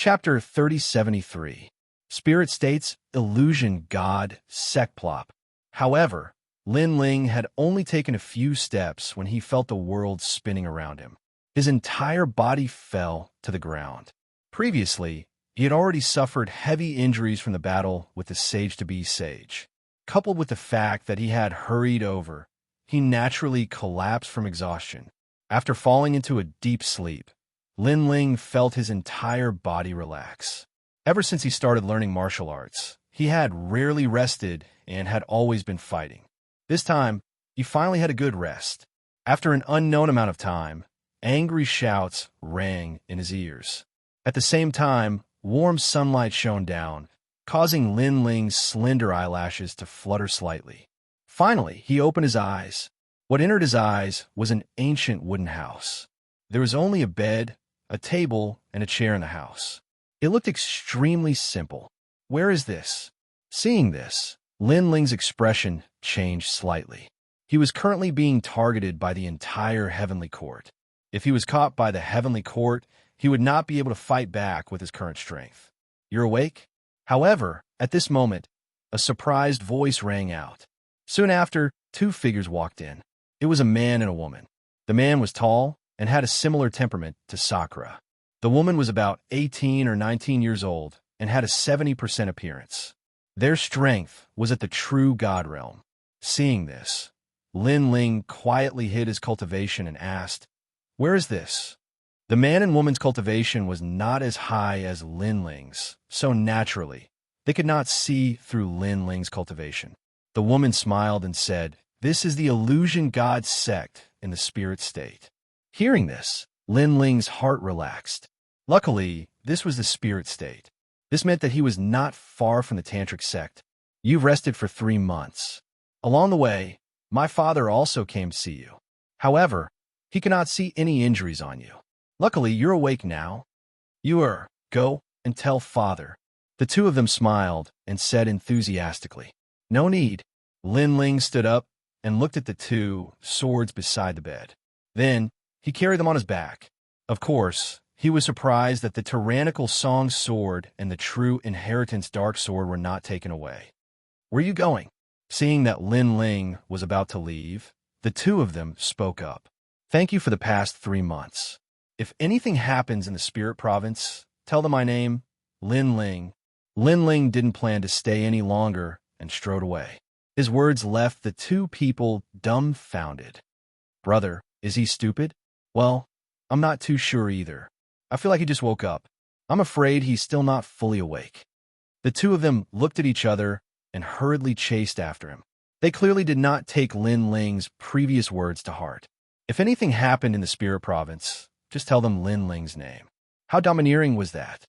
Chapter 3073. Spirit States, Illusion God, Sekplop. However, Lin Ling had only taken a few steps when he felt the world spinning around him. His entire body fell to the ground. Previously, he had already suffered heavy injuries from the battle with the sage-to-be sage. Coupled with the fact that he had hurried over, he naturally collapsed from exhaustion. After falling into a deep sleep, Lin Ling felt his entire body relax. Ever since he started learning martial arts, he had rarely rested and had always been fighting. This time, he finally had a good rest. After an unknown amount of time, angry shouts rang in his ears. At the same time, warm sunlight shone down, causing Lin Ling's slender eyelashes to flutter slightly. Finally, he opened his eyes. What entered his eyes was an ancient wooden house. There was only a bed, a table, and a chair in the house. It looked extremely simple. Where is this? Seeing this, Lin Ling's expression changed slightly. He was currently being targeted by the entire Heavenly Court. If he was caught by the Heavenly Court, he would not be able to fight back with his current strength. You're awake? However, at this moment, a surprised voice rang out. Soon after, two figures walked in. It was a man and a woman. The man was tall and had a similar temperament to Sakura. The woman was about 18 or 19 years old and had a 70% appearance. Their strength was at the true God realm. Seeing this, Lin Ling quietly hid his cultivation and asked, "Where is this?" The man and woman's cultivation was not as high as Lin Ling's, so naturally, they could not see through Lin Ling's cultivation. The woman smiled and said, "This is the Illusion God sect in the spirit state." Hearing this, Lin Ling's heart relaxed. Luckily, this was the spirit state. This meant that he was not far from the tantric sect. You've rested for 3 months. Along the way, my father also came to see you. However, he cannot see any injuries on you. Luckily, you're awake now. Go and tell father. The two of them smiled and said enthusiastically, "No need." Lin Ling stood up and looked at the two swords beside the bed. Then, he carried them on his back. Of course, he was surprised that the tyrannical Song sword and the true inheritance dark sword were not taken away. "Where are you going?" Seeing that Lin Ling was about to leave, the two of them spoke up. "Thank you for the past 3 months. If anything happens in the spirit province, tell them my name, Lin Ling." Lin Ling didn't plan to stay any longer and strode away. His words left the two people dumbfounded. "Brother, is he stupid?" "Well, I'm not too sure either. I feel like he just woke up. I'm afraid he's still not fully awake." The two of them looked at each other and hurriedly chased after him. They clearly did not take Lin Ling's previous words to heart. If anything happened in the spirit province, just tell them Lin Ling's name. How domineering was that?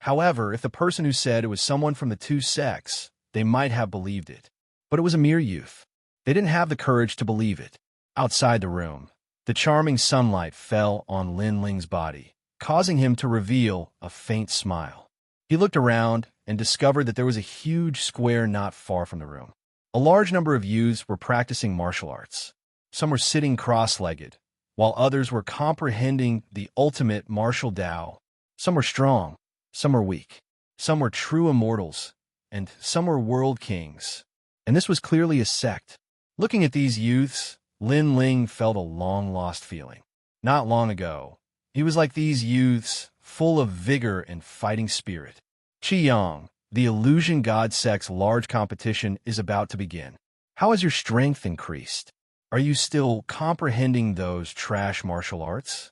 However, if the person who said it was someone from the two sects, they might have believed it. But it was a mere youth. They didn't have the courage to believe it. Outside the room, the charming sunlight fell on Lin Ling's body, causing him to reveal a faint smile. He looked around and discovered that there was a huge square not far from the room. A large number of youths were practicing martial arts. Some were sitting cross-legged, while others were comprehending the ultimate martial Tao. Some were strong, some were weak, some were true immortals, and some were world kings. And this was clearly a sect. Looking at these youths, Lin Ling felt a long-lost feeling. Not long ago, he was like these youths, full of vigor and fighting spirit. Qiyang, the Illusion God sect's large competition is about to begin. How has your strength increased? Are you still comprehending those trash martial arts?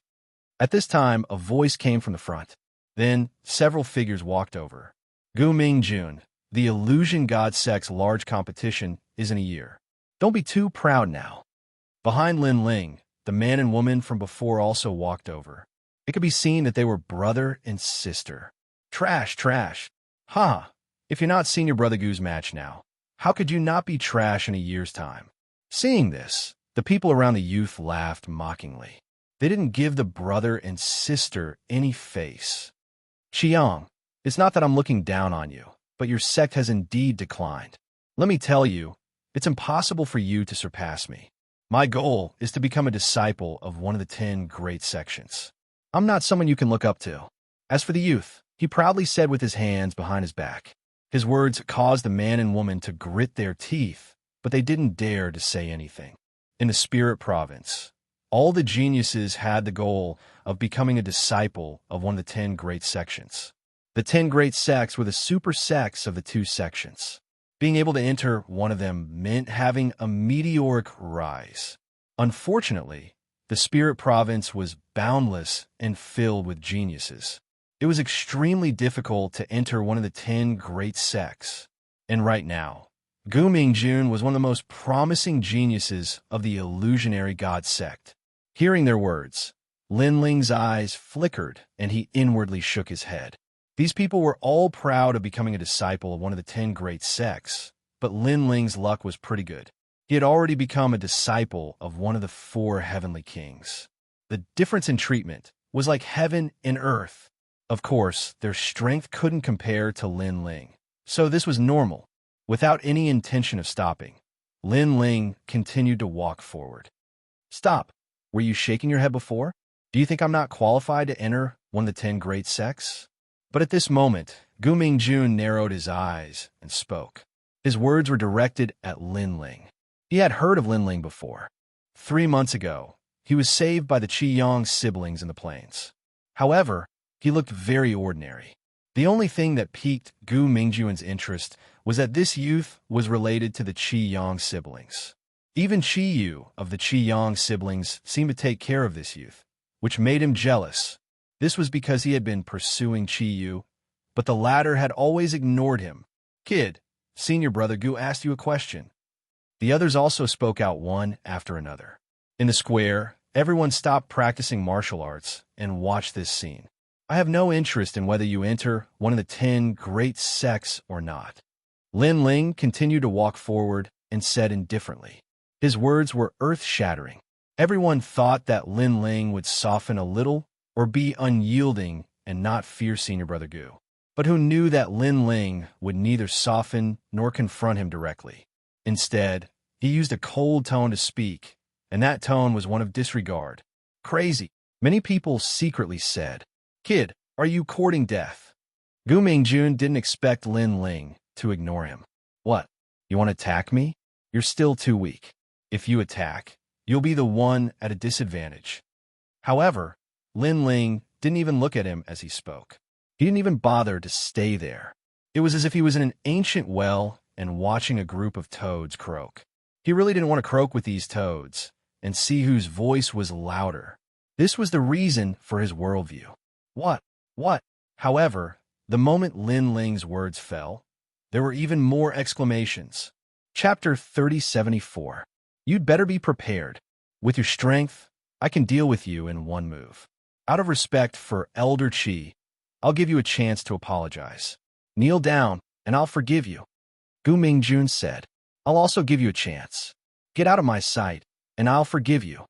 At this time, a voice came from the front. Then, several figures walked over. Gu Mingjun, the Illusion God sect's large competition is in a year. Don't be too proud now. Behind Lin Ling, the man and woman from before also walked over. It could be seen that they were brother and sister. Trash. Ha! If you're not seeing your brother Gu's match now, how could you not be trash in a year's time? Seeing this, the people around the youth laughed mockingly. They didn't give the brother and sister any face. "Xiang, it's not that I'm looking down on you, but your sect has indeed declined. Let me tell you, it's impossible for you to surpass me. My goal is to become a disciple of one of the 10 great sections. I'm not someone you can look up to." As for the youth, he proudly said with his hands behind his back. His words caused the man and woman to grit their teeth, but they didn't dare to say anything. In the Spirit Province, all the geniuses had the goal of becoming a disciple of one of the 10 great sections. The 10 great sects were the super sects of the 2 sections. Being able to enter one of them meant having a meteoric rise. Unfortunately, the Spirit Province was boundless and filled with geniuses. It was extremely difficult to enter one of the 10 great sects. And right now, Gu Mingjun was one of the most promising geniuses of the illusionary god sect. Hearing their words, Lin Ling's eyes flickered and he inwardly shook his head. These people were all proud of becoming a disciple of one of the 10 great sects, but Lin Ling's luck was pretty good. He had already become a disciple of one of the 4 heavenly kings. The difference in treatment was like heaven and earth. Of course, their strength couldn't compare to Lin Ling, so this was normal. Without any intention of stopping, Lin Ling continued to walk forward. Stop. Were you shaking your head before? Do you think I'm not qualified to enter one of the 10 great sects? But at this moment, Gu Mingjun narrowed his eyes and spoke. His words were directed at Lin Ling. He had heard of Lin Ling before. 3 months ago, he was saved by the Qiyang siblings in the plains. However, he looked very ordinary. The only thing that piqued Gu Mingjun's interest was that this youth was related to the Qiyang siblings. Even Qi Yu of the Qiyang siblings seemed to take care of this youth, which made him jealous. This was because he had been pursuing Qi Yu, but the latter had always ignored him. Kid, senior brother Gu asked you a question. The others also spoke out one after another. In the square, everyone stopped practicing martial arts and watched this scene. I have no interest in whether you enter one of the 10 great sects or not. Lin Ling continued to walk forward and said indifferently. His words were earth-shattering. Everyone thought that Lin Ling would soften a little or be unyielding and not fear senior brother Gu. But who knew that Lin Ling would neither soften nor confront him directly. Instead, he used a cold tone to speak, and that tone was one of disregard. Crazy. Many people secretly said, Kid, are you courting death? Gu Mingjun didn't expect Lin Ling to ignore him. What? You want to attack me? You're still too weak. If you attack, you'll be the one at a disadvantage. However, Lin Ling didn't even look at him as he spoke. He didn't even bother to stay there. It was as if he was in an ancient well and watching a group of toads croak. He really didn't want to croak with these toads and see whose voice was louder. This was the reason for his worldview. What? However, the moment Lin Ling's words fell, there were even more exclamations. Chapter 3074. You'd better be prepared. With your strength, I can deal with you in one move. Out of respect for Elder Qi, I'll give you a chance to apologize. Kneel down, and I'll forgive you. Gu Mingjun said. I'll also give you a chance. Get out of my sight, and I'll forgive you.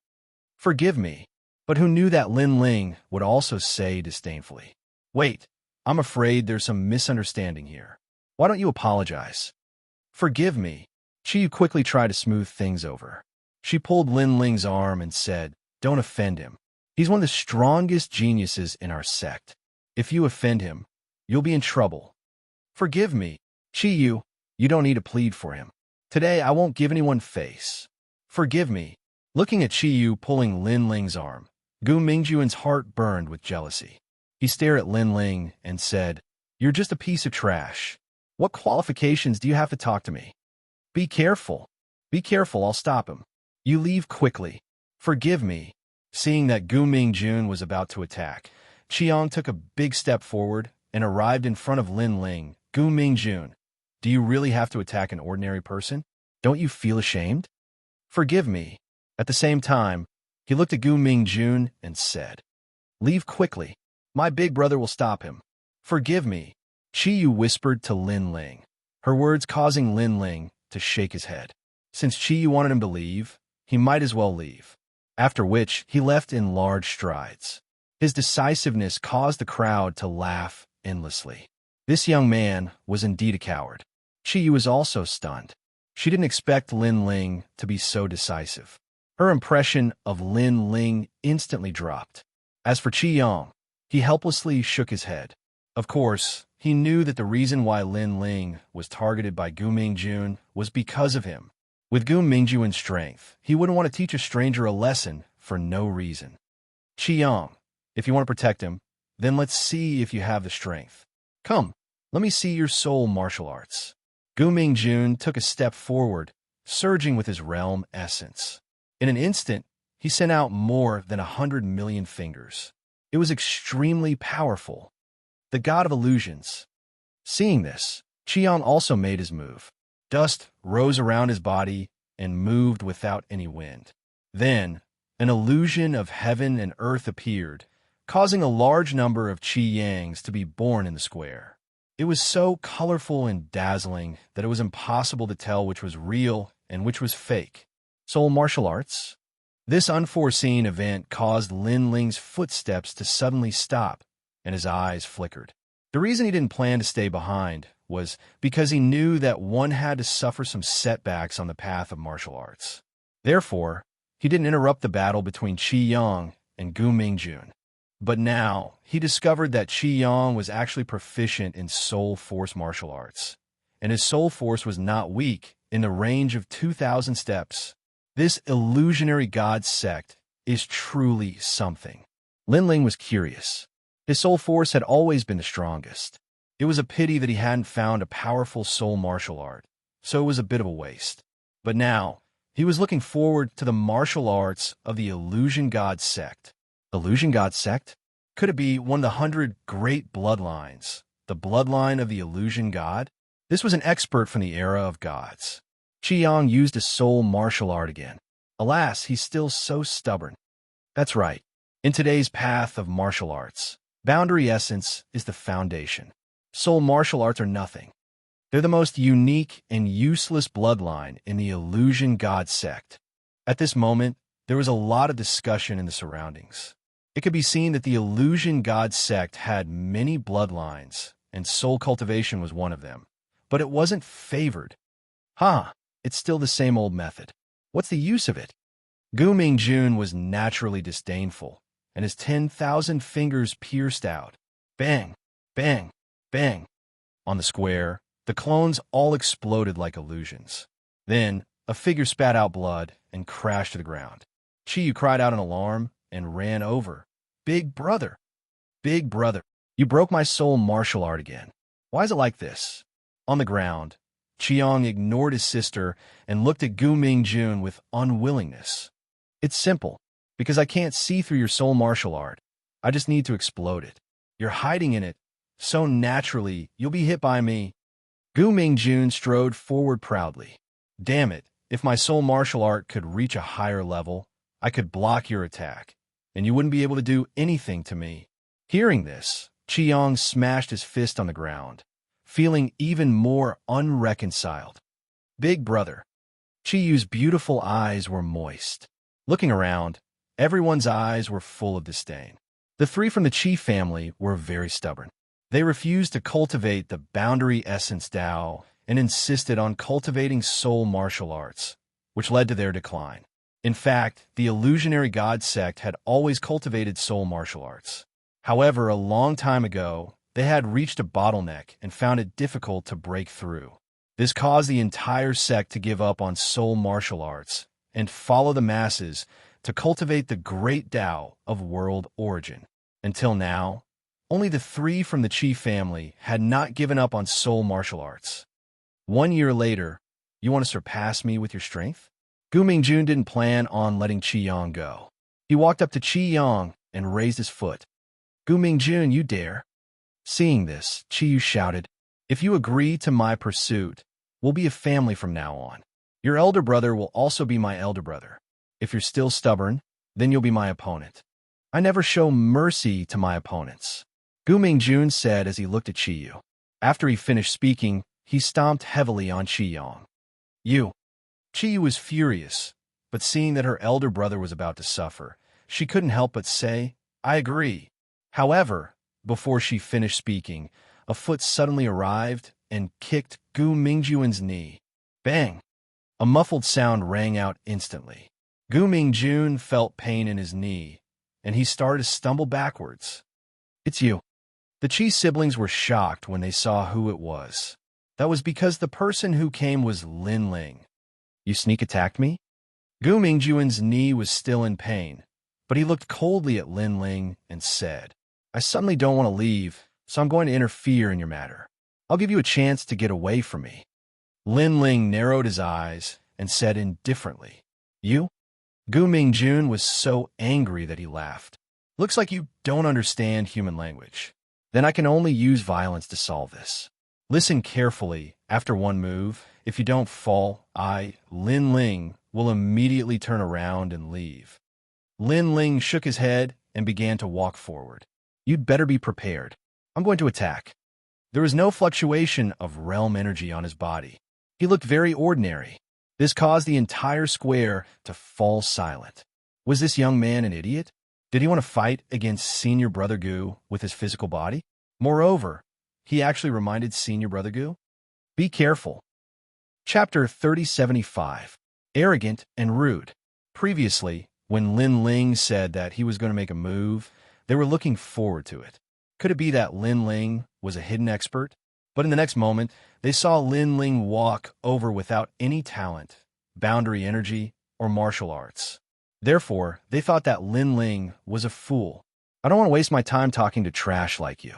Forgive me. But who knew that Lin Ling would also say disdainfully, Wait, I'm afraid there's some misunderstanding here. Why don't you apologize? Forgive me. Qi quickly tried to smooth things over. She pulled Lin Ling's arm and said, Don't offend him. He's one of the strongest geniuses in our sect. If you offend him, you'll be in trouble. Forgive me. Qi Yu, you don't need to plead for him. Today I won't give anyone face. Forgive me. Looking at Qi Yu pulling Lin Ling's arm, Gu Mingjun's heart burned with jealousy. He stared at Lin Ling and said, You're just a piece of trash. What qualifications do you have to talk to me? Be careful. Be careful, I'll stop him. You leave quickly. Forgive me. Seeing that Gu Mingjun was about to attack, Qiang took a big step forward and arrived in front of Lin Ling. Gu Mingjun, do you really have to attack an ordinary person? Don't you feel ashamed? Forgive me. At the same time, he looked at Gu Mingjun and said, Leave quickly. My big brother will stop him. Forgive me. Qi Yu whispered to Lin Ling, her words causing Lin Ling to shake his head. Since Qi Yu wanted him to leave, he might as well leave. After which, he left in large strides. His decisiveness caused the crowd to laugh endlessly. This young man was indeed a coward. Qi Yu was also stunned. She didn't expect Lin Ling to be so decisive. Her impression of Lin Ling instantly dropped. As for Qi Yang, he helplessly shook his head. Of course, he knew that the reason why Lin Ling was targeted by Gu Mingjun was because of him. With Gu Mingjun's strength, he wouldn't want to teach a stranger a lesson for no reason. Qiang, if you want to protect him, then let's see if you have the strength. Come, let me see your soul martial arts. Gu Mingjun took a step forward, surging with his realm essence. In an instant, he sent out more than 100 million fingers. It was extremely powerful. The god of illusions. Seeing this, Qiang also made his move. Dust rose around his body and moved without any wind. Then, an illusion of heaven and earth appeared, causing a large number of Qi Yangs to be born in the square. It was so colorful and dazzling that it was impossible to tell which was real and which was fake. Soul martial arts? This unforeseen event caused Lin Ling's footsteps to suddenly stop, and his eyes flickered. The reason he didn't plan to stay behind was because he knew that one had to suffer some setbacks on the path of martial arts. Therefore, he didn't interrupt the battle between Qi Yang and Gu Mingjun. But now, he discovered that Qi Yang was actually proficient in soul force martial arts, and his soul force was not weak in the range of 2,000 steps. This illusionary god sect is truly something. Lin Ling was curious. His soul force had always been the strongest. It was a pity that he hadn't found a powerful soul martial art, so it was a bit of a waste. But now, he was looking forward to the martial arts of the Illusion God sect. Illusion God sect? Could it be one of the 100 great bloodlines, the bloodline of the Illusion God? This was an expert from the era of gods. Qiang used his soul martial art again. Alas, he's still so stubborn. That's right. In today's path of martial arts, boundary essence is the foundation. Soul martial arts are nothing. They're the most unique and useless bloodline in the Illusion God sect. At this moment, there was a lot of discussion in the surroundings. It could be seen that the Illusion God sect had many bloodlines, and soul cultivation was one of them. But it wasn't favored. It's still the same old method. What's the use of it? Gu Mingjun was naturally disdainful, and his 10,000 fingers pierced out. Bang, bang, bang. On the square, the clones all exploded like illusions. Then, a figure spat out blood and crashed to the ground. Qiyu cried out in alarm and ran over. Big brother, you broke my soul martial art again. Why is it like this? On the ground, Qiang ignored his sister and looked at Gu Mingjun with unwillingness. It's simple, because I can't see through your soul martial art. I just need to explode it. You're hiding in it, so naturally you'll be hit by me. Gu Mingjun strode forward proudly. Damn it, if my soul martial art could reach a higher level, I could block your attack, and you wouldn't be able to do anything to me. Hearing this, Qiang smashed his fist on the ground, feeling even more unreconciled. Big brother. Qiyu's beautiful eyes were moist. Looking around, everyone's eyes were full of disdain. The three from the Qi family were very stubborn. They refused to cultivate the boundary essence Tao and insisted on cultivating soul martial arts, which led to their decline. In fact, the illusionary god sect had always cultivated soul martial arts. However, a long time ago, they had reached a bottleneck and found it difficult to break through. This caused the entire sect to give up on soul martial arts and follow the masses to cultivate the great Tao of world origin. Until now, only the three from the Qi family had not given up on soul martial arts. 1 year later, you want to surpass me with your strength? Gu Mingjun didn't plan on letting Qiang go. He walked up to Qiang and raised his foot. Gu Mingjun, you dare? Seeing this, Qiyu shouted, if you agree to my pursuit, we'll be a family from now on. Your elder brother will also be my elder brother. If you're still stubborn, then you'll be my opponent. I never show mercy to my opponents. Gu Mingjun said as he looked at Qiyu. After he finished speaking, he stomped heavily on Qiang. You. Qiyu was furious, but seeing that her elder brother was about to suffer, she couldn't help but say, I agree. However, before she finished speaking, a foot suddenly arrived and kicked Gu Mingjun's knee. Bang! A muffled sound rang out instantly. Gu Mingjun felt pain in his knee, and he started to stumble backwards. It's you. The Chi siblings were shocked when they saw who it was. That was because the person who came was Lin Ling. You sneak attacked me? Gu Mingjuan's knee was still in pain, but he looked coldly at Lin Ling and said, I suddenly don't want to leave, so I'm going to interfere in your matter. I'll give you a chance to get away from me. Lin Ling narrowed his eyes and said indifferently, You? Gu Mingjun was so angry that he laughed. Looks like you don't understand human language. Then I can only use violence to solve this. Listen carefully. After one move, if you don't fall, Lin Ling, will immediately turn around and leave. Lin Ling shook his head and began to walk forward. You'd better be prepared. I'm going to attack. There was no fluctuation of realm energy on his body. He looked very ordinary. This caused the entire square to fall silent. Was this young man an idiot? Did he want to fight against Senior Brother Gu with his physical body? Moreover, he actually reminded Senior Brother Gu. Be careful. Chapter 3075. Arrogant and Rude. Previously, when Lin Ling said that he was going to make a move, they were looking forward to it. Could it be that Lin Ling was a hidden expert? But in the next moment, they saw Lin Ling walk over without any talent, boundary energy, or martial arts. Therefore, they thought that Lin Ling was a fool. I don't want to waste my time talking to trash like you.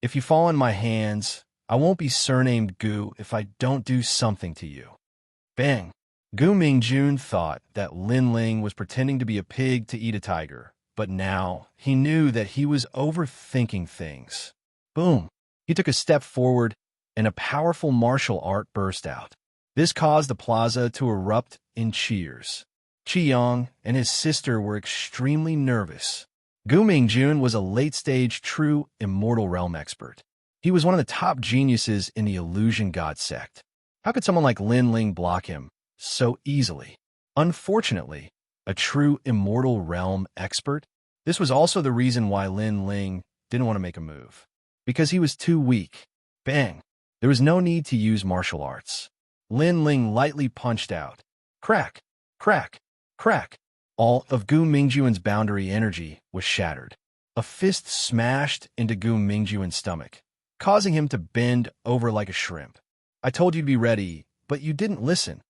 If you fall in my hands, I won't be surnamed Gu if I don't do something to you. Bang! Gu Mingjun thought that Lin Ling was pretending to be a pig to eat a tiger, but now he knew that he was overthinking things. Boom! He took a step forward, and a powerful martial art burst out. This caused the plaza to erupt in cheers. Qiyang and his sister were extremely nervous. Gu Mingjun was a late-stage true immortal realm expert. He was one of the top geniuses in the illusion god sect. How could someone like Lin Ling block him so easily? Unfortunately, a true immortal realm expert? This was also the reason why Lin Ling didn't want to make a move. Because he was too weak. Bang! There was no need to use martial arts. Lin Ling lightly punched out. Crack! Crack! Crack! All of Gu Mingjuan's boundary energy was shattered. A fist smashed into Gu Mingjuan's stomach, causing him to bend over like a shrimp. I told you to be ready, but you didn't listen.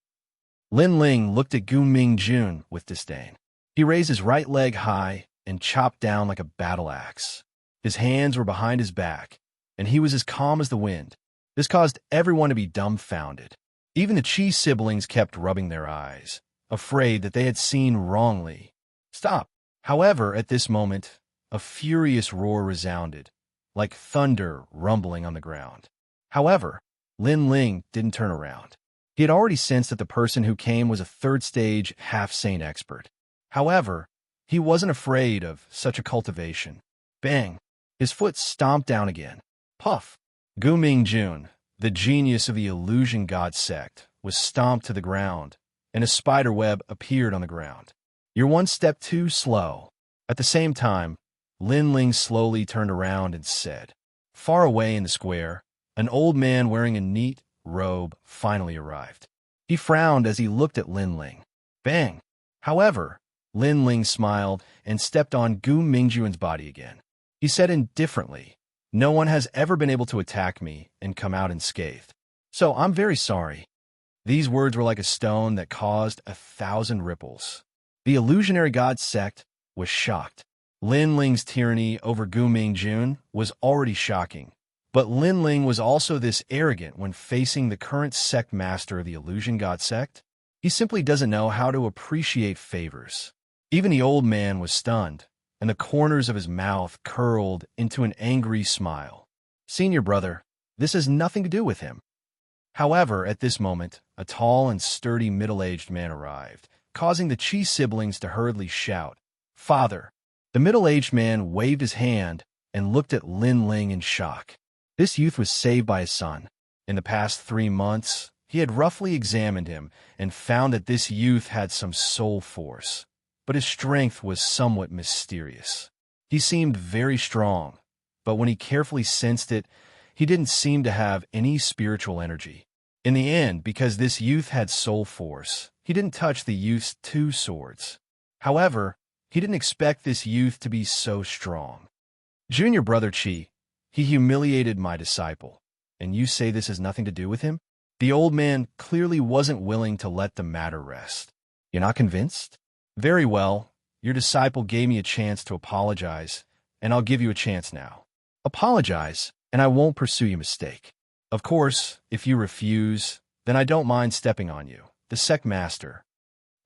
Lin Ling looked at Gu Mingjun with disdain. He raised his right leg high and chopped down like a battle axe. His hands were behind his back, and he was as calm as the wind. This caused everyone to be dumbfounded. Even the Chi siblings kept rubbing their eyes, afraid that they had seen wrongly. Stop! However, at this moment, a furious roar resounded, like thunder rumbling on the ground. However, Lin Ling didn't turn around. He had already sensed that the person who came was a third-stage half-saint expert. However, he wasn't afraid of such a cultivation. Bang! His foot stomped down again. Puff! Gu Mingjun, the genius of the illusion god sect, was stomped to the ground, and a spider web appeared on the ground. You're one step too slow. At the same time, Lin Ling slowly turned around and said, Far away in the square, an old man wearing a neat robe finally arrived. He frowned as he looked at Lin Ling. Bang! However, Lin Ling smiled and stepped on Gu Mingjuan's body again. He said indifferently, No one has ever been able to attack me and come out unscathed. So I'm very sorry. These words were like a stone that caused 1,000 ripples. The illusionary god sect was shocked. Lin Ling's tyranny over Gu Mingjun was already shocking, but Lin Ling was also this arrogant when facing the current sect master of the illusion god sect. He simply doesn't know how to appreciate favors. Even the old man was stunned, and the corners of his mouth curled into an angry smile. Senior brother, this has nothing to do with him. However, at this moment, a tall and sturdy middle-aged man arrived, causing the Chi siblings to hurriedly shout, Father! The middle-aged man waved his hand and looked at Lin Ling in shock. This youth was saved by his son. In the past 3 months, he had roughly examined him and found that this youth had some soul force, but his strength was somewhat mysterious. He seemed very strong, but when he carefully sensed it, he didn't seem to have any spiritual energy. In the end, because this youth had soul force, he didn't touch the youth's 2 swords. However, he didn't expect this youth to be so strong. Junior Brother Chi, He humiliated my disciple, and you say this has nothing to do with him? The old man clearly wasn't willing to let the matter rest. You're not convinced? Very well. Your disciple gave me a chance to apologize, and I'll give you a chance now. Apologize, and I won't pursue your mistake. Of course, if you refuse, then I don't mind stepping on you, the sect master.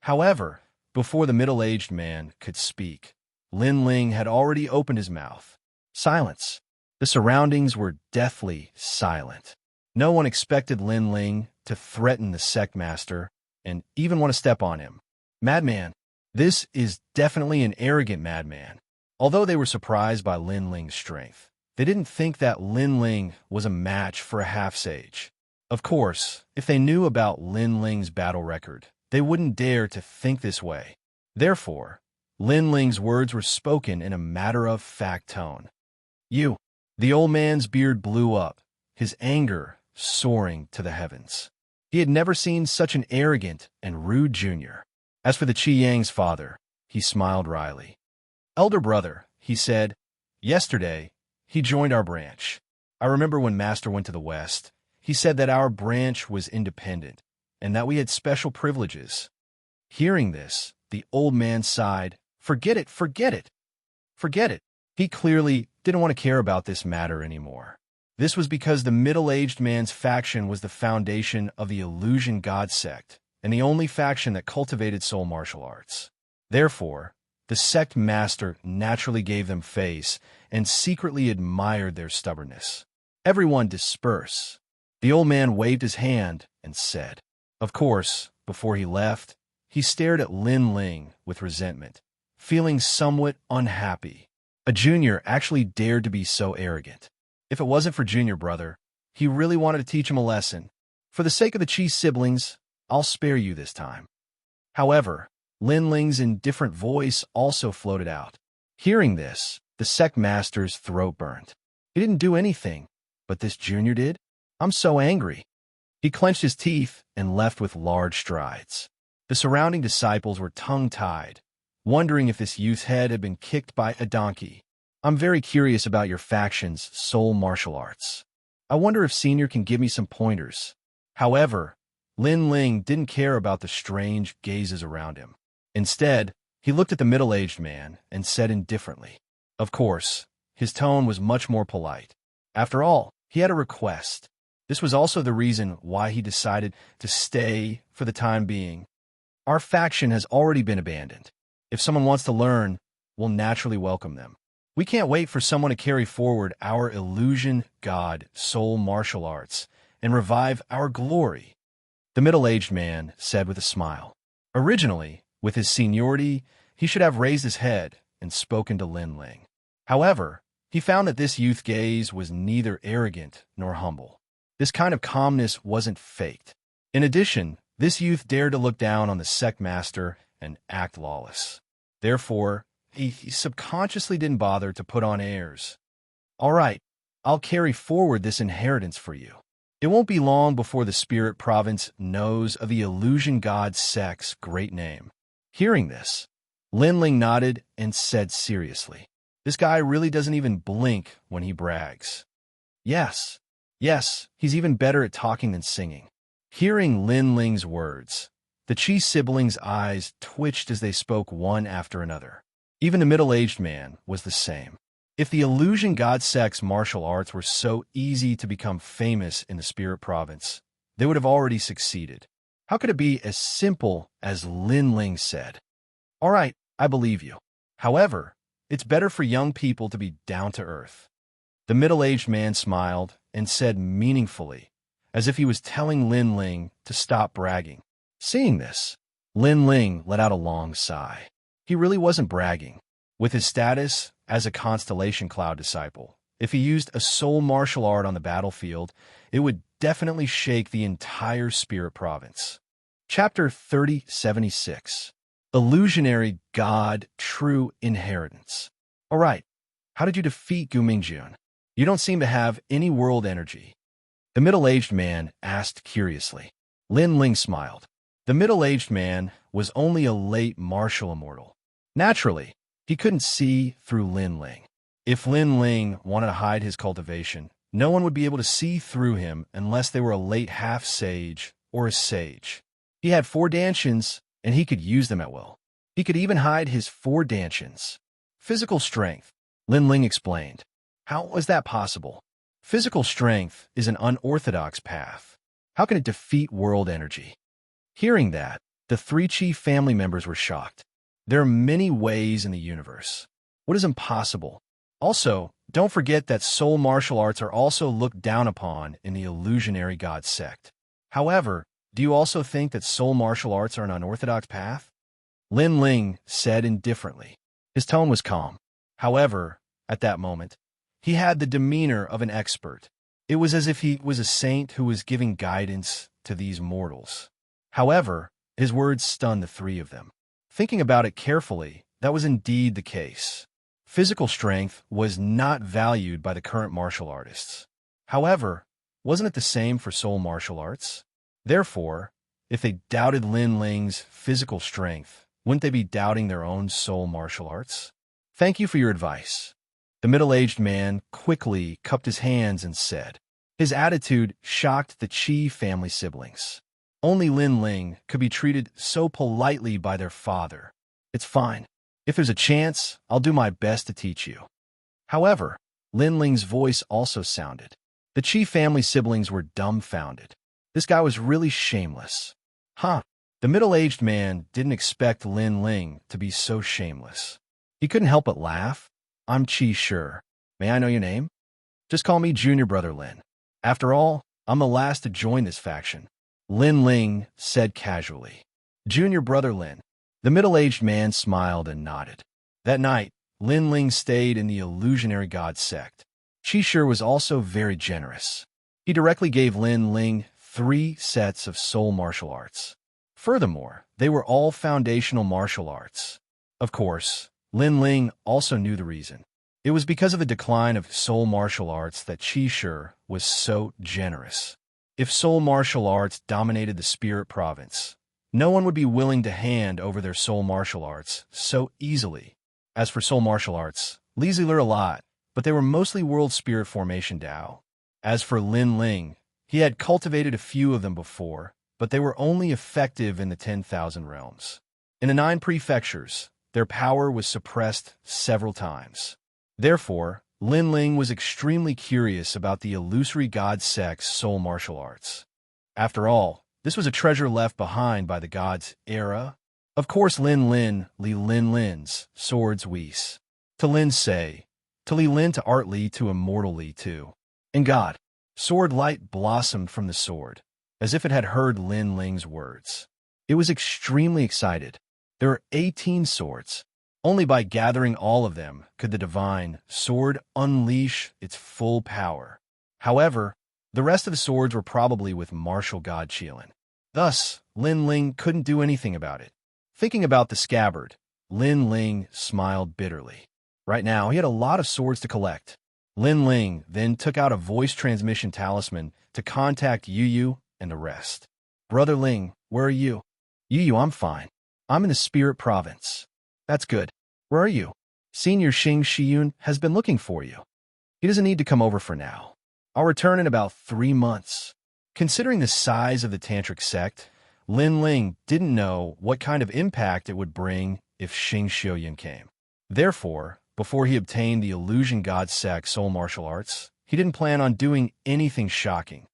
However, before the middle-aged man could speak, Lin Ling had already opened his mouth. Silence. The surroundings were deathly silent. No one expected Lin Ling to threaten the sect master and even want to step on him. Madman. This is definitely an arrogant madman. Although they were surprised by Lin Ling's strength, they didn't think that Lin Ling was a match for a half-sage. Of course, if they knew about Lin Ling's battle record, they wouldn't dare to think this way. Therefore, Lin Ling's words were spoken in a matter-of-fact tone. You. The old man's beard blew up, his anger soaring to the heavens. He had never seen such an arrogant and rude junior. As for the Qi Yang's father, he smiled wryly. Elder brother, he said, yesterday, he joined our branch. I remember when Master went to the West, he said that our branch was independent and that we had special privileges. Hearing this, the old man sighed. Forget it, forget it. Forget it. He clearly didn't want to care about this matter anymore. This was because the middle-aged man's faction was the foundation of the Illusion God sect, and the only faction that cultivated soul martial arts. Therefore, the sect master naturally gave them face and secretly admired their stubbornness. Everyone disperse. The old man waved his hand and said. Of course, before he left, he stared at Lin Ling with resentment, feeling somewhat unhappy. A junior actually dared to be so arrogant. If it wasn't for junior brother, he really wanted to teach him a lesson. For the sake of the Qi siblings, I'll spare you this time. However, Lin Ling's indifferent voice also floated out. Hearing this, the sect master's throat burned. He didn't do anything, but this junior did? I'm so angry. He clenched his teeth and left with large strides. The surrounding disciples were tongue-tied, wondering if this youth's head had been kicked by a donkey. I'm very curious about your faction's soul martial arts. I wonder if Senior can give me some pointers. However, Lin Ling didn't care about the strange gazes around him. Instead, he looked at the middle-aged man and said indifferently. Of course, his tone was much more polite. After all, he had a request. This was also the reason why he decided to stay for the time being. Our faction has already been abandoned. If someone wants to learn, we'll naturally welcome them. We can't wait for someone to carry forward our illusion, God, soul martial arts, and revive our glory, the middle-aged man said with a smile. Originally, with his seniority, he should have raised his head and spoken to Lin Ling. However, he found that this youth gaze was neither arrogant nor humble. This kind of calmness wasn't faked. In addition, this youth dared to look down on the sect master and act lawless. Therefore, he subconsciously didn't bother to put on airs. All right, I'll carry forward this inheritance for you. It won't be long before the spirit province knows of the illusion god sect's great name. Hearing this, Lin Ling nodded and said seriously, this guy really doesn't even blink when he brags. Yes, he's even better at talking than singing. Hearing Lin Ling's words, the Qi siblings' eyes twitched as they spoke one after another. Even the middle-aged man was the same. If the illusion god sect's martial arts were so easy to become famous in the spirit province, they would have already succeeded. How could it be as simple as Lin Ling said? All right, I believe you. However, it's better for young people to be down to earth. The middle-aged man smiled and said meaningfully, as if he was telling Lin Ling to stop bragging. Seeing this, Lin Ling let out a long sigh. He really wasn't bragging. With his status as a Constellation Cloud disciple, if he used a soul martial art on the battlefield, it would definitely shake the entire spirit province. Chapter 3076. Illusionary God True Inheritance. All right, how did you defeat Gu Mingjun? You don't seem to have any world energy. The middle-aged man asked curiously. Lin Ling smiled. The middle-aged man was only a late martial immortal. Naturally, he couldn't see through Lin Ling. If Lin Ling wanted to hide his cultivation, no one would be able to see through him unless they were a late half-sage or a sage. He had 4 dantians, and he could use them at will. He could even hide his 4 dantians. Physical strength, Lin Ling explained. How was that possible? Physical strength is an unorthodox path. How can it defeat world energy? Hearing that, the 3 chief family members were shocked. There are many ways in the universe. What is impossible? Also, don't forget that soul martial arts are also looked down upon in the illusionary god sect. However, do you also think that soul martial arts are an unorthodox path? Lin Ling said indifferently. His tone was calm. However, at that moment, he had the demeanor of an expert. It was as if he was a saint who was giving guidance to these mortals. However, his words stunned the 3 of them. Thinking about it carefully, that was indeed the case. Physical strength was not valued by the current martial artists. However, wasn't it the same for soul martial arts? Therefore, if they doubted Lin Ling's physical strength, wouldn't they be doubting their own soul martial arts? Thank you for your advice. The middle-aged man quickly cupped his hands and said. His attitude shocked the Qi family siblings. Only Lin Ling could be treated so politely by their father. It's fine. If there's a chance, I'll do my best to teach you. However, Lin Ling's voice also sounded. The Qi family siblings were dumbfounded. This guy was really shameless. Huh. The middle-aged man didn't expect Lin Ling to be so shameless. He couldn't help but laugh. I'm Qi Shi. May I know your name? Just call me Junior Brother Lin. After all, I'm the last to join this faction. Lin Ling said casually. Junior Brother Lin. The middle-aged man smiled and nodded. That night, Lin Ling stayed in the illusionary god sect. Qi Shi was also very generous. He directly gave Lin Ling 3 sets of soul martial arts. Furthermore, they were all foundational martial arts. Of course, Lin Ling also knew the reason. It was because of the decline of soul martial arts that Qi Shi was so generous. If soul martial arts dominated the spirit province, no one would be willing to hand over their soul martial arts so easily. As for soul martial arts, Li learned a lot, but they were mostly world spirit formation Dao. As for Lin Ling, he had cultivated a few of them before, but they were only effective in the 10,000 realms. In the 9 prefectures, their power was suppressed several times. Therefore, Lin Ling was extremely curious about the illusory god sect's soul martial arts. After all, this was a treasure left behind by the gods' era. Of course, Lin Lin's swords Weiss. To Lin Sei, to Li Lin to Art Li to Immortal Li too. And God, sword light blossomed from the sword, as if it had heard Lin Ling's words. It was extremely excited. There are 18 swords. Only by gathering all of them could the divine sword unleash its full power. However, the rest of the swords were probably with martial god Qilin. Thus, Lin Ling couldn't do anything about it. Thinking about the scabbard, Lin Ling smiled bitterly. Right now, he had a lot of swords to collect. Lin Ling then took out a voice transmission talisman to contact Yu and the rest. Brother Ling, where are you? Yu, I'm fine. I'm in the spirit province. That's good. Where are you? Senior Xianxia has been looking for you. He doesn't need to come over for now. I'll return in about 3 months. Considering the size of the tantric sect, Lin Ling didn't know what kind of impact it would bring if Xianxia came. Therefore, before he obtained the illusion god sect soul martial arts, he didn't plan on doing anything shocking.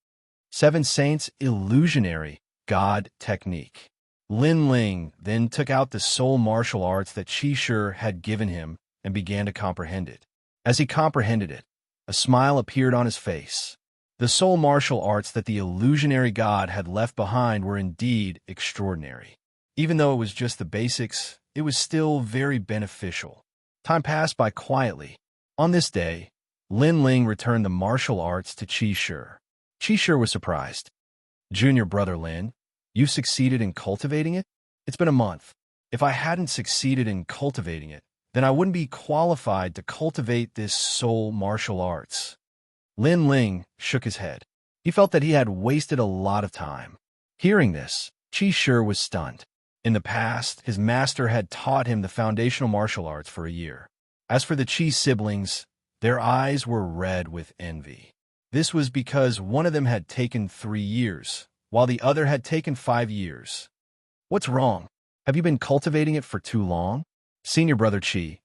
7 Saints illusionary god technique. Lin Ling then took out the soul martial arts that Qi Shi had given him and began to comprehend it. As he comprehended it, a smile appeared on his face. The soul martial arts that the illusionary god had left behind were indeed extraordinary. Even though it was just the basics, it was still very beneficial. Time passed by quietly. On this day, Lin Ling returned the martial arts to Qi Shi. Qi Shi was surprised. Junior Brother Lin, you've succeeded in cultivating it? It's been a month. If I hadn't succeeded in cultivating it, then I wouldn't be qualified to cultivate this soul martial arts. Lin Ling shook his head. He felt that he had wasted a lot of time. Hearing this, Qi Shi was stunned. In the past, his master had taught him the foundational martial arts for a year. As for the Qi siblings, Their eyes were red with envy. This was because one of them had taken 3 years, while the other had taken 5 years. What's wrong? Have you been cultivating it for too long? Senior brother Qi,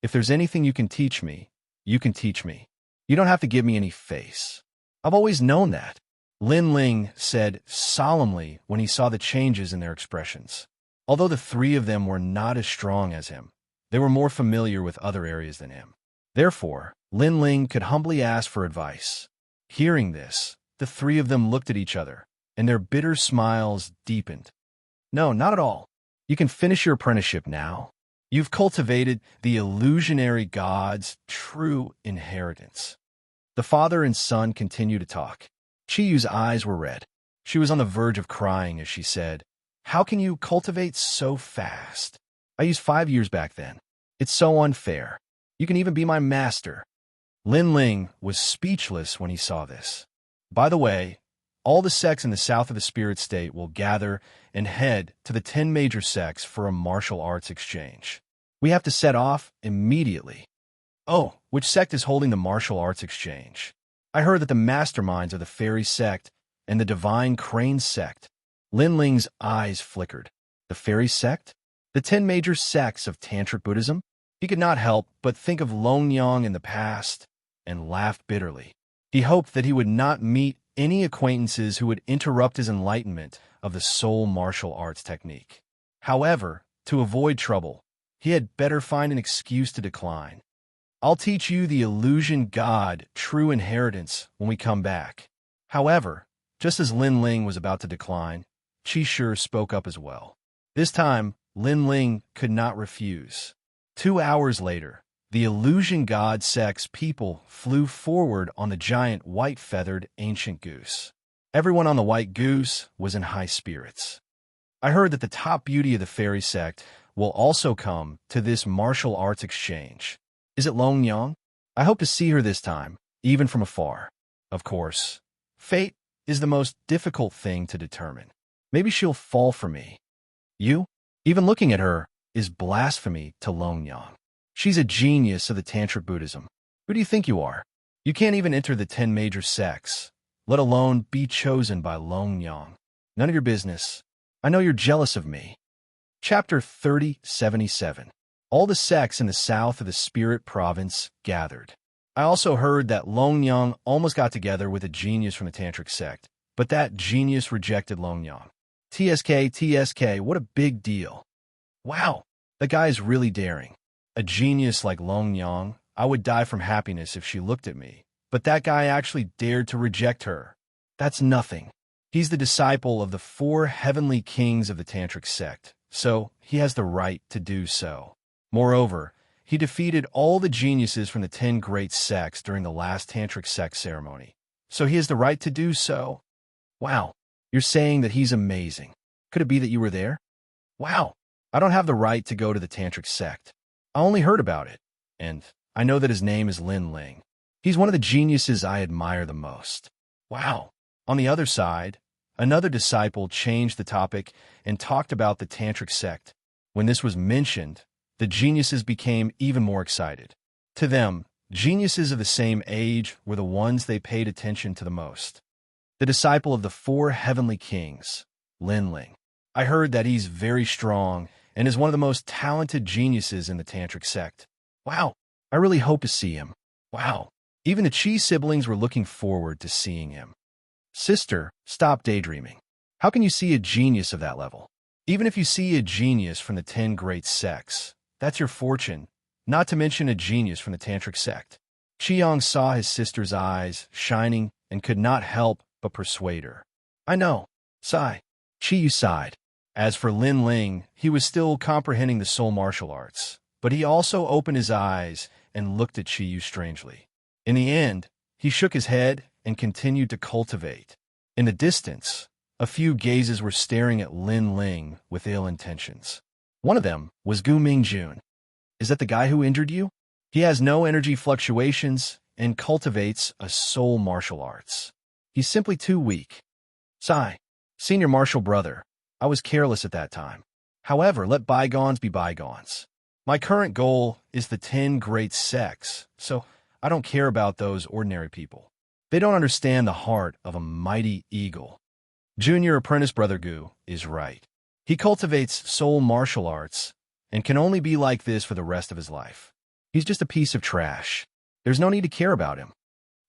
if there's anything you can teach me, you can teach me. You don't have to give me any face. I've always known that, Lin Ling said solemnly when he saw the changes in their expressions. Although the 3 of them were not as strong as him, they were more familiar with other areas than him. Therefore, Lin Ling could humbly ask for advice. Hearing this, the 3 of them looked at each other, and their bitter smiles deepened. No, not at all. You can finish your apprenticeship now. You've cultivated the illusionary god's true inheritance. The father and son continued to talk. Chiyu's eyes were red. She was on the verge of crying as she said, "How can you cultivate so fast? I used 5 years back then. It's so unfair. You can even be my master." Lin Ling was speechless when he saw this. By the way, all the sects in the south of the spirit state will gather and head to the 10 major sects for a martial arts exchange. We have to set off immediately. Oh, which sect is holding the martial arts exchange? I heard that the masterminds are the Fairy sect and the Divine Crane sect. Lin Ling's eyes flickered. The Fairy sect? The 10 major sects of Tantric Buddhism? He could not help but think of Longyang in the past and laughed bitterly. He hoped that he would not meet any acquaintances who would interrupt his enlightenment of the soul martial arts technique. However, to avoid trouble, he had better find an excuse to decline. I'll teach you the illusion god true inheritance when we come back. However, just as Lin Ling was about to decline, Qi Shi spoke up as well. This time, Lin Ling could not refuse. 2 hours later, the illusion god sect's people flew forward on the giant white-feathered ancient goose. Everyone on the white goose was in high spirits. I heard that the top beauty of the fairy sect will also come to this martial arts exchange. Is it Longyang? I hope to see her this time, even from afar. Of course, fate is the most difficult thing to determine. Maybe she'll fall for me. You? Even looking at her is blasphemy to Longyang. She's a genius of the Tantric Buddhism. Who do you think you are? You can't even enter the 10 major sects, let alone be chosen by Longyang. None of your business. I know you're jealous of me. Chapter 3077. All the sects in the south of the Spirit Province gathered. I also heard that Longyang almost got together with a genius from the Tantric sect, but that genius rejected Longyang. TSK, what a big deal. Wow, that guy is really daring. A genius like Longyang, I would die from happiness if she looked at me, but that guy actually dared to reject her. That's nothing. He's the disciple of the 4 heavenly kings of the Tantric sect, so he has the right to do so. Moreover, he defeated all the geniuses from the 10 great sects during the last Tantric sect ceremony, so he has the right to do so. Wow, you're saying that he's amazing. Could it be that you were there? Wow, I don't have the right to go to the Tantric sect. I only heard about it, and I know that his name is Lin Ling. He's one of the geniuses I admire the most. Wow. On the other side, another disciple changed the topic and talked about the Tantric sect. When this was mentioned, the geniuses became even more excited. To them, geniuses of the same age were the ones they paid attention to the most. The disciple of the 4 heavenly kings, Lin Ling. I heard that he's very strong and is one of the most talented geniuses in the Tantric sect. Wow, I really hope to see him. Wow, even the Qi siblings were looking forward to seeing him. Sister, stop daydreaming. How can you see a genius of that level? Even if you see a genius from the 10 great sects, that's your fortune, not to mention a genius from the Tantric sect. Qiang saw his sister's eyes shining and could not help but persuade her. I know. Sigh. Qiyu sighed. As for Lin Ling, he was still comprehending the soul martial arts, but he also opened his eyes and looked at Qiyu strangely. In the end, he shook his head and continued to cultivate. In the distance, a few gazes were staring at Lin Ling with ill intentions. One of them was Gu Mingjun. Is that the guy who injured you? He has no energy fluctuations and cultivates a soul martial arts. He's simply too weak. Sigh. Senior martial brother, I was careless at that time. However, let bygones be bygones. My current goal is the 10 great sects, so I don't care about those ordinary people. They don't understand the heart of a mighty eagle. Junior apprentice Brother Gu is right. He cultivates soul martial arts and can only be like this for the rest of his life. He's just a piece of trash. There's no need to care about him.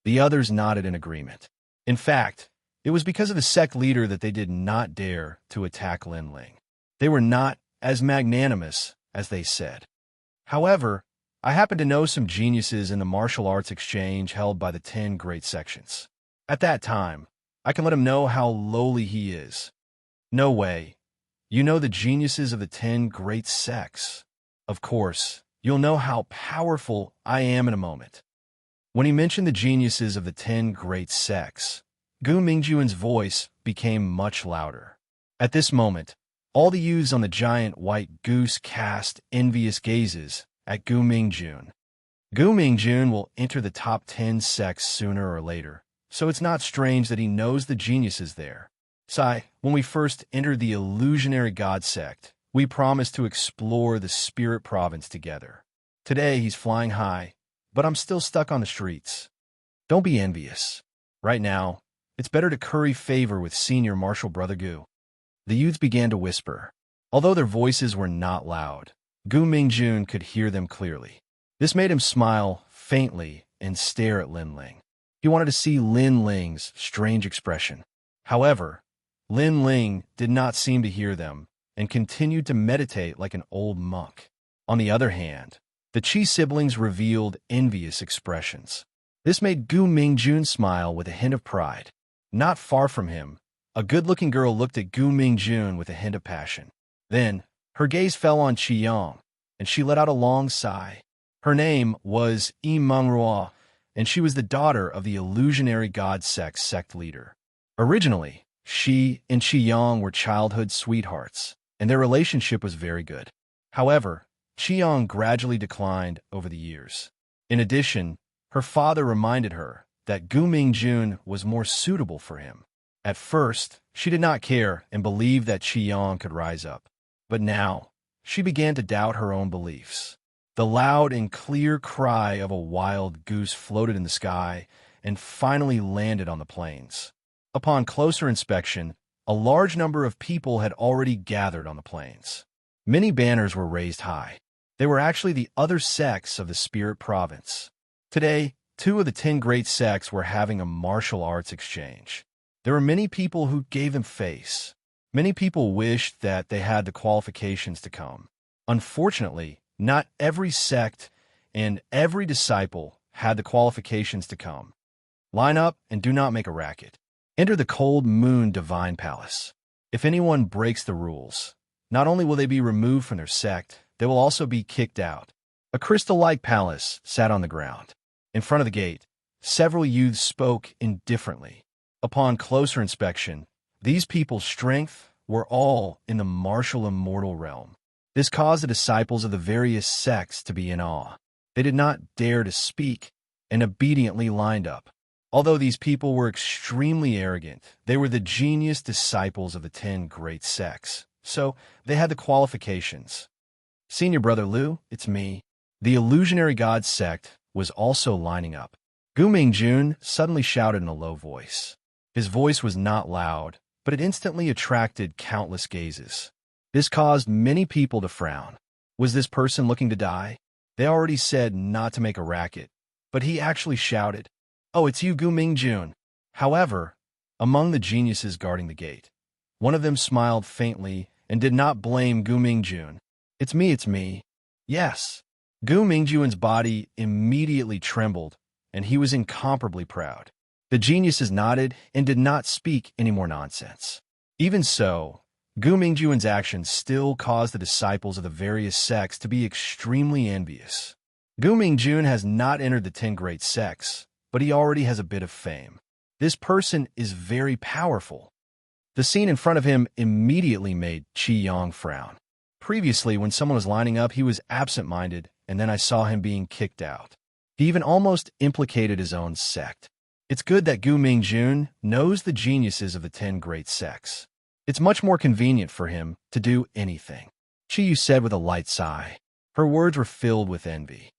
The others nodded in agreement. In fact, it was because of the sect leader that they did not dare to attack Lin Ling. They were not as magnanimous as they said. However, I happen to know some geniuses in the martial arts exchange held by the 10 great sections. At that time, I can let him know how lowly he is. No way. You know the geniuses of the 10 great sects. Of course, you'll know how powerful I am in a moment. When he mentioned the geniuses of the 10 great sects, Gu Mingjuan's voice became much louder. At this moment, all the youths on the giant white goose cast envious gazes at Gu Mingjun. Gu Mingjun will enter the top 10 sects sooner or later, so it's not strange that he knows the geniuses there. Sai, when we first entered the illusionary god sect, we promised to explore the spirit province together. Today he's flying high, but I'm still stuck on the streets. Don't be envious. Right now, it's better to curry favor with senior Martial Brother Gu. The youths began to whisper. Although their voices were not loud, Gu Mingjun could hear them clearly. This made him smile faintly and stare at Lin Ling. He wanted to see Lin Ling's strange expression. However, Lin Ling did not seem to hear them and continued to meditate like an old monk. On the other hand, the Qi siblings revealed envious expressions. This made Gu Mingjun smile with a hint of pride. Not far from him, a good-looking girl looked at Gu Mingjun with a hint of passion. Then, her gaze fell on Qiang, and she let out a long sigh. Her name was Immortal, and she was the daughter of the illusionary god sect leader. Originally, she and Qiang were childhood sweethearts, and their relationship was very good. However, Qiang gradually declined over the years. In addition, her father reminded her that Gu Mingjun was more suitable for him. At first, she did not care and believed that Qiang could rise up. But now, she began to doubt her own beliefs. The loud and clear cry of a wild goose floated in the sky and finally landed on the plains. Upon closer inspection, a large number of people had already gathered on the plains. Many banners were raised high. They were actually the other sects of the Spirit Province. Today, 2 of the 10 great sects were having a martial arts exchange. There were many people who gave them face. Many people wished that they had the qualifications to come. Unfortunately, not every sect and every disciple had the qualifications to come. Line up and do not make a racket. Enter the Cold Moon Divine Palace. If anyone breaks the rules, not only will they be removed from their sect, they will also be kicked out. A crystal-like palace sat on the ground. In front of the gate, several youths spoke indifferently. Upon closer inspection, these people's strength were all in the martial immortal realm. This caused the disciples of the various sects to be in awe. They did not dare to speak and obediently lined up. Although these people were extremely arrogant, they were the genius disciples of the 10 great sects, so they had the qualifications. Senior Brother Liu, it's me. The illusionary god sect was also lining up. Gu Mingjun suddenly shouted in a low voice. His voice was not loud, but it instantly attracted countless gazes. This caused many people to frown. Was this person looking to die? They already said not to make a racket, but he actually shouted, "Oh, it's you, Gu Mingjun." However, among the geniuses guarding the gate, one of them smiled faintly and did not blame Gu Mingjun. It's me. Yes. Gu Mingjun's body immediately trembled, and he was incomparably proud. The geniuses nodded and did not speak any more nonsense. Even so, Gu Mingjun's actions still caused the disciples of the various sects to be extremely envious. Gu Mingjun has not entered the 10 great sects, but he already has a bit of fame. This person is very powerful. The scene in front of him immediately made Qiang frown. Previously, when someone was lining up, he was absent-minded, and then I saw him being kicked out. He even almost implicated his own sect. It's good that Gu Mingjun knows the geniuses of the 10 great sects. It's much more convenient for him to do anything. Qiyu said with a light sigh. Her words were filled with envy.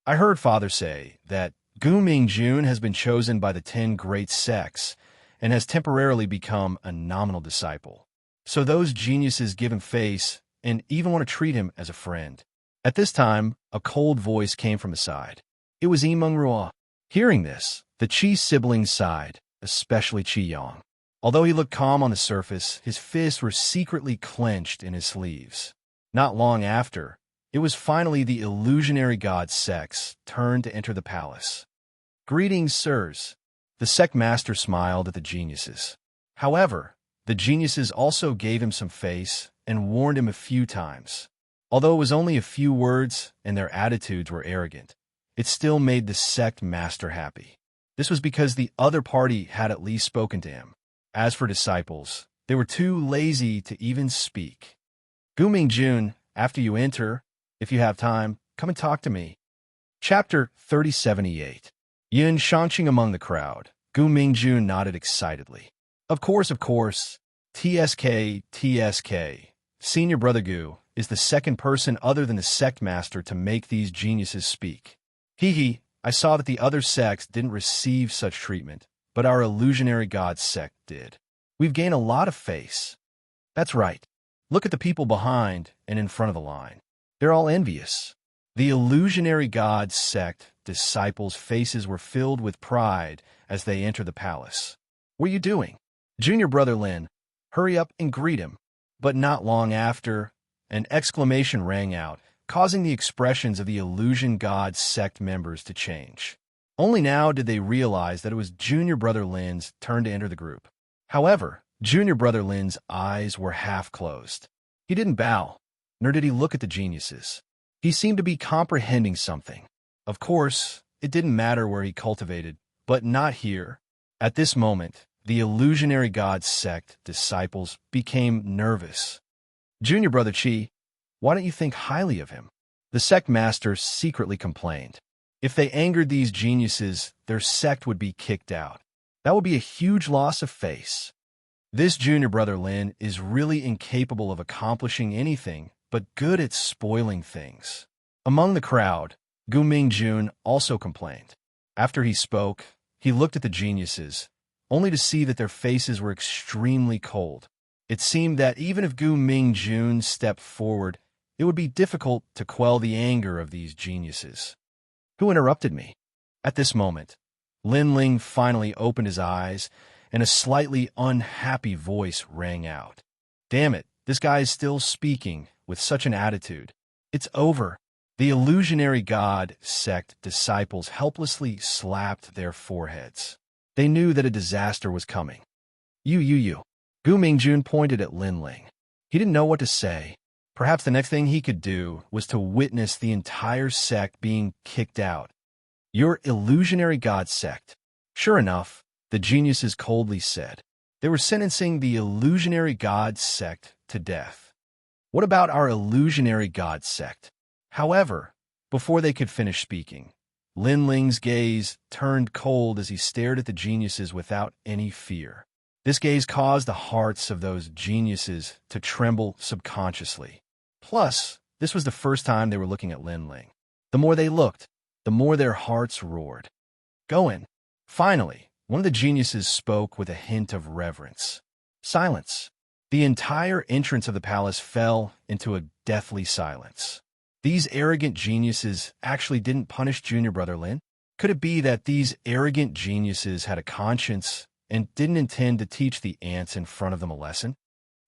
I heard Father say that Gu Mingjun has been chosen by the 10 great sects and has temporarily become a nominal disciple. So those geniuses give him face and even want to treat him as a friend. At this time, a cold voice came from his side. It was Yimeng Ruo. Hearing this, the Qi siblings sighed, especially Qi Yang. Although he looked calm on the surface, his fists were secretly clenched in his sleeves. Not long after, it was finally the illusionary god sect's turn to enter the palace. Greetings, sirs. The sect master smiled at the geniuses. However, the geniuses also gave him some face and warned him a few times. Although it was only a few words and their attitudes were arrogant, it still made the sect master happy. This was because the other party had at least spoken to him. As for disciples, they were too lazy to even speak. Gu Mingjun, after you enter, if you have time, come and talk to me. Chapter 3078. Yin Xianxia among the crowd. Gu Mingjun nodded excitedly. Of course. TSK. Senior Brother Gu is the second person other than the sect master to make these geniuses speak. I saw that the other sects didn't receive such treatment, but our illusionary god sect did. We've gained a lot of face. That's right. Look at the people behind and in front of the line. They're all envious. The illusionary god sect disciples' faces were filled with pride as they entered the palace. What are you doing? Junior Brother Lin, hurry up and greet him. But not long after, an exclamation rang out, causing the expressions of the illusion god sect members to change. Only now did they realize that it was Junior Brother Lin's turn to enter the group. However, Junior Brother Lin's eyes were half closed. He didn't bow, nor did he look at the geniuses. He seemed to be comprehending something. Of course, it didn't matter where he cultivated, but not here. At this moment, the illusionary god sect disciples became nervous. Junior Brother Qi, why don't you think highly of him? The sect master secretly complained. If they angered these geniuses, their sect would be kicked out. That would be a huge loss of face. This Junior Brother Lin is really incapable of accomplishing anything, but good at spoiling things. Among the crowd, Gu Mingjun also complained. After he spoke, he looked at the geniuses, only to see that their faces were extremely cold. It seemed that even if Gu Mingjun stepped forward, it would be difficult to quell the anger of these geniuses. Who interrupted me? At this moment, Lin Ling finally opened his eyes, and a slightly unhappy voice rang out. Damn it, this guy is still speaking with such an attitude. It's over. The illusionary god sect disciples helplessly slapped their foreheads. They knew that a disaster was coming. You. Gu Mingjun pointed at Lin Ling. He didn't know what to say. Perhaps the next thing he could do was to witness the entire sect being kicked out. Your illusionary god sect. Sure enough, the geniuses coldly said. They were sentencing the illusionary god sect to death. What about our illusionary god sect? However, before they could finish speaking, Lin Ling's gaze turned cold as he stared at the geniuses without any fear. This gaze caused the hearts of those geniuses to tremble subconsciously. Plus, this was the first time they were looking at Lin Ling. The more they looked, the more their hearts roared. Go in. Finally, one of the geniuses spoke with a hint of reverence. Silence. The entire entrance of the palace fell into a deathly silence. These arrogant geniuses actually didn't punish Junior Brother Lin? Could it be that these arrogant geniuses had a conscience and didn't intend to teach the ants in front of them a lesson?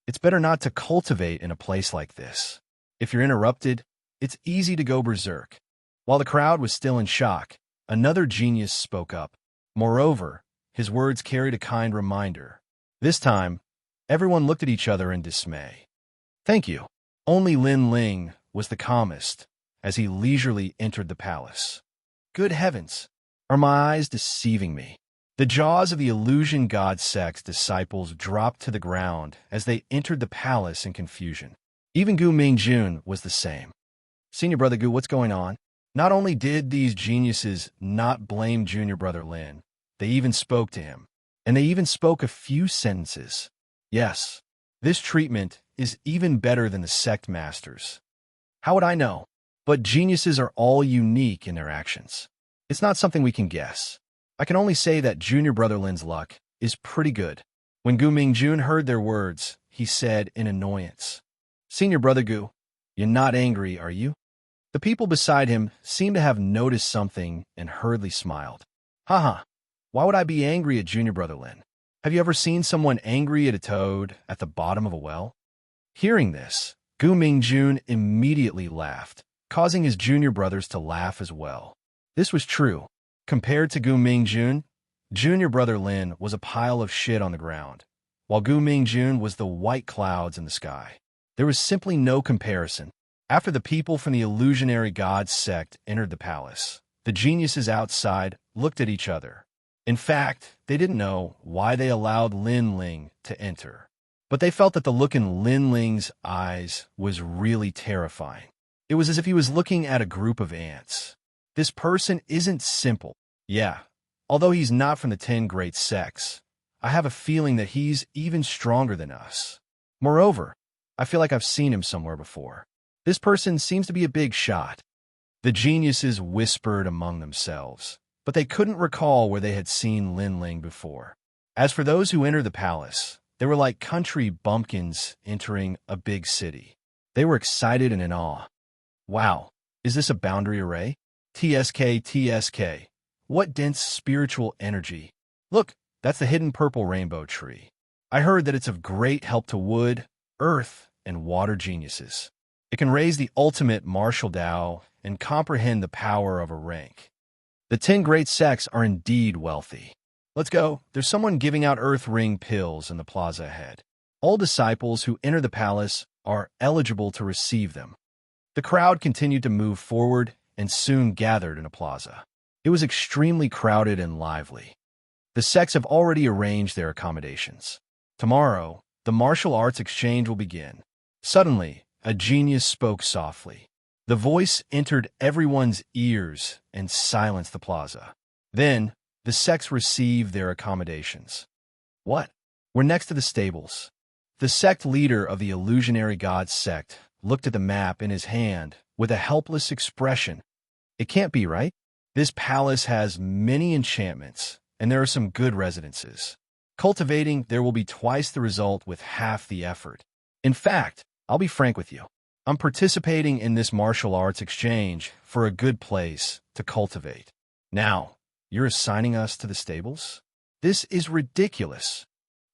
It's better not to cultivate in a place like this. If you're interrupted, it's easy to go berserk. While the crowd was still in shock, another genius spoke up. Moreover, his words carried a kind reminder. This time, everyone looked at each other in dismay. Thank you. Only Lin Ling was the calmest as he leisurely entered the palace. Good heavens, are my eyes deceiving me? The jaws of the illusion god sect's disciples dropped to the ground as they entered the palace in confusion. Even Gu Mingjun was the same. Senior Brother Gu, what's going on? Not only did these geniuses not blame Junior Brother Lin, they even spoke to him. And they even spoke a few sentences. Yes, this treatment is even better than the sect masters. How would I know? But geniuses are all unique in their actions. It's not something we can guess. I can only say that junior brother Lin's luck is pretty good. When Gu Mingjun heard their words, he said in annoyance, "Senior brother Gu, you're not angry, are you?" The people beside him seemed to have noticed something and hurriedly smiled. Haha, why would I be angry at junior brother Lin? Have you ever seen someone angry at a toad at the bottom of a well? Hearing this, Gu Mingjun immediately laughed, causing his junior brothers to laugh as well. This was true. Compared to Gu Mingjun, junior brother Lin was a pile of shit on the ground, while Gu Mingjun was the white clouds in the sky. There was simply no comparison. After the people from the illusionary god sect entered the palace, the geniuses outside looked at each other. In fact, they didn't know why they allowed Lin Ling to enter. But they felt that the look in Lin Ling's eyes was really terrifying. It was as if he was looking at a group of ants. This person isn't simple. Yeah, although he's not from the 10 great sects, I have a feeling that he's even stronger than us. Moreover, I feel like I've seen him somewhere before. This person seems to be a big shot. The geniuses whispered among themselves, but they couldn't recall where they had seen Lin Ling before. As for those who entered the palace, they were like country bumpkins entering a big city. They were excited and in awe. Wow, is this a boundary array? TSK. What dense spiritual energy. Look, that's the hidden purple rainbow tree. I heard that it's of great help to wood, earth, and water geniuses. It can raise the ultimate martial Dao and comprehend the power of a rank. The 10 great sects are indeed wealthy. Let's go. There's someone giving out earth ring pills in the plaza ahead. All disciples who enter the palace are eligible to receive them. The crowd continued to move forward and soon gathered in a plaza. It was extremely crowded and lively. The sects have already arranged their accommodations. Tomorrow, the martial arts exchange will begin. Suddenly, a genius spoke softly. The voice entered everyone's ears and silenced the plaza. Then, the sects received their accommodations. What? We're next to the stables. The sect leader of the illusionary god sect looked at the map in his hand with a helpless expression. It can't be, right? This palace has many enchantments, and there are some good residences. Cultivating, there will be twice the result with half the effort. In fact, I'll be frank with you. I'm participating in this martial arts exchange for a good place to cultivate. Now, you're assigning us to the stables? This is ridiculous.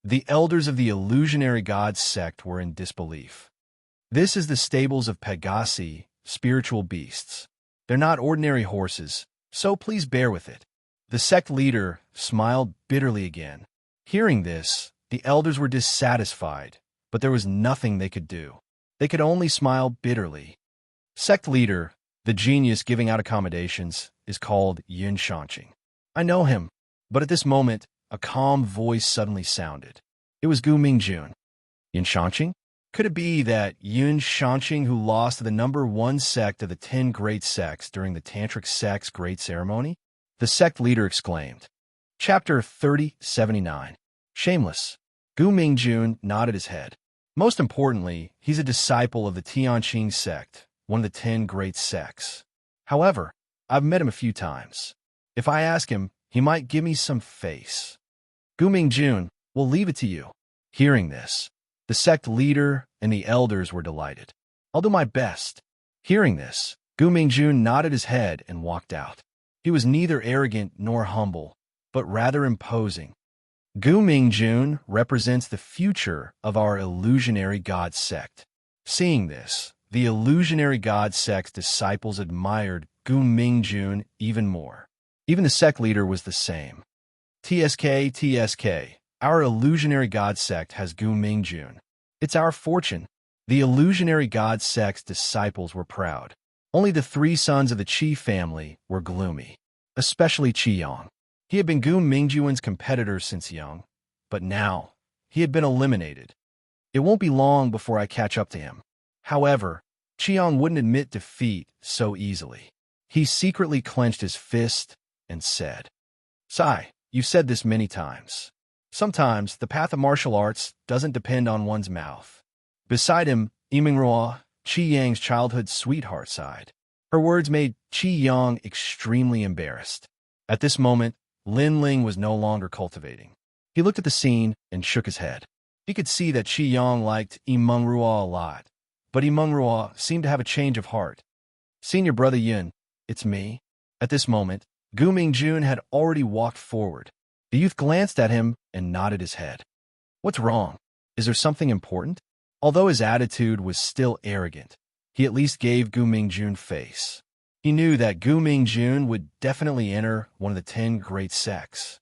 The elders of the illusionary god sect were in disbelief. This is the stables of Pegasi, spiritual beasts. They're not ordinary horses, so please bear with it. The sect leader smiled bitterly again. Hearing this, the elders were dissatisfied, but there was nothing they could do. They could only smile bitterly. Sect leader, the genius giving out accommodations, is called Xianxia. I know him, but at this moment, a calm voice suddenly sounded. It was Gu Mingjun. Xianxia? Could it be that Xianxia who lost to the #1 sect of the 10 great sects during the Tantric sect's great ceremony? The sect leader exclaimed. Chapter 3079. Shameless. Gu Mingjun nodded his head. Most importantly, he's a disciple of the Tianqing sect, one of the 10 great sects. However, I've met him a few times. If I ask him, he might give me some face. Gu Mingjun, we'll leave it to you. Hearing this, the sect leader and the elders were delighted. I'll do my best. Hearing this, Gu Mingjun nodded his head and walked out. He was neither arrogant nor humble, but rather imposing. Gu Mingjun represents the future of our illusionary god sect. Seeing this, the illusionary god sect's disciples admired Gu Mingjun even more. Even the sect leader was the same. TSK. Our illusionary god sect has Gu Mingjun. It's our fortune. The illusionary god sect's disciples were proud. Only the 3 sons of the Qi family were gloomy, especially Qiyang. He had been Gu Mingjun's competitor since young, but now he had been eliminated. It won't be long before I catch up to him. However, Qiyang wouldn't admit defeat so easily. He secretly clenched his fist and said, Sai, you've said this many times. Sometimes the path of martial arts doesn't depend on one's mouth. Beside him, Yimingruo, Qi Yang's childhood sweetheart, sighed. Her words made Qi Yang extremely embarrassed. At this moment, Lin Ling was no longer cultivating. He looked at the scene and shook his head. He could see that Qi Yang liked Immortal a lot, but Immortal seemed to have a change of heart. Senior brother Yun, it's me. At this moment, Gu Mingjun had already walked forward. The youth glanced at him and nodded his head. What's wrong? Is there something important? Although his attitude was still arrogant, he at least gave Gu Mingjun face. He knew that Gu Mingjun would definitely enter one of the 10 great sects.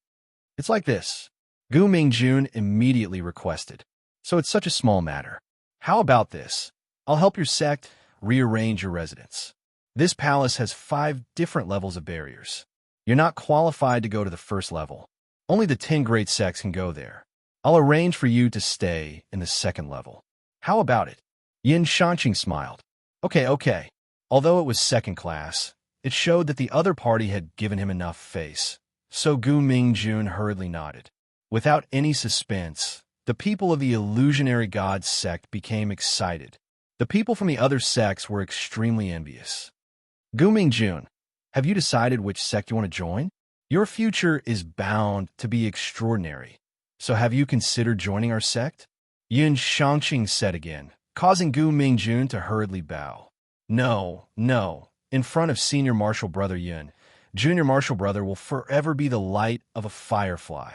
It's like this. Gu Mingjun immediately requested. So it's such a small matter. How about this? I'll help your sect rearrange your residence. This palace has 5 different levels of barriers. You're not qualified to go to the first level. Only the 10 great sects can go there. I'll arrange for you to stay in the second level. How about it? Xianxia smiled. Okay. Although it was second class, it showed that the other party had given him enough face. So Gu Mingjun hurriedly nodded. Without any suspense, the people of the illusionary god sect became excited. The people from the other sects were extremely envious. Gu Mingjun, have you decided which sect you want to join? Your future is bound to be extraordinary. So have you considered joining our sect? Xianxia said again, causing Gu Mingjun to hurriedly bow. No. In front of Senior Martial Brother Yun, Junior Martial Brother will forever be the light of a firefly.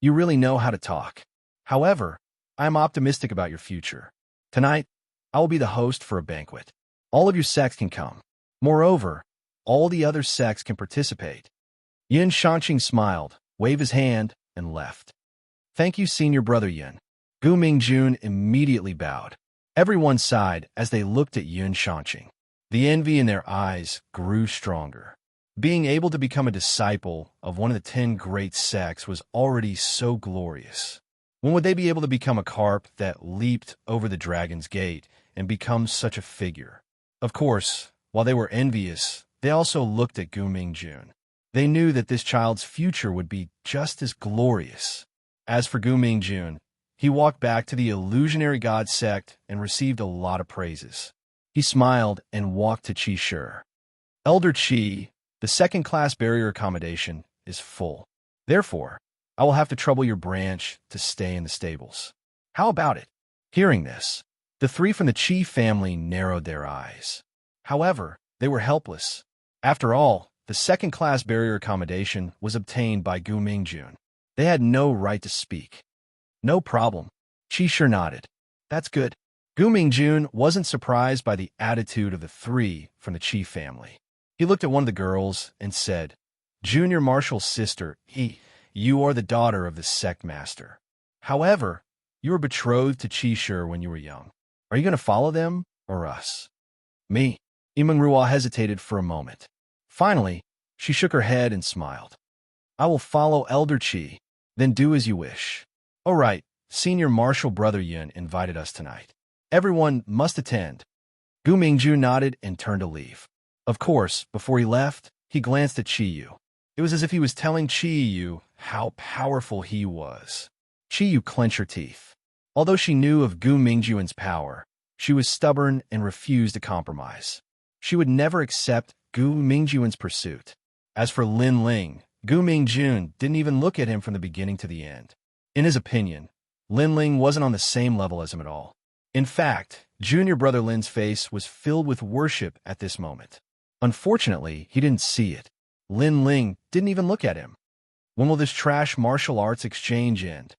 You really know how to talk. However, I am optimistic about your future. Tonight, I will be the host for a banquet. All of your sects can come. Moreover, all the other sects can participate. Xianxia smiled, waved his hand, and left. Thank you, Senior Brother Yun. Gu Mingjun immediately bowed. Everyone sighed as they looked at Xianxia. The envy in their eyes grew stronger. Being able to become a disciple of one of the 10 great sects was already so glorious. When would they be able to become a carp that leaped over the dragon's gate and become such a figure? Of course, while they were envious, they also looked at Gu Mingjun. They knew that this child's future would be just as glorious. As for Gu Mingjun, he walked back to the illusionary god sect and received a lot of praises. He smiled and walked to Qi Shi. Elder Qi, the second-class barrier accommodation is full. Therefore, I will have to trouble your branch to stay in the stables. How about it? Hearing this, the 3 from the Qi family narrowed their eyes. However, they were helpless. After all, the second-class barrier accommodation was obtained by Gu Mingjun. They had no right to speak. No problem. Qi Shi nodded. That's good. Gu Mingjun wasn't surprised by the attitude of the 3 from the Qi family. He looked at one of the girls and said, Junior Marshal's sister, you are the daughter of the sect master. However, you were betrothed to Qi Shi when you were young. Are you going to follow them or us? Me. Immortal hesitated for a moment. Finally, she shook her head and smiled. I will follow Elder Qi. Then do as you wish. All right, Senior Martial Brother Yun invited us tonight. Everyone must attend. Gu Mingjun nodded and turned to leave. Of course, before he left, he glanced at Qi Yu. It was as if he was telling Qi Yu how powerful he was. Qi Yu clenched her teeth. Although she knew of Gu Mingjun's power, she was stubborn and refused to compromise. She would never accept Gu Mingjun's pursuit. As for Lin Ling, Gu Mingjun didn't even look at him from the beginning to the end. In his opinion, Lin Ling wasn't on the same level as him at all. In fact, Junior Brother Lin's face was filled with worship at this moment. Unfortunately, he didn't see it. Lin Ling didn't even look at him. When will this trash martial arts exchange end?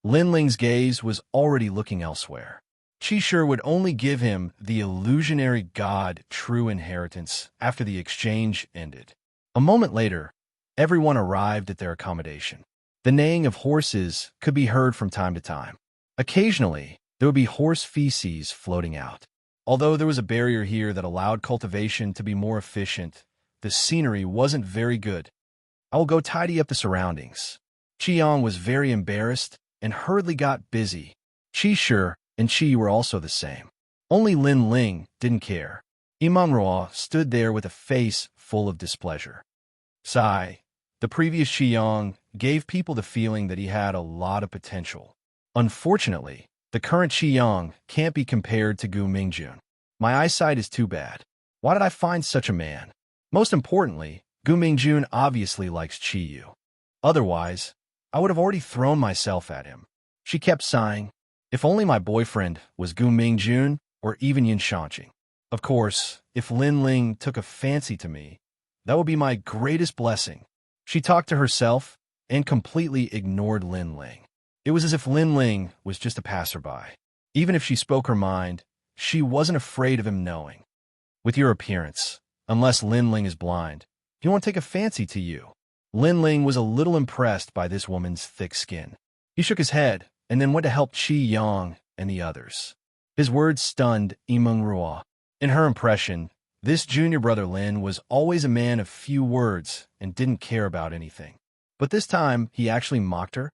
Lin Ling's gaze was already looking elsewhere. Qi Shi would only give him the illusionary god true inheritance after the exchange ended. A moment later, everyone arrived at their accommodation. The neighing of horses could be heard from time to time. Occasionally, there would be horse feces floating out. Although there was a barrier here that allowed cultivation to be more efficient, the scenery wasn't very good. I will go tidy up the surroundings. Qiang was very embarrassed and hurriedly got busy. Qi Shi and Qi were also the same. Only Lin Ling didn't care. Immortal stood there with a face full of displeasure. Sigh. The previous Qiang gave people the feeling that he had a lot of potential. Unfortunately, the current Qiang can't be compared to Gu Mingjun. My eyesight is too bad. Why did I find such a man? Most importantly, Gu Mingjun obviously likes Chi Yu. Otherwise, I would have already thrown myself at him. She kept sighing. If only my boyfriend was Gu Mingjun or even Yin Shanqing. Of course, if Lin Ling took a fancy to me, that would be my greatest blessing. She talked to herself and completely ignored Lin Ling. It was as if Lin Ling was just a passerby. Even if she spoke her mind, she wasn't afraid of him knowing. With your appearance, unless Lin Ling is blind, he won't take a fancy to you. Lin Ling was a little impressed by this woman's thick skin. He shook his head and then went to help Qi Yang and the others. His words stunned Yimeng Ruo. In her impression, this junior brother Lin was always a man of few words and didn't care about anything. But this time, he actually mocked her.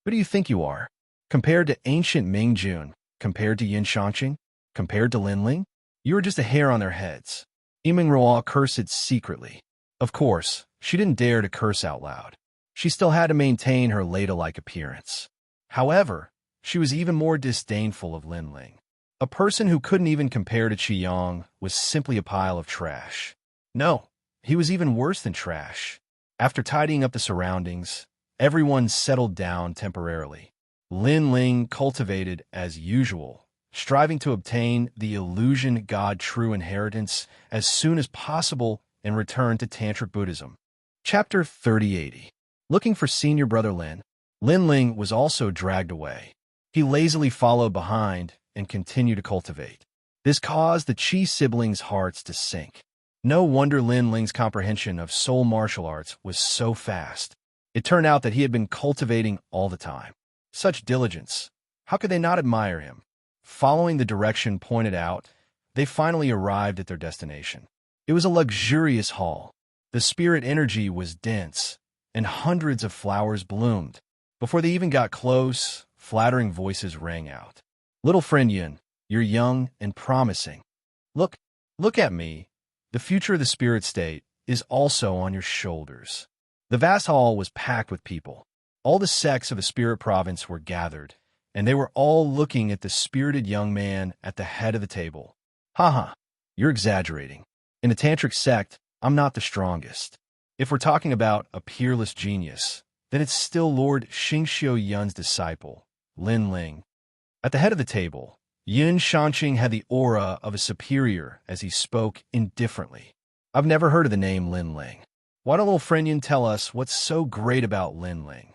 Who do you think you are? Compared to ancient Ming Jun, compared to Yin Shanqing, compared to Lin Ling, you were just a hair on their heads. Yimeng Ruo cursed secretly. Of course, she didn't dare to curse out loud. She still had to maintain her ladle-like appearance. However, she was even more disdainful of Lin Ling. A person who couldn't even compare to Qi Yang was simply a pile of trash. No, he was even worse than trash. After tidying up the surroundings, everyone settled down temporarily. Lin Ling cultivated as usual, striving to obtain the illusion God true inheritance as soon as possible and return to Tantric Buddhism. Chapter 3080. Looking for senior brother Lin, Lin Ling was also dragged away. He lazily followed behind and continued to cultivate. This caused the Qi siblings' hearts to sink. No wonder Lin Ling's comprehension of soul martial arts was so fast. It turned out that he had been cultivating all the time. Such diligence. How could they not admire him? Following the direction pointed out, they finally arrived at their destination. It was a luxurious hall. The spirit energy was dense, and hundreds of flowers bloomed. Before they even got close, flattering voices rang out. Little friend Yin, you're young and promising. Look at me. The future of the spirit state is also on your shoulders. The vast hall was packed with people. All the sects of the spirit province were gathered, and they were all looking at the spirited young man at the head of the table. Haha, you're exaggerating. In the Tantric sect, I'm not the strongest. If we're talking about a peerless genius, then it's still Lord Xianxia Yun's disciple, Lin Ling. At the head of the table, Yin Shanqing had the aura of a superior as he spoke indifferently. I've never heard of the name Lin Ling. Why don't little friend Yin tell us what's so great about Lin Ling?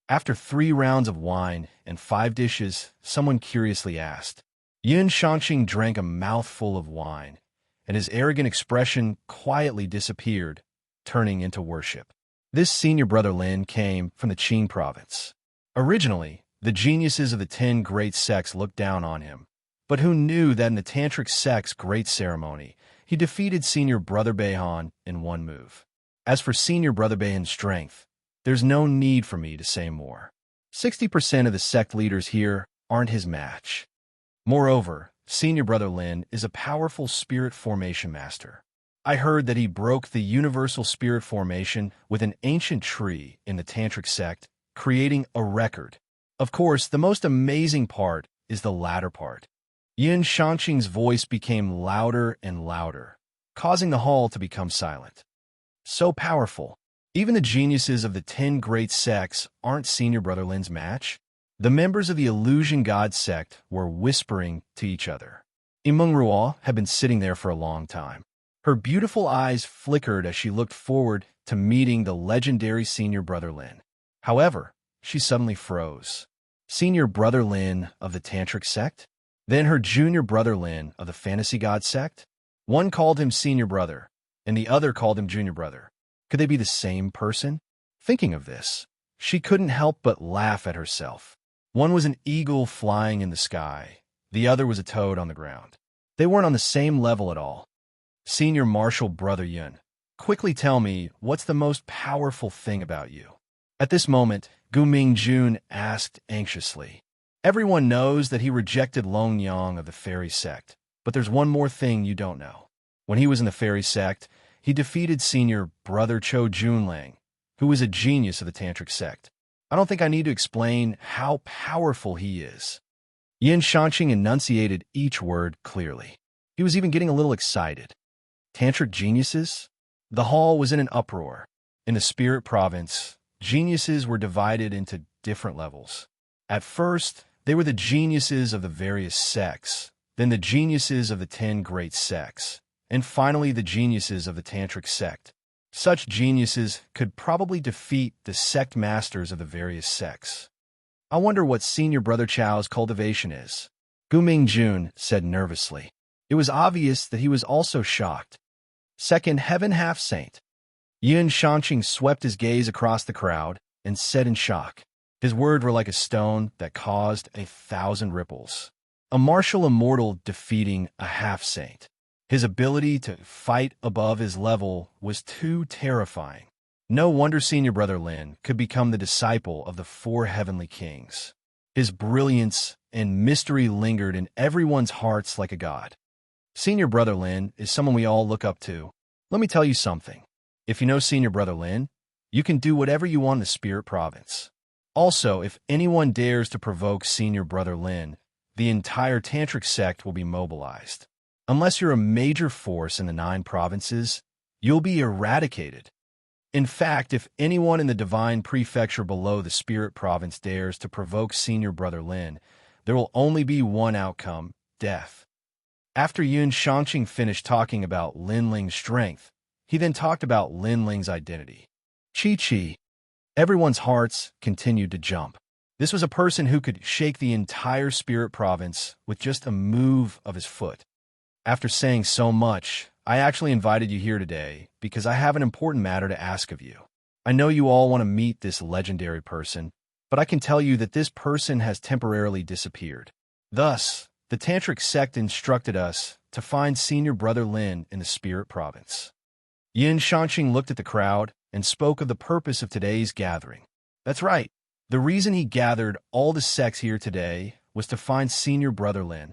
After 3 rounds of wine and 5 dishes, someone curiously asked. Yin Shanqing drank a mouthful of wine, and his arrogant expression quietly disappeared, turning into worship. This senior brother Lin came from the Qing province. Originally, the geniuses of the 10 great sects looked down on him, but who knew that in the Tantric sect's great ceremony, he defeated senior brother Beihan in one move. As for senior brother Beihan's strength, there's no need for me to say more. 60% of the sect leaders here aren't his match. Moreover, senior brother Lin is a powerful spirit formation master. I heard that he broke the universal spirit formation with an ancient tree in the Tantric sect, creating a record. Of course, the most amazing part is the latter part. Yin Shanqing's voice became louder and louder, causing the hall to become silent. So powerful. Even the geniuses of the 10 great sects aren't senior brother Lin's match. The members of the Illusion God sect were whispering to each other. Yimeng Ruo had been sitting there for a long time. Her beautiful eyes flickered as she looked forward to meeting the legendary senior brother Lin. However, she suddenly froze. Senior brother Lin of the Tantric sect? Then her junior brother Lin of the Fantasy God sect? One called him senior brother, and the other called him junior brother. Could they be the same person? Thinking of this, she couldn't help but laugh at herself. One was an eagle flying in the sky. The other was a toad on the ground. They weren't on the same level at all. Senior martial brother Yun, quickly tell me what's the most powerful thing about you. At this moment, Gu Mingjun asked anxiously. Everyone knows that he rejected Long Yang of the fairy sect, but there's one more thing you don't know. When he was in the fairy sect, he defeated senior brother Cho Junlang, who was a genius of the Tantric sect. I don't think I need to explain how powerful he is. Yin Shanqing enunciated each word clearly. He was even getting a little excited. Tantric geniuses? The hall was in an uproar. In the spirit province, geniuses were divided into different levels. At first, they were the geniuses of the various sects, then the geniuses of the 10 great sects, and finally the geniuses of the Tantric sect. Such geniuses could probably defeat the sect masters of the various sects. I wonder what Senior Brother Chao's cultivation is, Gu Mingjun said nervously. It was obvious that he was also shocked. Second Heaven Half-Saint. Yin Shanqing swept his gaze across the crowd and said in shock. His words were like a stone that caused 1,000 ripples. A martial immortal defeating a half-saint. His ability to fight above his level was too terrifying. No wonder Senior Brother Lin could become the disciple of the 4 heavenly kings. His brilliance and mystery lingered in everyone's hearts like a god. Senior Brother Lin is someone we all look up to. Let me tell you something. If you know Senior Brother Lin, you can do whatever you want in the Spirit Province. Also, if anyone dares to provoke Senior Brother Lin, the entire Tantric sect will be mobilized. Unless you're a major force in the 9 provinces, you'll be eradicated. In fact, if anyone in the Divine Prefecture below the Spirit Province dares to provoke Senior Brother Lin, there will only be one outcome, death. After Yun Shanqing finished talking about Lin Ling's strength, he then talked about Lin Ling's identity. Chi-Chi. Everyone's hearts continued to jump. This was a person who could shake the entire Spirit Province with just a move of his foot. After saying so much, I actually invited you here today because I have an important matter to ask of you. I know you all want to meet this legendary person, but I can tell you that this person has temporarily disappeared. Thus, the Tantric sect instructed us to find Senior Brother Lin in the Spirit Province. Yin Shanqing looked at the crowd and spoke of the purpose of today's gathering. That's right. The reason he gathered all the sects here today was to find Senior Brother Lin.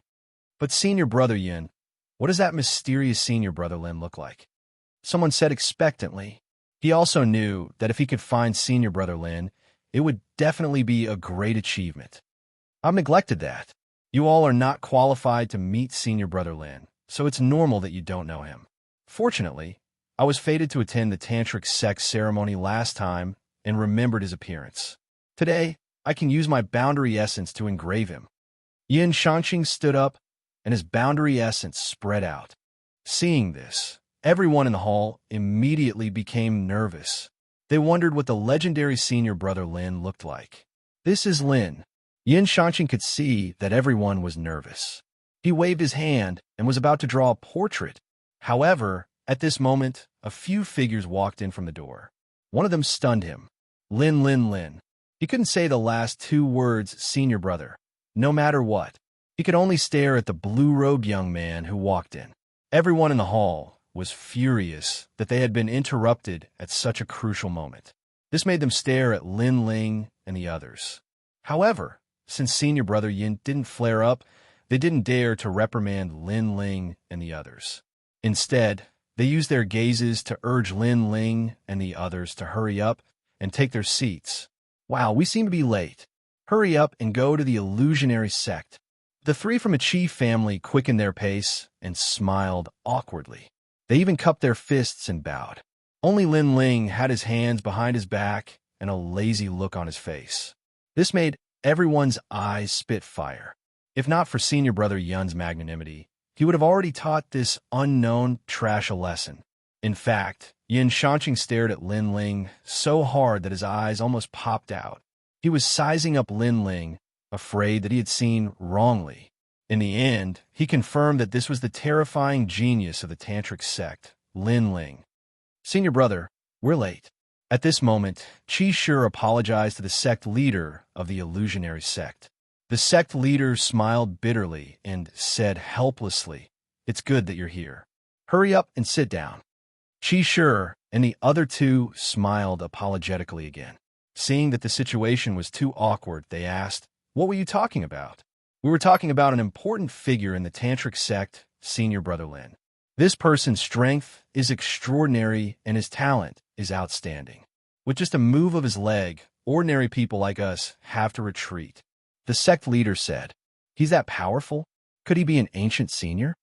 But Senior Brother Yin, what does that mysterious Senior Brother Lin look like? Someone said expectantly. He also knew that if he could find Senior Brother Lin, it would definitely be a great achievement. I've neglected that. You all are not qualified to meet Senior Brother Lin, so it's normal that you don't know him. Fortunately, I was fated to attend the Tantric sect ceremony last time and remembered his appearance. Today, I can use my boundary essence to engrave him. Yin Shanqing stood up, and his boundary essence spread out. Seeing this, everyone in the hall immediately became nervous. They wondered what the legendary Senior Brother Lin looked like. This is Lin. Yin Shanqing could see that everyone was nervous. He waved his hand and was about to draw a portrait. However, at this moment, a few figures walked in from the door. One of them stunned him. Lin, Lin, Lin. He couldn't say the last 2 words, Senior Brother. No matter what, he could only stare at the blue-robed young man who walked in. Everyone in the hall was furious that they had been interrupted at such a crucial moment. This made them stare at Lin Ling and the others. However, since Senior Brother Yin didn't flare up, they didn't dare to reprimand Lin Ling and the others. Instead, they used their gazes to urge Lin Ling and the others to hurry up and take their seats. Wow, we seem to be late. Hurry up and go to the illusionary sect. The 3 from a chief family quickened their pace and smiled awkwardly. They even cupped their fists and bowed. Only Lin Ling had his hands behind his back and a lazy look on his face. This made everyone's eyes spit fire. If not for Senior Brother Yun's magnanimity, he would have already taught this unknown trash a lesson. In fact, Yin Shanqing stared at Lin Ling so hard that his eyes almost popped out. He was sizing up Lin Ling, afraid that he had seen wrongly. In the end, he confirmed that this was the terrifying genius of the Tantric sect, Lin Ling. Senior Brother, we're late. At this moment, Qi Shi apologized to the sect leader of the illusionary sect. The sect leader smiled bitterly and said helplessly, "It's good that you're here. Hurry up and sit down." Qi Shi and the other 2 smiled apologetically again. Seeing that the situation was too awkward, they asked, "What were you talking about?" "We were talking about an important figure in the Tantric sect, Senior Brother Lin. This person's strength is extraordinary and his talent is outstanding. With just a move of his leg, ordinary people like us have to retreat." The sect leader said, "He's that powerful? Could he be an ancient senior?"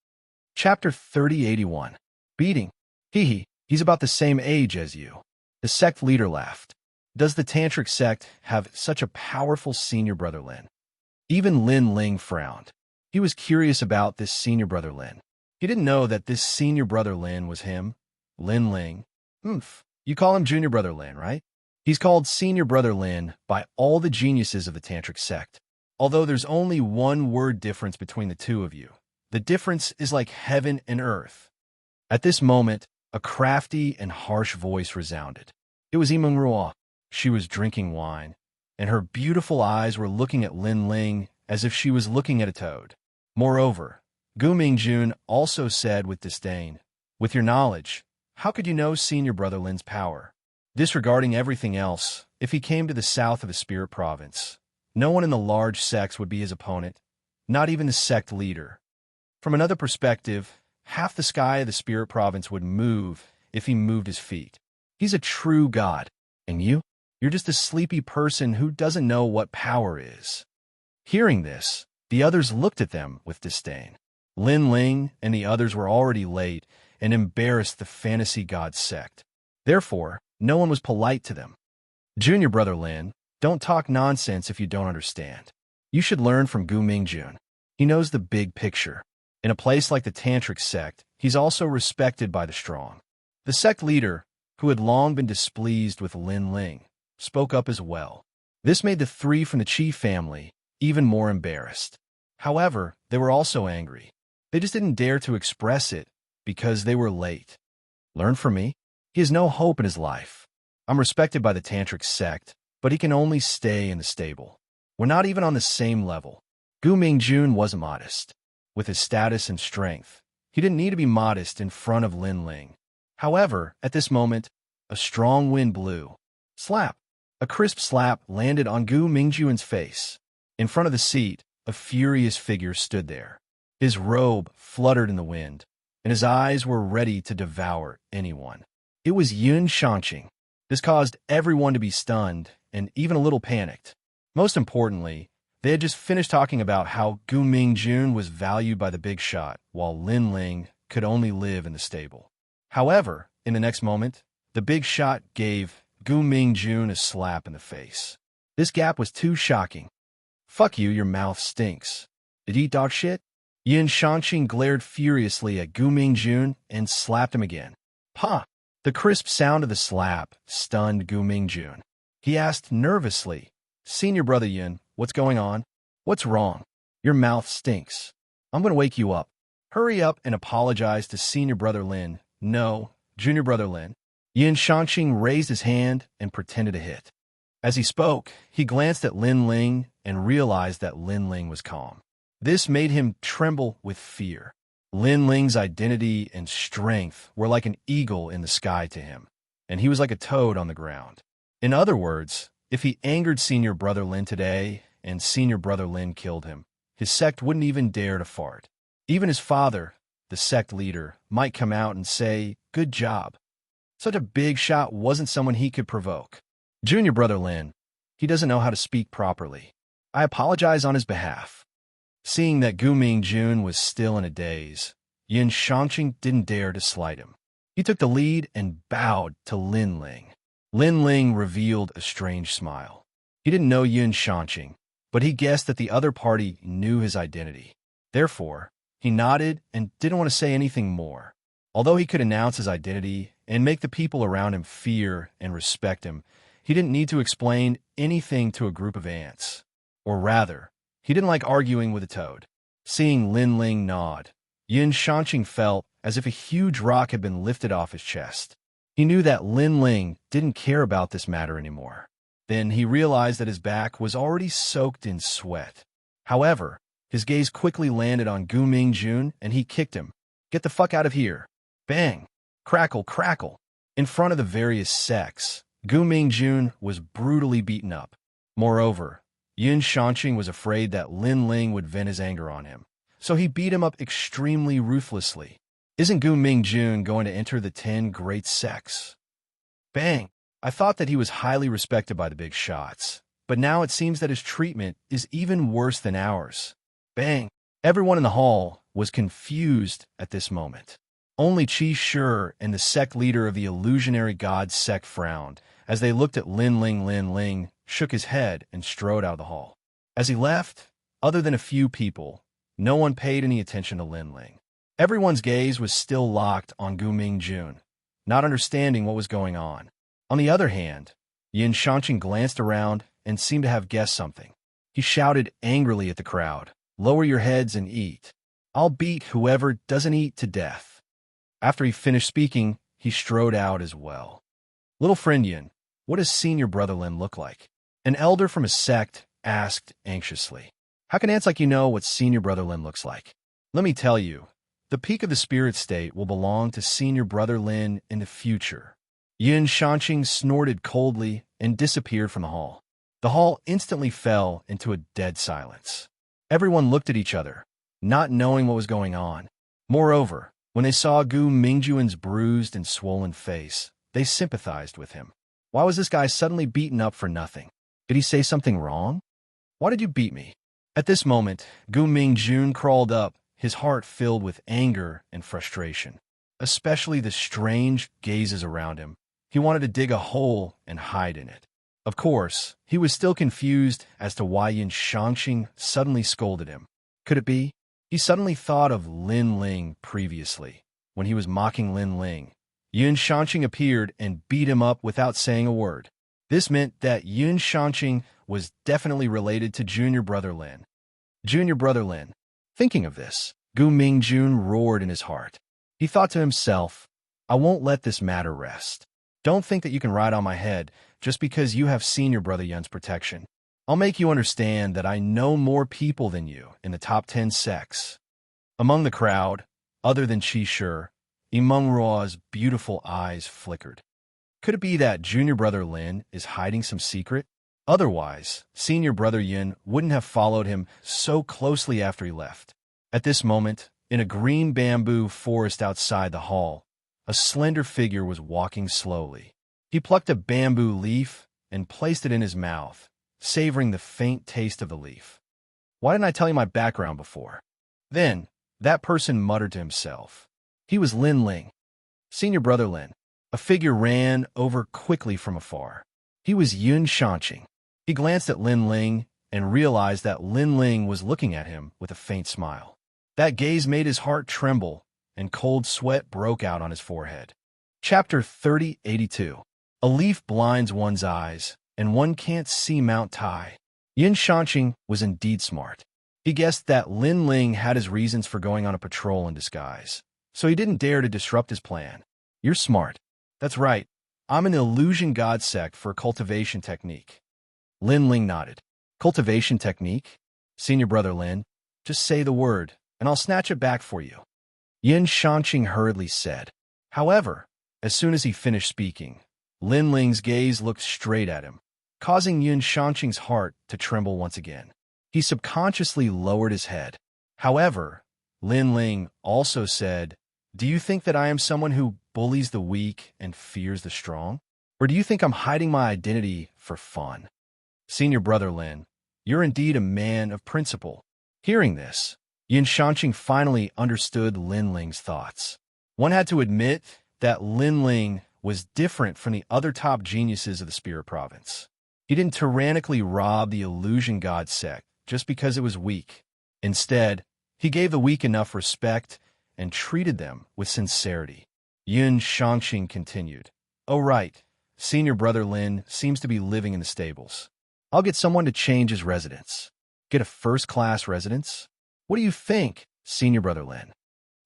Chapter 3081. Beating? Hee hee, he's about the same age as you. The sect leader laughed. Does the tantric sect have such a powerful senior brother Lin? Even Lin Ling frowned. He was curious about this senior brother Lin. He didn't know that this senior brother Lin was him. Lin Ling. You call him junior brother Lin, right? He's called senior brother Lin by all the geniuses of the tantric sect. Although there's only one word difference between the two of you. The difference is like heaven and earth. At this moment, a crafty and harsh voice resounded. It was Yimeng Ruo. She was drinking wine, and her beautiful eyes were looking at Lin Ling as if she was looking at a toad. Moreover, Gu Mingjun also said with disdain, "With your knowledge, how could you know senior brother Lin's power?" Disregarding everything else, if he came to the south of a spirit province, no one in the large sects would be his opponent, not even the sect leader. From another perspective, half the sky of the spirit province would move if he moved his feet. He's a true god, and you're just a sleepy person who doesn't know what power is. Hearing this, the others looked at them with disdain. Lin Ling and the others were already late and embarrassed the fantasy god sect. Therefore, no one was polite to them. Junior brother Lin, don't talk nonsense if you don't understand. You should learn from Gu Mingjun. He knows the big picture. In a place like the tantric sect, he's also respected by the strong. The sect leader, who had long been displeased with Lin Ling, spoke up as well. This made the three from the Qi family even more embarrassed. However, they were also angry. They just didn't dare to express it because they were late. Learn from me? He has no hope in his life. I'm respected by the tantric sect, but he can only stay in the stable. We're not even on the same level. Gu Mingjun was modest. With his status and strength, he didn't need to be modest in front of Lin Ling. However, at this moment, a strong wind blew. Slap! A crisp slap landed on Gu Mingjun's face. In front of the seat, a furious figure stood there. His robe fluttered in the wind, and his eyes were ready to devour anyone. It was Xianxia. This caused everyone to be stunned and even a little panicked. Most importantly, they had just finished talking about how Gu Mingjun was valued by the big shot, while Lin Ling could only live in the stable. However, in the next moment, the big shot gave Gu Mingjun a slap in the face. This gap was too shocking. Fuck you, your mouth stinks. Did you eat dog shit? Xianxia glared furiously at Gu Mingjun and slapped him again. Pa! The crisp sound of the slap stunned Gu Mingjun. He asked nervously, "Senior brother Yin, what's going on? What's wrong? Your mouth stinks. I'm going to wake you up. Hurry up and apologize to senior brother Lin." "No, junior brother Lin." Xianxia raised his hand and pretended to hit. As he spoke, he glanced at Lin Ling and realized that Lin Ling was calm. This made him tremble with fear. Lin Ling's identity and strength were like an eagle in the sky to him, and he was like a toad on the ground. In other words, if he angered senior brother Lin today and senior brother Lin killed him, his sect wouldn't even dare to fart. Even his father, the sect leader, might come out and say, "Good job." Such a big shot wasn't someone he could provoke. Junior brother Lin, he doesn't know how to speak properly. I apologize on his behalf. Seeing that Gu Mingjun was still in a daze, Xianxia didn't dare to slight him. He took the lead and bowed to Lin Ling. Lin Ling revealed a strange smile. He didn't know Xianxia, but he guessed that the other party knew his identity. Therefore, he nodded and didn't want to say anything more. Although he could announce his identity and make the people around him fear and respect him, he didn't need to explain anything to a group of ants. Or rather, he didn't like arguing with a toad. Seeing Lin Ling nod, Xianxia felt as if a huge rock had been lifted off his chest. He knew that Lin Ling didn't care about this matter anymore. Then he realized that his back was already soaked in sweat. However, his gaze quickly landed on Gu Mingjun and he kicked him. "Get the fuck out of here." Bang! Crackle, crackle. In front of the various sects, Gu Mingjun was brutally beaten up. Moreover, Xianxia was afraid that Lin Ling would vent his anger on him, so he beat him up extremely ruthlessly. Isn't Gu Mingjun going to enter the 10 great sects? Bang! I thought that he was highly respected by the big shots, but now it seems that his treatment is even worse than ours. Bang! Everyone in the hall was confused at this moment. Only Xianxia and the sect leader of the illusionary god sect frowned as they looked at Lin Ling. Lin Ling shook his head and strode out of the hall. As he left, other than a few people, no one paid any attention to Lin Ling. Everyone's gaze was still locked on Gu Mingjun, not understanding what was going on. On the other hand, Xianxia glanced around and seemed to have guessed something. He shouted angrily at the crowd, "Lower your heads and eat. I'll beat whoever doesn't eat to death." After he finished speaking, he strode out as well. "Little friend Yin, what does senior brother Lin look like?" An elder from his sect asked anxiously. "How can ants like you know what senior brother Lin looks like?" "Let me tell you, the peak of the spirit state will belong to senior brother Lin in the future." Xianxia snorted coldly and disappeared from the hall. The hall instantly fell into a dead silence. Everyone looked at each other, not knowing what was going on. Moreover, when they saw Gu Mingjun's bruised and swollen face, they sympathized with him. Why was this guy suddenly beaten up for nothing? Did he say something wrong? "Why did you beat me?" At this moment, Gu Mingjun crawled up, his heart filled with anger and frustration, especially the strange gazes around him. He wanted to dig a hole and hide in it. Of course, he was still confused as to why Xianxia suddenly scolded him. Could it be? He suddenly thought of Lin Ling previously, when he was mocking Lin Ling. Xianxia appeared and beat him up without saying a word. This meant that Xianxia was definitely related to junior brother Lin. Junior brother Lin. Thinking of this, Gu Mingjun roared in his heart. He thought to himself, "I won't let this matter rest. Don't think that you can ride on my head just because you have senior brother Yun's protection. I'll make you understand that I know more people than you in the top 10 sects." Among the crowd, other than Xianxia, Imengruo's beautiful eyes flickered. Could it be that junior brother Lin is hiding some secret? Otherwise, senior brother Yun wouldn't have followed him so closely after he left. At this moment, in a green bamboo forest outside the hall, a slender figure was walking slowly. He plucked a bamboo leaf and placed it in his mouth, savoring the faint taste of the leaf. "Why didn't I tell you my background before?" Then, that person muttered to himself. He was Lin Ling. Senior brother Lin. A figure ran over quickly from afar. He was Xianxia. He glanced at Lin Ling and realized that Lin Ling was looking at him with a faint smile. That gaze made his heart tremble, and cold sweat broke out on his forehead. Chapter 3082. A leaf blinds one's eyes, and one can't see Mount Tai. Xianxia was indeed smart. He guessed that Lin Ling had his reasons for going on a patrol in disguise, so he didn't dare to disrupt his plan. "You're smart." "That's right. I'm an illusion god sect for a cultivation technique." Lin Ling nodded. "Cultivation technique?" "Senior brother Lin, just say the word, and I'll snatch it back for you," Xianxia hurriedly said. However, as soon as he finished speaking, Lin Ling's gaze looked straight at him, causing Xianxia's heart to tremble once again. He subconsciously lowered his head. However, Lin Ling also said, "Do you think that I am someone who bullies the weak and fears the strong? Or do you think I'm hiding my identity for fun?" "Senior brother Lin, you're indeed a man of principle." Hearing this, Xianxia finally understood Lin Ling's thoughts. One had to admit that Lin Ling was different from the other top geniuses of the Spirit Province. He didn't tyrannically rob the illusion god sect just because it was weak. Instead, he gave the weak enough respect and treated them with sincerity. Xianxia continued, "Oh right, senior brother Lin seems to be living in the stables. I'll get someone to change his residence." "Get a first-class residence? What do you think, senior brother Lin?"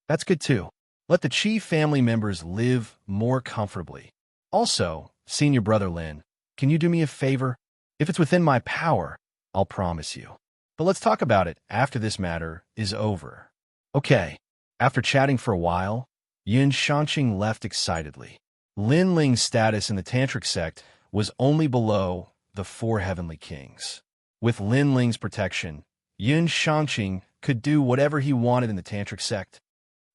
"That's good too. Let the Qi family members live more comfortably. Also, senior brother Lin, can you do me a favor? If it's within my power, I'll promise you. But let's talk about it after this matter is over." Okay. After chatting for a while, Xianxia left excitedly. Lin Ling's status in the Tantric sect was only below the 4 heavenly kings. With Lin Ling's protection, Xianxia could do whatever he wanted in the Tantric sect.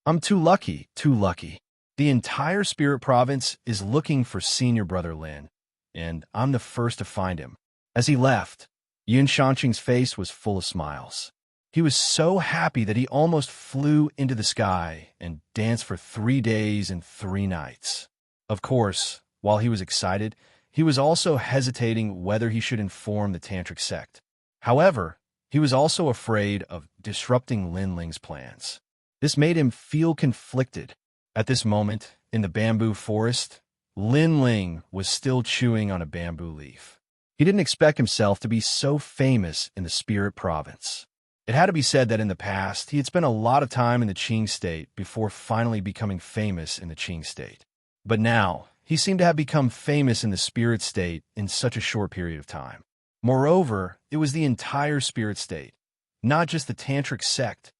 "I'm too lucky, too lucky. The entire Spirit Province is looking for senior brother Lin, and I'm the first to find him." As he left, Xianxia's face was full of smiles. He was so happy that he almost flew into the sky and danced for 3 days and 3 nights. Of course, while he was excited, he was also hesitating whether he should inform the tantric sect. However, he was also afraid of disrupting Lin Ling's plans. This made him feel conflicted. At this moment, in the bamboo forest, Lin Ling was still chewing on a bamboo leaf. He didn't expect himself to be so famous in the spirit province. It had to be said that in the past, he had spent a lot of time in the Qing state before finally becoming famous in the Qing state. But now, he seemed to have become famous in the spirit state in such a short period of time. Moreover, it was the entire spirit state, not just the tantric sect.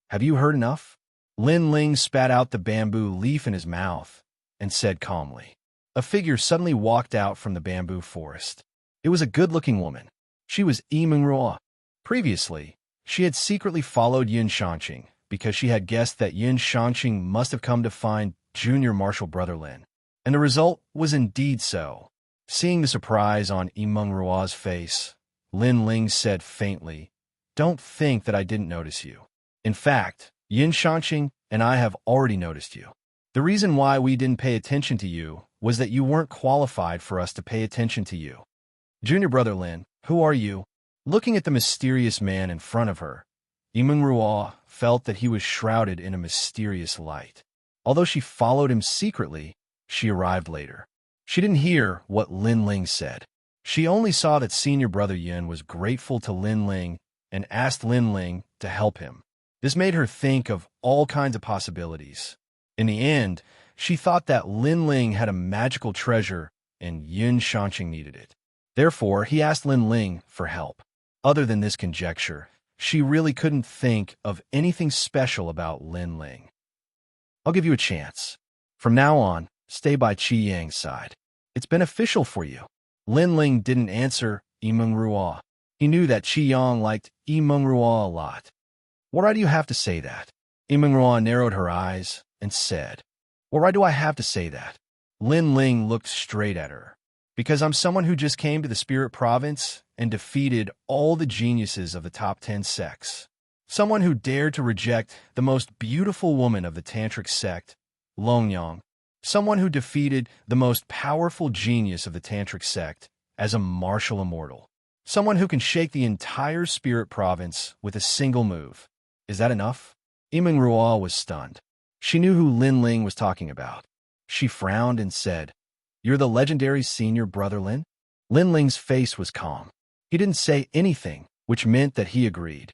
Have you heard enough? Lin Ling spat out the bamboo leaf in his mouth and said calmly. A figure suddenly walked out from the bamboo forest. It was a good-looking woman. She was Immortal. Previously, she had secretly followed Xianxia because she had guessed that Xianxia must have come to find junior martial brother Lin. And the result was indeed so. Seeing the surprise on Immortal's face, Lin Ling said faintly, "Don't think that I didn't notice you. In fact, Xianxia and I have already noticed you. The reason why we didn't pay attention to you was that you weren't qualified for us to pay attention to you. Junior brother Lin, who are you?" Looking at the mysterious man in front of her, Immortal felt that he was shrouded in a mysterious light. Although she followed him secretly, she arrived later. She didn't hear what Lin Ling said. She only saw that senior brother Yin was grateful to Lin Ling and asked Lin Ling to help him. This made her think of all kinds of possibilities. In the end, she thought that Lin Ling had a magical treasure and Xianxia needed it. Therefore, he asked Lin Ling for help. Other than this conjecture, she really couldn't think of anything special about Lin Ling. "I'll give you a chance. From now on, stay by Qi Yang's side. It's beneficial for you." Lin Ling didn't answer Immortal. He knew that Qi Yang liked Immortal a lot. "Why do you have to say that?" Immortal narrowed her eyes and said, "Why do I have to say that?" Lin Ling looked straight at her. "Because I'm someone who just came to the spirit province and defeated all the geniuses of the top 10 sects. Someone who dared to reject the most beautiful woman of the tantric sect, Longyang. Someone who defeated the most powerful genius of the tantric sect as a martial immortal. Someone who can shake the entire spirit province with a single move. Is that enough?" Immortal was stunned. She knew who Lin Ling was talking about. She frowned and said, "You're the legendary senior brother Lin?" Lin Ling's face was calm. He didn't say anything, which meant that he agreed.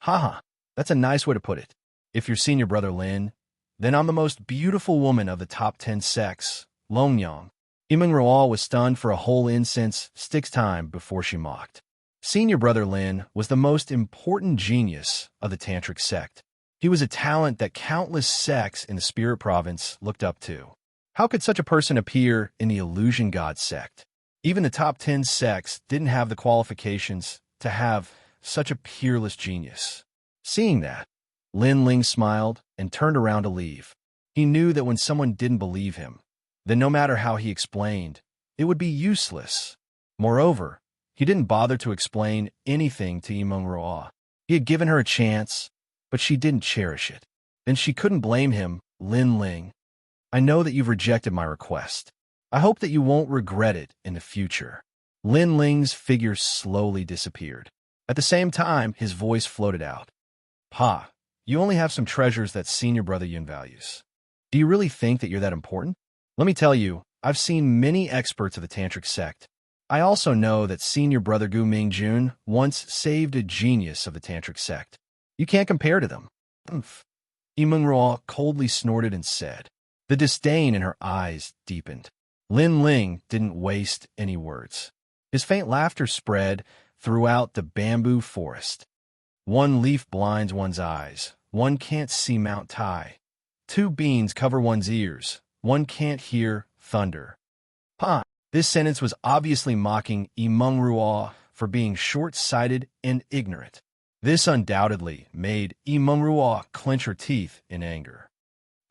"Haha, that's a nice way to put it. If you're senior brother Lin, then I'm the most beautiful woman of the top 10 sects, Longyang." Immortal was stunned for a whole incense stick's time before she mocked. Senior brother Lin was the most important genius of the tantric sect. He was a talent that countless sects in the spirit province looked up to. How could such a person appear in the illusion god sect? Even the top 10 sects didn't have the qualifications to have such a peerless genius. Seeing that, Lin Ling smiled and turned around to leave. He knew that when someone didn't believe him, then no matter how he explained, it would be useless. Moreover, he didn't bother to explain anything to Immortal. He had given her a chance, but she didn't cherish it. Then she couldn't blame him. "Lin Ling, I know that you've rejected my request. I hope that you won't regret it in the future." Lin Ling's figure slowly disappeared. At the same time, his voice floated out. "Pa, you only have some treasures that senior brother Yun values. Do you really think that you're that important? Let me tell you, I've seen many experts of the tantric sect. I also know that senior brother Gu Mingjun once saved a genius of the tantric sect. You can't compare to them." "Umph." Immortal coldly snorted and said. The disdain in her eyes deepened. Lin Ling didn't waste any words. His faint laughter spread throughout the bamboo forest. "One leaf blinds one's eyes. One can't see Mount Tai. 2 beans cover one's ears. One can't hear thunder." Pa. This sentence was obviously mocking Immortal for being short-sighted and ignorant. This undoubtedly made Immortal clench her teeth in anger.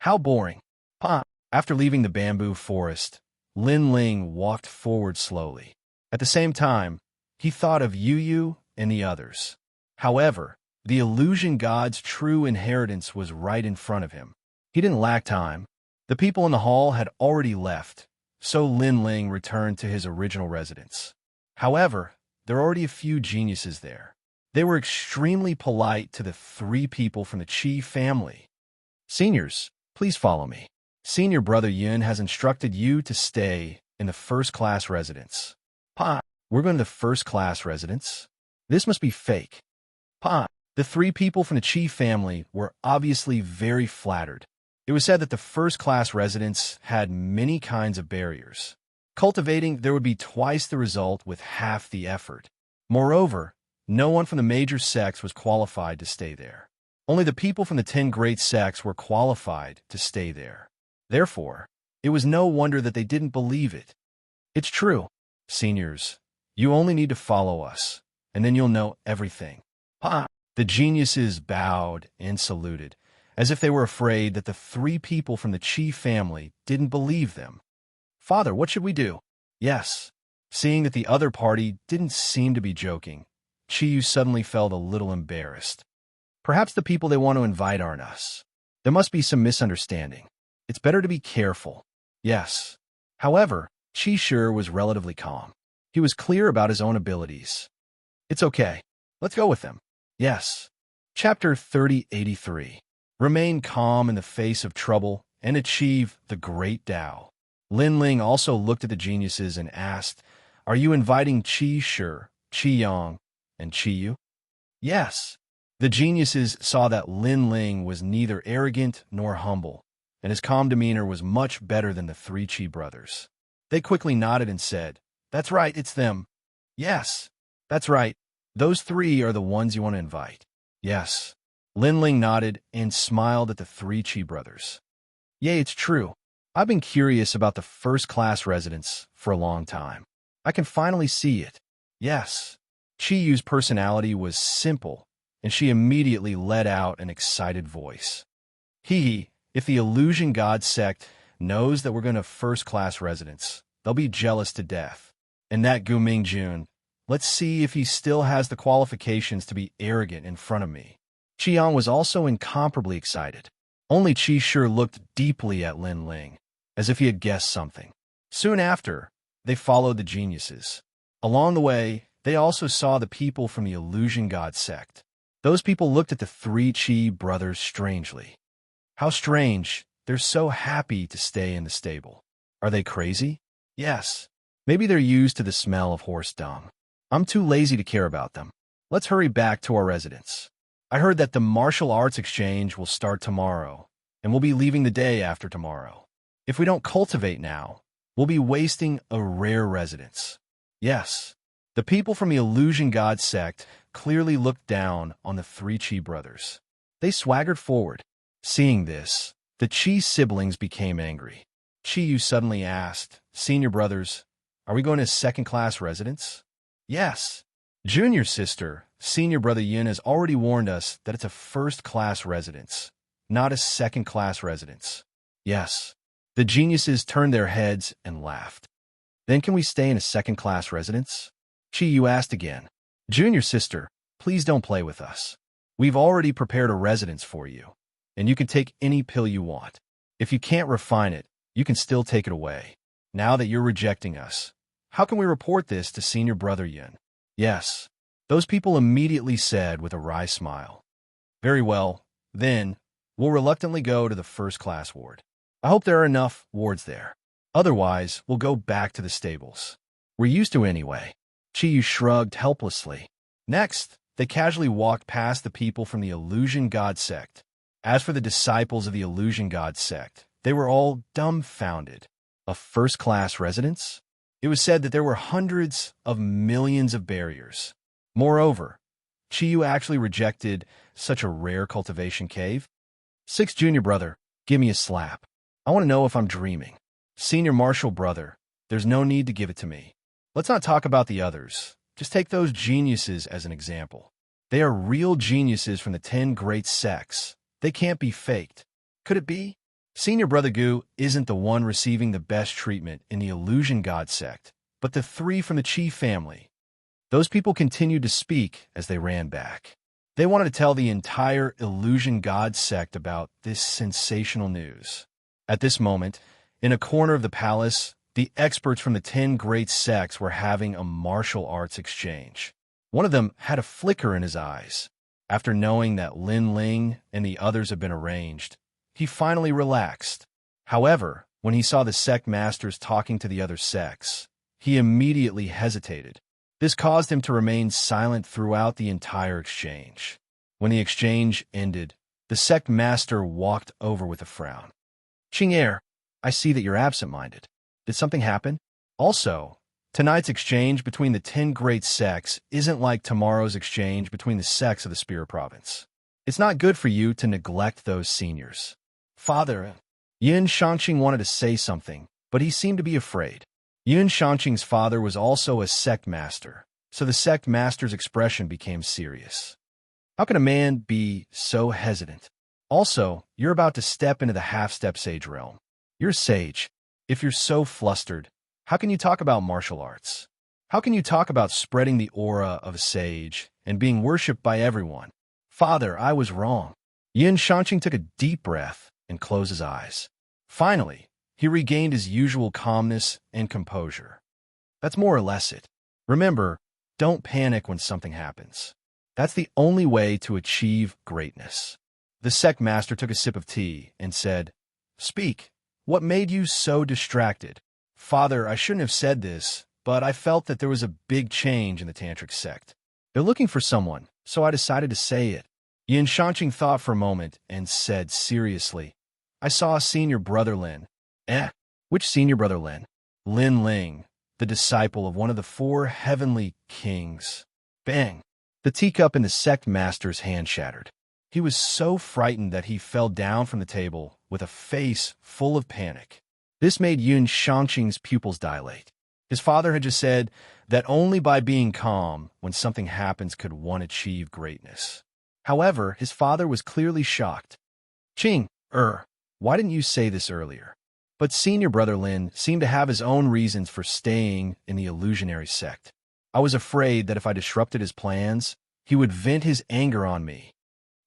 "How boring." Pa. After leaving the bamboo forest, Lin Ling walked forward slowly. At the same time, he thought of Yu Yu and the others. However, The illusion god's true inheritance was right in front of him. He didn't lack time. The people in the hall had already left, so Lin Ling returned to his original residence. However, there were already a few geniuses there. They were extremely polite to the three people from the Qi family. Seniors, please follow me. Senior brother Yun has instructed you to stay in the first-class residence. Pa, we're going to the first-class residence? This must be fake. Pa, the three people from the Qi family were obviously very flattered. It was said that the first-class residence had many kinds of barriers. Cultivating, there would be twice the result with half the effort. Moreover, no one from the major sects was qualified to stay there. Only the people from the 10 great sects were qualified to stay there. Therefore, it was no wonder that they didn't believe it. It's true. Seniors, you only need to follow us, and then you'll know everything. Pa! The geniuses bowed and saluted, as if they were afraid that the three people from the Qi family didn't believe them. Father, what should we do? Yes. Seeing that the other party didn't seem to be joking, Qiyu suddenly felt a little embarrassed. Perhaps the people they want to invite aren't us. There must be some misunderstanding. It's better to be careful. Yes. However, Qi was relatively calm. He was clear about his own abilities. It's okay. Let's go with them. Yes. Chapter 3083. Remain calm in the face of trouble and achieve the great Tao. Lin Ling also looked at the geniuses and asked, "Are you inviting Qi Shi, Qi Yang, and Qi Yu?" Yes. The geniuses saw that Lin Ling was neither arrogant nor humble, and his calm demeanor was much better than the three Qi brothers. They quickly nodded and said, "That's right, it's them." Yes. That's right. Those three are the ones you want to invite. Yes. Lin Ling nodded and smiled at the three Qi brothers. Yay, it's true. I've been curious about the first-class residence for a long time. I can finally see it. Yes. Qi Yu's personality was simple, and she immediately let out an excited voice. Hee, if the illusion god sect knows that we're going to first-class residence, they'll be jealous to death. And that Gu Mingjun, let's see if he still has the qualifications to be arrogant in front of me. Qiang was also incomparably excited. Only Qi Shi looked deeply at Lin Ling, as if he had guessed something. Soon after, they followed the geniuses. Along the way, they also saw the people from the illusion god sect. Those people looked at the three Qi brothers strangely. How strange, they're so happy to stay in the stable. Are they crazy? Yes. Maybe they're used to the smell of horse dung. I'm too lazy to care about them. Let's hurry back to our residence. I heard that the martial arts exchange will start tomorrow, and we'll be leaving the day after tomorrow. If we don't cultivate now, we'll be wasting a rare residence. Yes. The people from the illusion god sect clearly looked down on the three Qi brothers. They swaggered forward. Seeing this, the Qi siblings became angry. Qi Yu suddenly asked, "Senior brothers, are we going to second-class residence?" Yes. Junior sister, senior brother Yun has already warned us that it's a first-class residence, not a second-class residence. Yes. The geniuses turned their heads and laughed. Then can we stay in a second-class residence? Qi Yu asked again. Junior sister, please don't play with us. We've already prepared a residence for you, and you can take any pill you want. If you can't refine it, you can still take it away. Now that you're rejecting us, how can we report this to senior brother Yun? Yes. Those people immediately said with a wry smile. Very well, then, we'll reluctantly go to the first-class ward. I hope there are enough wards there. Otherwise, we'll go back to the stables. We're used to it anyway. Qi Yu shrugged helplessly. Next, they casually walked past the people from the illusion god sect. As for the disciples of the illusion god sect, they were all dumbfounded. A first-class residence? It was said that there were hundreds of millions of barriers. Moreover, Qi Yu actually rejected such a rare cultivation cave. Sixth junior brother, give me a slap. I want to know if I'm dreaming. Senior martial brother, there's no need to give it to me. Let's not talk about the others. Just take those geniuses as an example. They are real geniuses from the 10 great sects. They can't be faked. Could it be? Senior brother Gu isn't the one receiving the best treatment in the illusion god sect, but the three from the Qi family. Those people continued to speak as they ran back. They wanted to tell the entire Illusion God sect about this sensational news. At this moment, in a corner of the palace, the experts from the 10 great sects were having a martial arts exchange. One of them had a flicker in his eyes. After knowing that Lin Ling and the others had been arranged, he finally relaxed. However, when he saw the sect masters talking to the other sects, he immediately hesitated. This caused him to remain silent throughout the entire exchange. When the exchange ended, the sect master walked over with a frown. "Qing'er, I see that you're absent-minded. Did something happen? Also, tonight's exchange between the 10 great sects isn't like tomorrow's exchange between the sects of the Spirit Province. It's not good for you to neglect those seniors." "Father," Yin Shanqing wanted to say something, but he seemed to be afraid. Yin Shanqing's father was also a sect master, so the sect master's expression became serious. "How can a man be so hesitant? Also, you're about to step into the half-step sage realm. You're a sage. If you're so flustered, how can you talk about martial arts? How can you talk about spreading the aura of a sage and being worshipped by everyone?" "Father, I was wrong." Yin Shanqing took a deep breath and closed his eyes. Finally, he regained his usual calmness and composure. "That's more or less it. Remember, don't panic when something happens. That's the only way to achieve greatness." The sect master took a sip of tea and said, "Speak. What made you so distracted?" "Father, I shouldn't have said this, but I felt that there was a big change in the tantric sect. They're looking for someone, so I decided to say it." Yin Shanqing thought for a moment and said seriously, "I saw senior brother Lin." "Eh? Which senior brother Lin?" "Lin Ling, the disciple of one of the 4 heavenly kings." Bang! The teacup in the sect master's hand shattered. He was so frightened that he fell down from the table with a face full of panic. This made Yun Shanqing's pupils dilate. His father had just said that only by being calm when something happens could one achieve greatness. However, his father was clearly shocked. Why didn't you say this earlier?" But senior brother Lin seemed to have his own reasons for staying in the illusionary sect. "I was afraid that if I disrupted his plans, he would vent his anger on me."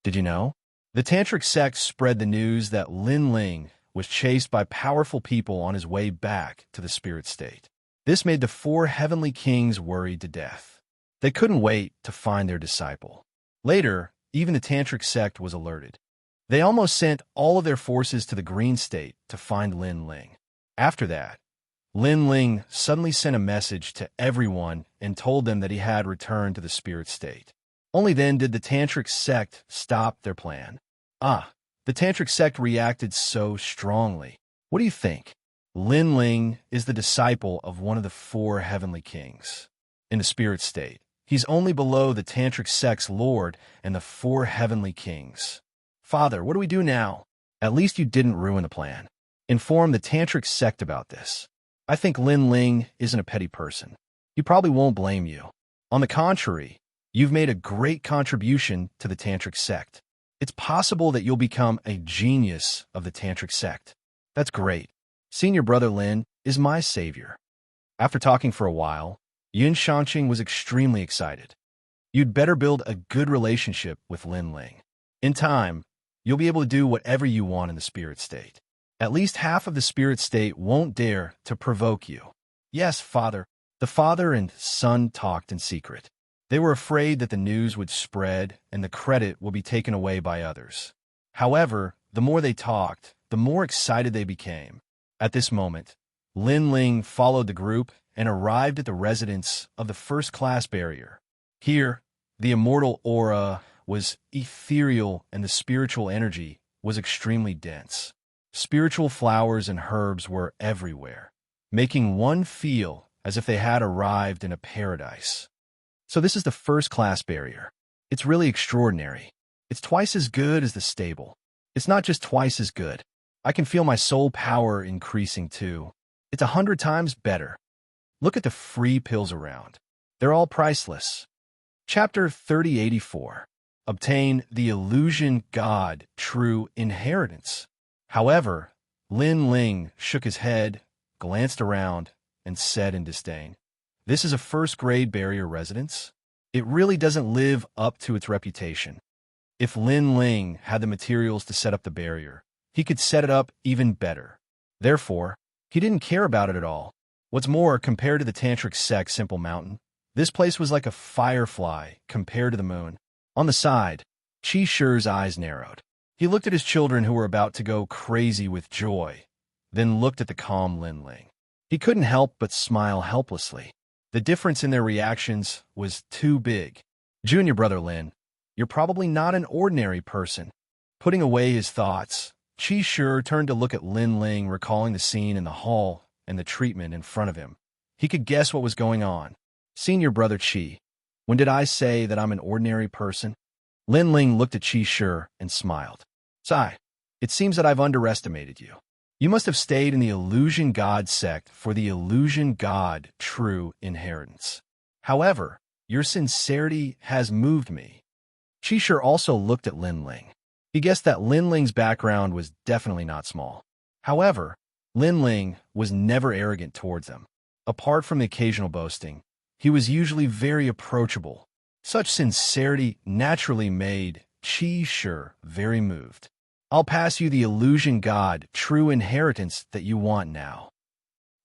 "Did you know?" The tantric sect spread the news that Lin Ling was chased by powerful people on his way back to the spirit state. This made the 4 heavenly kings worried to death. They couldn't wait to find their disciple. Later, even the tantric sect was alerted. They almost sent all of their forces to the green state to find Lin Ling. After that, Lin Ling suddenly sent a message to everyone and told them that he had returned to the spirit state. Only then did the tantric sect stop their plan. The tantric sect reacted so strongly. What do you think? Lin Ling is the disciple of one of the 4 heavenly kings. In the spirit state, he's only below the tantric sect's lord and the 4 heavenly kings. "Father, what do we do now?" "At least you didn't ruin the plan. Inform the tantric sect about this. I think Lin Ling isn't a petty person. He probably won't blame you. On the contrary, you've made a great contribution to the tantric sect. It's possible that you'll become a genius of the tantric sect." "That's great. Senior brother Lin is my savior." After talking for a while, Yin Shanqing was extremely excited. "You'd better build a good relationship with Lin Ling. In time, you'll be able to do whatever you want in the spirit state. At least half of the spirit state won't dare to provoke you." "Yes, father." The father and son talked in secret. They were afraid that the news would spread and the credit will be taken away by others. However, the more they talked, the more excited they became. At this moment, Lin Ling followed the group and arrived at the residence of the first-class barrier. Here, the immortal aura was ethereal and the spiritual energy was extremely dense. Spiritual flowers and herbs were everywhere, making one feel as if they had arrived in a paradise. So this is the first-class barrier. It's really extraordinary. It's twice as good as the stable. It's not just twice as good. I can feel my soul power increasing too. It's 100 times better. Look at the free pills around. They're all priceless. Chapter 3084. Obtain the illusion God true inheritance. However, Lin Ling shook his head, glanced around, and said in disdain, "This is a first-grade barrier residence? it really doesn't live up to its reputation. If Lin Ling had the materials to set up the barrier, he could set it up even better. Therefore, he didn't care about it at all. What's more, compared to the tantric sect Simple Mountain, this place was like a firefly compared to the moon. On the side, Qi Shi's eyes narrowed. He looked at his children who were about to go crazy with joy, then looked at the calm Lin Ling. He couldn't help but smile helplessly. The difference in their reactions was too big. Junior brother Lin, you're probably not an ordinary person. Putting away his thoughts, Qi Shi turned to look at Lin Ling, recalling the scene in the hall and the treatment in front of him. He could guess what was going on. Senior brother Qi, when did I say that I'm an ordinary person? Lin Ling looked at Qi Shi and smiled. Sigh, it seems that I've underestimated you. You must have stayed in the Illusion God sect for the Illusion God true inheritance. However, your sincerity has moved me. Qi Shi also looked at Lin Ling. He guessed that Lin Ling's background was definitely not small. However, Lin Ling was never arrogant towards them. Apart from the occasional boasting, he was usually very approachable. Such sincerity naturally made Qi Shi very moved. I'll pass you the Illusion God true inheritance that you want now.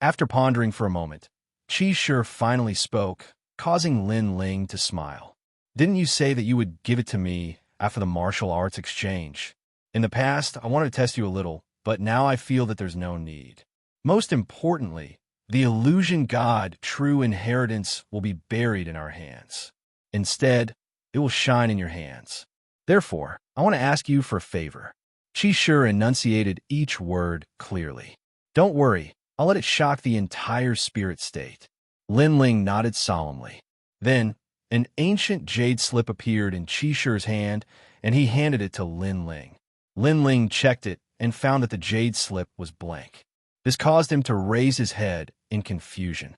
After pondering for a moment, Qi Shi finally spoke, causing Lin Ling to smile. Didn't you say that you would give it to me after the martial arts exchange? In the past, I wanted to test you a little, but now I feel that there's no need. Most importantly, the Illusion God true inheritance will be buried in our hands. Instead, it will shine in your hands. Therefore, I want to ask you for a favor. Qi Shi enunciated each word clearly. Don't worry, I'll let it shock the entire spirit state. Lin Ling nodded solemnly. Then, an ancient jade slip appeared in Qi Shi's hand, and he handed it to Lin Ling. Lin Ling checked it and found that the jade slip was blank. This caused him to raise his head in confusion.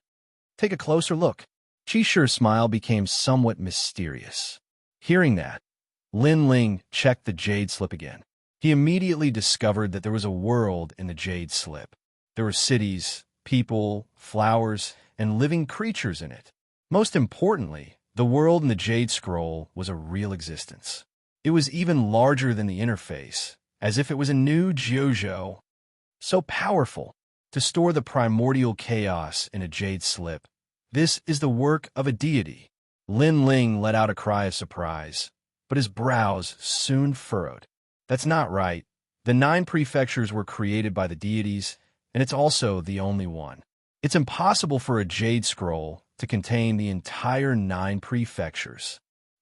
Take a closer look. Qi Shi's smile became somewhat mysterious. Hearing that, Lin Ling checked the jade slip again. He immediately discovered that there was a world in the jade slip. There were cities, people, flowers, and living creatures in it. Most importantly, the world in the jade scroll was a real existence. It was even larger than the interface, as if it was a new JoJo. So powerful, to store the primordial chaos in a jade slip. This is the work of a deity. Lin Ling let out a cry of surprise, but his brows soon furrowed. That's not right. The 9 prefectures were created by the deities, and it's also the only one. It's impossible for a jade scroll to contain the entire 9 prefectures.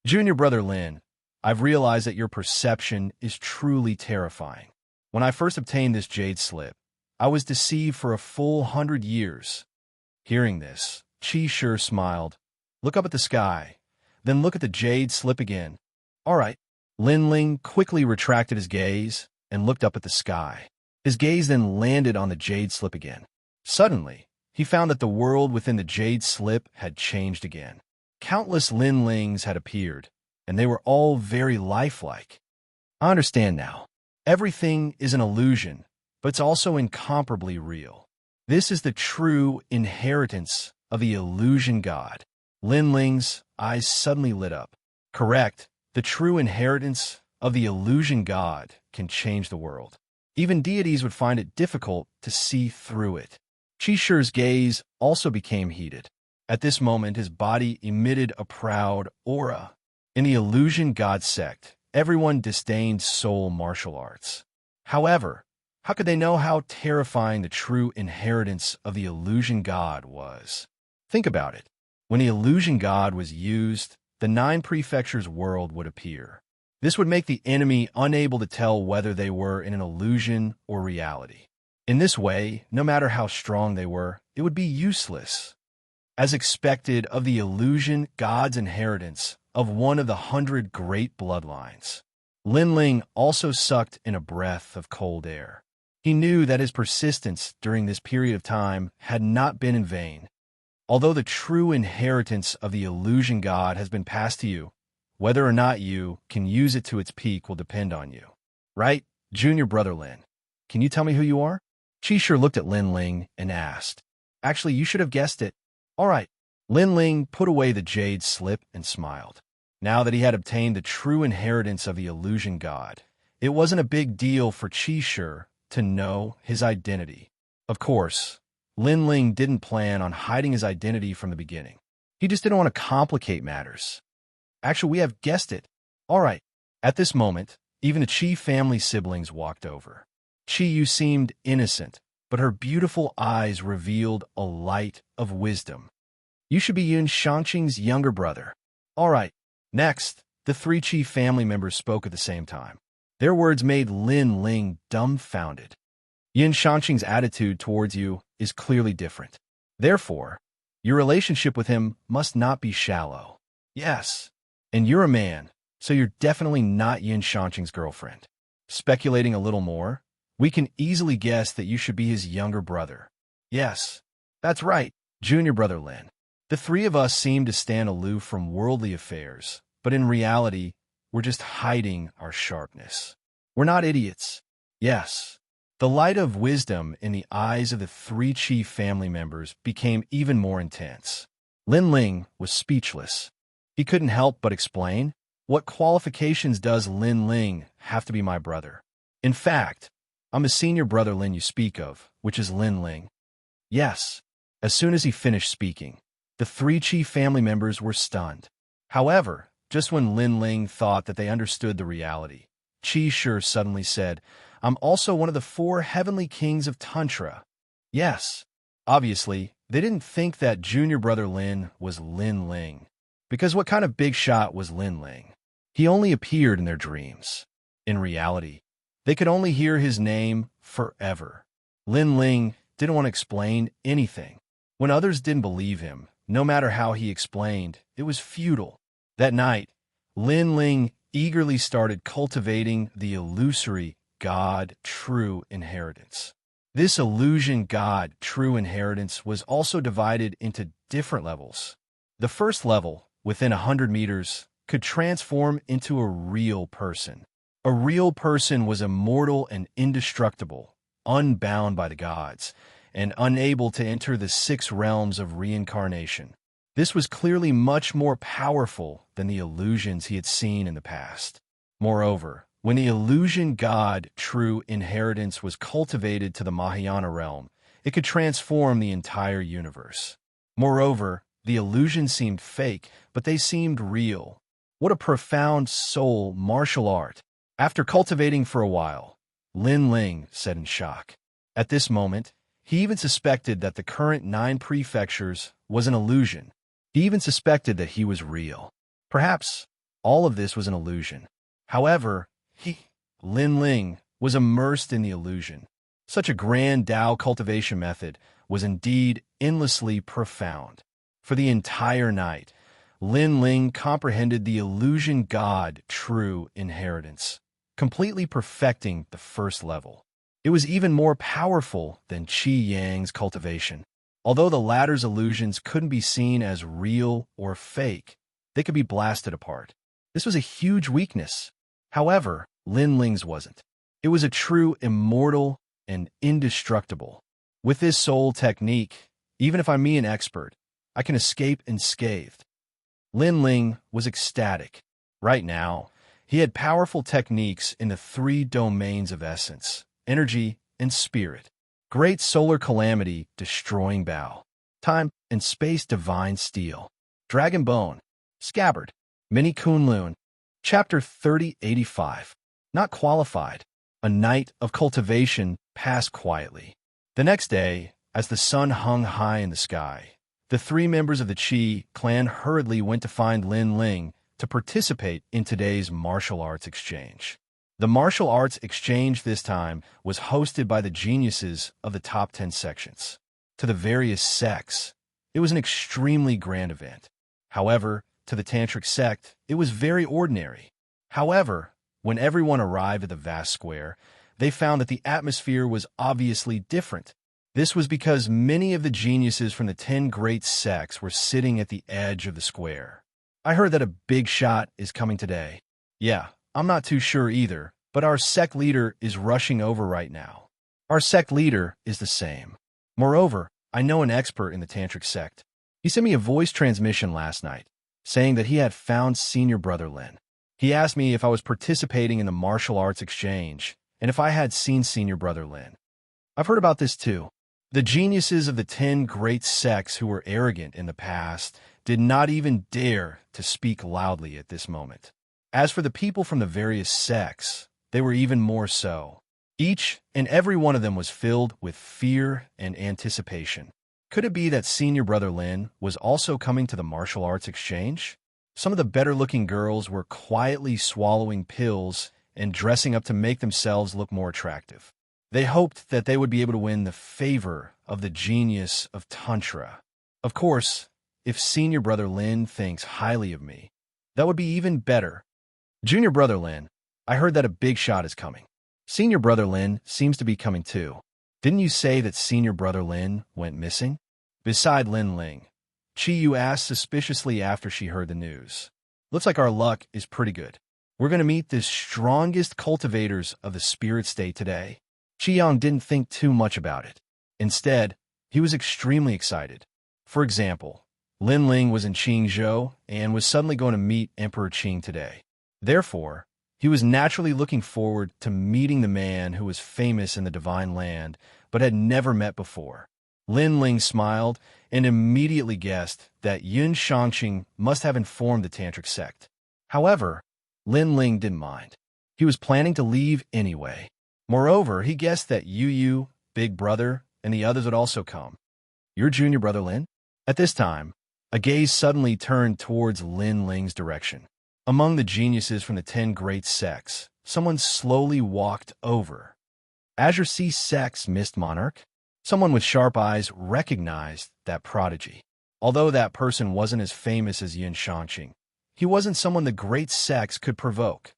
Junior brother Lin, I've realized that your perception is truly terrifying. When I first obtained this jade slip, I was deceived for a full 100 years. Hearing this, Qi Shi smiled. Look up at the sky, then look at the jade slip again. All right. Lin Ling quickly retracted his gaze and looked up at the sky. His gaze then landed on the jade slip again. Suddenly, he found that the world within the jade slip had changed again. Countless Lin Lings had appeared, and they were all very lifelike. I understand now. Everything is an illusion, but it's also incomparably real. This is the true inheritance of the Illusion God. Lin Ling's eyes suddenly lit up. Correct. The true inheritance of the Illusion God can change the world. Even deities would find it difficult to see through it. Qi Shi's gaze also became heated. At this moment, his body emitted a proud aura. In the Illusion God sect, everyone disdained soul martial arts. However, how could they know how terrifying the true inheritance of the Illusion God was? Think about it. When the Illusion God was used, the 9 prefectures world would appear. This would make the enemy unable to tell whether they were in an illusion or reality. In this way, no matter how strong they were, it would be useless. As expected of the Illusion God's inheritance of one of the 100 great bloodlines, Lin Ling also sucked in a breath of cold air. He knew that his persistence during this period of time had not been in vain. Although the true inheritance of the Illusion God has been passed to you, whether or not you can use it to its peak will depend on you. Right, Junior brother Lin? Can you tell me who you are? Qi Shi looked at Lin Ling and asked. Actually, you should have guessed it. All right. Lin Ling put away the jade slip and smiled. Now that he had obtained the true inheritance of the illusion god, it wasn't a big deal for Qi to know his identity. Of course, Lin Ling didn't plan on hiding his identity from the beginning. He just didn't want to complicate matters. Actually, we have guessed it. All right. At this moment, even the Qi family siblings walked over. Qi Yu seemed innocent, but her beautiful eyes revealed a light of wisdom. You should be Xianxia's younger brother. All right. Next, the three Qi family members spoke at the same time. Their words made Lin Ling dumbfounded. Xianxia's attitude towards you is clearly different. Therefore, your relationship with him must not be shallow. Yes, and you're a man, so you're definitely not Xianxia's girlfriend. Speculating a little more, we can easily guess that you should be his younger brother. Yes, that's right, junior brother Lin. The three of us seem to stand aloof from worldly affairs, but in reality, we're just hiding our sharpness. We're not idiots. Yes. The light of wisdom in the eyes of the three Qi family members became even more intense. Lin Ling was speechless. He couldn't help but explain, what qualifications does Lin Ling have to be my brother? In fact, I'm a senior brother Lin you speak of, which is Lin Ling. Yes. As soon as he finished speaking, the three Qi family members were stunned. However, just when Lin Ling thought that they understood the reality, Qi suddenly said, I'm also one of the 4 heavenly kings of Tantra. Yes, obviously, they didn't think that junior brother Lin was Lin Ling. Because what kind of big shot was Lin Ling? He only appeared in their dreams. In reality, they could only hear his name forever. Lin Ling didn't want to explain anything. When others didn't believe him, no matter how he explained, it was futile. That night, Lin Ling eagerly started cultivating the illusory God true inheritance. This illusion God true inheritance was also divided into different levels. The first level, within 100 meters, could transform into a real person. A real person was immortal and indestructible, unbound by the gods, and unable to enter the 6 realms of reincarnation. This was clearly much more powerful than the illusions he had seen in the past. Moreover, when the illusion God true inheritance was cultivated to the Mahayana realm, it could transform the entire universe. Moreover, the illusions seemed fake, but they seemed real. What a profound soul martial art! After cultivating for a while, Lin Ling said in shock. At this moment, he even suspected that the current 9 prefectures was an illusion. He even suspected that he was real. Perhaps all of this was an illusion. However, Lin Ling, was immersed in the illusion. Such a grand Tao cultivation method was indeed endlessly profound. For the entire night, Lin Ling comprehended the illusion God true inheritance, completely perfecting the first level. It was even more powerful than Qi Yang's cultivation. Although the latter's illusions couldn't be seen as real or fake, they could be blasted apart. This was a huge weakness. However, Lin Ling's wasn't. It was a true immortal and indestructible. With this soul technique, even if I'm an expert, I can escape unscathed. Lin Ling was ecstatic. Right now, he had powerful techniques in the 3 domains of essence, energy, and spirit. Great solar calamity destroying bow. Time and space divine steel. Dragon bone. Scabbard. Mini Kunlun. Chapter 3085. Not qualified. A night of cultivation passed quietly. The next day, as the sun hung high in the sky, the 3 members of the Qi clan hurriedly went to find Lin Ling to participate in today's martial arts exchange. The martial arts exchange this time was hosted by the geniuses of the top 10 sections. To the various sects, it was an extremely grand event. However, to the tantric sect, it was very ordinary. However, when everyone arrived at the vast square, they found that the atmosphere was obviously different. This was because many of the geniuses from the 10 great sects were sitting at the edge of the square. I heard that a big shot is coming today. Yeah, I'm not too sure either, but our sect leader is rushing over right now. Our sect leader is the same. Moreover, I know an expert in the tantric sect. He sent me a voice transmission last night, saying that he had found senior brother Lin. He asked me if I was participating in the martial arts exchange, and if I had seen senior brother Lin. I've heard about this too. The geniuses of the 10 great sects who were arrogant in the past did not even dare to speak loudly at this moment. As for the people from the various sects, they were even more so. Each and every one of them was filled with fear and anticipation. Could it be that senior brother Lin was also coming to the martial arts exchange? Some of the better-looking girls were quietly swallowing pills and dressing up to make themselves look more attractive. They hoped that they would be able to win the favor of the genius of Tantra. Of course, if senior brother Lin thinks highly of me, that would be even better. Junior brother Lin, I heard that a big shot is coming. Senior brother Lin seems to be coming too. Didn't you say that senior brother Lin went missing? Beside Lin Ling, Chi Yu asked suspiciously after she heard the news. Looks like our luck is pretty good. We're going to meet the strongest cultivators of the spirit state today. Qiang didn't think too much about it. Instead, he was extremely excited. For example, Lin Ling was in Qingzhou and was suddenly going to meet Emperor Qing today. Therefore, he was naturally looking forward to meeting the man who was famous in the divine land but had never met before. Lin Ling smiled and immediately guessed that Yun Shangqing must have informed the Tantric sect. However, Lin Ling didn't mind. He was planning to leave anyway. Moreover, he guessed that Yu, Big Brother, and the others would also come. Your junior brother Lin? At this time, a gaze suddenly turned towards Lin Ling's direction. Among the geniuses from the 10 great sects, someone slowly walked over. Azure Sea Sect's Mist Monarch? Someone with sharp eyes recognized that prodigy. Although that person wasn't as famous as Yin Shangqing, he wasn't someone the great sects could provoke.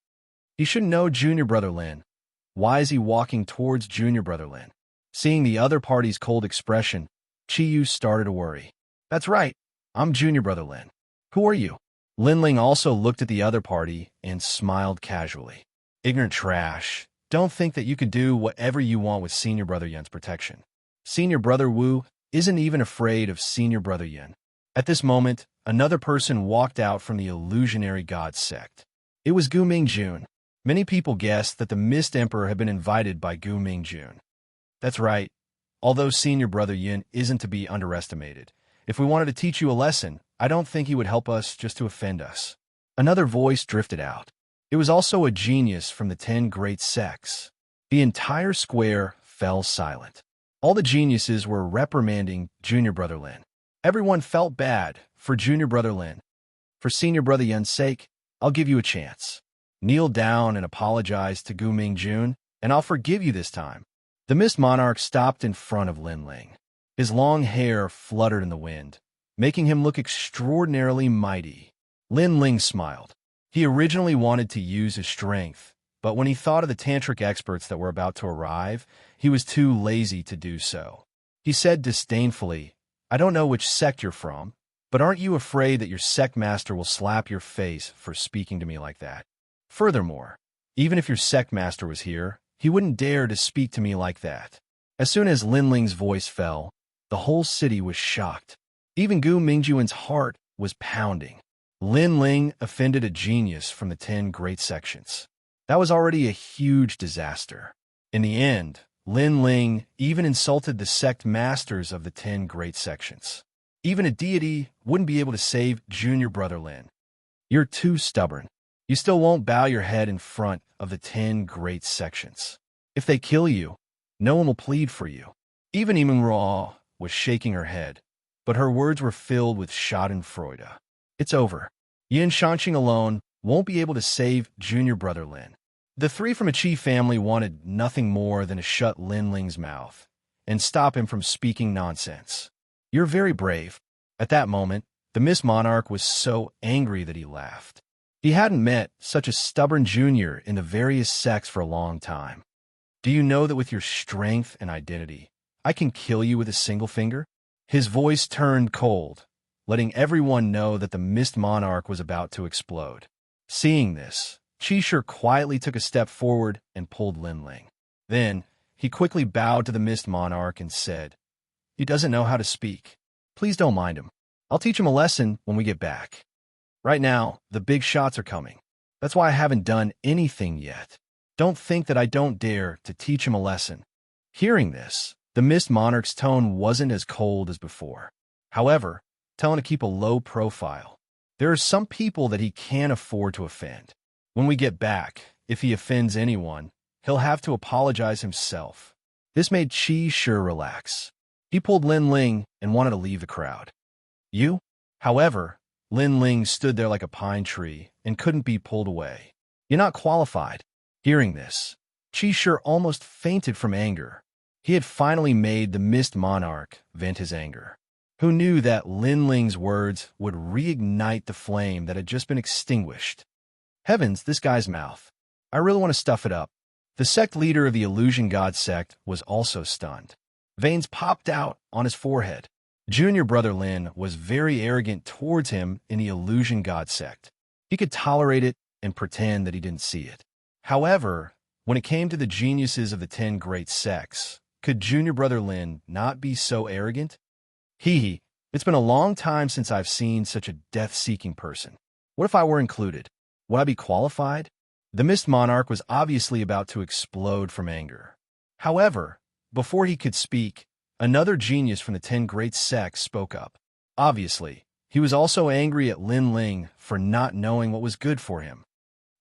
He should know junior brother Lin. Why is he walking towards junior brother Lin? Seeing the other party's cold expression, Chi Yu started to worry. That's right, I'm junior brother Lin. Who are you? Lin Ling also looked at the other party and smiled casually. Ignorant trash. Don't think that you could do whatever you want with senior brother Yen's protection. Senior brother Wu isn't even afraid of senior brother Yen. At this moment, another person walked out from the illusionary god sect. It was Gu Mingjun. Many people guessed that the Mist Emperor had been invited by Gu Mingjun. That's right. Although senior brother Yin isn't to be underestimated, if we wanted to teach you a lesson, I don't think he would help us just to offend us. Another voice drifted out. It was also a genius from the 10 great sects. The entire square fell silent. All the geniuses were reprimanding junior brother Lin. Everyone felt bad for junior brother Lin. For senior brother Yen's sake, I'll give you a chance. Kneel down and apologize to Gu Mingjun, and I'll forgive you this time. The Mist Monarch stopped in front of Lin Ling. His long hair fluttered in the wind, making him look extraordinarily mighty. Lin Ling smiled. He originally wanted to use his strength, but when he thought of the tantric experts that were about to arrive, he was too lazy to do so. He said disdainfully, I don't know which sect you're from, but aren't you afraid that your sect master will slap your face for speaking to me like that? Furthermore, even if your sect master was here, he wouldn't dare to speak to me like that. As soon as Lin Ling's voice fell, the whole city was shocked. Even Gu Mingjuan's heart was pounding. Lin Ling offended a genius from the 10 great sections. That was already a huge disaster. In the end, Lin Ling even insulted the sect masters of the 10 great sections. Even a deity wouldn't be able to save junior brother Lin. You're too stubborn. You still won't bow your head in front of the 10 great sections. If they kill you, no one will plead for you. Even Imingruo was shaking her head, but her words were filled with schadenfreude. It's over. Yin Shangqing alone won't be able to save junior brother Lin. The three from a Qi family wanted nothing more than to shut Lin Ling's mouth and stop him from speaking nonsense. You're very brave. At that moment, the Mist Monarch was so angry that he laughed. He hadn't met such a stubborn junior in the various sects for a long time. Do you know that with your strength and identity, I can kill you with a single finger? His voice turned cold, letting everyone know that the Mist Monarch was about to explode. Seeing this, Qishir quietly took a step forward and pulled Lin Ling. Then, he quickly bowed to the Mist Monarch and said, He doesn't know how to speak. Please don't mind him. I'll teach him a lesson when we get back. Right now, the big shots are coming. That's why I haven't done anything yet. Don't think that I don't dare to teach him a lesson." Hearing this, the Mist Monarch's tone wasn't as cold as before. However, telling to keep a low profile. There are some people that he can't afford to offend. When we get back, if he offends anyone, he'll have to apologize himself. This made Xianxia relax. He pulled Lin Ling and wanted to leave the crowd. "You?" However, Lin Ling stood there like a pine tree and couldn't be pulled away. "You're not qualified." Hearing this, Xianxia almost fainted from anger. He had finally made the Mist Monarch vent his anger. Who knew that Lin Ling's words would reignite the flame that had just been extinguished? Heavens, this guy's mouth. I really want to stuff it up. The sect leader of the Illusion God sect was also stunned. Veins popped out on his forehead. Junior brother Lin was very arrogant towards him in the Illusion God sect. He could tolerate it and pretend that he didn't see it. However, when it came to the geniuses of the 10 great sects, could junior brother Lin not be so arrogant? It's been a long time since I've seen such a death-seeking person. What if I were included? Would I be qualified? The Mist Monarch was obviously about to explode from anger. However, before he could speak, another genius from the 10 great sects spoke up. Obviously, he was also angry at Lin Ling for not knowing what was good for him.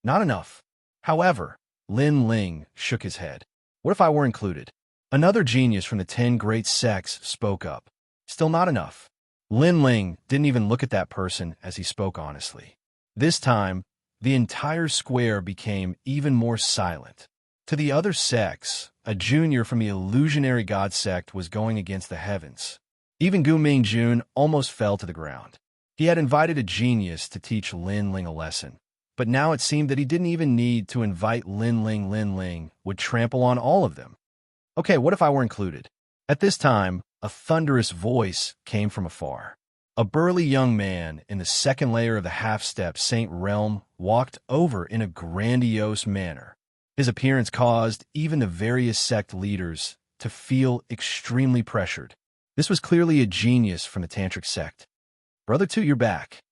Not enough. However, Lin Ling shook his head. What if I were included? Another genius from the 10 great sects spoke up. Still not enough. Lin Ling didn't even look at that person as he spoke honestly. This time, the entire square became even more silent. To the other sects, a junior from the Illusionary God sect was going against the heavens. Even Gu Mingjun almost fell to the ground. He had invited a genius to teach Lin Ling a lesson, but now it seemed that he didn't even need to invite Lin Ling. Lin Ling would trample on all of them. Okay, what if I were included? At this time, a thunderous voice came from afar. A burly young man in the second layer of the half-step Saint realm walked over in a grandiose manner. His appearance caused even the various sect leaders to feel extremely pressured. This was clearly a genius from the Tantric sect. Brother 2, you're back.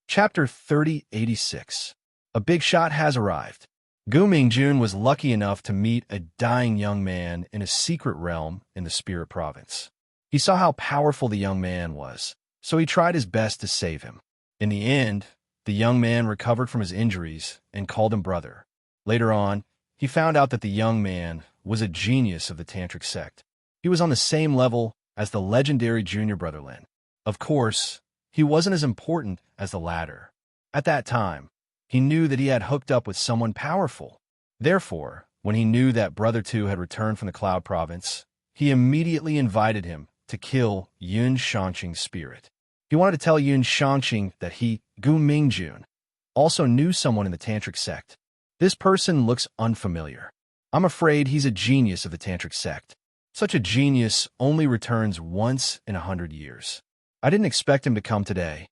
Chapter 3086. A big shot has arrived. Gu Mingjun was lucky enough to meet a dying young man in a secret realm in the Spirit Province. He saw how powerful the young man was, so he tried his best to save him. In the end, the young man recovered from his injuries and called him brother. Later on, he found out that the young man was a genius of the Tantric sect. He was on the same level as the legendary junior brother Lin. Of course, he wasn't as important as the latter. At that time, he knew that he had hooked up with someone powerful. Therefore, when he knew that brother 2 had returned from the Cloud Province, he immediately invited him to kill Yun Shangqing's spirit. He wanted to tell Yun Shangqing that he, Gu Mingjun, also knew someone in the Tantric sect. This person looks unfamiliar. I'm afraid he's a genius of the Tantric sect. Such a genius only returns once in 100 years. I didn't expect him to come today.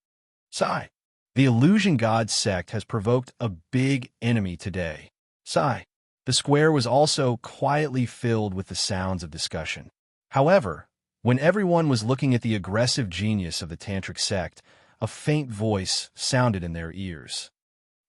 Sigh. The Illusion God sect has provoked a big enemy today. Sigh. The square was also quietly filled with the sounds of discussion. However, when everyone was looking at the aggressive genius of the Tantric sect, a faint voice sounded in their ears.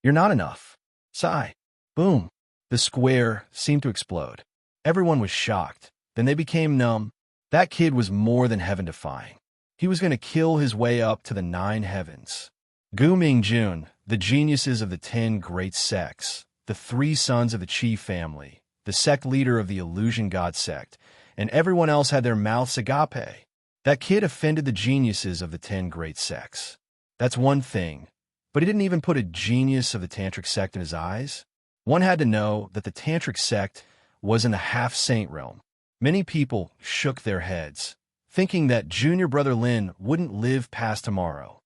You're not enough. Sigh. Boom. The square seemed to explode. Everyone was shocked. Then they became numb. That kid was more than heaven-defying. He was going to kill his way up to the 9 heavens. Gu Mingjun, the geniuses of the 10 great sects, the 3 sons of the Qi family, the sect leader of the Illusion God sect, and everyone else had their mouths agape. That kid offended the geniuses of the 10 great sects. That's one thing, but he didn't even put a genius of the Tantric sect in his eyes. One had to know that the Tantric sect was in the half-saint realm. Many people shook their heads, thinking that junior brother Lin wouldn't live past tomorrow.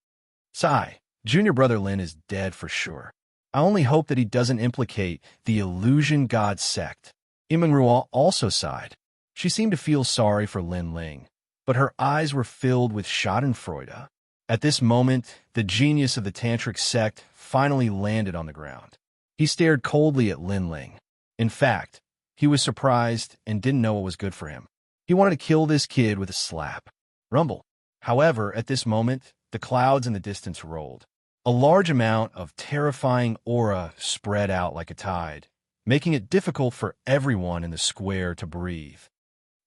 Sigh, junior brother Lin is dead for sure. I only hope that he doesn't implicate the Illusion God sect. Immenruo also sighed. She seemed to feel sorry for Lin Ling, but her eyes were filled with schadenfreude. At this moment, the genius of the Tantric sect finally landed on the ground. He stared coldly at Lin Ling. In fact, he was surprised and didn't know what was good for him. He wanted to kill this kid with a slap. Rumble. However, at this moment, the clouds in the distance rolled. A large amount of terrifying aura spread out like a tide, making it difficult for everyone in the square to breathe.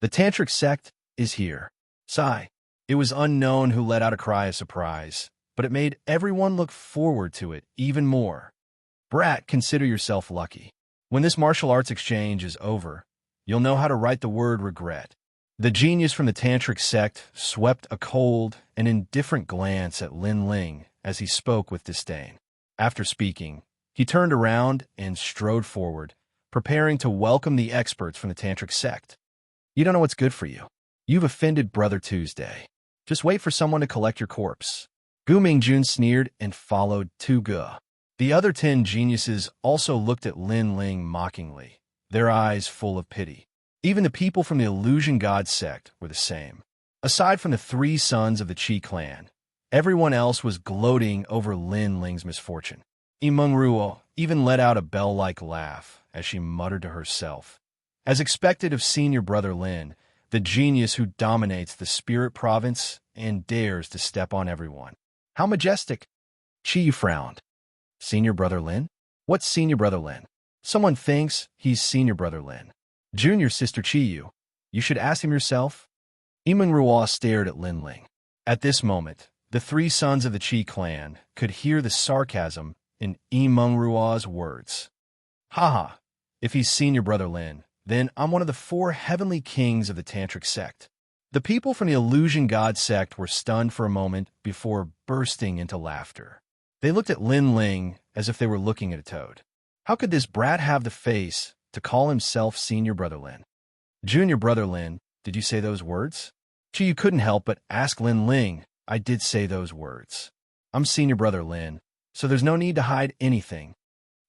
The tantric sect is here. Sigh. It was unknown who let out a cry of surprise, but it made everyone look forward to it even more. Brat, consider yourself lucky. When this martial arts exchange is over, you'll know how to write the word regret. The genius from the tantric sect swept a cold and indifferent glance at Lin Ling as he spoke with disdain. After speaking, he turned around and strode forward, preparing to welcome the experts from the tantric sect. You don't know what's good for you. You've offended Brother Tuesday. Just wait for someone to collect your corpse. Gu Mingjun sneered and followed Tu Ge. The other 10 geniuses also looked at Lin Ling mockingly, their eyes full of pity. Even the people from the Illusion God sect were the same. Aside from the 3 sons of the Qi clan, everyone else was gloating over Lin Ling's misfortune. Yimeng Ruo even let out a bell-like laugh as she muttered to herself. As expected of senior brother Lin, the genius who dominates the spirit province and dares to step on everyone. How majestic! Qi frowned. Senior brother Lin? What's senior brother Lin? Someone thinks he's senior brother Lin. Junior sister Qiyu. You should ask him yourself. Yimeng Ruo stared at Lin Ling. At this moment, the 3 sons of the Qi clan could hear the sarcasm in Yimeng Ruo's words. Haha, if he's senior brother Lin, then I'm one of the 4 heavenly kings of the tantric sect. The people from the Illusion God sect were stunned for a moment before bursting into laughter. They looked at Lin Ling as if they were looking at a toad. How could this brat have the face to call himself senior brother Lin? Junior brother Lin, did you say those words? You couldn't help but ask Lin Ling. I did say those words. I'm senior brother Lin, so there's no need to hide anything.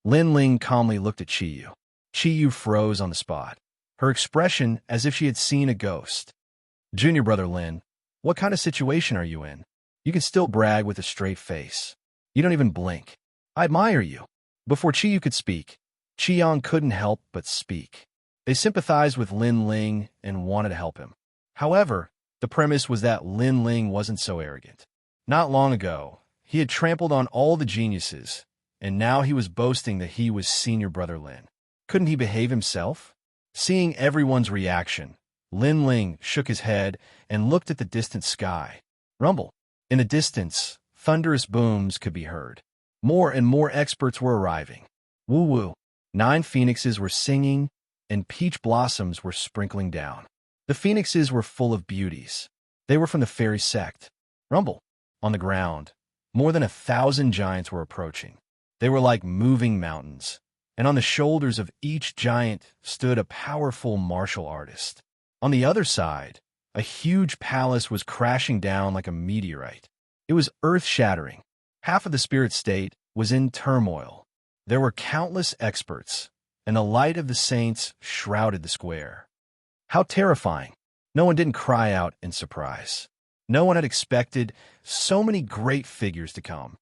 Lin Ling calmly looked at Qiyu. Qiyu froze on the spot, her expression as if she had seen a ghost. Junior brother Lin, what kind of situation are you in? You can still brag with a straight face. You don't even blink. I admire you. Before Qiyu could speak, Qiang couldn't help but speak. They sympathized with Lin Ling and wanted to help him. However, the premise was that Lin Ling wasn't so arrogant. Not long ago, he had trampled on all the geniuses, and now he was boasting that he was senior brother Lin. Couldn't he behave himself? Seeing everyone's reaction, Lin Ling shook his head and looked at the distant sky. Rumble. In the distance, thunderous booms could be heard. More and more experts were arriving. Woo-woo. 9 phoenixes were singing, and peach blossoms were sprinkling down. The phoenixes were full of beauties. They were from the fairy sect. Rumble. On the ground, more than 1,000 giants were approaching. They were like moving mountains, and on the shoulders of each giant stood a powerful martial artist. On the other side, a huge palace was crashing down like a meteorite. It was earth-shattering. Half of the spirit state was in turmoil. There were countless experts, and the light of the saints shrouded the square. How terrifying! No one didn't cry out in surprise. No one had expected so many great figures to come.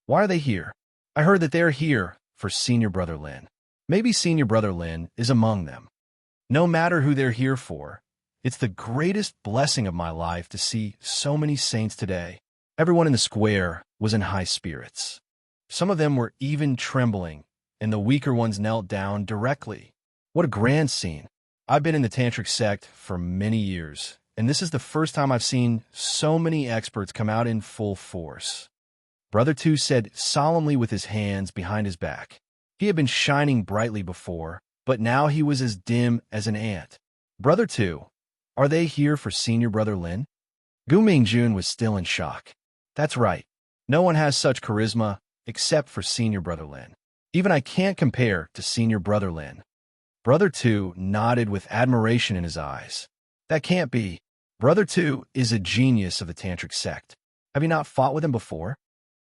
Why are they here? I heard that they're here for senior brother Lin. Maybe senior brother Lin is among them. No matter who they're here for, it's the greatest blessing of my life to see so many saints today. Everyone in the square was in high spirits. Some of them were even trembling, and the weaker ones knelt down directly. What a grand scene. I've been in the tantric sect for many years, and this is the first time I've seen so many experts come out in full force. Brother Tu said solemnly with his hands behind his back. He had been shining brightly before, but now he was as dim as an ant. Brother Tu, are they here for senior brother Lin? Gu Mingjun was still in shock. That's right. No one has such charisma except for senior brother Lin. Even I can't compare to senior brother Lin. Brother Tu nodded with admiration in his eyes. That can't be. Brother Tu is a genius of the tantric sect. Have you not fought with him before?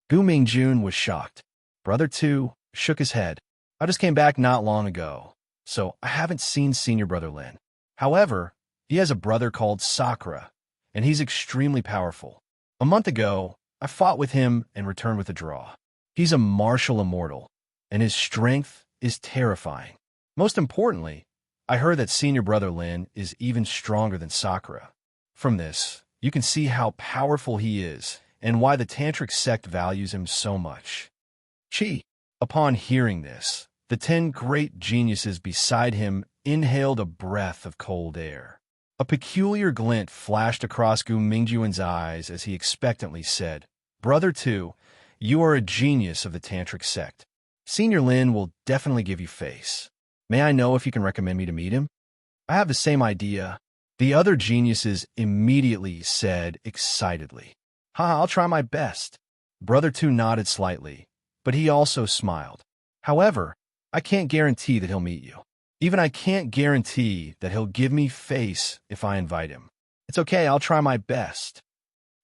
Gu Mingjun was shocked. Brother Tu shook his head. I just came back not long ago, so I haven't seen senior brother Lin. However, he has a brother called Sakura, and he's extremely powerful. A month ago, I fought with him and returned with a draw. He's a martial immortal, and his strength is terrifying. Most importantly, I heard that senior brother Lin is even stronger than Sakura. From this, you can see how powerful he is and why the tantric sect values him so much. Qi. Upon hearing this, the 10 great geniuses beside him inhaled a breath of cold air. A peculiar glint flashed across Gu Mingjuan's eyes as he expectantly said, "Brother Tu, you are a genius of the tantric sect. Senior Lin will definitely give you face. May I know if you can recommend me to meet him?" "I have the same idea," the other geniuses immediately said excitedly. I'll try my best." Brother Tu nodded slightly, but he also smiled. "However, I can't guarantee that he'll meet you. Even I can't guarantee that he'll give me face if I invite him. It's okay, I'll try my best."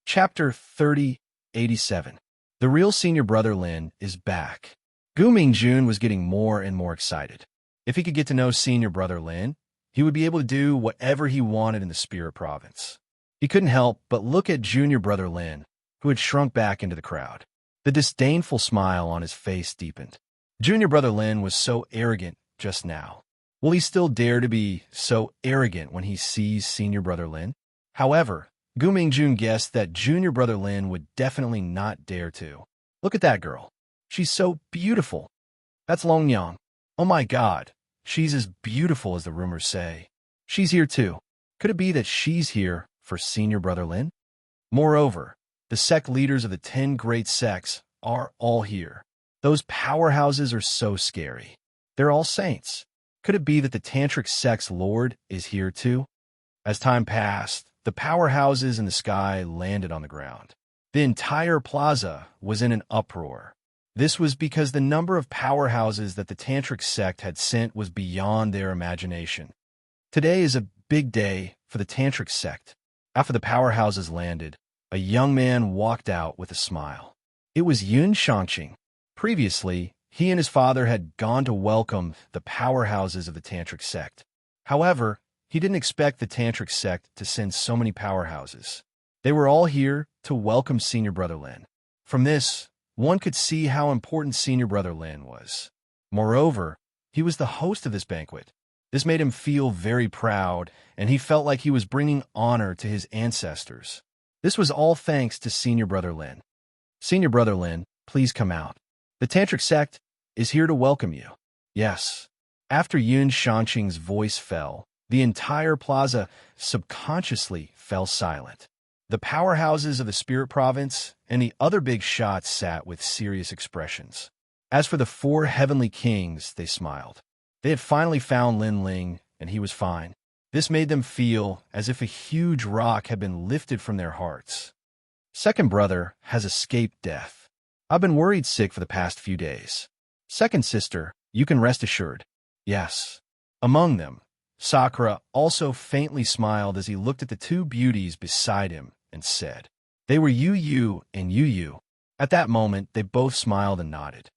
Chapter 3087. The real senior brother Lin is back. Gu Mingjun was getting more and more excited. If he could get to know senior brother Lin, he would be able to do whatever he wanted in the Spirit Province. He couldn't help but look at junior brother Lin, who had shrunk back into the crowd. The disdainful smile on his face deepened. Junior brother Lin was so arrogant just now. Will he still dare to be so arrogant when he sees senior brother Lin? However, Gu Mingjun guessed that junior brother Lin would definitely not dare to. "Look at that girl. She's so beautiful. That's Longyang. Oh my god, she's as beautiful as the rumors say. She's here too. Could it be that she's here for senior brother Lin?" Moreover, the sect leaders of the 10 great sects are all here. Those powerhouses are so scary. They're all saints. Could it be that the tantric sect's lord is here too? As time passed, the powerhouses in the sky landed on the ground. The entire plaza was in an uproar. This was because the number of powerhouses that the tantric sect had sent was beyond their imagination. Today is a big day for the tantric sect. After the powerhouses landed, a young man walked out with a smile. It was Xianxia. Previously, he and his father had gone to welcome the powerhouses of the tantric sect. However, he didn't expect the tantric sect to send so many powerhouses. They were all here to welcome senior brother Lin. From this, one could see how important senior brother Lin was. Moreover, he was the host of this banquet. This made him feel very proud, and he felt like he was bringing honor to his ancestors. This was all thanks to senior brother Lin. "Senior brother Lin, please come out. The tantric sect is here to welcome you." "Yes." After Yun Shanqing's voice fell, the entire plaza subconsciously fell silent. The powerhouses of the Spirit Province and the other big shots sat with serious expressions. As for the 4 heavenly kings, they smiled. They had finally found Lin Ling, and he was fine. This made them feel as if a huge rock had been lifted from their hearts. "Second brother has escaped death. I've been worried sick for the past few days. Second sister, you can rest assured." "Yes." Among them, Sakura also faintly smiled as he looked at the 2 beauties beside him and said, "They were Yu and Yu." At that moment, they both smiled and nodded.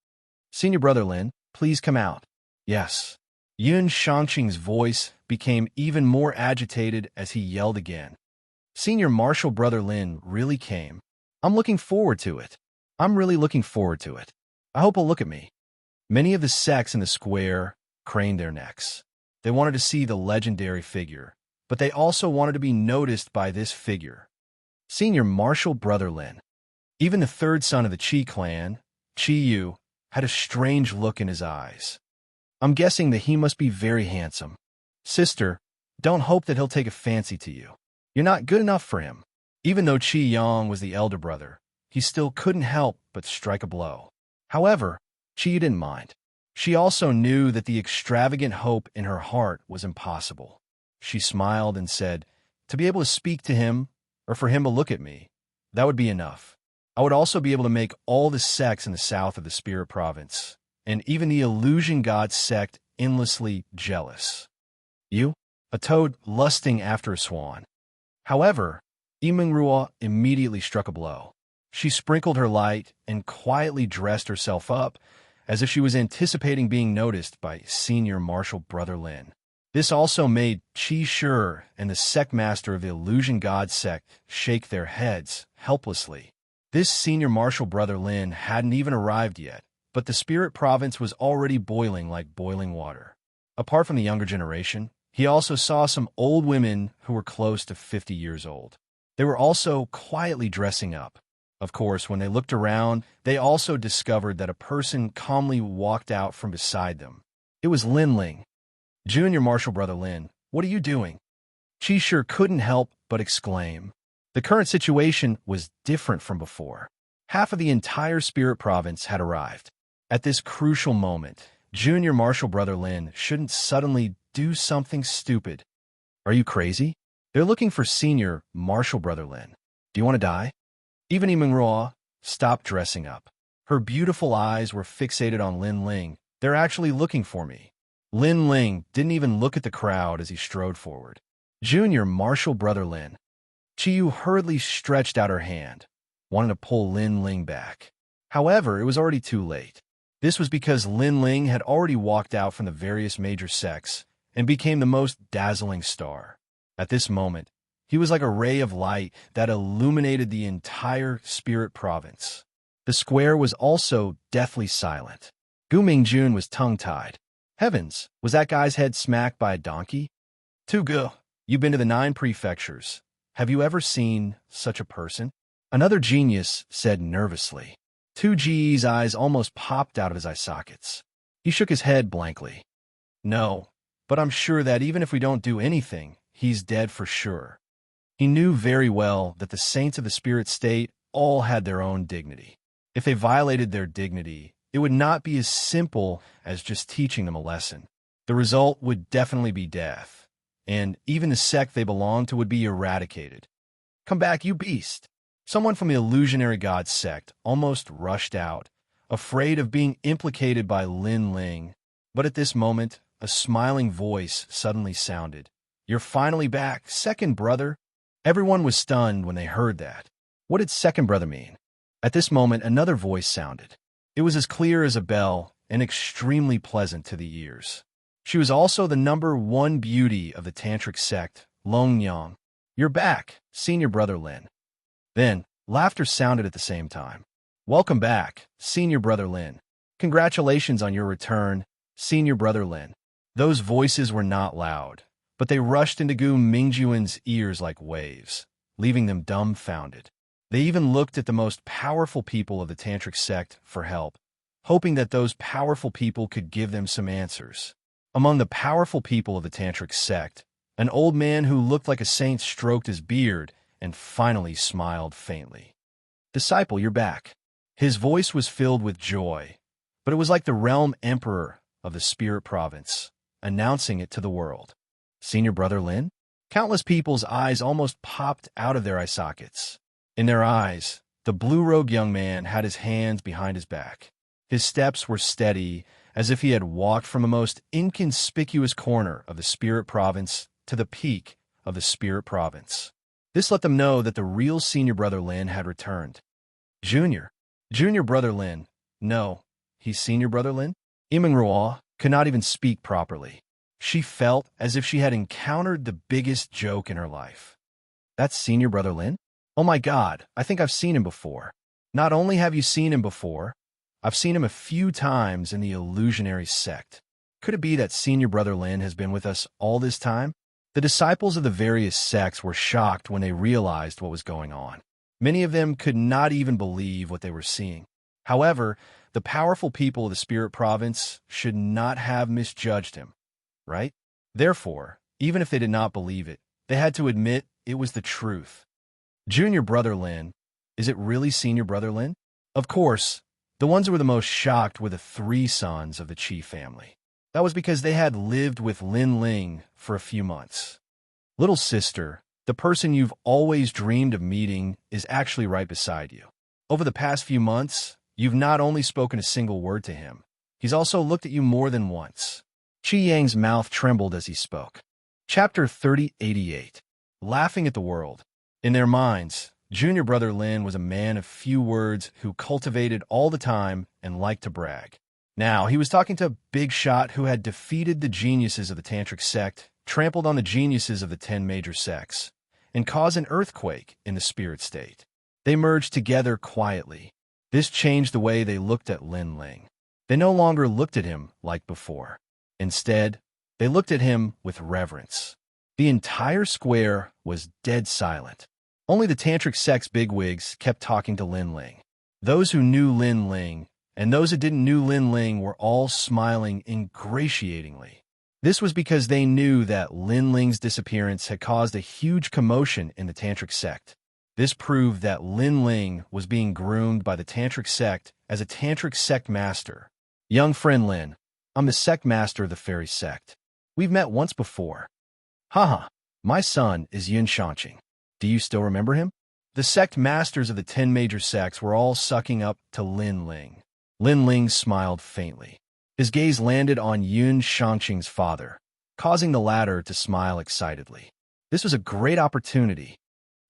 "Senior brother Lin, please come out." "Yes." Yun Shanqing's voice became even more agitated as he yelled again. "Senior Marshal brother Lin really came. I'm looking forward to it. I'm really looking forward to it. I hope he'll look at me." Many of the sects in the square craned their necks. They wanted to see the legendary figure, but they also wanted to be noticed by this figure. Senior Marshal brother Lin. Even the 3rd son of the Qi clan, Qi Yu, had a strange look in his eyes. "I'm guessing that he must be very handsome. Sister, don't hope that he'll take a fancy to you. You're not good enough for him." Even though Qi Yang was the elder brother, he still couldn't help but strike a blow. However, Qi didn't mind. She also knew that the extravagant hope in her heart was impossible. She smiled and said, "To be able to speak to him, or for him to look at me, that would be enough. I would also be able to make all the sects in the south of the Spirit Province, and even the Illusion God sect, endlessly jealous." "You?" A toad lusting after a swan. However, Imingrua immediately struck a blow. She sprinkled her light and quietly dressed herself up, as if she was anticipating being noticed by Senior Marshal brother Lin. This also made Qi Shi and the sect master of the Illusion God sect shake their heads helplessly. This Senior Marshal brother Lin hadn't even arrived yet, but the Spirit Province was already boiling like boiling water. Apart from the younger generation, he also saw some old women who were close to 50 years old. They were also quietly dressing up. Of course, when they looked around, they also discovered that a person calmly walked out from beside them. It was Lin Ling. Junior Marshall Brother Lin, what are you doing? She sure couldn't help but exclaim. The current situation was different from before. Half of the entire Spirit Province had arrived. At this crucial moment, Junior Marshall Brother Lin shouldn't suddenly do something stupid. Are you crazy? They're looking for Senior Marshall Brother Lin. Do you want to die? Even Yimingruo stopped dressing up. Her beautiful eyes were fixated on Lin Ling. They're actually looking for me. Lin Ling didn't even look at the crowd as he strode forward. Junior Marshall Brother Lin. Chiyu hurriedly stretched out her hand, wanting to pull Lin Ling back. However, it was already too late. This was because Lin Ling had already walked out from the various major sects and became the most dazzling star. At this moment, he was like a ray of light that illuminated the entire Spirit Province. The square was also deathly silent. Gu Mingjun was tongue-tied. Heavens, was that guy's head smacked by a donkey? Gu, you've been to the 9 prefectures. Have you ever seen such a person? Another genius said nervously. Ji's eyes almost popped out of his eye sockets. He shook his head blankly. No, but I'm sure that even if we don't do anything, he's dead for sure. He knew very well that the saints of the spirit state all had their own dignity. If they violated their dignity, it would not be as simple as just teaching them a lesson. The result would definitely be death, and even the sect they belonged to would be eradicated. Come back, you beast! Someone from the illusionary god sect almost rushed out, afraid of being implicated by Lin Ling. But at this moment, a smiling voice suddenly sounded. You're finally back, second brother. Everyone was stunned when they heard that. What did second brother mean? At this moment, another voice sounded. It was as clear as a bell and extremely pleasant to the ears. She was also the #1 beauty of the tantric sect, Longyang. You're back, senior brother Lin. Then, laughter sounded at the same time. Welcome back, senior brother Lin. Congratulations on your return, senior brother Lin. Those voices were not loud, but they rushed into Gu Mingjuan's ears like waves, leaving them dumbfounded. They even looked at the most powerful people of the tantric sect for help, hoping that those powerful people could give them some answers. Among the powerful people of the tantric sect, an old man who looked like a saint stroked his beard and finally smiled faintly. Disciple, you're back. His voice was filled with joy, but it was like the realm emperor of the spirit province, announcing it to the world. Senior brother Lin? Countless people's eyes almost popped out of their eye sockets. In their eyes, the blue-robed young man had his hands behind his back. His steps were steady, as if he had walked from the most inconspicuous corner of the spirit province to the peak of the spirit province. This let them know that the real senior brother Lin had returned. Junior brother Lin. No, he's senior brother Lin? Yimingruo could not even speak properly. She felt as if she had encountered the biggest joke in her life. That's senior brother Lin? Oh my God, I think I've seen him before. Not only have you seen him before, I've seen him a few times in the illusionary sect. Could it be that senior brother Lin has been with us all this time? The disciples of the various sects were shocked when they realized what was going on. Many of them could not even believe what they were seeing. However, the powerful people of the spirit province should not have misjudged him, right? Therefore, even if they did not believe it, they had to admit it was the truth. Junior brother Lin, is it really senior brother Lin? Of course, the ones who were the most shocked were the 3 sons of the Qi family. That was because they had lived with Lin Ling for a few months. Little sister, the person you've always dreamed of meeting is actually right beside you. Over the past few months, you've not only spoken a single word to him, he's also looked at you more than once. Qi Yang's mouth trembled as he spoke. Chapter 3088. Laughing at the world. In their minds, junior brother Lin was a man of few words who cultivated all the time and liked to brag. Now, he was talking to a big shot who had defeated the geniuses of the tantric sect, trampled on the geniuses of the 10 major sects, and caused an earthquake in the spirit state. They merged together quietly. This changed the way they looked at Lin Ling. They no longer looked at him like before. Instead, they looked at him with reverence. The entire square was dead silent. Only the tantric sect's bigwigs kept talking to Lin Ling. Those who knew Lin Ling and those who didn't know Lin Ling were all smiling ingratiatingly. This was because they knew that Lin Ling's disappearance had caused a huge commotion in the tantric sect. This proved that Lin Ling was being groomed by the tantric sect as a tantric sect master. Young friend Lin, I'm the sect master of the fairy sect. We've met once before. Haha, my son is Xianxia. Do you still remember him? The sect masters of the 10 major sects were all sucking up to Lin Ling. Lin Ling smiled faintly. His gaze landed on Xianxia's father, causing the latter to smile excitedly. This was a great opportunity.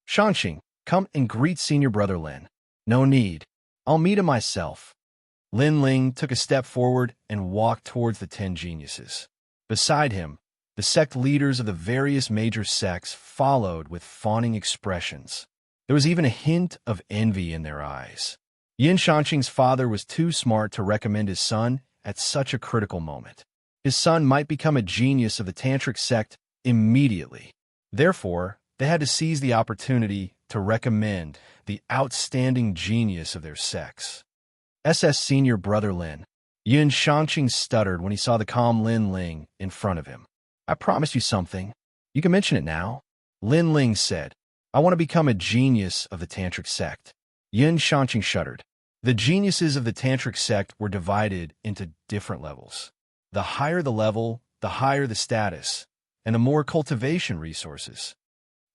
Xianxia, come and greet senior brother Lin. No need. I'll meet him myself. Lin Ling took a step forward and walked towards the 10 geniuses. Beside him, the sect leaders of the various major sects followed with fawning expressions. There was even a hint of envy in their eyes. Xianxia's father was too smart to recommend his son at such a critical moment. His son might become a genius of the tantric sect immediately. Therefore, they had to seize the opportunity to recommend the outstanding genius of their sects. Senior brother Lin. Xianxia stuttered when he saw the calm Lin Ling in front of him. I promised you something. You can mention it now. Lin Ling said, I want to become a genius of the tantric sect. Xianxia shuddered. The geniuses of the tantric sect were divided into different levels. The higher the level, the higher the status, and the more cultivation resources.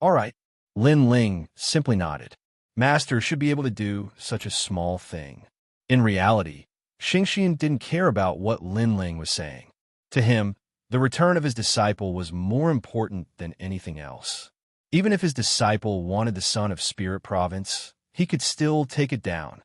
All right, Lin Ling simply nodded. Master should be able to do such a small thing. In reality, Xianxia didn't care about what Lin Ling was saying. To him, the return of his disciple was more important than anything else. Even if his disciple wanted the son of Spirit Province, he could still take it down.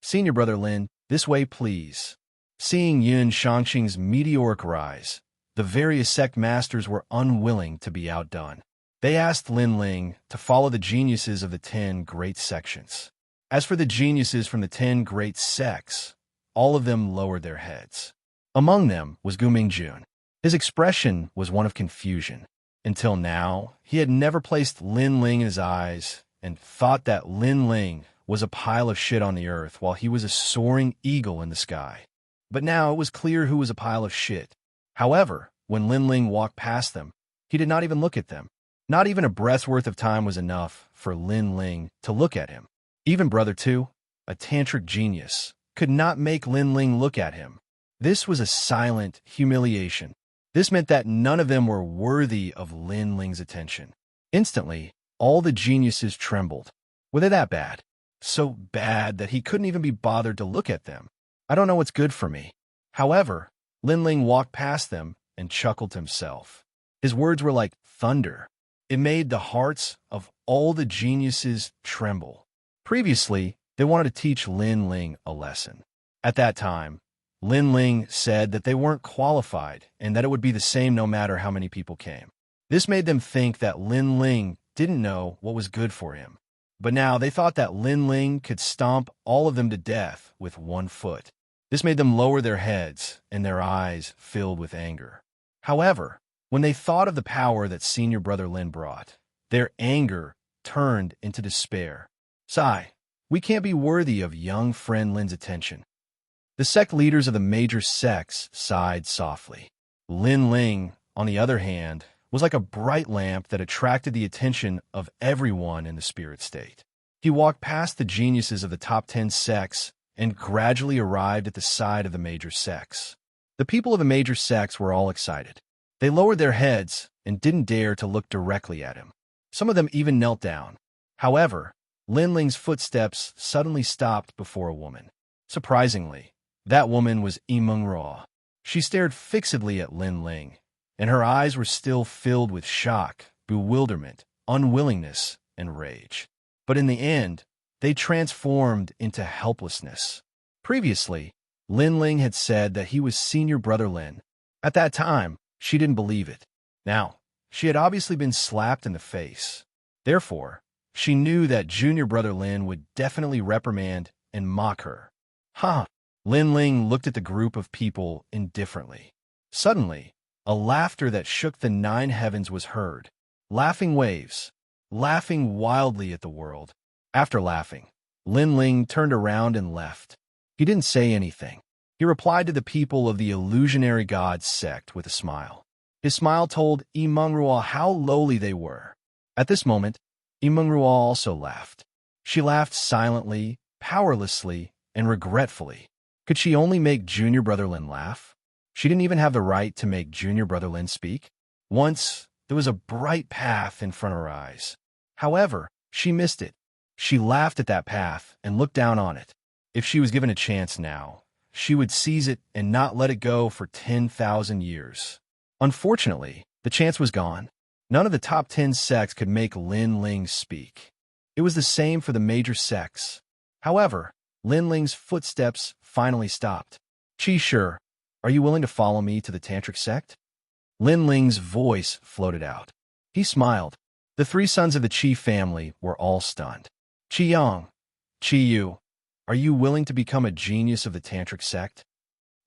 Senior brother Lin, this way please. Seeing Xianxia's meteoric rise, the various sect masters were unwilling to be outdone. They asked Lin Ling to follow the geniuses of the 10 great sections. As for the geniuses from the 10 great sects, all of them lowered their heads. Among them was Gu Mingjun. His expression was one of confusion. Until now, he had never placed Lin Ling in his eyes and thought that Lin Ling was a pile of shit on the earth while he was a soaring eagle in the sky. But now it was clear who was a pile of shit. However, when Lin Ling walked past them, he did not even look at them. Not even a breath's worth of time was enough for Lin Ling to look at him. Even Brother 2, a tantric genius, could not make Lin Ling look at him. This was a silent humiliation. This meant that none of them were worthy of Lin Ling's attention. Instantly, all the geniuses trembled. Were they that bad? So bad that he couldn't even be bothered to look at them. I don't know what's good for me. However, Lin Ling walked past them and chuckled to himself. His words were like thunder. It made the hearts of all the geniuses tremble. Previously, they wanted to teach Lin Ling a lesson. At that time, Lin Ling said that they weren't qualified and that it would be the same no matter how many people came. This made them think that Lin Ling didn't know what was good for him. But now they thought that Lin Ling could stomp all of them to death with one foot. This made them lower their heads and their eyes filled with anger. However, when they thought of the power that senior brother Lin brought, their anger turned into despair. Sigh, we can't be worthy of young friend Lin's attention. The sect leaders of the major sects sighed softly. Lin Ling, on the other hand, was like a bright lamp that attracted the attention of everyone in the spirit state. He walked past the geniuses of the top 10 sects and gradually arrived at the side of the major sects. The people of the major sects were all excited. They lowered their heads and didn't dare to look directly at him. Some of them even knelt down. However, Lin Ling's footsteps suddenly stopped before a woman. Surprisingly, that woman was Immortal. She stared fixedly at Lin Ling, and her eyes were still filled with shock, bewilderment, unwillingness, and rage. But in the end, they transformed into helplessness. Previously, Lin Ling had said that he was senior brother Lin. At that time, she didn't believe it. Now, she had obviously been slapped in the face. Therefore, she knew that junior brother Lin would definitely reprimand and mock her. Ha! Lin Ling looked at the group of people indifferently. Suddenly, a laughter that shook the 9 heavens was heard. Laughing waves. laughing wildly at the world. After laughing, Lin Ling turned around and left. He didn't say anything. He replied to the people of the illusionary god sect with a smile. His smile told Immortal how lowly they were. At this moment, Immortal also laughed. She laughed silently, powerlessly, and regretfully. Could she only make Junior Brother Lin laugh? She didn't even have the right to make Junior Brother Lin speak. Once, there was a bright path in front of her eyes. However, she missed it. She laughed at that path and looked down on it. If she was given a chance now, she would seize it and not let it go for 10,000 years. Unfortunately, the chance was gone. None of the top 10 sects could make Lin Ling speak. It was the same for the major sects. However, Lin Ling's footsteps finally stopped. Qi Shi, are you willing to follow me to the Tantric sect? Lin Ling's voice floated out. He smiled. The three sons of the Qi family were all stunned. Qi Yang, Qi Yu, are you willing to become a genius of the Tantric sect?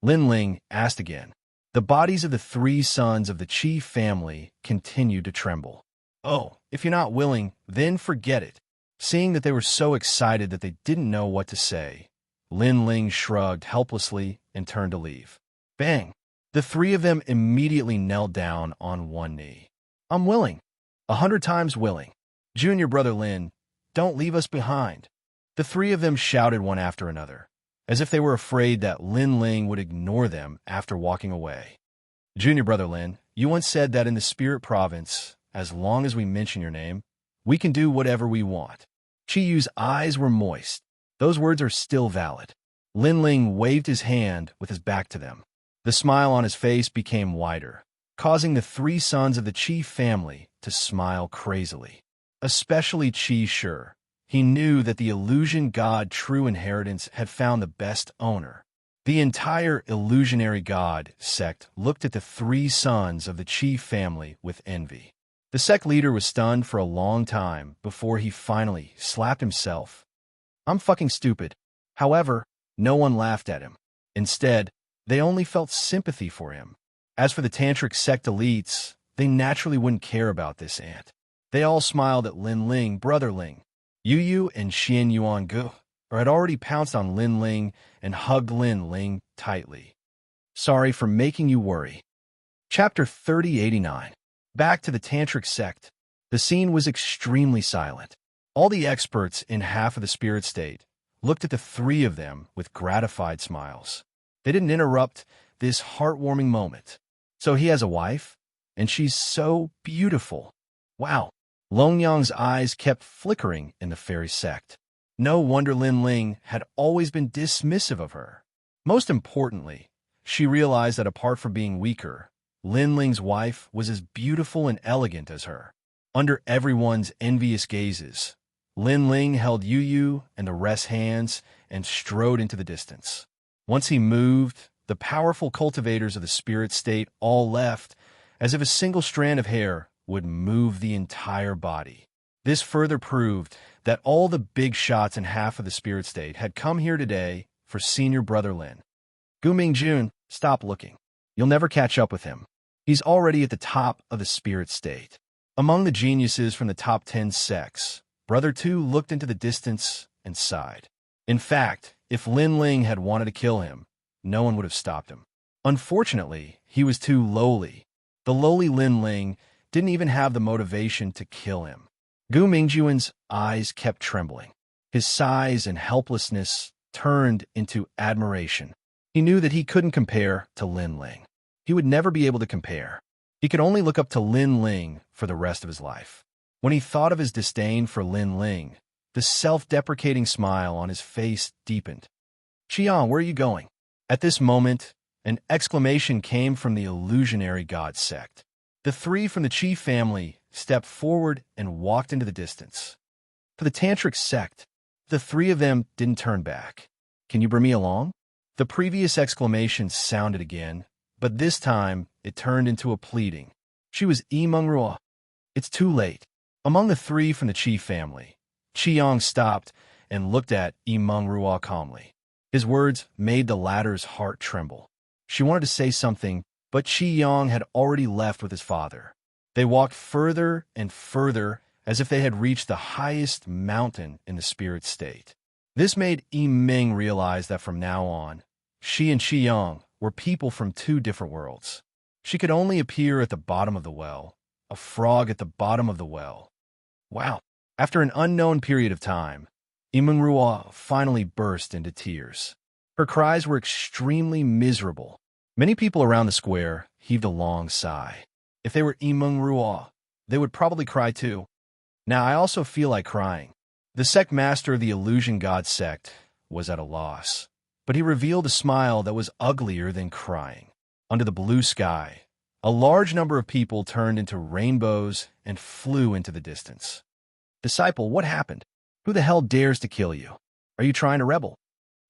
Lin Ling asked again. The bodies of the three sons of the Qi family continued to tremble. Oh, if you're not willing, then forget it. Seeing that they were so excited that they didn't know what to say, Lin Ling shrugged helplessly and turned to leave. Bang! The three of them immediately knelt down on one knee. I'm willing. 100 times willing. Junior Brother Lin, don't leave us behind. The three of them shouted one after another, as if they were afraid that Lin Ling would ignore them after walking away. Junior Brother Lin, you once said that in the Spirit Province, as long as we mention your name, we can do whatever we want. Qi Yu's eyes were moist. Those words are still valid. Lin Ling waved his hand with his back to them. The smile on his face became wider, causing the three sons of the Qi family to smile crazily. Especially Qi Shi. He knew that the illusion god True Inheritance had found the best owner. The entire illusionary god sect looked at the three sons of the Qi family with envy. The sect leader was stunned for a long time before he finally slapped himself. I'm fucking stupid. However, no one laughed at him. Instead, they only felt sympathy for him. As for the Tantric sect elites, they naturally wouldn't care about this ant. They all smiled at Lin Ling, Brother Ling. Yu Yu and Xian Yuan Gu had already pounced on Lin Ling and hugged Lin Ling tightly. Sorry for making you worry. Chapter 3089. Back to the Tantric sect. The scene was extremely silent. All the experts in half of the spirit state looked at the three of them with gratified smiles. They didn't interrupt this heartwarming moment. So he has a wife, and she's so beautiful. Wow. Long Yang's eyes kept flickering in the fairy sect. No wonder Lin Ling had always been dismissive of her. Most importantly, she realized that apart from being weaker, Lin Ling's wife was as beautiful and elegant as her. Under everyone's envious gazes, Lin Ling held Yu Yu and the rest's hands and strode into the distance. Once he moved, the powerful cultivators of the spirit state all left, as if a single strand of hair would move the entire body. This further proved that all the big shots in half of the spirit state had come here today for Senior Brother Lin. Gu Mingjun, stop looking. You'll never catch up with him. He's already at the top of the spirit state. Among the geniuses from the top 10 sects, Brother Tu looked into the distance and sighed. In fact, if Lin Ling had wanted to kill him, no one would have stopped him. Unfortunately, he was too lowly. The lowly Lin Ling didn't even have the motivation to kill him. Gu Mingjuan's eyes kept trembling. His size and helplessness turned into admiration. He knew that he couldn't compare to Lin Ling. He would never be able to compare. He could only look up to Lin Ling for the rest of his life. When he thought of his disdain for Lin Ling, the self-deprecating smile on his face deepened. Qian, where are you going? At this moment, an exclamation came from the illusionary god sect. The three from the Qi family stepped forward and walked into the distance. For the Tantric sect, the three of them didn't turn back. Can you bring me along? The previous exclamation sounded again, but this time it turned into a pleading. She was Immortal. It's too late. Among the three from the Qi family, Qiang stopped and looked at Immortal calmly. His words made the latter's heart tremble. She wanted to say something, but Qi Yang had already left with his father. They walked further and further as if they had reached the highest mountain in the spirit state. This made Yiming realize that from now on, she and Xiyang were people from two different worlds. She could only appear at the bottom of the well, a frog at the bottom of the well. Wow. After an unknown period of time, Yiming finally burst into tears. Her cries were extremely miserable. Many people around the square heaved a long sigh. If they were Yiming, they would probably cry too. Now I also feel like crying. The sect master of the illusion god sect was at a loss, but he revealed a smile that was uglier than crying. Under the blue sky, a large number of people turned into rainbows and flew into the distance. Disciple, what happened? Who the hell dares to kill you? Are you trying to rebel?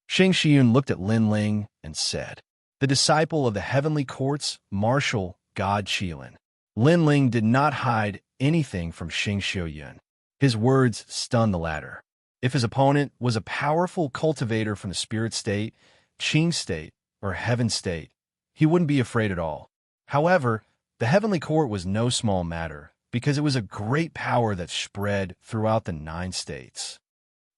Xianxia looked at Lin Ling and said, the disciple of the heavenly court's martial god Qilin. Lin Ling did not hide anything from Xianxia. His words stunned the latter. If his opponent was a powerful cultivator from the spirit state, Qing state, or heaven state, he wouldn't be afraid at all. However, the heavenly court was no small matter, because it was a great power that spread throughout the 9 states.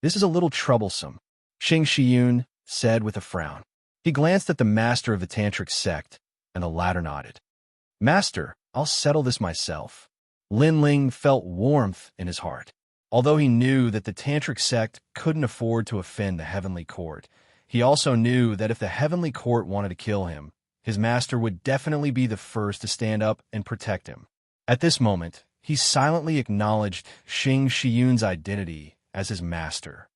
This is a little troublesome, Xianxia said with a frown. He glanced at the master of the tantric sect, and the latter nodded. Master, I'll settle this myself. Lin Ling felt warmth in his heart. Although he knew that the tantric sect couldn't afford to offend the heavenly court, he also knew that if the heavenly court wanted to kill him, his master would definitely be the first to stand up and protect him. At this moment, he silently acknowledged Xianxia's identity as his master.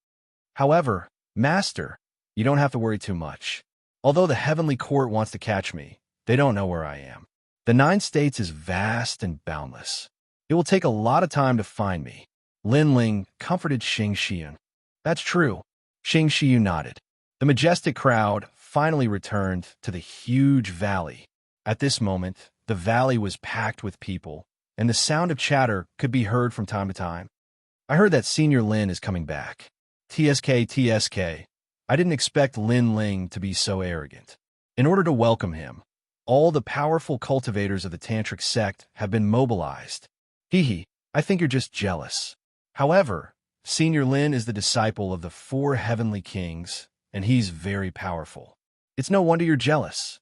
However, master, you don't have to worry too much. Although the heavenly court wants to catch me, they don't know where I am. The 9 states is vast and boundless. It will take a lot of time to find me. Lin Ling comforted Xianxia. That's true. Xianxia nodded. The majestic crowd finally returned to the huge valley. At this moment, the valley was packed with people, and the sound of chatter could be heard from time to time. I heard that Senior Lin is coming back. TSK. I didn't expect Lin Ling to be so arrogant. In order to welcome him, all the powerful cultivators of the tantric sect have been mobilized. I think you're just jealous. However, Senior Lin is the disciple of the 4 heavenly kings, and he's very powerful. It's no wonder you're jealous.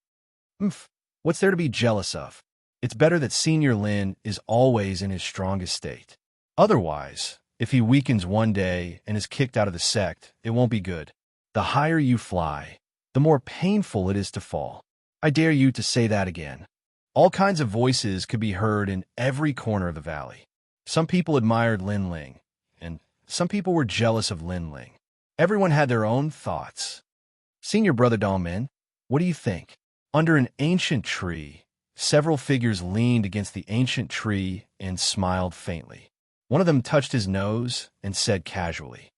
What's there to be jealous of? It's better that Senior Lin is always in his strongest state. Otherwise, if he weakens one day and is kicked out of the sect, it won't be good. The higher you fly, the more painful it is to fall. I dare you to say that again. All kinds of voices could be heard in every corner of the valley. Some people admired Lin Ling, and some people were jealous of Lin Ling. Everyone had their own thoughts. Senior Brother Dongmen, what do you think? Under an ancient tree, several figures leaned against the ancient tree and smiled faintly. One of them touched his nose and said casually,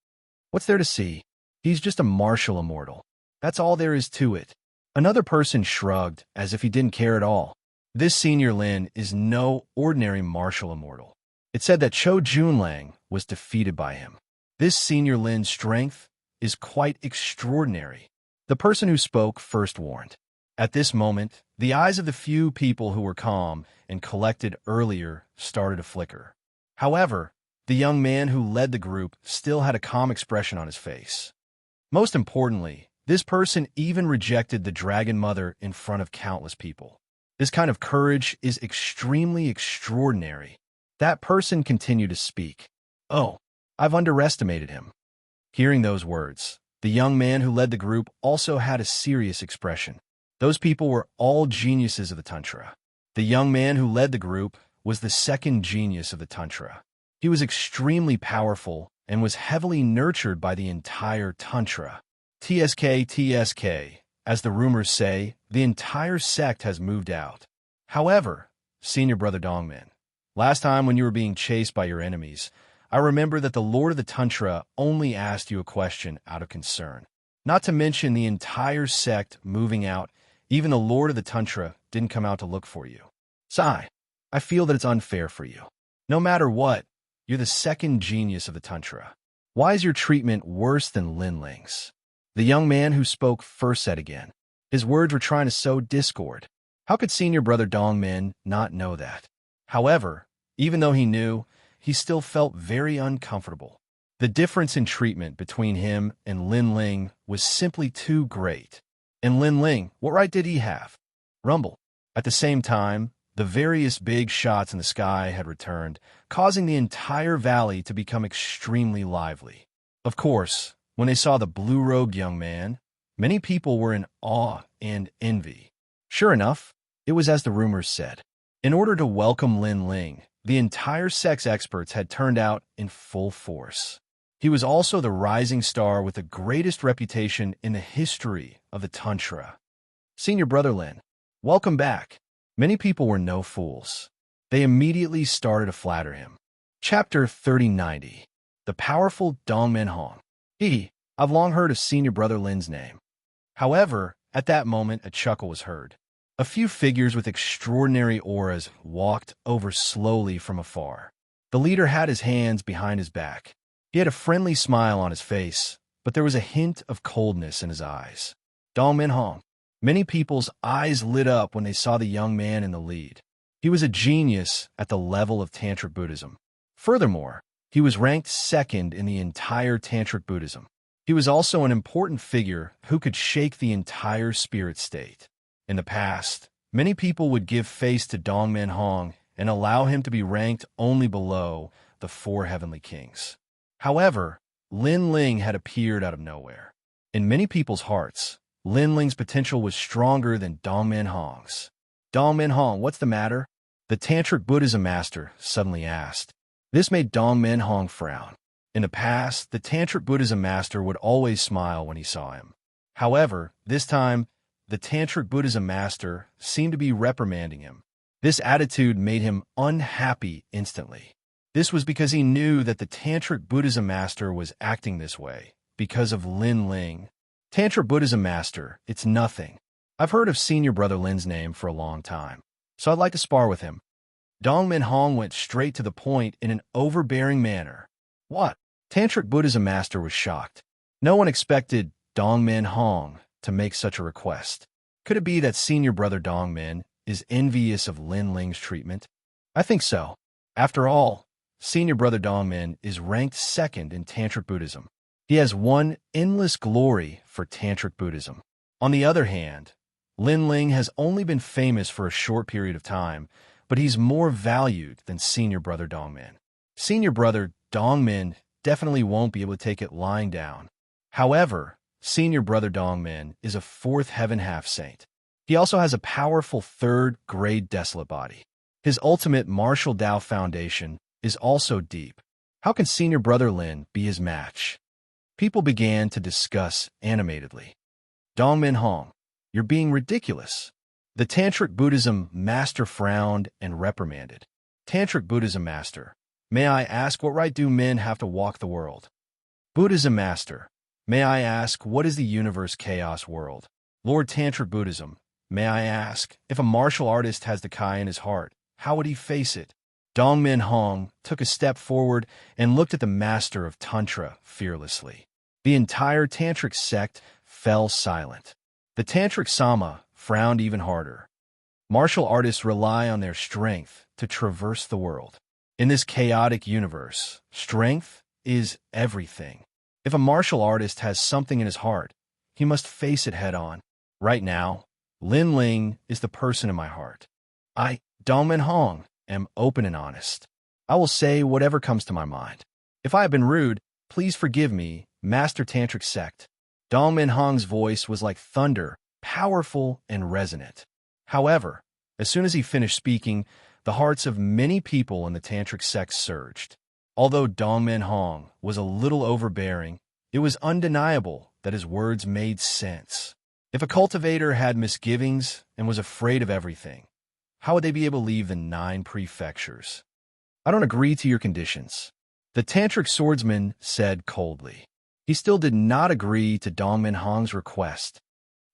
what's there to see? He's just a martial immortal. That's all there is to it. Another person shrugged as if he didn't care at all. This Senior Lin is no ordinary martial immortal. It said that Chou Junlang was defeated by him. This Senior Lin's strength is quite extraordinary. The person who spoke first warned. At this moment, the eyes of the few people who were calm and collected earlier started to flicker. However, the young man who led the group still had a calm expression on his face. Most importantly, this person even rejected the Dragon Mother in front of countless people. This kind of courage is extremely extraordinary. That person continued to speak. Oh, I've underestimated him. Hearing those words, the young man who led the group also had a serious expression. Those people were all geniuses of the Tantra. The young man who led the group was the second genius of the Tantra. He was extremely powerful and was heavily nurtured by the entire Tantra. TSK, as the rumors say, the entire sect has moved out. However, Senior Brother Dongmen, last time when you were being chased by your enemies, I remember that the Lord of the Tantra only asked you a question out of concern. Not to mention the entire sect moving out, even the Lord of the Tantra didn't come out to look for you. Sai, I feel that it's unfair for you. No matter what, you're the second genius of the Tantra. Why is your treatment worse than Lin Ling's? The young man who spoke first said again. His words were trying to sow discord. How could Senior Brother Dongmen not know that? However, even though he knew, he still felt very uncomfortable. The difference in treatment between him and Lin Ling was simply too great. And Lin Ling, what right did he have? Rumble. At the same time, the various big shots in the sky had returned, causing the entire valley to become extremely lively. Of course, when they saw the blue-robed young man, many people were in awe and envy. Sure enough, it was as the rumors said. In order to welcome Lin Ling, the entire sex experts had turned out in full force. He was also the rising star with the greatest reputation in the history of the Tantra. Senior Brother Lin, welcome back. Many people were no fools. They immediately started to flatter him. Chapter 3090. The Powerful Dongmen Hong. I've long heard of Senior Brother Lin's name. However, at that moment, a chuckle was heard. A few figures with extraordinary auras walked over slowly from afar. The leader had his hands behind his back. He had a friendly smile on his face, but there was a hint of coldness in his eyes. Dongmen Hong. Many people's eyes lit up when they saw the young man in the lead. He was a genius at the level of Tantric Buddhism. Furthermore, he was ranked second in the entire Tantric Buddhism. He was also an important figure who could shake the entire spirit state. In the past, many people would give face to Dongmen Hong and allow him to be ranked only below the 4 heavenly kings. However, Lin Ling had appeared out of nowhere. In many people's hearts, Lin Ling's potential was stronger than Dongmen Hong's. Dongmen Hong, what's the matter? The Tantric Buddhism master suddenly asked. This made Dongmen Hong frown. In the past, the Tantric Buddhism master would always smile when he saw him. However, this time, the Tantric Buddhism master seemed to be reprimanding him. This attitude made him unhappy instantly. This was because he knew that the Tantric Buddhism master was acting this way because of Lin Ling. Tantra Buddhism master, it's nothing. I've heard of Senior Brother Lin's name for a long time, so I'd like to spar with him. Dongmen Hong went straight to the point in an overbearing manner. What? Tantric Buddhism master was shocked. No one expected Dongmen Hong to make such a request. Could it be that Senior Brother Dongmen is envious of Lin Ling's treatment? I think so. After all, Senior Brother Dongmen is ranked second in Tantric Buddhism. He has won endless glory for Tantric Buddhism. On the other hand, Lin Ling has only been famous for a short period of time, but he's more valued than Senior Brother Dongmen. Senior Brother Dongmen definitely won't be able to take it lying down. However, Senior Brother Dongmen is a 4th heaven half-saint. He also has a powerful 3rd grade desolate body. His ultimate martial Tao foundation is also deep. How can Senior Brother Lin be his match? People began to discuss animatedly. Dongmen Hong, you're being ridiculous. The Tantric Buddhism master frowned and reprimanded. Tantric Buddhism master, may I ask what right do men have to walk the world? Buddhism master, may I ask what is the universe chaos world? Lord Tantric Buddhism, may I ask if a martial artist has the Kai in his heart, how would he face it? Dongmen Hong took a step forward and looked at the master of Tantra fearlessly. The entire Tantric sect fell silent. The Tantric Sama frowned even harder. Martial artists rely on their strength to traverse the world. In this chaotic universe, strength is everything. If a martial artist has something in his heart, he must face it head-on. Right now, Lin Ling is the person in my heart. I, Dongmen Hong, am open and honest. I will say whatever comes to my mind. If I have been rude, please forgive me, Master Tantric Sect. Dongmen Hong's voice was like thunder, powerful and resonant. However, as soon as he finished speaking, the hearts of many people in the Tantric sect surged. Although Dongmen Hong was a little overbearing, it was undeniable that his words made sense. If a cultivator had misgivings and was afraid of everything, how would they be able to leave the 9 prefectures? I don't agree to your conditions, the Tantric swordsman said coldly. He still did not agree to Dongmen Hong's request.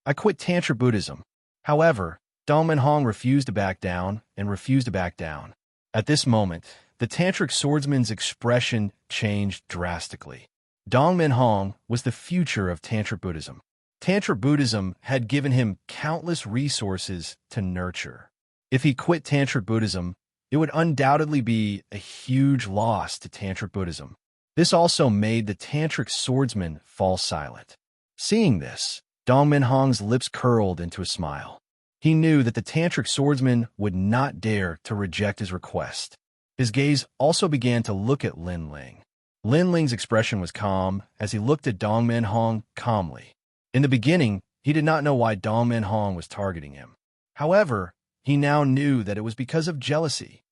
I quit Tantra Buddhism. However, Dongmen Hong refused to back down and refused to back down. At this moment, the Tantric swordsman's expression changed drastically. Dongmen Hong was the future of Tantra Buddhism. Tantra Buddhism had given him countless resources to nurture. If he quit Tantra Buddhism, it would undoubtedly be a huge loss to Tantric Buddhism. This also made the Tantric swordsman fall silent. Seeing this, Dong Minhong's lips curled into a smile. He knew that the Tantric swordsman would not dare to reject his request. His gaze also began to look at Lin Ling. Lin Ling's expression was calm as he looked at Dong Minhong calmly. In the beginning, he did not know why Dong Minhong was targeting him. However, he now knew that it was because of jealousy.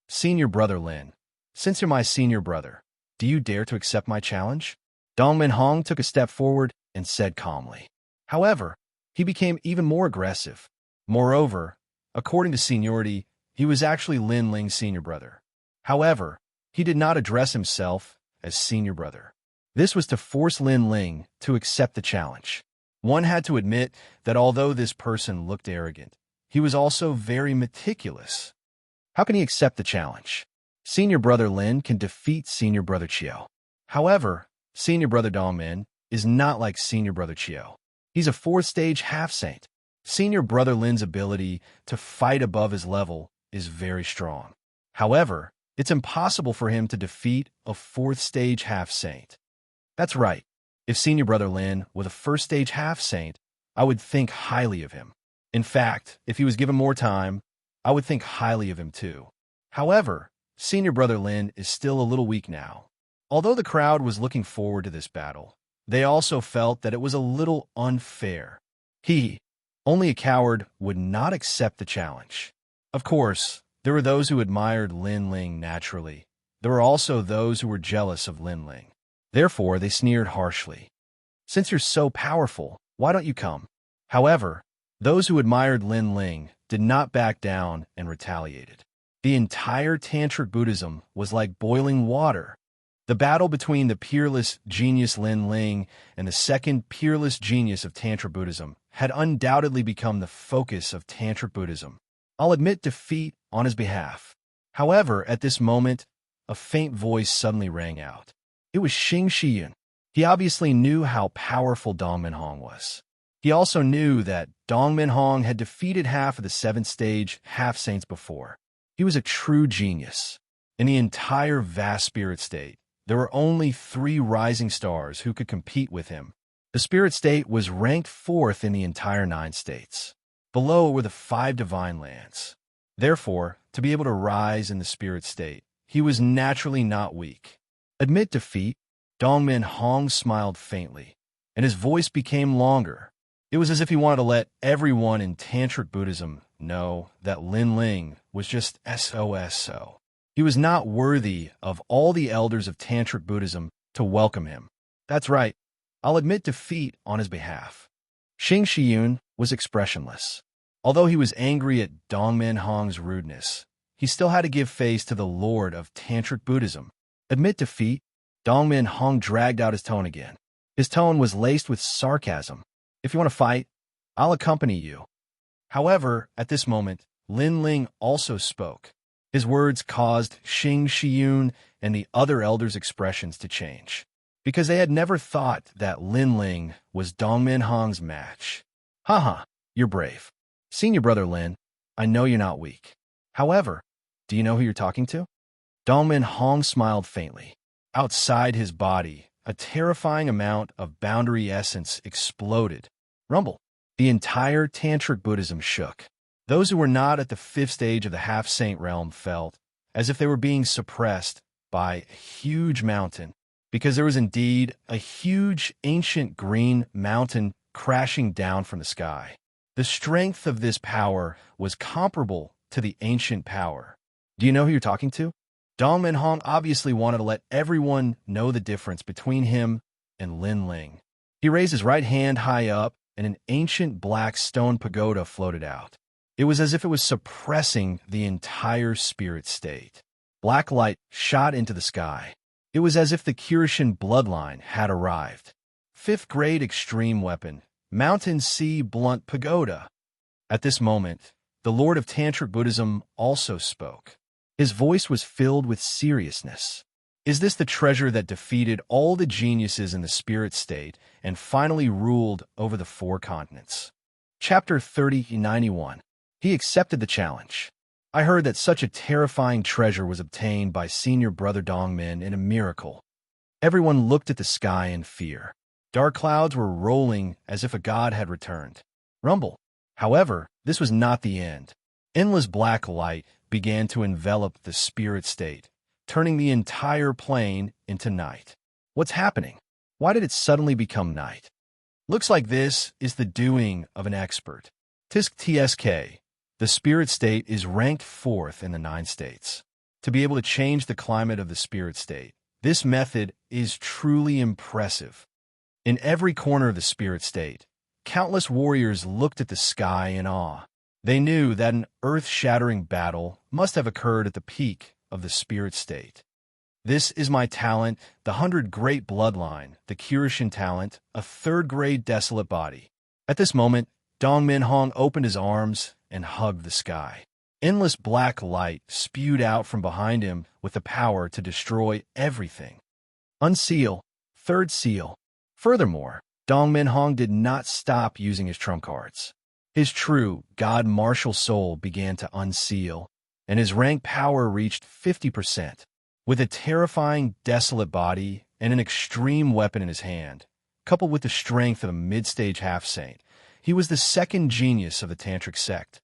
Senior brother Lin, since you're my senior brother, do you dare to accept my challenge? Dong Minhong took a step forward and said calmly. However, he became even more aggressive. Moreover, according to seniority, he was actually Lin Ling's senior brother. However, he did not address himself as senior brother. This was to force Lin Ling to accept the challenge. One had to admit that although this person looked arrogant, he was also very meticulous. How can he accept the challenge? Senior brother Lin can defeat senior brother Qiao. However, senior brother Dong Min is not like senior brother Qiao. He's a fourth-stage half-saint. Senior brother Lin's ability to fight above his level is very strong. However, it's impossible for him to defeat a fourth-stage half-saint. That's right. If senior brother Lin were the first-stage half-saint, I would think highly of him. In fact, if he was given more time, I would think highly of him too. However, senior brother Lin is still a little weak now. Although the crowd was looking forward to this battle, they also felt that it was a little unfair. Only a coward would not accept the challenge. Of course, there were those who admired Lin Ling naturally. There were also those who were jealous of Lin Ling. Therefore, they sneered harshly. Since you're so powerful, why don't you come? However, those who admired Lin Ling did not back down and retaliated. The entire Tantric Buddhism was like boiling water. The battle between the peerless genius Lin Ling and the second peerless genius of Tantra Buddhism had undoubtedly become the focus of Tantric Buddhism. I'll admit defeat on his behalf. However, at this moment, a faint voice suddenly rang out. It was Xianxia. He obviously knew how powerful Dong Minhong was. He also knew that Dong Minhong had defeated half of the seventh-stage half-saints before. He was a true genius. In the entire vast spirit state, there were only 3 rising stars who could compete with him. The spirit state was ranked 4th in the entire 9 states. Below were the 5 divine lands. Therefore, to be able to rise in the spirit state, he was naturally not weak. Amid defeat, Dong Minhong smiled faintly, and his voice became longer. It was as if he wanted to let everyone in Tantric Buddhism know that Lin Ling was just SOSO. He was not worthy of all the elders of Tantric Buddhism to welcome him. That's right, I'll admit defeat on his behalf. Xianxia was expressionless. Although he was angry at Dong Minhong's rudeness, he still had to give face to the Lord of Tantric Buddhism. Admit defeat, Dong Minhong dragged out his tone again. His tone was laced with sarcasm. If you want to fight, I'll accompany you. However, at this moment, Lin Ling also spoke. His words caused Xianxia and the other elders' expressions to change, because they had never thought that Lin Ling was Dong Minhong's match. Haha, you're brave. Senior brother Lin, I know you're not weak. However, do you know who you're talking to? Dong Minhong smiled faintly. Outside his body, a terrifying amount of boundary essence exploded. Rumble. The entire Tantric Buddhism shook. Those who were not at the 5th stage of the half-saint realm felt as if they were being suppressed by a huge mountain, because there was indeed a huge ancient green mountain crashing down from the sky. The strength of this power was comparable to the ancient power. Do you know who you're talking to? Dong Minhong obviously wanted to let everyone know the difference between him and Lin Ling. He raised his right hand high up, and an ancient black stone pagoda floated out. It was as if it was suppressing the entire spirit state. Black light shot into the sky. It was as if the Kirishin bloodline had arrived. 5th grade extreme weapon, Mountain Sea Blunt Pagoda. At this moment, the Lord of Tantric Buddhism also spoke. His voice was filled with seriousness. Is this the treasure that defeated all the geniuses in the spirit state and finally ruled over the 4 continents? Chapter 30-91. He accepted the challenge. I heard that such a terrifying treasure was obtained by senior brother Dongmin in a miracle. Everyone looked at the sky in fear. Dark clouds were rolling as if a god had returned. Rumble. However, this was not the end. Endless black light began to envelop the spirit state, turning the entire plane into night. What's happening? Why did it suddenly become night? Looks like this is the doing of an expert. Tisk TSK. The spirit state is ranked 4th in the 9 states. To be able to change the climate of the spirit state, this method is truly impressive. In every corner of the spirit state, countless warriors looked at the sky in awe. They knew that an earth-shattering battle must have occurred at the peak of the spirit state. This is my talent, the 100 Great Bloodline, the Kirishin talent, a 3rd grade desolate body. At this moment, Dongmin Hong opened his arms and hugged the sky. Endless black light spewed out from behind him with the power to destroy everything. Unseal, 3rd seal. Furthermore, Dongmin Hong did not stop using his trump cards. His true God martial soul began to unseal, and his rank power reached 50%. With a terrifying, desolate body and an extreme weapon in his hand, coupled with the strength of a mid-stage half-saint, he was the 2nd genius of the Tantric sect.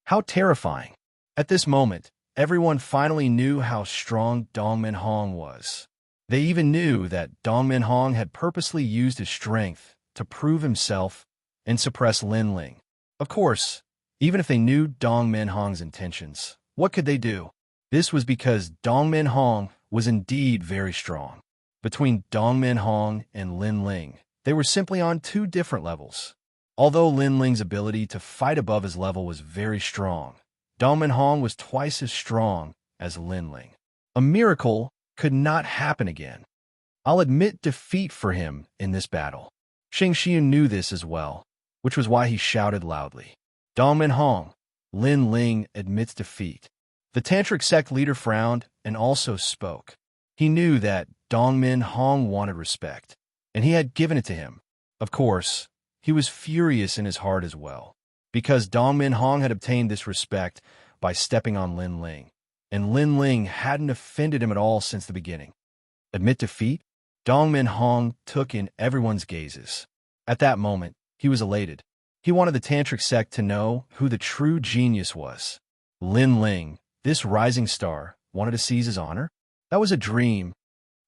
How terrifying! At this moment, everyone finally knew how strong Dongmin Hong was. They even knew that Dongmin Hong had purposely used his strength to prove himself and suppress Lin Ling. Of course, even if they knew Dongmin Hong's intentions, what could they do? This was because Dongmin Hong was indeed very strong. Between Dongmin Hong and Lin Ling, they were simply on 2 different levels. Although Lin Ling's ability to fight above his level was very strong, Dongmin Hong was twice as strong as Lin Ling. A miracle could not happen again. I'll admit defeat for him in this battle. Xianxia knew this as well, which was why he shouted loudly. Dongmin Hong, Lin Ling admits defeat. The Tantric sect leader frowned and also spoke. He knew that Dongmin Hong wanted respect, and he had given it to him. Of course, he was furious in his heart as well, because Dongmin Hong had obtained this respect by stepping on Lin Ling, and Lin Ling hadn't offended him at all since the beginning. Admit defeat? Dongmin Hong took in everyone's gazes. At that moment, he was elated. He wanted the Tantric sect to know who the true genius was. Lin Ling, this rising star, wanted to seize his honor? That was a dream.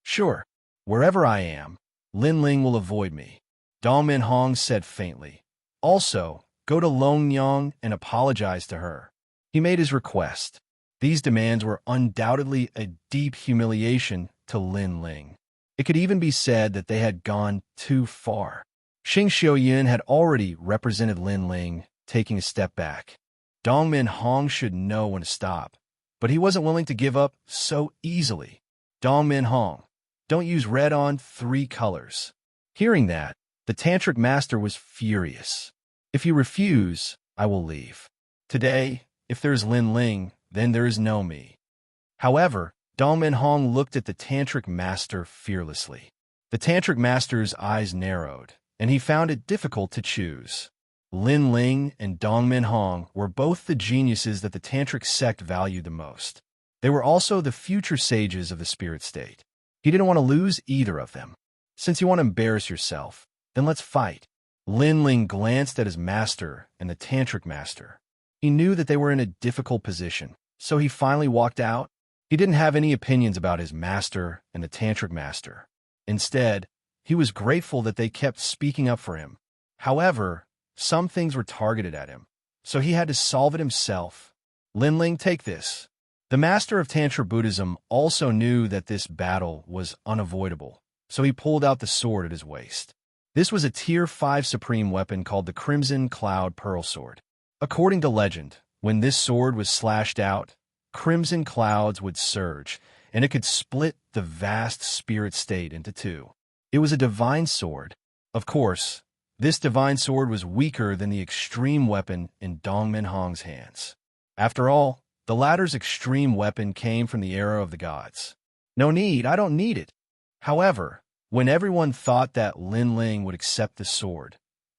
Sure, wherever I am, Lin Ling will avoid me. Dongmin Hong said faintly. Also, go to Longyang and apologize to her. He made his request. These demands were undoubtedly a deep humiliation to Lin Ling. It could even be said that they had gone too far. Xing Xiuyin had already represented Lin Ling, taking a step back. Dongmin Hong should know when to stop, but he wasn't willing to give up so easily. Dongmin Hong, don't use red on 3 colors. Hearing that, the Tantric master was furious. If you refuse, I will leave. Today, if there is Lin Ling, then there is no me. However, Dongmin Hong looked at the Tantric master fearlessly. The Tantric master's eyes narrowed, and he found it difficult to choose. Lin Ling and Dongmin Hong were both the geniuses that the Tantric sect valued the most. They were also the future sages of the spirit state. He didn't want to lose either of them. Since you want to embarrass yourself, then let's fight. Lin Ling glanced at his master and the Tantric master. He knew that they were in a difficult position, so he finally walked out. He didn't have any opinions about his master and the Tantric master. Instead, he was grateful that they kept speaking up for him. However, some things were targeted at him, so he had to solve it himself. Lin Ling, take this. The master of Tantra Buddhism also knew that this battle was unavoidable, so he pulled out the sword at his waist. This was a Tier 5 supreme weapon called the Crimson Cloud Pearl Sword. According to legend, when this sword was slashed out, crimson clouds would surge, and it could split the vast spirit state into 2. It was a divine sword. Of course, this divine sword was weaker than the extreme weapon in Dongmin Hong's hands. After all, the latter's extreme weapon came from the era of the gods. No need, I don't need it. However, when everyone thought that Lin Ling would accept the sword,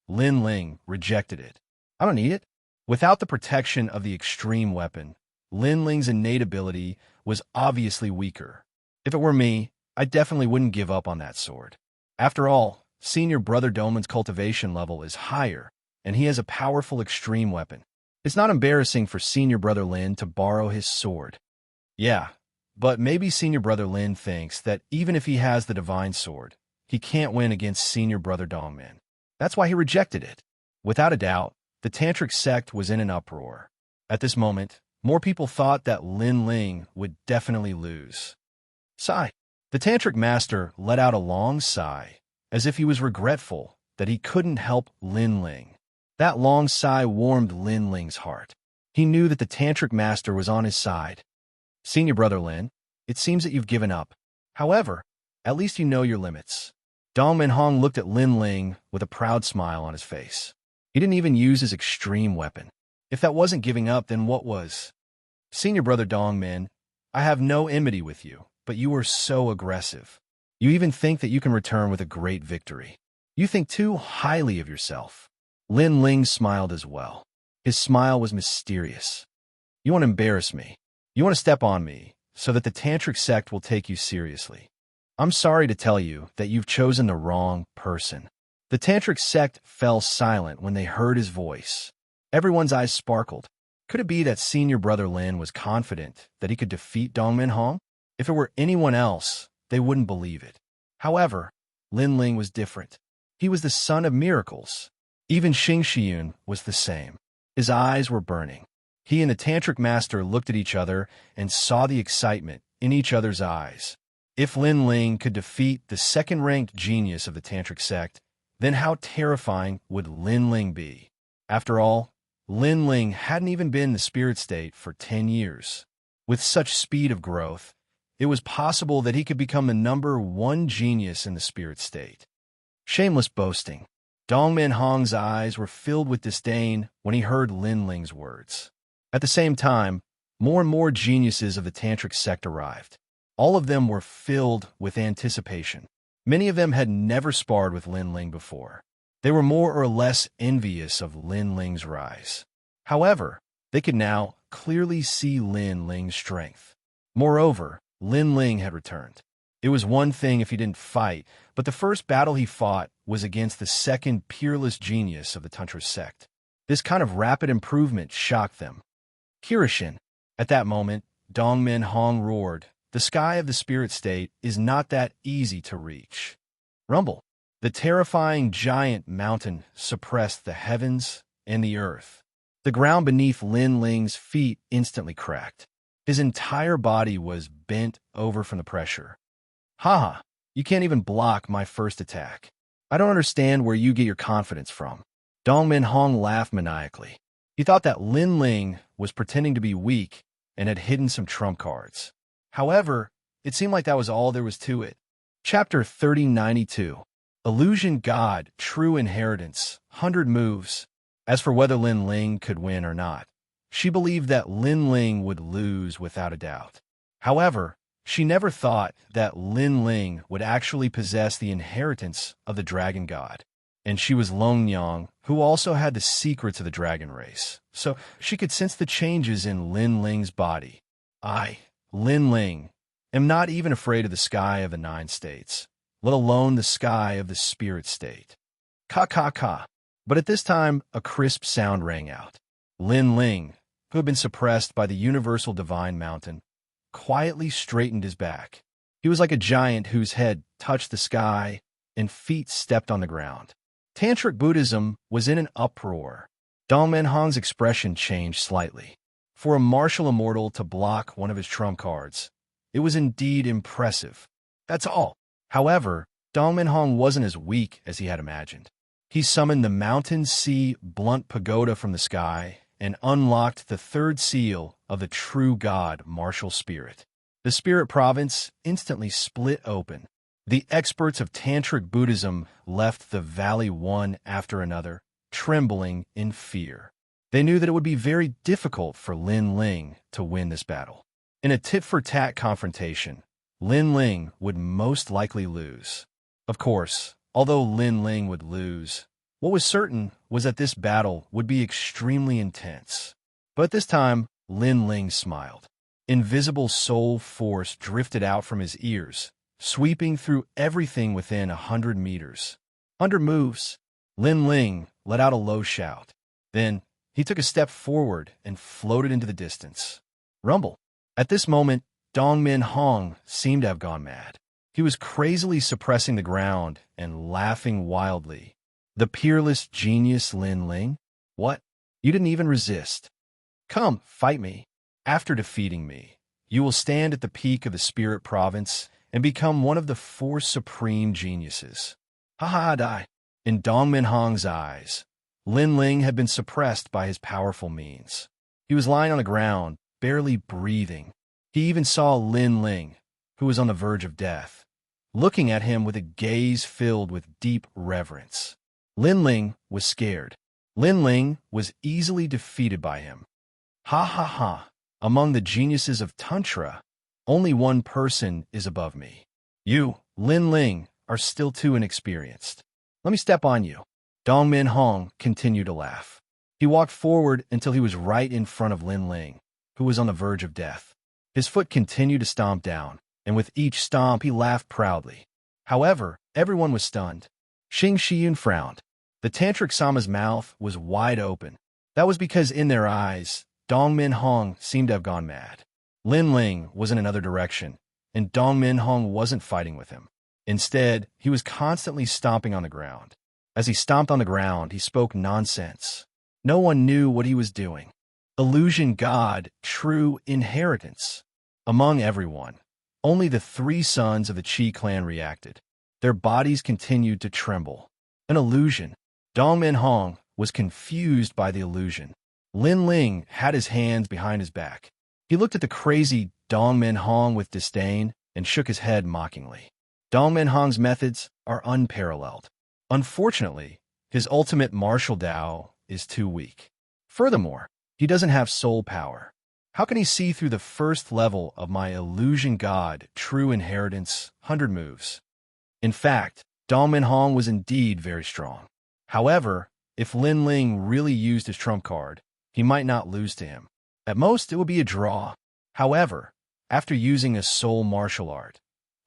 Lin Ling rejected it. I don't need it. Without the protection of the extreme weapon, Lin Ling's innate ability was obviously weaker. If it were me, I definitely wouldn't give up on that sword. After all, Senior Brother Doman's cultivation level is higher, and he has a powerful extreme weapon. It's not embarrassing for Senior Brother Lin to borrow his sword. Yeah, but maybe Senior Brother Lin thinks that even if he has the divine sword, he can't win against Senior Brother Dongmin. That's why he rejected it. Without a doubt, the Tantric sect was in an uproar. At this moment, more people thought that Lin Ling would definitely lose. Sigh. The Tantric master let out a long sigh, as if he was regretful that he couldn't help Lin Ling. That long sigh warmed Lin Ling's heart. He knew that the Tantric master was on his side. Senior Brother Lin, it seems that you've given up. However, at least you know your limits. Dong Minhong looked at Lin Ling with a proud smile on his face. He didn't even use his extreme weapon. If that wasn't giving up, then what was? Senior Brother Dong Min, I have no enmity with you, but you are so aggressive. You even think that you can return with a great victory. You think too highly of yourself. Lin Ling smiled as well. His smile was mysterious. You want to embarrass me. You want to step on me, so that the Tantric sect will take you seriously. I'm sorry to tell you that you've chosen the wrong person. The Tantric sect fell silent when they heard his voice. Everyone's eyes sparkled. Could it be that Senior Brother Lin was confident that he could defeat Dong Minhong? If it were anyone else, they wouldn't believe it. However, Lin Ling was different. He was the son of miracles. Even Xianxia was the same. His eyes were burning. He and the Tantric master looked at each other and saw the excitement in each other's eyes. If Lin Ling could defeat the second-ranked genius of the Tantric sect, then how terrifying would Lin Ling be? After all, Lin Ling hadn't even been in the spirit state for 10 years. With such speed of growth, it was possible that he could become the #1 genius in the spirit state. Shameless boasting. Dong Minhong's eyes were filled with disdain when he heard Lin Ling's words. At the same time, more and more geniuses of the Tantric sect arrived. All of them were filled with anticipation. Many of them had never sparred with Lin Ling before. They were more or less envious of Lin Ling's rise. However, they could now clearly see Lin Ling's strength. Moreover, Lin Ling had returned. It was one thing if he didn't fight, but the first battle he fought was against the second peerless genius of the Tantra sect. This kind of rapid improvement shocked them. Kirishin. At that moment, Dong Minhong roared, "The sky of the spirit state is not that easy to reach." Rumble. The terrifying giant mountain suppressed the heavens and the earth. The ground beneath Lin Ling's feet instantly cracked. His entire body was bent over from the pressure. Haha, you can't even block my first attack. I don't understand where you get your confidence from. Dong Minhong laughed maniacally. He thought that Lin Ling was pretending to be weak and had hidden some trump cards. However, it seemed like that was all there was to it. Chapter 3092. Illusion God, True Inheritance, 100 Moves. As for whether Lin Ling could win or not, she believed that Lin Ling would lose without a doubt. However, she never thought that Lin Ling would actually possess the inheritance of the Dragon God. And she was Longyang, who also had the secrets of the dragon race, so she could sense the changes in Lin Ling's body. I, Lin Ling, am not even afraid of the sky of the 9 states, let alone the sky of the spirit state. Ka. But at this time, a crisp sound rang out. Lin Ling, who had been suppressed by the universal divine mountain, quietly straightened his back. He was like a giant whose head touched the sky and feet stepped on the ground. Tantric Buddhism was in an uproar. Dong Minhong's expression changed slightly. For a martial immortal to block one of his trump cards, it was indeed impressive. That's all. However, Dong Minhong wasn't as weak as he had imagined. He summoned the Mountain Sea Blunt Pagoda from the sky and unlocked the 3rd seal of the true God martial spirit. The spirit province instantly split open. The experts of Tantric Buddhism left the valley one after another, trembling in fear. They knew that it would be very difficult for Lin Ling to win this battle. In a tit-for-tat confrontation, Lin Ling would most likely lose. Of course, although Lin Ling would lose, what was certain was that this battle would be extremely intense. But this time, Lin Ling smiled. Invisible soul force drifted out from his ears, sweeping through everything within 100 meters. 100 moves. Lin Ling let out a low shout. Then, he took a step forward and floated into the distance. Rumble. At this moment, Dongmin Hong seemed to have gone mad. He was crazily suppressing the ground and laughing wildly. The peerless genius Lin Ling? What? You didn't even resist. Come, fight me. After defeating me, you will stand at the peak of the Spirit Province and become one of the 4 supreme geniuses. Ha ha, die. In Dongmin Hong's eyes, Lin Ling had been suppressed by his powerful means. He was lying on the ground, barely breathing. He even saw Lin Ling, who was on the verge of death, looking at him with a gaze filled with deep reverence. Lin Ling was scared. Lin Ling was easily defeated by him. Ha ha ha. Among the geniuses of Tantra, only one person is above me. You, Lin Ling, are still too inexperienced. Let me step on you. Dongmin Hong continued to laugh. He walked forward until he was right in front of Lin Ling, who was on the verge of death. His foot continued to stomp down, and with each stomp he laughed proudly. However, everyone was stunned. Xianxia frowned. The Tantric Sama's mouth was wide open. That was because in their eyes, Dongmin Hong seemed to have gone mad. Lin Ling was in another direction, and Dongmin Hong wasn't fighting with him. Instead, he was constantly stomping on the ground. As he stomped on the ground, he spoke nonsense. No one knew what he was doing. Illusion God, true inheritance. Among everyone, only the 3 sons of the Qi clan reacted. Their bodies continued to tremble. An illusion. Dongmin Hong was confused by the illusion. Lin Ling had his hands behind his back. He looked at the crazy Dongmin Hong with disdain and shook his head mockingly. Dongmin Hong's methods are unparalleled. Unfortunately, his ultimate martial Dao is too weak. Furthermore, he doesn't have soul power. How can he see through the first level of my illusion God, true inheritance, 100 moves? In fact, Dongmin Hong was indeed very strong. However, if Lin Ling really used his trump card, he might not lose to him. At most, it would be a draw. However, after using a soul martial art,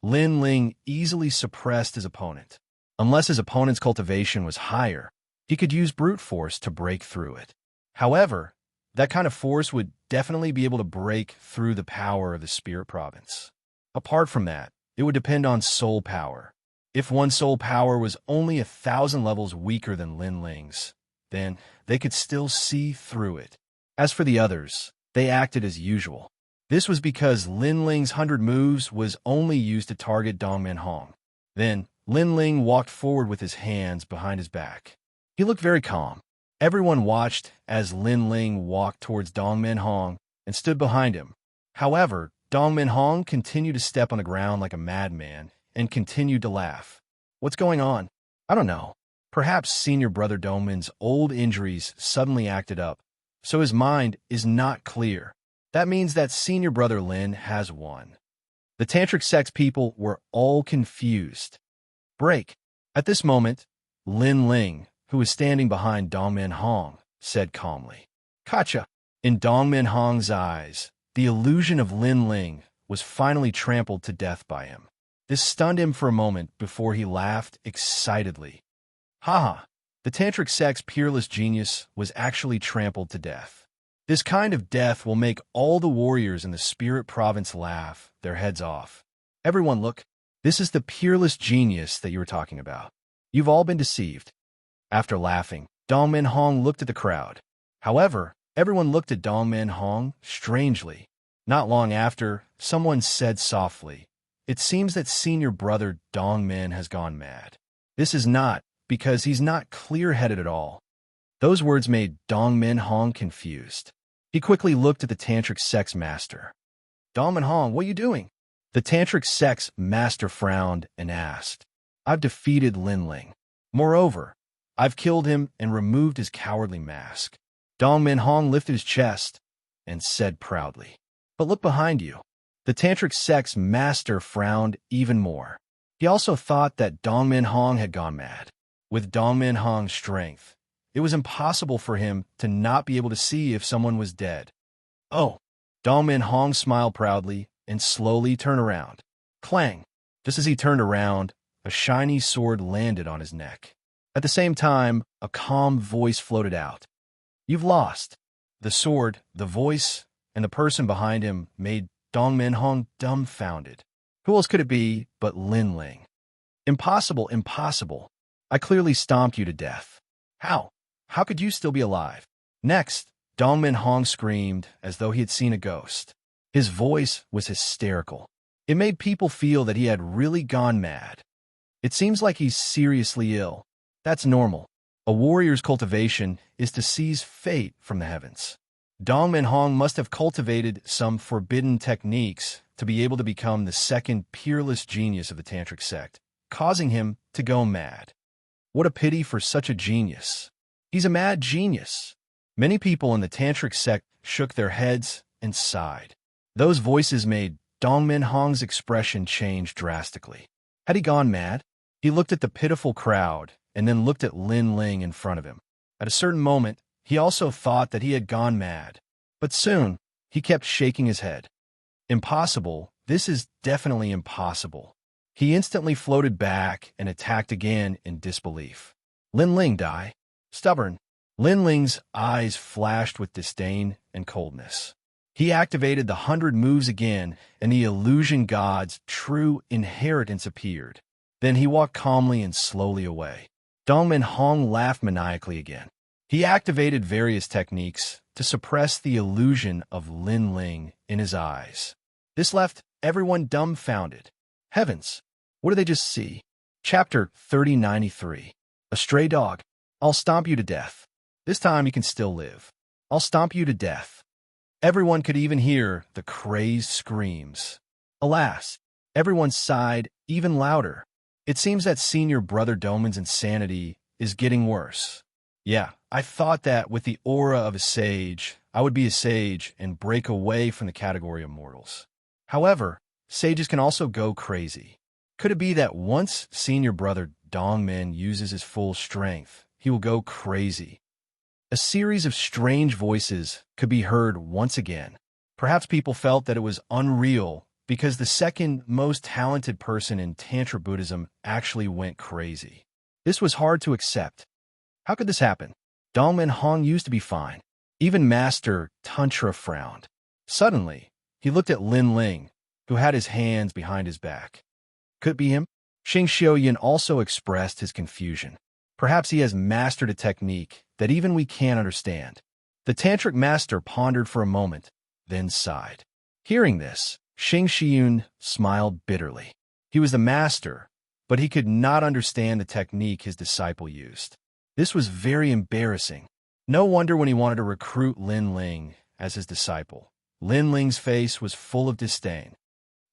Lin Ling easily suppressed his opponent. Unless his opponent's cultivation was higher, he could use brute force to break through it. However, that kind of force would definitely be able to break through the power of the Spirit Province. Apart from that, it would depend on soul power. If one soul power was only 1,000 levels weaker than Lin Ling's, then they could still see through it. As for the others, they acted as usual. This was because Lin Ling's 100 moves was only used to target Dongmin Hong. Then, Lin Ling walked forward with his hands behind his back. He looked very calm. Everyone watched as Lin Ling walked towards Dongmin Hong and stood behind him. However, Dongmin Hong continued to step on the ground like a madman and continued to laugh. What's going on? I don't know. Perhaps senior brother Dongmin's old injuries suddenly acted up, so his mind is not clear. That means that senior brother Lin has won. The Tantric sex people were all confused. Break. At this moment, Lin Ling, who was standing behind Dongmin Hong, said calmly, "Gotcha." In Dongmin Hong's eyes, the illusion of Lin Ling was finally trampled to death by him. This stunned him for a moment before he laughed excitedly. Haha, the Tantric sex peerless genius was actually trampled to death. This kind of death will make all the warriors in the Spirit Province laugh their heads off. Everyone look, this is the peerless genius that you were talking about. You've all been deceived. After laughing, Dongmin Hong looked at the crowd. However, everyone looked at Dongmin Hong strangely. Not long after, someone said softly, "It seems that senior brother Dongmin has gone mad. This is not because he's not clear-headed at all." Those words made Dongmin Hong confused. He quickly looked at the Tantric sex master. "Dongmin Hong, what are you doing?" The Tantric sex master frowned and asked, "I've defeated Lin Ling. Moreover, I've killed him and removed his cowardly mask." Dongmin Hong lifted his chest and said proudly, "But look behind you." The Tantric sex master frowned even more. He also thought that Dongmin Hong had gone mad. With Dongmin Hong's strength, it was impossible for him to not be able to see if someone was dead. Oh. Dongmin Hong smiled proudly and slowly turned around. Clang! Just as he turned around, a shiny sword landed on his neck. At the same time, a calm voice floated out. You've lost. The sword, the voice, and the person behind him made Dongmin Hong dumbfounded. Who else could it be but Lin Ling? Impossible, impossible. I clearly stomped you to death. How? How could you still be alive? Next, Dongmin Hong screamed as though he had seen a ghost. His voice was hysterical. It made people feel that he had really gone mad. It seems like he's seriously ill. That's normal. A warrior's cultivation is to seize fate from the heavens. Dongmin Hong must have cultivated some forbidden techniques to be able to become the second peerless genius of the Tantric sect, causing him to go mad. What a pity for such a genius. He's a mad genius. Many people in the Tantric sect shook their heads and sighed. Those voices made Dongmin Hong's expression change drastically. Had he gone mad? He looked at the pitiful crowd and then looked at Lin Ling in front of him. At a certain moment, he also thought that he had gone mad. But soon, he kept shaking his head. Impossible. This is definitely impossible. He instantly floated back and attacked again in disbelief. Lin Ling die? Stubborn. Lin Ling's eyes flashed with disdain and coldness. He activated the 100 moves again, and the illusion god's true inheritance appeared. Then he walked calmly and slowly away. Dongmin Hong laughed maniacally again. He activated various techniques to suppress the illusion of Lin Ling in his eyes. This left everyone dumbfounded. Heavens, what did they just see? Chapter 3093. A stray dog. I'll stomp you to death. This time you can still live. I'll stomp you to death. Everyone could even hear the crazed screams. Alas, everyone sighed even louder. It seems that senior brother Doman's insanity is getting worse. Yeah, I thought that with the aura of a sage, I would be a sage and break away from the category of mortals. However, sages can also go crazy. Could it be that once senior brother Dongmin uses his full strength, he will go crazy? A series of strange voices could be heard once again. Perhaps people felt that it was unreal because the second most talented person in Tantra Buddhism actually went crazy. This was hard to accept. How could this happen? Dongmin Hong used to be fine. Even Master Tantra frowned. Suddenly, he looked at Lin Ling, who had his hands behind his back. Could it be him? Xianxia also expressed his confusion. Perhaps he has mastered a technique that even we can't understand. The Tantric master pondered for a moment, then sighed. Hearing this, Xianxia smiled bitterly. He was the master, but he could not understand the technique his disciple used. This was very embarrassing. No wonder when he wanted to recruit Lin Ling as his disciple. Lin Ling's face was full of disdain.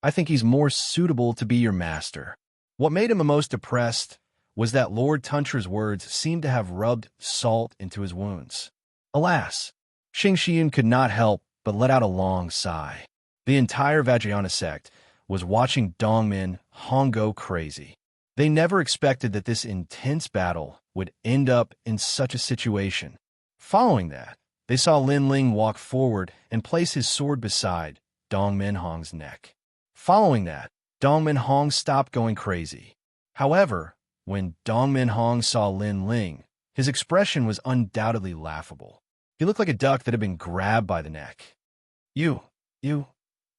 I think he's more suitable to be your master. What made him the most depressed was that Lord Tantra's words seemed to have rubbed salt into his wounds. Alas, Xianxia could not help but let out a long sigh. The entire Vajrayana sect was watching Dongmin Hong go crazy. They never expected that this intense battle would end up in such a situation. Following that, they saw Lin Ling walk forward and place his sword beside Dongmin Hong's neck. Following that, Dongmin Hong stopped going crazy. However, when Dongmin Hong saw Lin Ling, his expression was undoubtedly laughable. He looked like a duck that had been grabbed by the neck.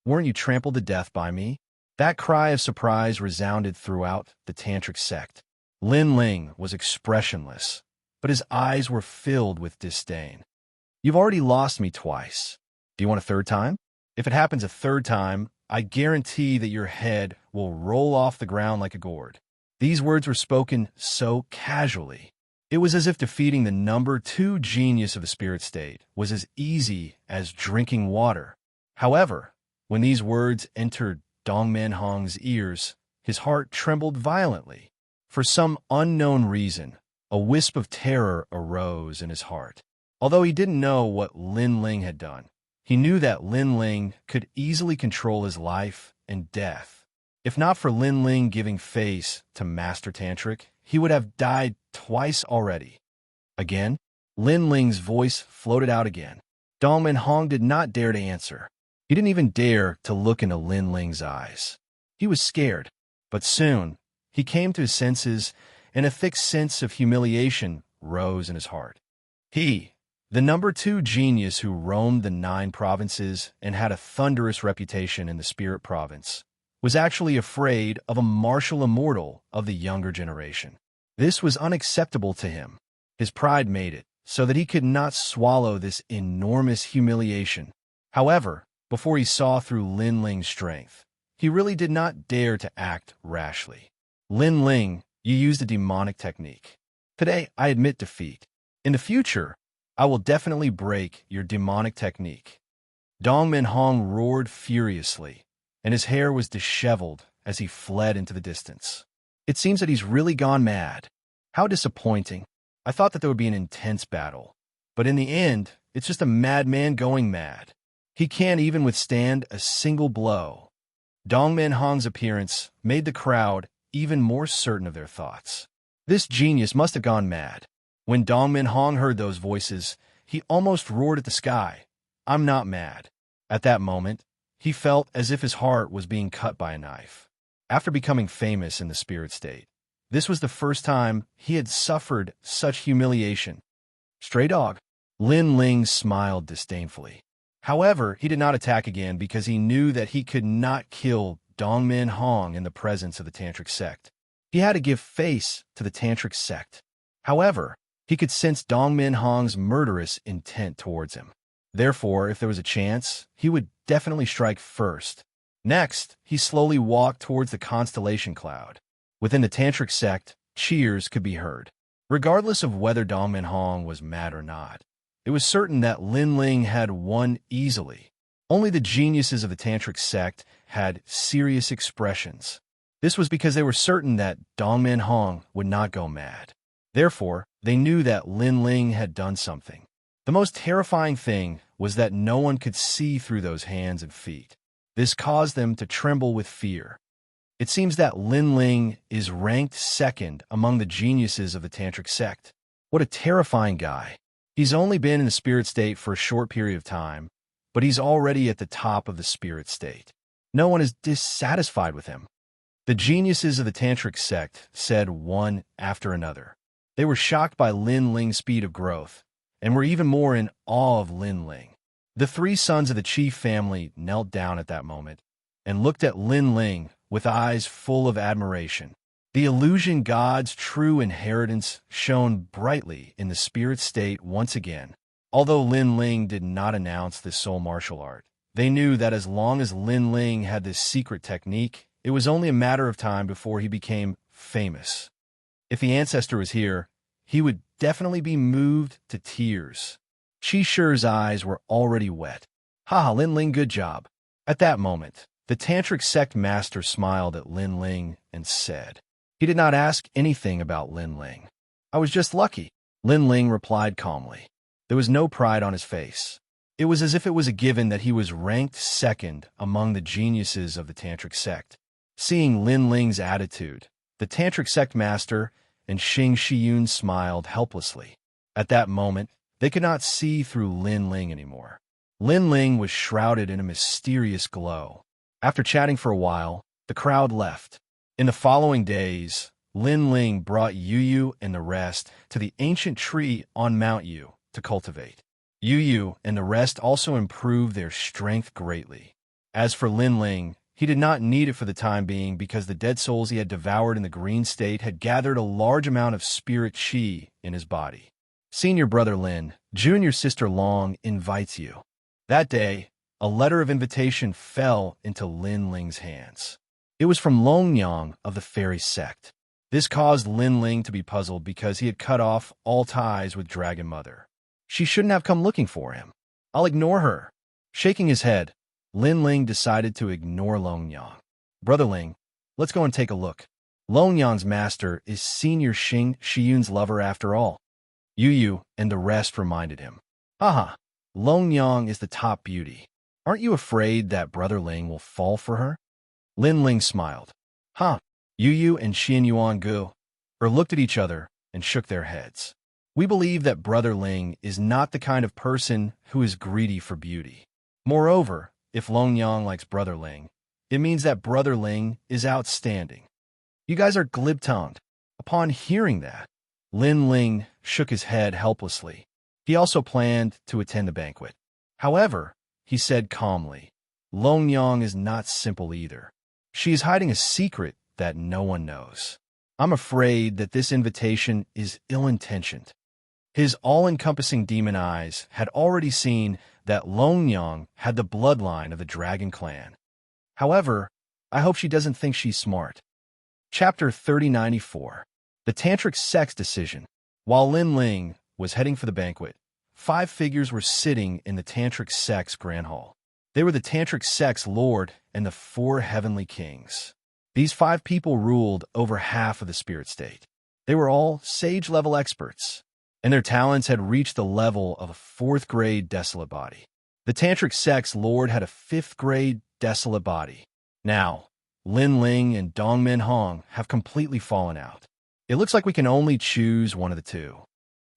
Weren't you trampled to death by me? That cry of surprise resounded throughout the Tantric sect. Lin Ling was expressionless, but his eyes were filled with disdain. You've already lost me twice. Do you want a third time? If it happens a third time, I guarantee that your head will roll off the ground like a gourd. These words were spoken so casually. It was as if defeating the number 2 genius of the spirit state was as easy as drinking water. However, when these words entered Dongmin Hong's ears, his heart trembled violently. For some unknown reason, a wisp of terror arose in his heart. Although he didn't know what Lin Ling had done, he knew that Lin Ling could easily control his life and death. If not for Lin Ling giving face to Master Tantric, he would have died twice already. Again, Lin Ling's voice floated out again. Dong Minhong did not dare to answer. He didn't even dare to look into Lin Ling's eyes. He was scared, but soon he came to his senses, and a thick sense of humiliation rose in his heart. He, the number 2 genius who roamed the 9 provinces and had a thunderous reputation in the Spirit Province, was actually afraid of a martial immortal of the younger generation. This was unacceptable to him. His pride made it so that he could not swallow this enormous humiliation. However, before he saw through Lin Ling's strength, he really did not dare to act rashly. Lin Ling, you used a demonic technique. Today, I admit defeat. In the future, I will definitely break your demonic technique. Dong Minhong roared furiously, and his hair was disheveled as he fled into the distance. It seems that he's really gone mad. How disappointing. I thought that there would be an intense battle, but in the end, it's just a madman going mad. He can't even withstand a single blow. Dong Minhong's appearance made the crowd even more certain of their thoughts. This genius must have gone mad. When Dong Minhong heard those voices, he almost roared at the sky. I'm not mad. At that moment, he felt as if his heart was being cut by a knife. After becoming famous in the spirit state, this was the first time he had suffered such humiliation. Stray dog. Lin Ling smiled disdainfully. However, he did not attack again because he knew that he could not kill Dong Minhong in the presence of the Tantric sect. He had to give face to the Tantric sect. However, he could sense Dong Minhong's murderous intent towards him. Therefore, if there was a chance, he would definitely strike first. Next, he slowly walked towards the constellation cloud. Within the Tantric sect, cheers could be heard. Regardless of whether Dong Minhong was mad or not, it was certain that Lin Ling had won easily. Only the geniuses of the Tantric sect had serious expressions. This was because they were certain that Dong Minhong would not go mad. Therefore, they knew that Lin Ling had done something. The most terrifying thing was that no one could see through those hands and feet. This caused them to tremble with fear. It seems that Lin Ling is ranked second among the geniuses of the Tantric sect. What a terrifying guy. He's only been in the spirit state for a short period of time, but he's already at the top of the spirit state. No one is dissatisfied with him. The geniuses of the Tantric sect said one after another. They were shocked by Lin Ling's speed of growth, and were even more in awe of Lin Ling. The 3 sons of the chief family knelt down at that moment and looked at Lin Ling with eyes full of admiration. The illusion god's true inheritance shone brightly in the spirit state once again. Although Lin Ling did not announce this soul martial art, they knew that as long as Lin Ling had this secret technique, it was only a matter of time before he became famous. If the ancestor was here, he would definitely be moved to tears. Qi Shi's eyes were already wet. Haha, Lin Ling, good job. At that moment, the Tantric sect master smiled at Lin Ling and said, he did not ask anything about Lin Ling. I was just lucky. Lin Ling replied calmly. There was no pride on his face. It was as if it was a given that he was ranked second among the geniuses of the Tantric sect. Seeing Lin Ling's attitude, the Tantric sect master and Xianxia smiled helplessly. At that moment, they could not see through Lin Ling anymore. Lin Ling was shrouded in a mysterious glow. After chatting for a while, the crowd left. In the following days, Lin Ling brought Yu and the rest to the ancient tree on Mount Yu to cultivate. Yu and the rest also improved their strength greatly. As for Lin Ling, he did not need it for the time being because the dead souls he had devoured in the green state had gathered a large amount of spirit qi in his body. Senior brother Lin, junior sister Long invites you. That day, a letter of invitation fell into Lin Ling's hands. It was from Longyang of the fairy sect. This caused Lin Ling to be puzzled because he had cut off all ties with Dragon Mother. She shouldn't have come looking for him. I'll ignore her. Shaking his head, Lin Ling decided to ignore Longyang. Brother Ling, let's go and take a look. Longyang's master is Senior Xianxia's lover after all. Yu and the rest reminded him. Haha, Longyang is the top beauty. Aren't you afraid that Brother Ling will fall for her? Lin Ling smiled. Huh. Yu and Xianyuan Gu looked at each other and shook their heads. We believe that Brother Ling is not the kind of person who is greedy for beauty. Moreover, if Long Yang likes Brother Ling, it means that Brother Ling is outstanding. You guys are glib-tongued. Upon hearing that, Lin Ling shook his head helplessly. He also planned to attend the banquet. However, he said calmly, Long Yang is not simple either. She is hiding a secret that no one knows. I'm afraid that this invitation is ill-intentioned. His all-encompassing demon eyes had already seen that Long Yang had the bloodline of the Dragon Clan. However, I hope she doesn't think she's smart. Chapter 3094. The Tantric Sex Decision. While Lin Ling was heading for the banquet, 5 figures were sitting in the Tantric Sex Grand Hall. They were the Tantric Sex Lord and the 4 Heavenly Kings. These 5 people ruled over half of the spirit state. They were all sage-level experts, and their talents had reached the level of a 4th-grade desolate body. The Tantric Sex Lord had a 5th-grade desolate body. Now, Lin Ling and Dongmin Hong have completely fallen out. It looks like we can only choose one of the two.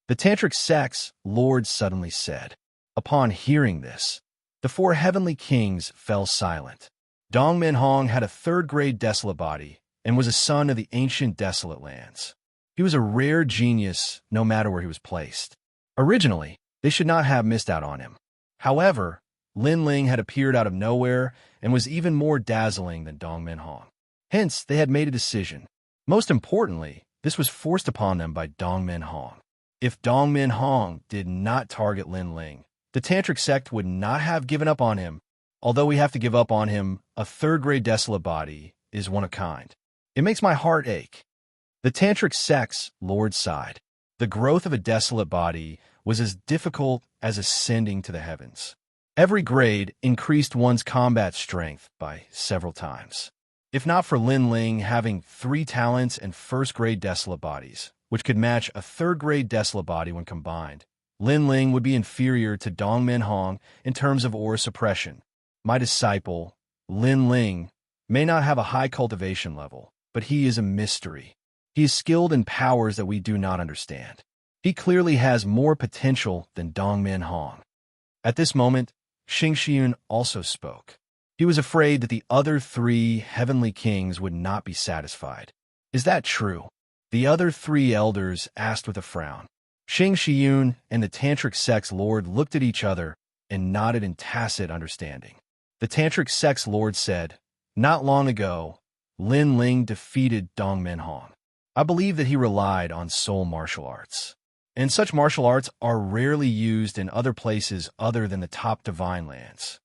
The Tantric Sex Lord suddenly said. Upon hearing this, the 4 Heavenly Kings fell silent. Dongmin Hong had a 3rd-grade desolate body and was a son of the ancient desolate lands. He was a rare genius no matter where he was placed. Originally, they should not have missed out on him. However, Lin Ling had appeared out of nowhere and was even more dazzling than Dongmin Hong. Hence, they had made a decision. Most importantly, this was forced upon them by Dongmin Hong. If Dongmin Hong did not target Lin Ling, the Tantric sect would not have given up on him. Although we have to give up on him, a 3rd-grade desolate body is one of a kind. It makes my heart ache. The Tantric Sex Lord sighed. The growth of a desolate body was as difficult as ascending to the heavens. Every grade increased one's combat strength by several times. If not for Lin Ling having 3 talents and 1st-grade desolate bodies, which could match a 3rd-grade desolate body when combined, Lin Ling would be inferior to Dongmin Hong in terms of aura suppression. My disciple, Lin Ling, may not have a high cultivation level, but he is a mystery. He is skilled in powers that we do not understand. He clearly has more potential than Dongmin Hong. At this moment, Xianxia also spoke. He was afraid that the other 3 Heavenly Kings would not be satisfied. Is that true? The other 3 elders asked with a frown. Xianxia and the Tantric Sex Lord looked at each other and nodded in tacit understanding. The Tantric Sex Lord said, Not long ago, Lin Ling defeated Dongmin Hong. I believe that he relied on soul martial arts. And such martial arts are rarely used in other places other than the top divine lands.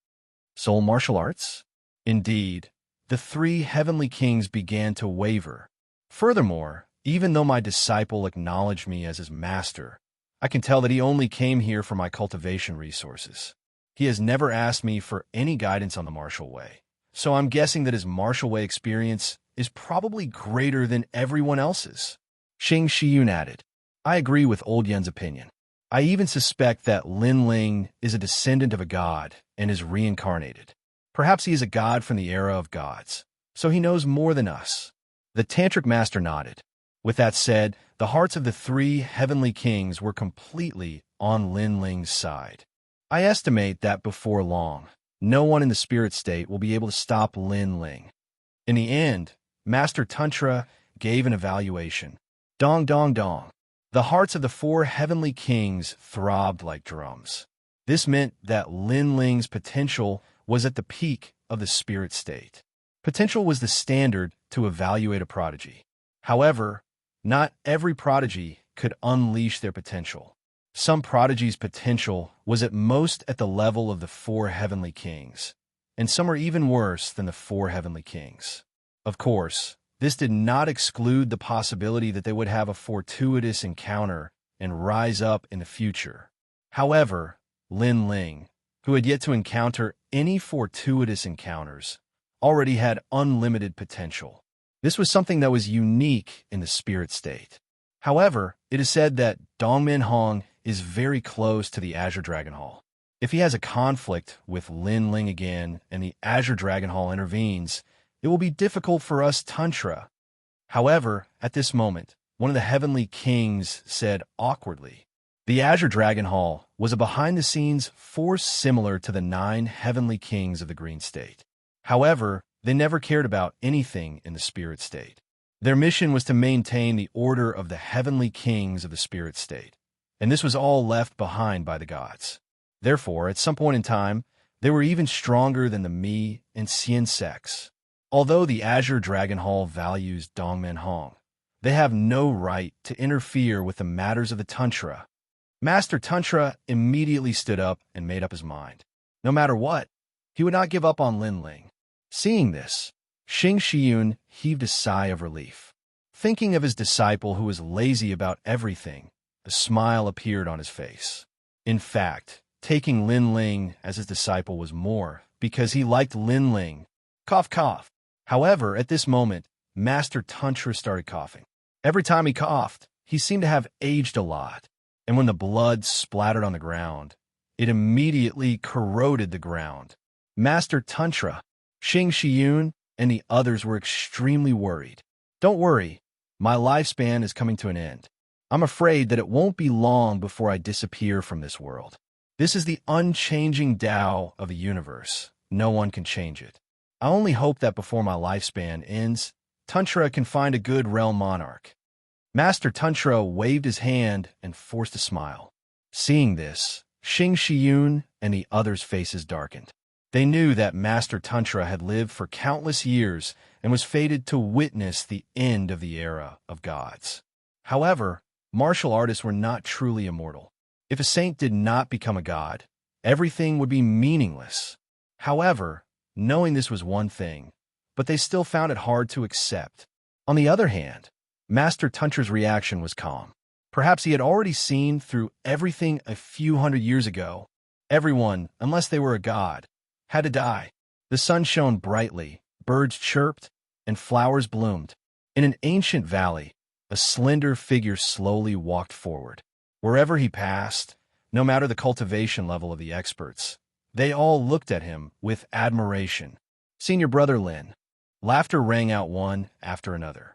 Soul martial arts? Indeed, the 3 Heavenly Kings began to waver. Furthermore, even though my disciple acknowledged me as his master, I can tell that he only came here for my cultivation resources. He has never asked me for any guidance on the martial way, so I'm guessing that his martial way experience is probably greater than everyone else's. Xianxia added, I agree with Old Yen's opinion. I even suspect that Lin Ling is a descendant of a god and is reincarnated. Perhaps he is a god from the era of gods, so he knows more than us. The Tantric Master nodded. With that said, the hearts of the 3 Heavenly Kings were completely on Lin Ling's side. I estimate that before long, no one in the spirit state will be able to stop Lin Ling. In the end, Master Tantra gave an evaluation. Dong dong dong. The hearts of the 4 Heavenly Kings throbbed like drums. This meant that Lin Ling's potential was at the peak of the spirit state. Potential was the standard to evaluate a prodigy. However, not every prodigy could unleash their potential. Some prodigies' potential was at most at the level of the 4 Heavenly Kings, and some are even worse than the 4 Heavenly Kings. Of course, this did not exclude the possibility that they would have a fortuitous encounter and rise up in the future. However, Lin Ling, who had yet to encounter any fortuitous encounters, already had unlimited potential. This was something that was unique in the spirit state. However, it is said that Dongmin Hong is very close to the Azure Dragon Hall. If he has a conflict with Lin Ling again and the Azure Dragon Hall intervenes, it will be difficult for us Tantra. However, at this moment, one of the Heavenly Kings said awkwardly, The Azure Dragon Hall was a behind-the-scenes force similar to the 9 heavenly kings of the Green State. However, they never cared about anything in the Spirit State. Their mission was to maintain the order of the heavenly kings of the Spirit State, and this was all left behind by the gods. Therefore, at some point in time, they were even stronger than the Mi and Xian sects. Although the Azure Dragon Hall values Dongmen Hong, they have no right to interfere with the matters of the Tantra. Master Tantra immediately stood up and made up his mind. No matter what, he would not give up on Lin Ling. Seeing this, Xianxia heaved a sigh of relief. Thinking of his disciple who was lazy about everything, a smile appeared on his face. In fact, taking Lin Ling as his disciple was more because he liked Lin Ling. Cough, cough. However, at this moment, Master Tantra started coughing. Every time he coughed, he seemed to have aged a lot, and when the blood splattered on the ground, it immediately corroded the ground. Master Tantra, Xianxia, and the others were extremely worried. Don't worry, my lifespan is coming to an end. I'm afraid that it won't be long before I disappear from this world. This is the unchanging Tao of the universe. No one can change it. I only hope that before my lifespan ends, Tantra can find a good realm monarch. Master Tantra waved his hand and forced a smile. Seeing this, Xianxia and the others' faces darkened. They knew that Master Tantra had lived for countless years and was fated to witness the end of the era of gods. However, martial artists were not truly immortal. If a saint did not become a god, everything would be meaningless. However, knowing this was one thing, but they still found it hard to accept. On the other hand, Master Tantra's reaction was calm. Perhaps he had already seen through everything a few hundred years ago. Everyone, unless they were a god, had to die. The sun shone brightly, birds chirped, and flowers bloomed. In an ancient valley, a slender figure slowly walked forward. Wherever he passed, no matter the cultivation level of the experts, they all looked at him with admiration. Senior Brother Lin. Laughter rang out one after another.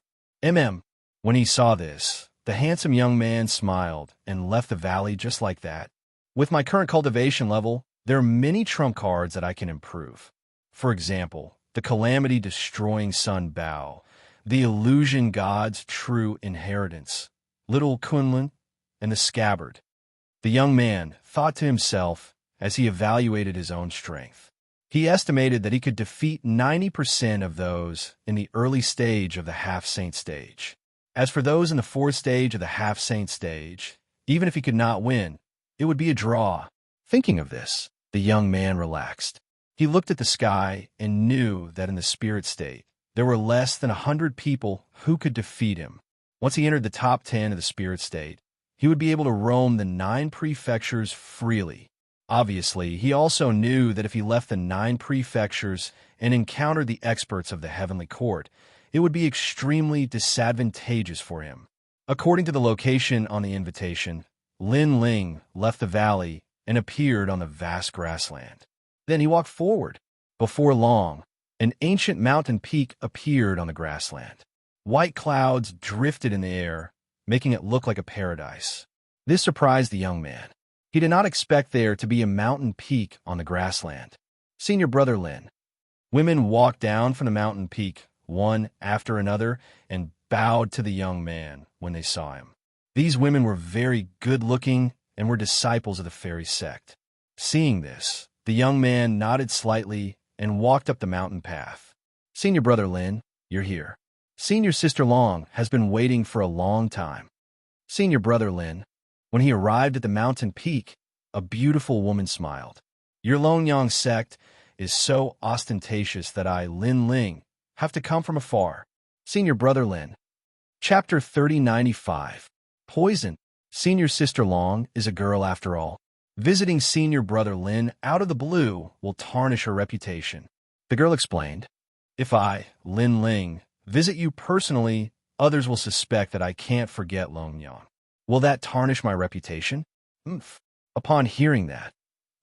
When he saw this, the handsome young man smiled and left the valley just like that. With my current cultivation level, there are many trump cards that I can improve. For example, the calamity-destroying Sun Bao, the illusion god's true inheritance, Little Kunlun, and the scabbard. The young man thought to himself as he evaluated his own strength. He estimated that he could defeat 90% of those in the early stage of the half-saint stage. As for those in the fourth stage of the half-saint stage, even if he could not win, it would be a draw. Thinking of this, the young man relaxed. He looked at the sky and knew that in the spirit state, there were less than 100 people who could defeat him. Once he entered the top 10 of the spirit state, he would be able to roam the 9 prefectures freely. Obviously, he also knew that if he left the 9 prefectures and encountered the experts of the heavenly court, it would be extremely disadvantageous for him. According to the location on the invitation, Lin Ling left the valley and appeared on the vast grassland. Then he walked forward. Before long, an ancient mountain peak appeared on the grassland. White clouds drifted in the air, making it look like a paradise. This surprised the young man. He did not expect there to be a mountain peak on the grassland. Senior Brother Lin. Women walked down from the mountain peak, one after another, and bowed to the young man when they saw him. These women were very good-looking and were disciples of the fairy sect. Seeing this, the young man nodded slightly and walked up the mountain path. Senior Brother Lin, you're here. Senior Sister Long has been waiting for a long time. Senior Brother Lin. When he arrived at the mountain peak, a beautiful woman smiled. Your Longyang sect is so ostentatious that I, Lin Ling, have to come from afar. Senior Brother Lin. Chapter 3095. Poison. Senior Sister Long is a girl after all. Visiting Senior Brother Lin out of the blue will tarnish her reputation. The girl explained, if I, Lin Ling, visit you personally, others will suspect that I can't forget Longyang. Will that tarnish my reputation? Upon hearing that,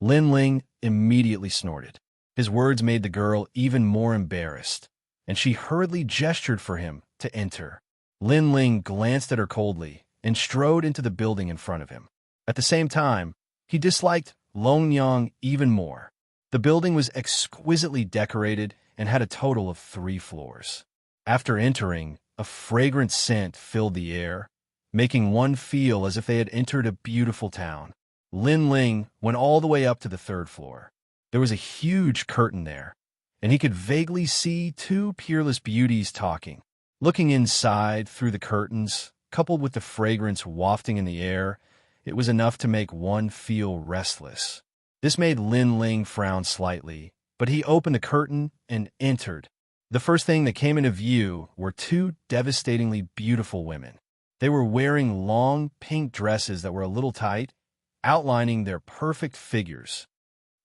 Lin Ling immediately snorted. His words made the girl even more embarrassed, and she hurriedly gestured for him to enter. Lin Ling glanced at her coldly and strode into the building in front of him. At the same time, he disliked Longyang even more. The building was exquisitely decorated and had a total of 3 floors. After entering, a fragrant scent filled the air, making one feel as if they had entered a beautiful town. Lin Ling went all the way up to the 3rd floor. There was a huge curtain there, and he could vaguely see 2 peerless beauties talking. Looking inside through the curtains, coupled with the fragrance wafting in the air, it was enough to make one feel restless. This made Lin Ling frown slightly, but he opened the curtain and entered. The first thing that came into view were 2 devastatingly beautiful women. They were wearing long pink dresses that were a little tight, outlining their perfect figures.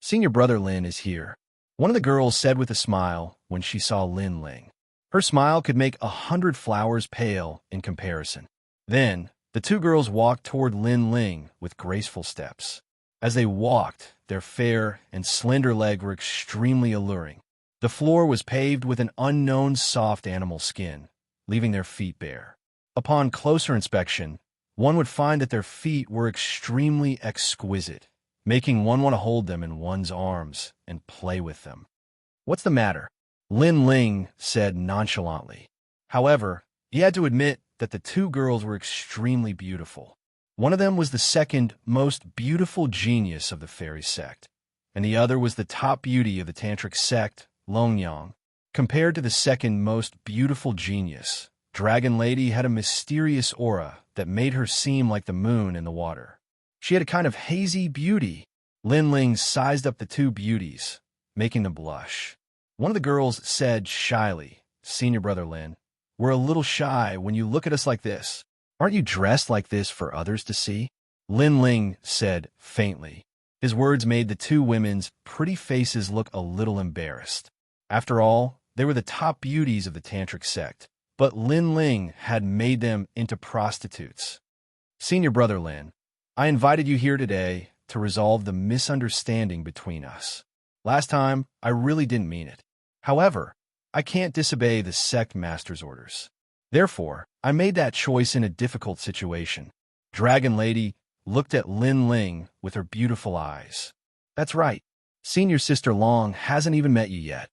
"Senior brother Lin is here," one of the girls said with a smile when she saw Lin Ling. Her smile could make 100 flowers pale in comparison. Then, the 2 girls walked toward Lin Ling with graceful steps. As they walked, their fair and slender legs were extremely alluring. The floor was paved with an unknown soft animal skin, leaving their feet bare. Upon closer inspection, one would find that their feet were extremely exquisite, making one want to hold them in one's arms and play with them. "What's the matter?" Lin Ling said nonchalantly. However, he had to admit that the 2 girls were extremely beautiful. One of them was the second most beautiful genius of the fairy sect, and the other was the top beauty of the tantric sect, Longyang. Compared to the second most beautiful genius, Dragon Lady had a mysterious aura that made her seem like the moon in the water. She had a kind of hazy beauty. Lin Ling sized up the 2 beauties, making them blush. One of the girls said shyly, "Senior brother Lin, we're a little shy when you look at us like this. Aren't you dressed like this for others to see?" Lin Ling said faintly. His words made the 2 women's pretty faces look a little embarrassed. After all, they were the top beauties of the tantric sect, but Lin Ling had made them into prostitutes. "Senior brother Lin, I invited you here today to resolve the misunderstanding between us. Last time, I really didn't mean it. However, I can't disobey the sect master's orders. Therefore, I made that choice in a difficult situation." Dragon Lady looked at Lin Ling with her beautiful eyes. "That's right. Senior Sister Long hasn't even met you yet.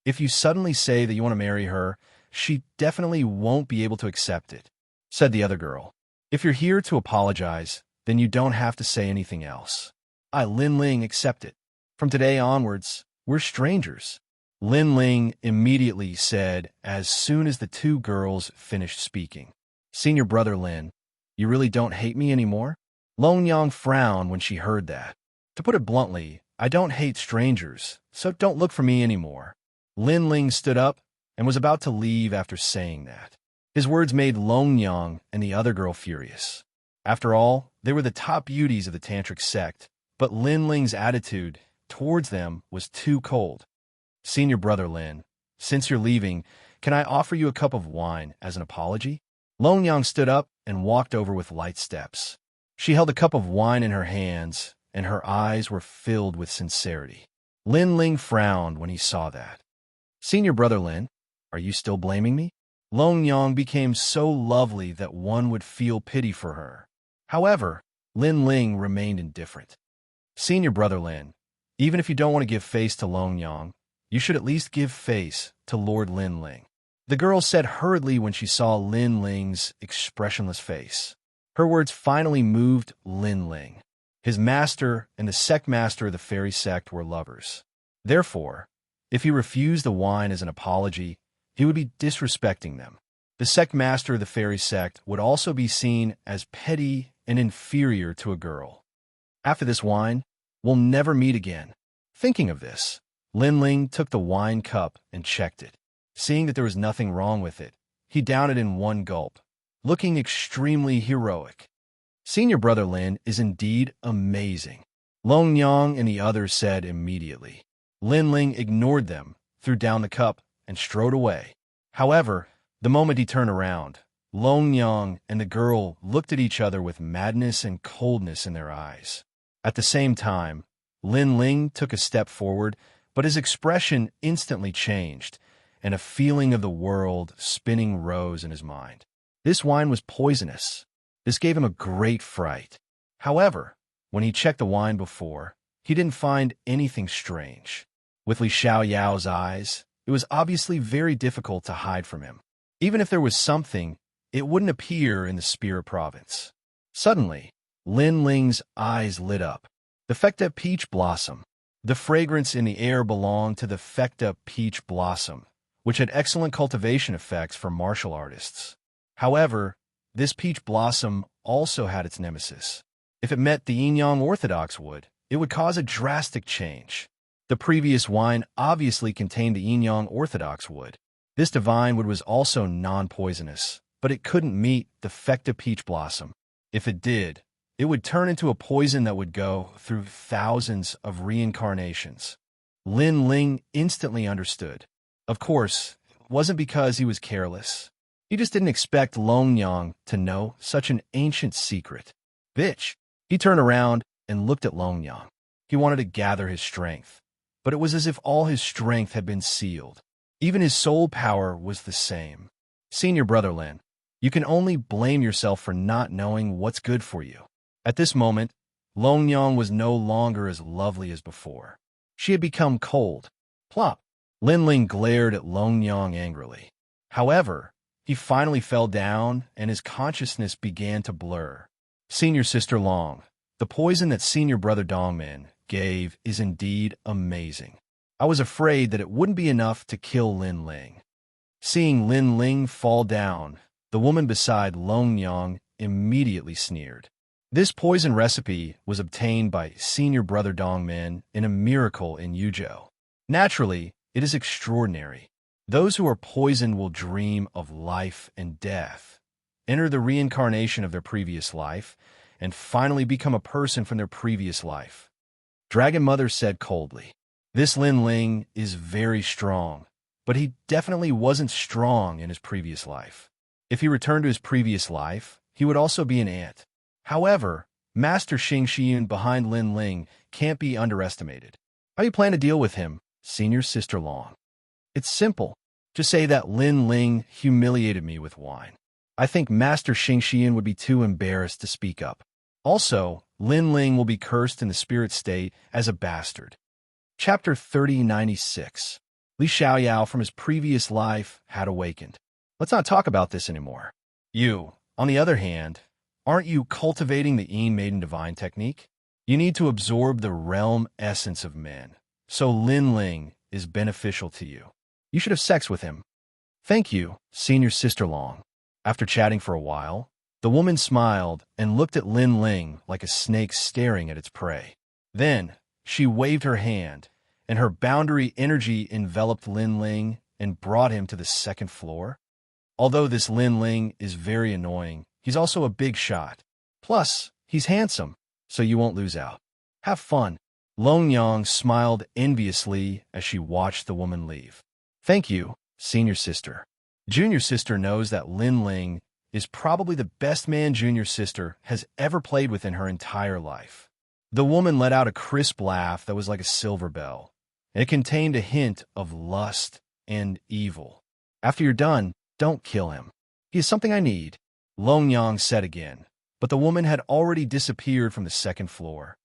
If you suddenly say that you want to marry her, she definitely won't be able to accept it," said the other girl. "If you're here to apologize, then you don't have to say anything else. I, Lin Ling, accept it. From today onwards, we're strangers," Lin Ling immediately said as soon as the 2 girls finished speaking. "Senior brother Lin, you really don't hate me anymore?" Longyang frowned when she heard that. "To put it bluntly, I don't hate strangers, so don't look for me anymore." Lin Ling stood up and was about to leave after saying that. His words made Longyang and the other girl furious. After all, they were the top beauties of the tantric sect, but Lin Ling's attitude towards them was too cold. "Senior brother Lin, since you're leaving, can I offer you a cup of wine as an apology?" Longyang stood up and walked over with light steps. She held a cup of wine in her hands, and her eyes were filled with sincerity. Lin Ling frowned when he saw that. "Senior brother Lin, are you still blaming me?" Longyang became so lovely that one would feel pity for her. However, Lin Ling remained indifferent. "Senior brother Lin, even if you don't want to give face to Longyang, you should at least give face to Lord Lin Ling," the girl said hurriedly when she saw Lin Ling's expressionless face. Her words finally moved Lin Ling. His master and the sect master of the fairy sect were lovers. Therefore, if he refused the wine as an apology, he would be disrespecting them. The sect master of the fairy sect would also be seen as petty and inferior to a girl. "After this wine, we'll never meet again." Thinking of this, Lin Ling took the wine cup and checked it. Seeing that there was nothing wrong with it, he downed it in one gulp, looking extremely heroic. "Senior brother Lin is indeed amazing," Longyang and the others said immediately. Lin Ling ignored them, threw down the cup, and strode away. However, the moment he turned around, Longyang and the girl looked at each other with madness and coldness in their eyes. At the same time, Lin Ling took a step forward, but his expression instantly changed, and a feeling of the world spinning rose in his mind. This wine was poisonous. This gave him a great fright. However, When he checked the wine before, he didn't find anything strange. With Li Xiaoyao's eyes, it was obviously very difficult to hide from him. Even if there was something, it wouldn't appear in the spirit province. Suddenly, Lin Ling's eyes lit up. The Fecta peach blossom. The fragrance in the air belonged to the Fecta peach blossom, which had excellent cultivation effects for martial artists. However, this peach blossom also had its nemesis. If it met the yin-yang orthodox wood, it would cause a drastic change. The previous wine obviously contained the yin-yang orthodox wood. This divine wood was also non-poisonous, but it couldn't meet the Fecta peach blossom. If it did, it would turn into a poison that would go through thousands of reincarnations. Lin Ling instantly understood. Of course, it wasn't because he was careless. He just didn't expect Long Yang to know such an ancient secret. Bitch! He turned around and looked at Long Yang. He wanted to gather his strength, but it was as if all his strength had been sealed. Even his soul power was the same. Senior brother Lin, you can only blame yourself for not knowing what's good for you. At this moment, Long Yang was no longer as lovely as before. She had become cold. Plop! Lin Ling glared at Long Yang angrily. However, he finally fell down and his consciousness began to blur. Senior sister Long, the poison that senior brother Dongmin gave is indeed amazing. I was afraid that it wouldn't be enough to kill Lin Ling. Seeing Lin Ling fall down, the woman beside Long Yang immediately sneered. This poison recipe was obtained by senior brother Dongmin in a miracle in Yuzhou. Naturally, it is extraordinary. Those who are poisoned will dream of life and death, enter the reincarnation of their previous life, and finally become a person from their previous life. Dragon Mother said coldly. This Lin Ling is very strong, but he definitely wasn't strong in his previous life. If he returned to his previous life, he would also be an ant. However, Master Xianxia behind Lin Ling can't be underestimated. How do you plan to deal with him, Senior Sister Long? It's simple. Just say that Lin Ling humiliated me with wine. I think Master Xianxia would be too embarrassed to speak up. Also, Lin Ling will be cursed in the spirit state as a bastard. Chapter 3096. Li Xiaoyao from his previous life had awakened. Let's not talk about this anymore. You, on the other hand, aren't you cultivating the Yin Maiden Divine technique? You need to absorb the realm essence of men, so Lin Ling is beneficial to you. You should have sex with him. Thank you, Senior Sister Long. After chatting for a while, the woman smiled and looked at Lin Ling like a snake staring at its prey. Then, she waved her hand, and her boundary energy enveloped Lin Ling and brought him to the second floor. Although this Lin Ling is very annoying, he's also a big shot. Plus, he's handsome, so you won't lose out. Have fun. Long Yang smiled enviously as she watched the woman leave. Thank you, Senior Sister. Junior Sister knows that Lin Ling is probably the best man Junior Sister has ever played with in her entire life. The woman let out a crisp laugh that was like a silver bell, and it contained a hint of lust and evil. After you're done, don't kill him. He is something I need, Long Yang said again, but the woman had already disappeared from the second floor.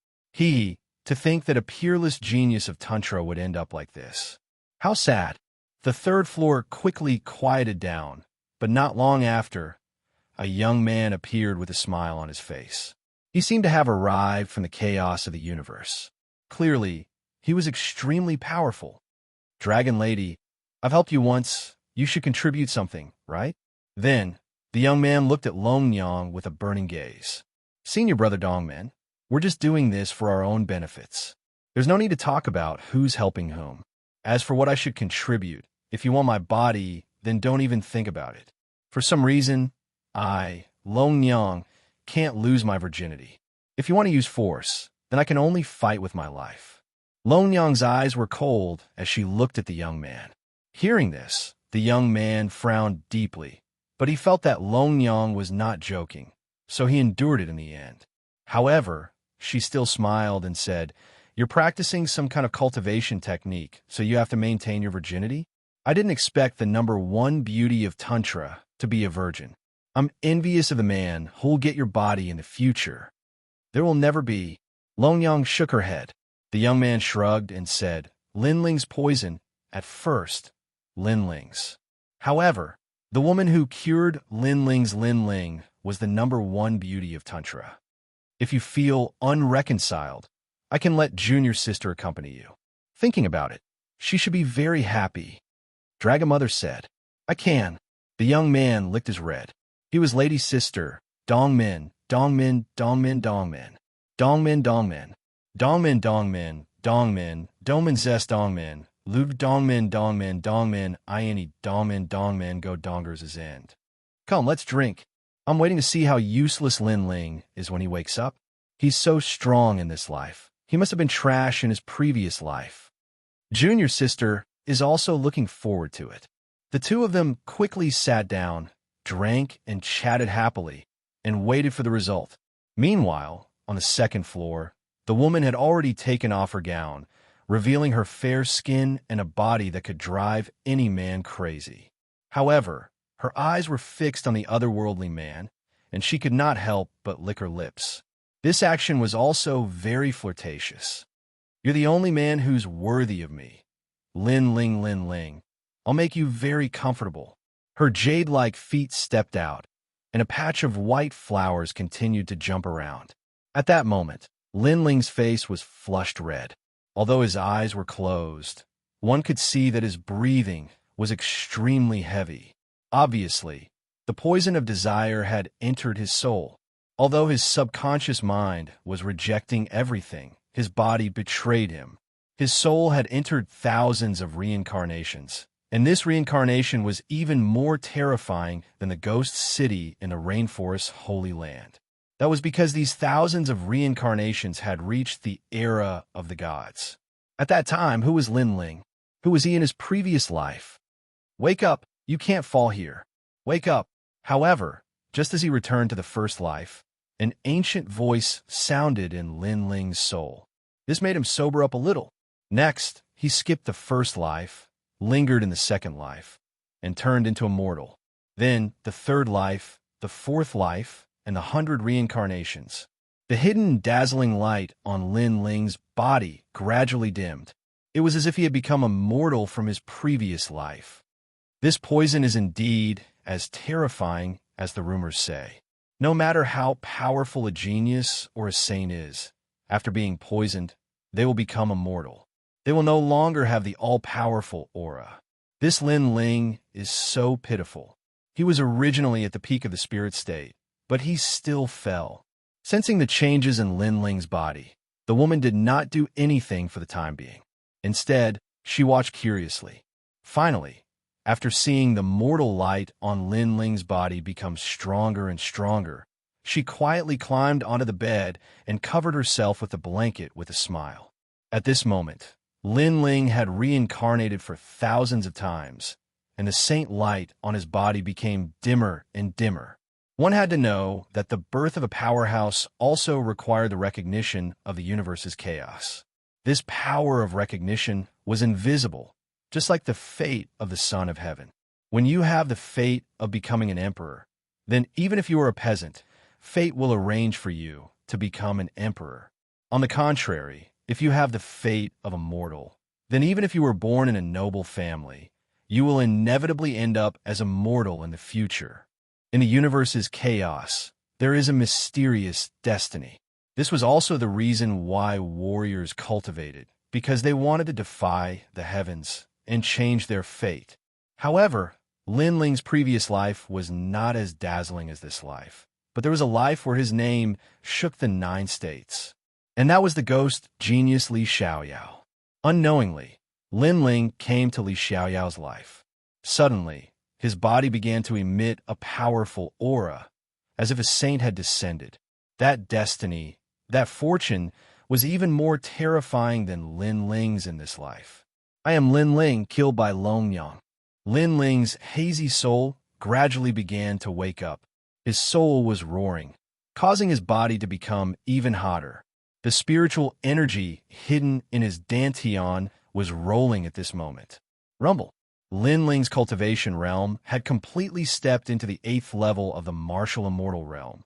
To think that a peerless genius of Tantra would end up like this. How sad. The third floor quickly quieted down, but not long after, a young man appeared with a smile on his face. He seemed to have arrived from the chaos of the universe. Clearly, he was extremely powerful. Dragon Lady, I've helped you once. You should contribute something, right? Then, the young man looked at Long Yang with a burning gaze. Senior brother Dongman, we're just doing this for our own benefits. There's no need to talk about who's helping whom. As for what I should contribute, if you want my body, then don't even think about it. For some reason, I, Long Yang, can't lose my virginity. If you want to use force, then I can only fight with my life. Long Yang's eyes were cold as she looked at the young man. Hearing this, the young man frowned deeply, but he felt that Long Yang was not joking, so he endured it in the end. However, she still smiled and said, You're practicing some kind of cultivation technique, so you have to maintain your virginity? I didn't expect the number one beauty of Tantra to be a virgin. I'm envious of the man who'll get your body in the future. There will never be. Longyang shook her head. The young man shrugged and said, Linling's poison, at first, Linling's. However, the woman who cured Linling's Linling was the #1 beauty of Tantra. If you feel unreconciled, I can let junior sister accompany you. Thinking about it, she should be very happy. Dragon Mother said, I can. The young man licked his red. He was Lady's sister, Dongmin, Dongmin, Dongmin, Dongmin. Dongmin, Dongmin. Dongmin, Dongmin, Dongmin, Dongmin Zest Dongmin, Lug Dongmin, Dongmin, Dongmin, Iani Dongmin, Dongmin, Go Dongers' end. Come, let's drink. I'm waiting to see how useless Linling is when he wakes up. He's so strong in this life. He must have been trash in his previous life. Junior sister is also looking forward to it. The two of them quickly sat down, drank, and chatted happily, and waited for the result. Meanwhile, on the second floor, the woman had already taken off her gown, revealing her fair skin and a body that could drive any man crazy. However, her eyes were fixed on the otherworldly man, and she could not help but lick her lips. This action was also very flirtatious. You're the only man who's worthy of me. Linling, Linling. I'll make you very comfortable. Her jade-like feet stepped out, and a patch of white flowers continued to jump around. At that moment, Linling's face was flushed red. Although his eyes were closed, one could see that his breathing was extremely heavy. Obviously, the poison of desire had entered his soul. Although his subconscious mind was rejecting everything, his body betrayed him. His soul had entered thousands of reincarnations, and this reincarnation was even more terrifying than the ghost city in the rainforest's holy land. That was because these thousands of reincarnations had reached the era of the gods. At that time, who was Linling? Who was he in his previous life? Wake up, you can't fall here. Wake up. However, just as he returned to the first life, an ancient voice sounded in Linling's soul. This made him sober up a little. Next, he skipped the first life, lingered in the second life, and turned into a mortal. Then, the third life, the fourth life, and the 100 reincarnations. The hidden, dazzling light on Linling's body gradually dimmed. It was as if he had become a mortal from his previous life. This poison is indeed as terrifying as the rumors say. No matter how powerful a genius or a saint is, after being poisoned, they will become immortal. They will no longer have the all-powerful aura. This Linling is so pitiful. He was originally at the peak of the spirit state, but he still fell. Sensing the changes in Linling's body, the woman did not do anything for the time being. Instead, she watched curiously. Finally, after seeing the mortal light on Linling's body become stronger and stronger, she quietly climbed onto the bed and covered herself with a blanket with a smile. At this moment, Linling had reincarnated for thousands of times, and the saint light on his body became dimmer and dimmer. One had to know that the birth of a powerhouse also required the recognition of the universe's chaos. This power of recognition was invisible, just like the fate of the Son of Heaven. When you have the fate of becoming an emperor, then even if you are a peasant, fate will arrange for you to become an emperor. On the contrary, if you have the fate of a mortal, then even if you were born in a noble family, you will inevitably end up as a mortal in the future. In the universe's chaos, there is a mysterious destiny. This was also the reason why warriors cultivated, because they wanted to defy the heavens and change their fate. However, Linling's previous life was not as dazzling as this life, but there was a life where his name shook the 9 states. And that was the ghost genius Li Xiaoyao. Unknowingly, Linling came to Li Xiaoyao's life. Suddenly, his body began to emit a powerful aura, as if a saint had descended. That destiny, that fortune, was even more terrifying than Linling's in this life. I am Linling, killed by Longyang. Linling's hazy soul gradually began to wake up. His soul was roaring, causing his body to become even hotter. The spiritual energy hidden in his dantian was rolling at this moment. Rumble. Linling's cultivation realm had completely stepped into the 8th level of the martial immortal realm.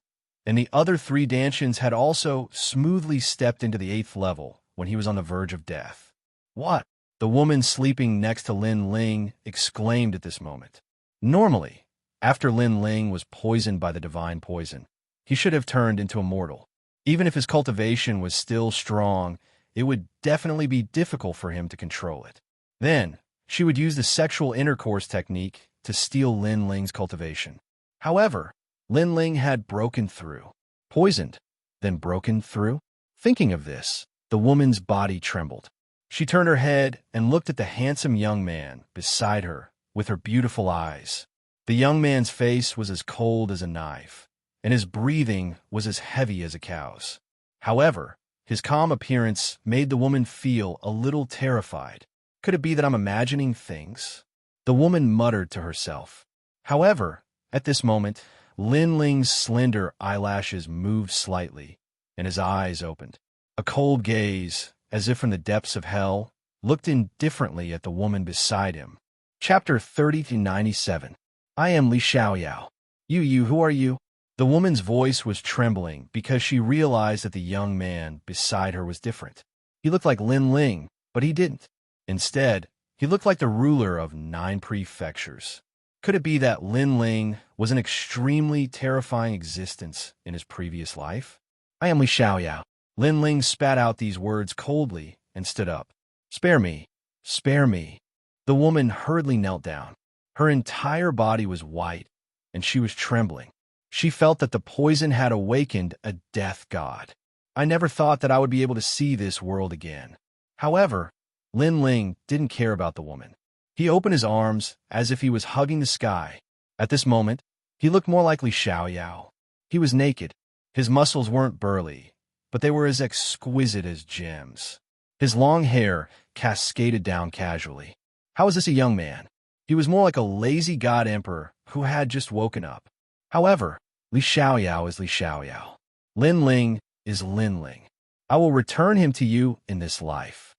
and the other 3 Dantians had also smoothly stepped into the 8th level when he was on the verge of death. What? The woman sleeping next to Lin Ling exclaimed at this moment. Normally, after Lin Ling was poisoned by the divine poison, he should have turned into a mortal. Even if his cultivation was still strong, it would definitely be difficult for him to control it. Then, she would use the sexual intercourse technique to steal Lin Ling's cultivation. However, Lin Ling had broken through. Poisoned, then broken through? Thinking of this, the woman's body trembled. She turned her head and looked at the handsome young man beside her with her beautiful eyes. The young man's face was as cold as a knife, and his breathing was as heavy as a cow's. However, his calm appearance made the woman feel a little terrified. Could it be that I'm imagining things? The woman muttered to herself. However, at this moment, Lin Ling's slender eyelashes moved slightly, and his eyes opened. A cold gaze, as if from the depths of hell, looked indifferently at the woman beside him. Chapter 30-97. I am Li Xiaoyao. You, who are you? The woman's voice was trembling because she realized that the young man beside her was different. He looked like Lin Ling, but he didn't. Instead, he looked like the ruler of 9 prefectures. Could it be that Lin Ling was an extremely terrifying existence in his previous life? I am Li Xiaoyao. Lin Ling spat out these words coldly and stood up. Spare me. Spare me. The woman hurriedly knelt down. Her entire body was white, and she was trembling. She felt that the poison had awakened a death god. I never thought that I would be able to see this world again. However, Lin Ling didn't care about the woman. He opened his arms as if he was hugging the sky. At this moment, he looked more like Li Xiaoyao. He was naked. His muscles weren't burly, but they were as exquisite as gems. His long hair cascaded down casually. How was this a young man? He was more like a lazy god emperor who had just woken up. However, Li Xiaoyao is Li Xiaoyao. Lin Ling is Lin Ling. I will return him to you in this life.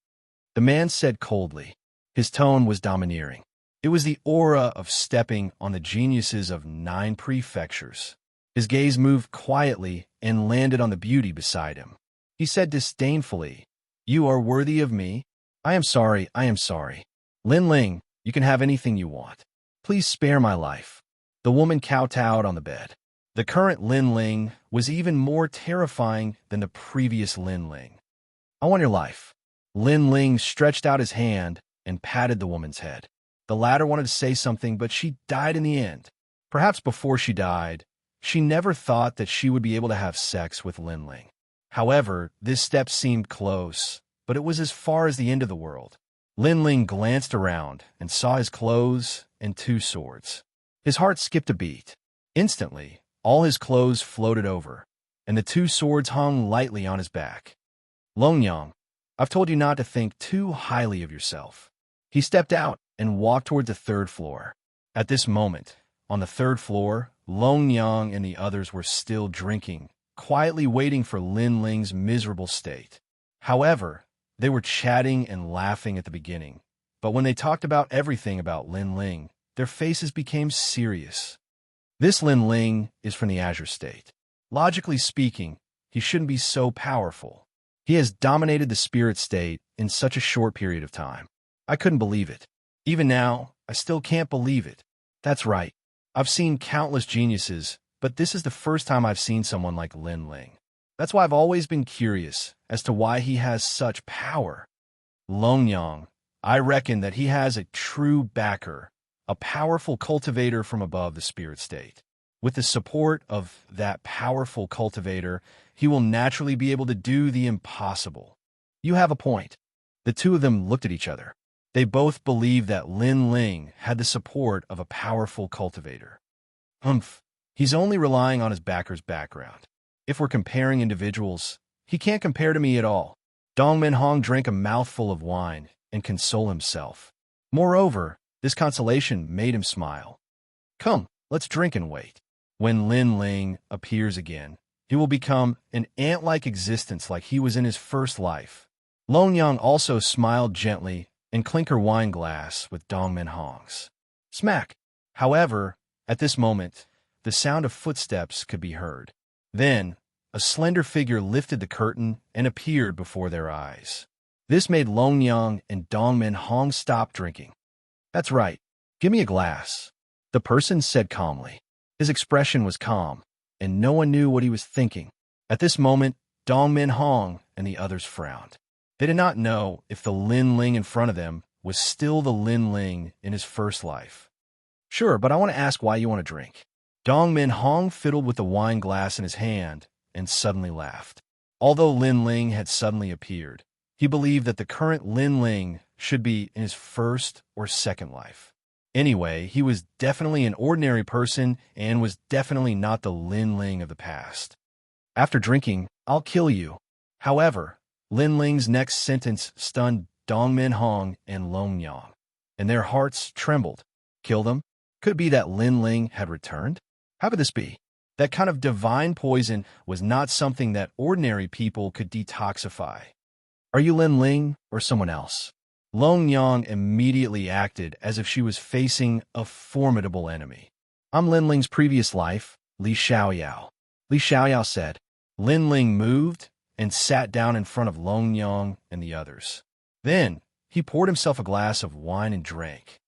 The man said coldly. His tone was domineering. It was the aura of stepping on the geniuses of 9 prefectures. His gaze moved quietly and landed on the beauty beside him. He said disdainfully, You are worthy of me? I am sorry. Lin Ling, you can have anything you want. Please spare my life. The woman kowtowed on the bed. The current Lin Ling was even more terrifying than the previous Lin Ling. I want your life. Lin Ling stretched out his hand and patted the woman's head. The latter wanted to say something, but she died in the end. Perhaps before she died, she never thought that she would be able to have sex with Lin Ling. However, this step seemed close, but it was as far as the end of the world. Lin Ling glanced around and saw his clothes and 2 swords. His heart skipped a beat. Instantly, all his clothes floated over, and the 2 swords hung lightly on his back. Longyang, I've told you not to think too highly of yourself. He stepped out and walked toward the 3rd floor. At this moment, on the 3rd floor, Longyang and the others were still drinking, quietly waiting for Lin Ling's miserable state. However, they were chatting and laughing at the beginning, but when they talked about everything about Lin Ling, their faces became serious. This Lin Ling is from the Azure State. Logically speaking, he shouldn't be so powerful. He has dominated the spirit state in such a short period of time. I couldn't believe it. Even now, I still can't believe it. That's right. I've seen countless geniuses, but this is the first time I've seen someone like Lin Ling. That's why I've always been curious as to why he has such power. Longyang, I reckon that he has a true backer, a powerful cultivator from above the spirit state. With the support of that powerful cultivator, he will naturally be able to do the impossible. You have a point. The 2 of them looked at each other. They both believed that Lin Ling had the support of a powerful cultivator. He's only relying on his backer's background. If we're comparing individuals, he can't compare to me at all. Dong Minhong drank a mouthful of wine and console himself. Moreover, this consolation made him smile. Come, let's drink and wait. When Lin Ling appears again, he will become an ant-like existence like he was in his first life. Longyang also smiled gently and clinked her wine glass with Dong Minhong's. Smack! However, at this moment, the sound of footsteps could be heard. Then, a slender figure lifted the curtain and appeared before their eyes. This made Longyang and Dongmin Hong stop drinking. "That's right. Give me a glass," the person said calmly. His expression was calm, and no one knew what he was thinking. At this moment, Dongmin Hong and the others frowned. They did not know if the Lin Ling in front of them was still the Lin Ling in his first life. "Sure, but I want to ask why you want to drink." Dongmin Hong fiddled with the wine glass in his hand and suddenly laughed. Although Lin Ling had suddenly appeared, he believed that the current Lin Ling should be in his first or second life. Anyway, he was definitely an ordinary person and was definitely not the Lin Ling of the past. "After drinking, I'll kill you." However, Lin Ling's next sentence stunned Dongmin Hong and Longyang, and their hearts trembled. Kill them? Could it be that Lin Ling had returned? How could this be? That kind of divine poison was not something that ordinary people could detoxify. "Are you Lin Ling or someone else?" Longyang immediately acted as if she was facing a formidable enemy. "I'm Lin Ling's previous life, Li Xiaoyao," Li Xiaoyao said. Lin Ling moved and sat down in front of Longyang and the others. Then, he poured himself a glass of wine and drank.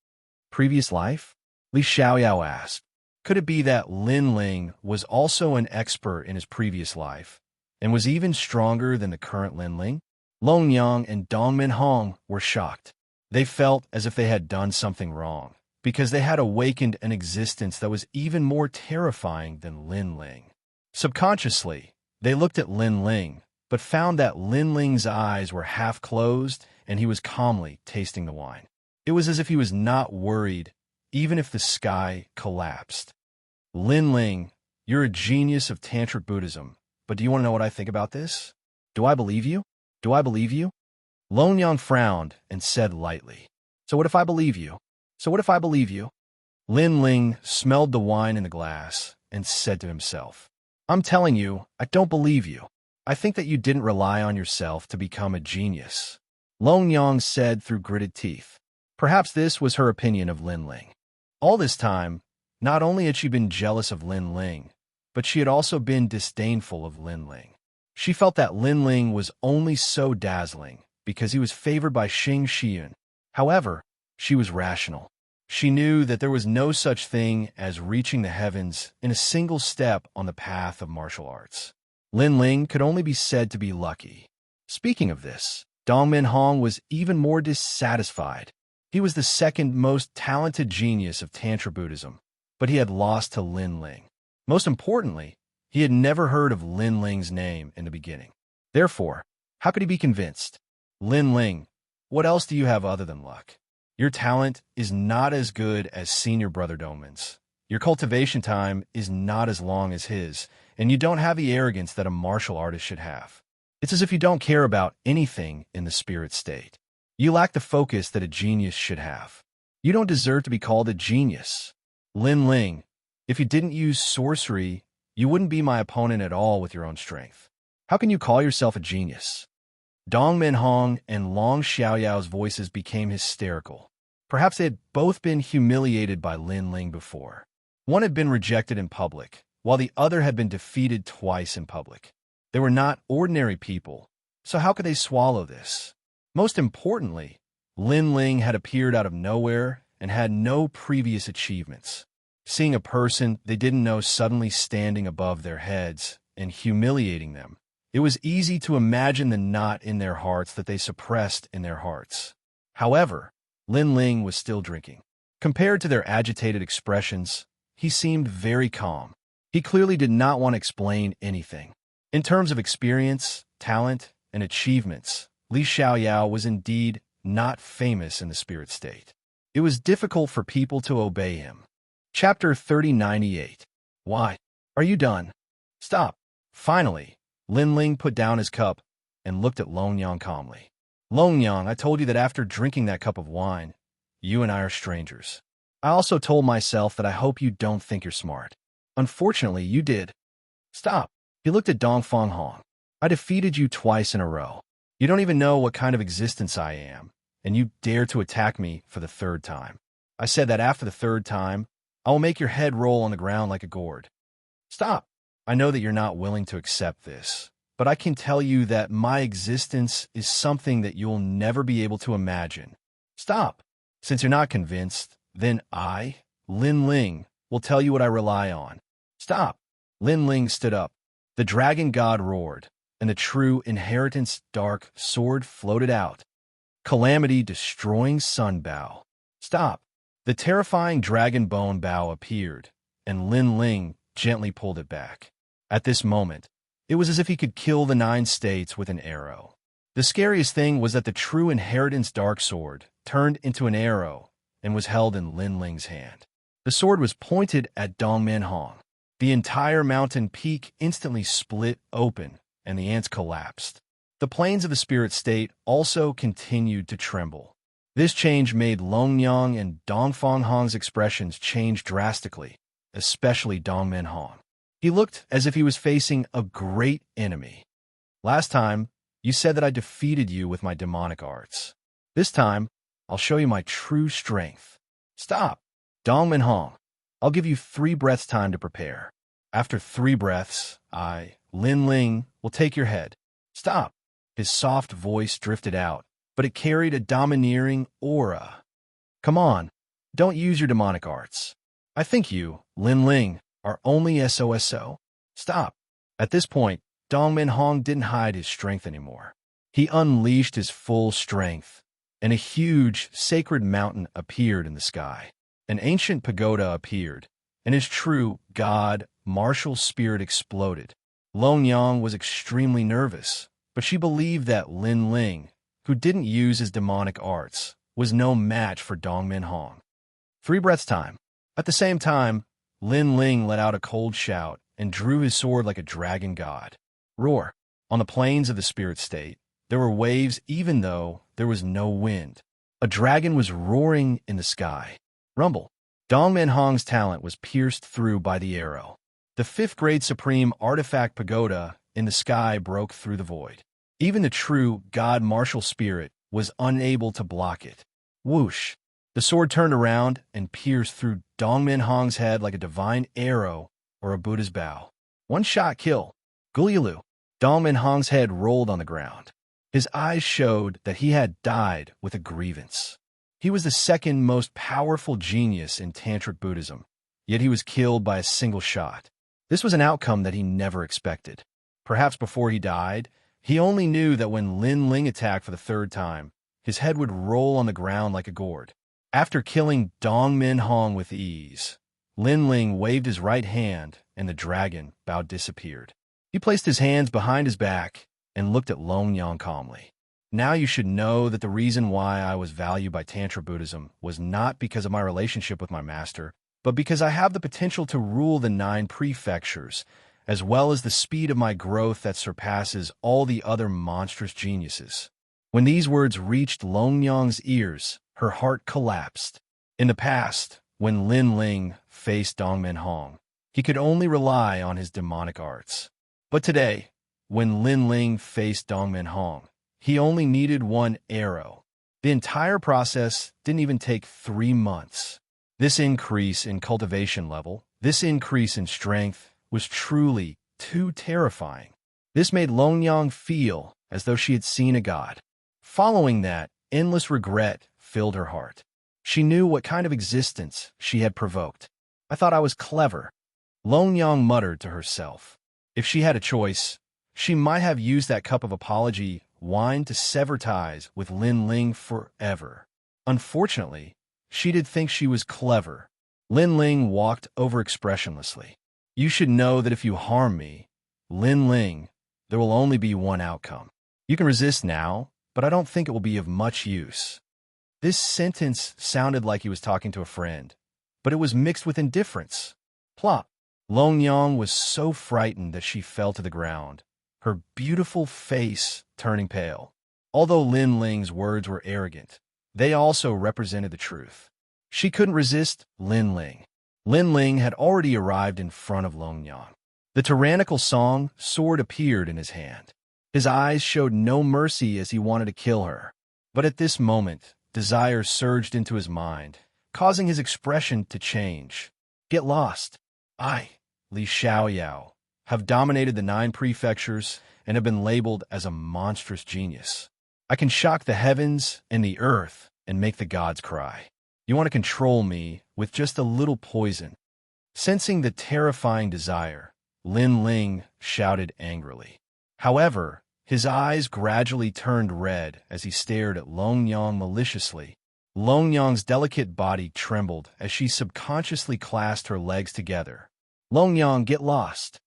"Previous life?" Li Xiaoyao asked. Could it be that Lin Ling was also an expert in his previous life, and was even stronger than the current Lin Ling? Longyang and Dongmin Hong were shocked. They felt as if they had done something wrong, because they had awakened an existence that was even more terrifying than Lin Ling. Subconsciously, they looked at Lin Ling, but found that Lin Ling's eyes were half closed and he was calmly tasting the wine. It was as if he was not worried, even if the sky collapsed. "Lin Ling, you're a genius of Tantric Buddhism, but do you want to know what I think about this? Do I believe you? Do I believe you?" Longyang frowned and said lightly, "So what if I believe you? So what if I believe you?" Lin Ling smelled the wine in the glass and said to himself, "I'm telling you, I don't believe you. I think that you didn't rely on yourself to become a genius." Longyang said through gritted teeth. Perhaps this was her opinion of Lin Ling. All this time, not only had she been jealous of Lin Ling, but she had also been disdainful of Lin Ling. She felt that Lin Ling was only so dazzling because he was favored by Xianxia. However, she was rational. She knew that there was no such thing as reaching the heavens in a single step on the path of martial arts. Lin Ling could only be said to be lucky. Speaking of this, Dongmin Hong was even more dissatisfied. He was the second most talented genius of Tantra Buddhism, but he had lost to Lin Ling. Most importantly, he had never heard of Lin Ling's name in the beginning. Therefore, how could he be convinced? "Lin Ling, what else do you have other than luck? Your talent is not as good as senior brother Dongmin's. Your cultivation time is not as long as his, and you don't have the arrogance that a martial artist should have. It's as if you don't care about anything in the spirit state. You lack the focus that a genius should have. You don't deserve to be called a genius. Lin Ling, if you didn't use sorcery, you wouldn't be my opponent at all with your own strength. How can you call yourself a genius?" Dongmin Hong and Long Xiaoyao's voices became hysterical. Perhaps they had both been humiliated by Lin Ling before. One had been rejected in public, while the other had been defeated twice in public. They were not ordinary people, so how could they swallow this? Most importantly, Lin Ling had appeared out of nowhere and had no previous achievements. Seeing a person they didn't know suddenly standing above their heads and humiliating them, it was easy to imagine the knot in their hearts that they suppressed in their hearts. However, Lin Ling was still drinking. Compared to their agitated expressions, he seemed very calm. He clearly did not want to explain anything. In terms of experience, talent, and achievements, Li Xiaoyao was indeed not famous in the spirit state. It was difficult for people to obey him. Chapter 3098. Why? Are you done? Stop. Finally, Lin Ling put down his cup and looked at Longyang calmly. "Longyang, I told you that after drinking that cup of wine, you and I are strangers. I also told myself that I hope you don't think you're smart. Unfortunately, you did." "Stop." He looked at Dongfang Hong. "I defeated you twice in a row. You don't even know what kind of existence I am, and you dare to attack me for the third time. I said that after the third time, I will make your head roll on the ground like a gourd." "Stop." I know that you're not willing to accept this, but I can tell you that my existence is something that you'll never be able to imagine. Stop. Since you're not convinced, then I, Lin Ling, will tell you what I rely on. Stop. Lin Ling stood up. The dragon god roared, and the true inheritance dark sword floated out. Calamity destroying sun bow. Stop. The terrifying dragon bone bow appeared, and Lin Ling gently pulled it back. At this moment, it was as if he could kill the 9 states with an arrow. The scariest thing was that the true inheritance dark sword turned into an arrow and was held in Lin Ling's hand. The sword was pointed at Dongmen Hong. The entire mountain peak instantly split open, and the ants collapsed. The planes of the spirit state also continued to tremble. This change made Longyang and Dongfang Hong's expressions change drastically, especially Dongmen Hong. He looked as if he was facing a great enemy. Last time, you said that I defeated you with my demonic arts. This time, I'll show you my true strength. Stop. Dongmen Hong, I'll give you 3 breaths time to prepare. After 3 breaths, I, Lin Ling, will take your head. Stop. His soft voice drifted out, but it carried a domineering aura. Come on, don't use your demonic arts. I think you, Lin Ling, are only SOSO. Stop. At this point, Dongmen Hong didn't hide his strength anymore. He unleashed his full strength, and a huge, sacred mountain appeared in the sky. An ancient pagoda appeared, and his true god, martial spirit exploded. Longyang was extremely nervous, but she believed that Lin Ling, who didn't use his demonic arts, was no match for Dongmen Hong. 3 breaths time. At the same time, Lin Ling let out a cold shout and drew his sword like a dragon god. Roar. On the plains of the spirit state, there were waves even though there was no wind. A dragon was roaring in the sky. Rumble. Dongmen Hong's talent was pierced through by the arrow. The 5th grade supreme artifact pagoda in the sky broke through the void. Even the true god martial spirit was unable to block it. Whoosh! The sword turned around and pierced through Dongmen Hong's head like a divine arrow or a Buddha's bow. One-shot kill. Gulyalu. Dongmen Hong's head rolled on the ground. His eyes showed that he had died with a grievance. He was the 2nd most powerful genius in Tantric Buddhism, yet he was killed by a single shot. This was an outcome that he never expected. Perhaps before he died, he only knew that when Lin Ling attacked for the 3rd time, his head would roll on the ground like a gourd. After killing Dongmen Hong with ease, Lin Ling waved his right hand and the dragon bow disappeared. He placed his hands behind his back and looked at Longyang calmly. Now you should know that the reason why I was valued by Tantra Buddhism was not because of my relationship with my master, but because I have the potential to rule the 9 prefectures, as well as the speed of my growth that surpasses all the other monstrous geniuses. When these words reached Longyang's ears, her heart collapsed. In the past, when Lin Ling faced Dongmen Hong, he could only rely on his demonic arts. But today, when Lin Ling faced Dongmen Hong, he only needed 1 arrow. The entire process didn't even take 3 months. This increase in cultivation level, this increase in strength, was truly too terrifying. This made Longyang feel as though she had seen a god. Following that, endless regret filled her heart. She knew what kind of existence she had provoked. I thought I was clever. Longyang muttered to herself. If she had a choice, she might have used that cup of apology wine to sever ties with Lin Ling forever. Unfortunately, she did think she was clever. Lin Ling walked over expressionlessly. You should know that if you harm me, Lin Ling, there will only be one outcome. You can resist now, but I don't think it will be of much use. This sentence sounded like he was talking to a friend, but it was mixed with indifference. Plop. Longyang was so frightened that she fell to the ground, her beautiful face turning pale. Although Lin Ling's words were arrogant, they also represented the truth. She couldn't resist Lin Ling. Lin Ling had already arrived in front of Longyang. The tyrannical song sword appeared in his hand. His eyes showed no mercy as he wanted to kill her. But at this moment, desire surged into his mind, causing his expression to change. Get lost. I, Li Xiaoyao, have dominated the 9 prefectures and have been labeled as a monstrous genius. I can shock the heavens and the earth and make the gods cry. You want to control me with just a little poison. Sensing the terrifying desire, Lin Ling shouted angrily. However, his eyes gradually turned red as he stared at Long Yang maliciously. Long Yang's delicate body trembled as she subconsciously clasped her legs together. Long Yang, get lost!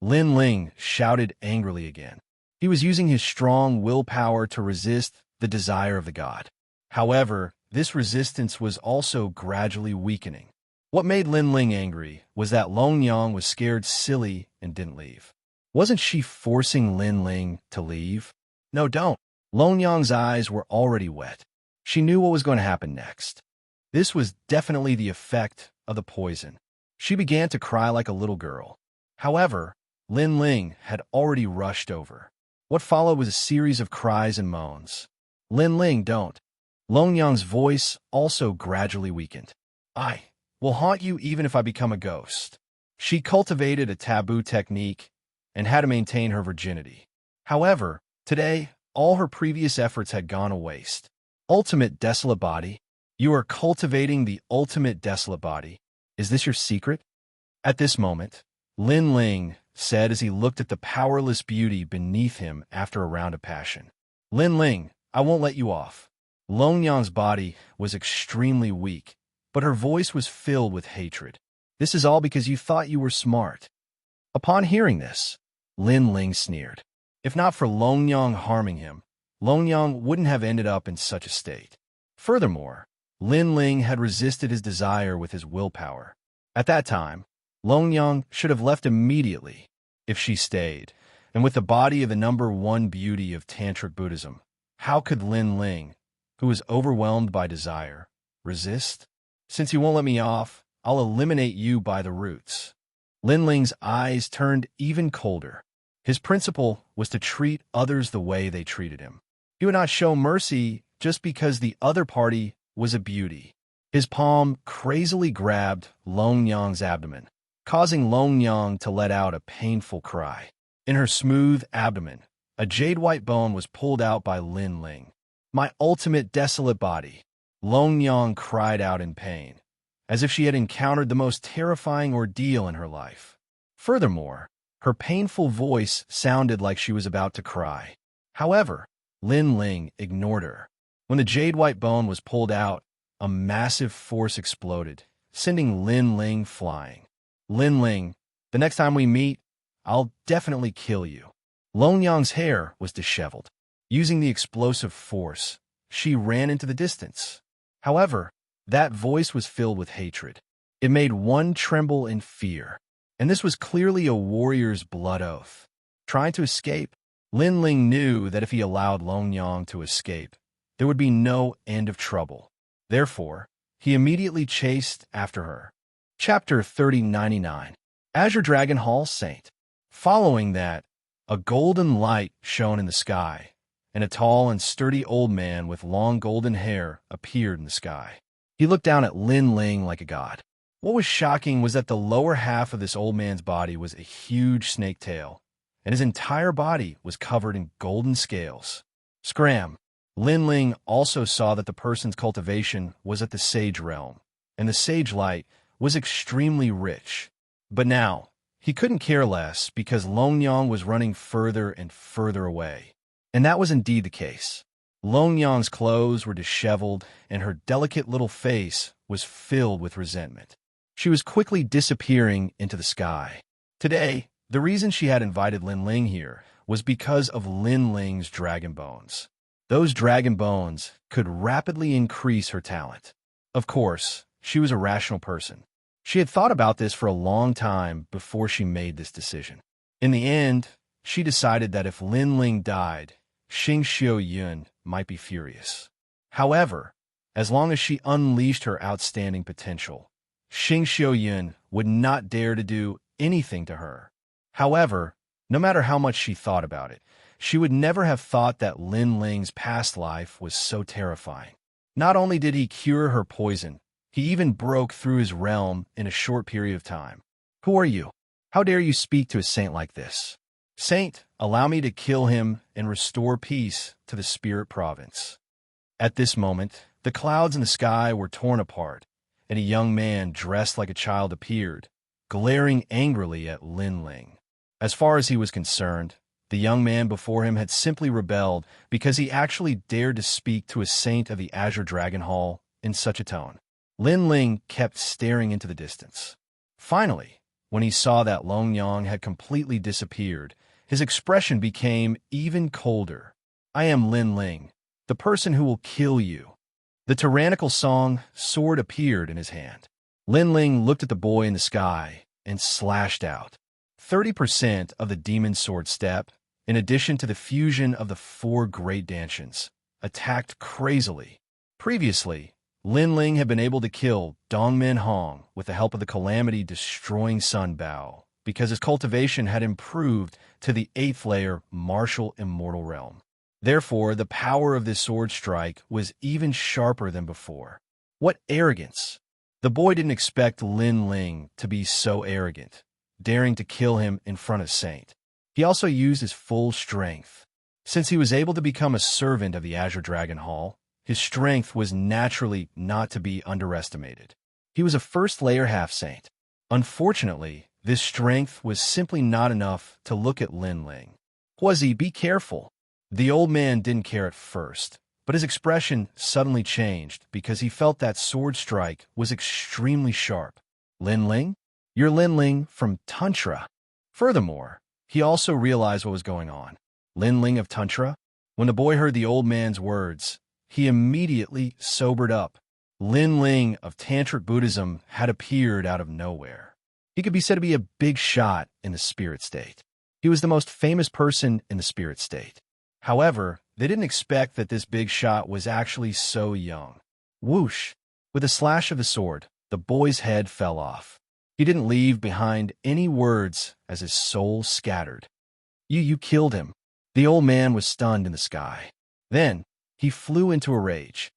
Lin Ling shouted angrily again. He was using his strong willpower to resist the desire of the god. However, this resistance was also gradually weakening. What made Lin Ling angry was that Long Yang was scared silly and didn't leave. Wasn't she forcing Lin Ling to leave? No, don't. Long Yang's eyes were already wet. She knew what was going to happen next. This was definitely the effect of the poison. She began to cry like a little girl. However, Lin Ling had already rushed over. What followed was a series of cries and moans. Lin Ling, don't. Long Yang's voice also gradually weakened. I will haunt you even if I become a ghost. She cultivated a taboo technique and had to maintain her virginity. However, today, all her previous efforts had gone to waste. Ultimate desolate body. You are cultivating the ultimate desolate body. Is this your secret? At this moment, Lin Ling said as he looked at the powerless beauty beneath him after a round of passion. Lin Ling, I won't let you off. Long Yang's body was extremely weak, but her voice was filled with hatred. This is all because you thought you were smart. Upon hearing this, Lin Ling sneered. If not for Long Yang harming him, Long Yang wouldn't have ended up in such a state. Furthermore, Lin Ling had resisted his desire with his willpower. At that time, Long Yang should have left immediately if she stayed, and with the body of the #1 beauty of Tantric Buddhism, how could Lin Ling, who was overwhelmed by desire, resist? Since you won't let me off, I'll eliminate you by the roots. Lin Ling's eyes turned even colder. His principle was to treat others the way they treated him. He would not show mercy just because the other party was a beauty. His palm crazily grabbed Long Yang's abdomen, causing Long Yang to let out a painful cry. In her smooth abdomen, a jade-white bone was pulled out by Lin Ling. My ultimate desolate body. Long Yang cried out in pain, as if she had encountered the most terrifying ordeal in her life. Furthermore, her painful voice sounded like she was about to cry. However, Lin Ling ignored her. When the jade-white bone was pulled out, a massive force exploded, sending Lin Ling flying. Lin Ling, the next time we meet, I'll definitely kill you. Long Yang's hair was disheveled. Using the explosive force, she ran into the distance. However, that voice was filled with hatred. It made one tremble in fear, and this was clearly a warrior's blood oath. Trying to escape, Lin Ling knew that if he allowed Long Yang to escape, there would be no end of trouble. Therefore, he immediately chased after her. Chapter 3099. Azure Dragon Hall Saint. Following that, a golden light shone in the sky, and a tall and sturdy old man with long golden hair appeared in the sky. He looked down at Lin Ling like a god. What was shocking was that the lower half of this old man's body was a huge snake tail, and his entire body was covered in golden scales. Scram! Lin Ling also saw that the person's cultivation was at the sage realm, and the sage light was extremely rich. But now, he couldn't care less because Long Yang was running further and further away. And that was indeed the case. Long Yang's clothes were disheveled, and her delicate little face was filled with resentment. She was quickly disappearing into the sky. Today, the reason she had invited Lin Ling here was because of Lin Ling's dragon bones. Those dragon bones could rapidly increase her talent. Of course, she was a rational person. She had thought about this for a long time before she made this decision. In the end, she decided that if Lin Ling died, Xianxia might be furious. However, as long as she unleashed her outstanding potential, Xianxia would not dare to do anything to her. However, no matter how much she thought about it, she would never have thought that Lin Ling's past life was so terrifying. Not only did he cure her poison, he even broke through his realm in a short period of time. Who are you? How dare you speak to a saint like this? Saint, allow me to kill him and restore peace to the spirit province. At this moment, the clouds in the sky were torn apart, and a young man dressed like a child appeared, glaring angrily at Lin Ling. As far as he was concerned, the young man before him had simply rebelled because he actually dared to speak to a saint of the Azure Dragon Hall in such a tone. Lin Ling kept staring into the distance. Finally, when he saw that Long Yang had completely disappeared, his expression became even colder. I am Lin Ling, the person who will kill you. The tyrannical sword appeared in his hand. Lin Ling looked at the boy in the sky and slashed out. 30% of the demon sword step, in addition to the fusion of the 4 great dantians, attacked crazily. Previously, Lin Ling had been able to kill Dongmen Hong with the help of the calamity-destroying Sun Bao, because his cultivation had improved to the 8th layer martial immortal realm. Therefore, the power of this sword strike was even sharper than before. What arrogance! The boy didn't expect Lin Ling to be so arrogant, daring to kill him in front of Saint. He also used his full strength. Since he was able to become a servant of the Azure Dragon Hall, his strength was naturally not to be underestimated. He was a first-layer half-saint. Unfortunately, this strength was simply not enough to look at Lin Ling. Huazi, be careful. The old man didn't care at first, but his expression suddenly changed because he felt that sword strike was extremely sharp. Lin Ling? You're Lin Ling from Tantra. Furthermore, he also realized what was going on. Lin Ling of Tantra? When the boy heard the old man's words, he immediately sobered up. Lin Ling of Tantric Buddhism had appeared out of nowhere. He could be said to be a big shot in the spirit state. He was the most famous person in the spirit state. However, they didn't expect that this big shot was actually so young. Whoosh! With a slash of the sword, the boy's head fell off. He didn't leave behind any words as his soul scattered. You killed him. The old man was stunned in the sky. Then, he flew into a rage.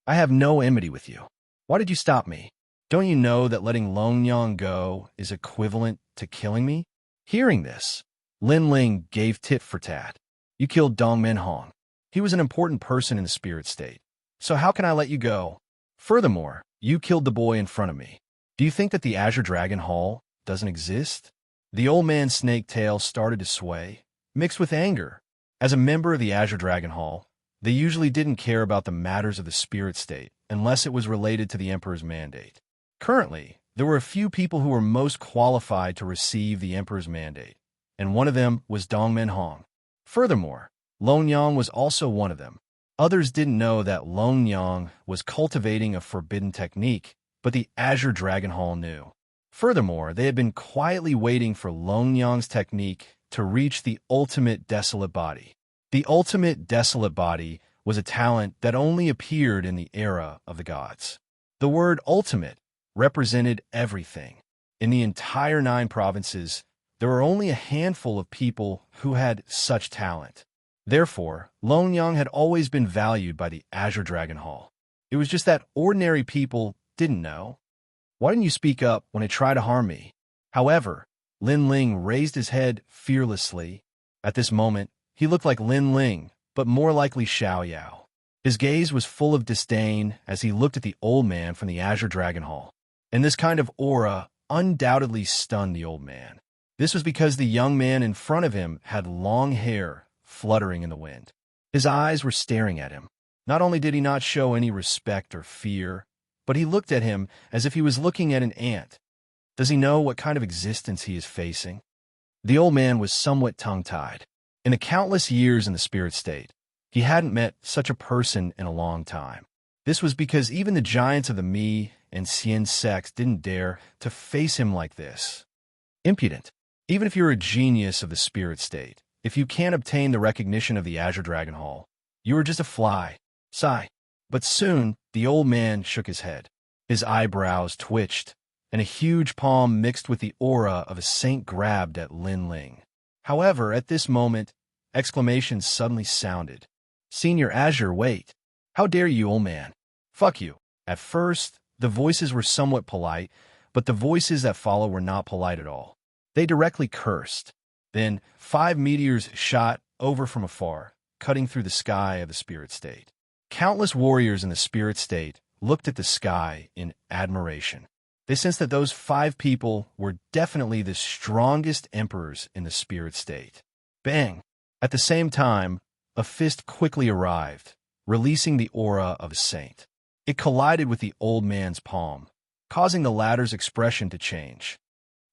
I have no enmity with you. Why did you stop me? Don't you know that letting Long Yang go is equivalent to killing me? Hearing this, Lin Ling gave tit for tat. You killed Dongmen Hong. He was an important person in the spirit state. So how can I let you go? Furthermore, you killed the boy in front of me. Do you think that the Azure Dragon Hall doesn't exist? The old man's snake tail started to sway, mixed with anger. As a member of the Azure Dragon Hall, they usually didn't care about the matters of the spirit state unless it was related to the Emperor's mandate. Currently, there were a few people who were most qualified to receive the Emperor's mandate, and one of them was Dongmen Hong. Furthermore, Long Yang was also one of them. Others didn't know that Long Yang was cultivating a forbidden technique, but the Azure Dragon Hall knew. Furthermore, they had been quietly waiting for Long Yang's technique to reach the ultimate desolate body. The ultimate desolate body was a talent that only appeared in the era of the gods. The word ultimate represented everything. In the entire 9 provinces, there were only a handful of people who had such talent. Therefore, Long Yang had always been valued by the Azure Dragon Hall. It was just that ordinary people didn't know. Why didn't you speak up when it tried to harm me? However, Lin Ling raised his head fearlessly. At this moment, he looked like Lin Ling, but more likely Xiaoyao. His gaze was full of disdain as he looked at the old man from the Azure Dragon Hall. And this kind of aura undoubtedly stunned the old man. This was because the young man in front of him had long hair fluttering in the wind. His eyes were staring at him. Not only did he not show any respect or fear, but he looked at him as if he was looking at an ant. Does he know what kind of existence he is facing? The old man was somewhat tongue-tied. In the countless years in the spirit state, he hadn't met such a person in a long time. This was because even the giants of the Mi and Xian sects didn't dare to face him like this. Impudent. Even if you're a genius of the spirit state, if you can't obtain the recognition of the Azure Dragon Hall, you are just a fly. Sigh. But soon, the old man shook his head. His eyebrows twitched, and a huge palm mixed with the aura of a saint grabbed at Lin Ling. However, at this moment, exclamations suddenly sounded. Senior Azure, wait. How dare you, old man? Fuck you. At first, the voices were somewhat polite, but the voices that followed were not polite at all. They directly cursed. Then 5 meteors shot over from afar, cutting through the sky of the spirit state. Countless warriors in the spirit state looked at the sky in admiration. They sensed that those 5 people were definitely the strongest emperors in the spirit state. Bang! At the same time, a fist quickly arrived, releasing the aura of a saint. It collided with the old man's palm, causing the latter's expression to change.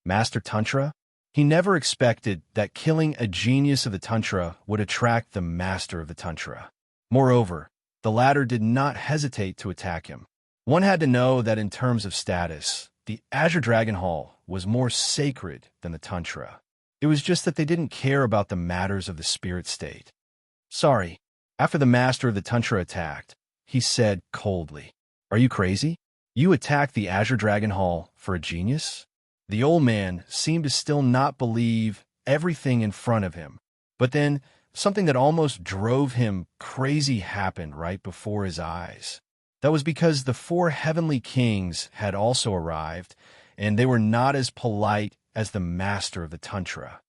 Master Tantra? He never expected that killing a genius of the Tantra would attract the master of the Tantra. Moreover, the latter did not hesitate to attack him. One had to know that in terms of status, the Azure Dragon Hall was more sacred than the Tantra. It was just that they didn't care about the matters of the spirit state. Sorry. After the master of the Tantra attacked, he said coldly, "Are you crazy? You attacked the Azure Dragon Hall for a genius?" The old man seemed to still not believe everything in front of him. But then, something that almost drove him crazy happened right before his eyes. That was because the 4 heavenly kings had also arrived, and they were not as polite as the master of the Tantra.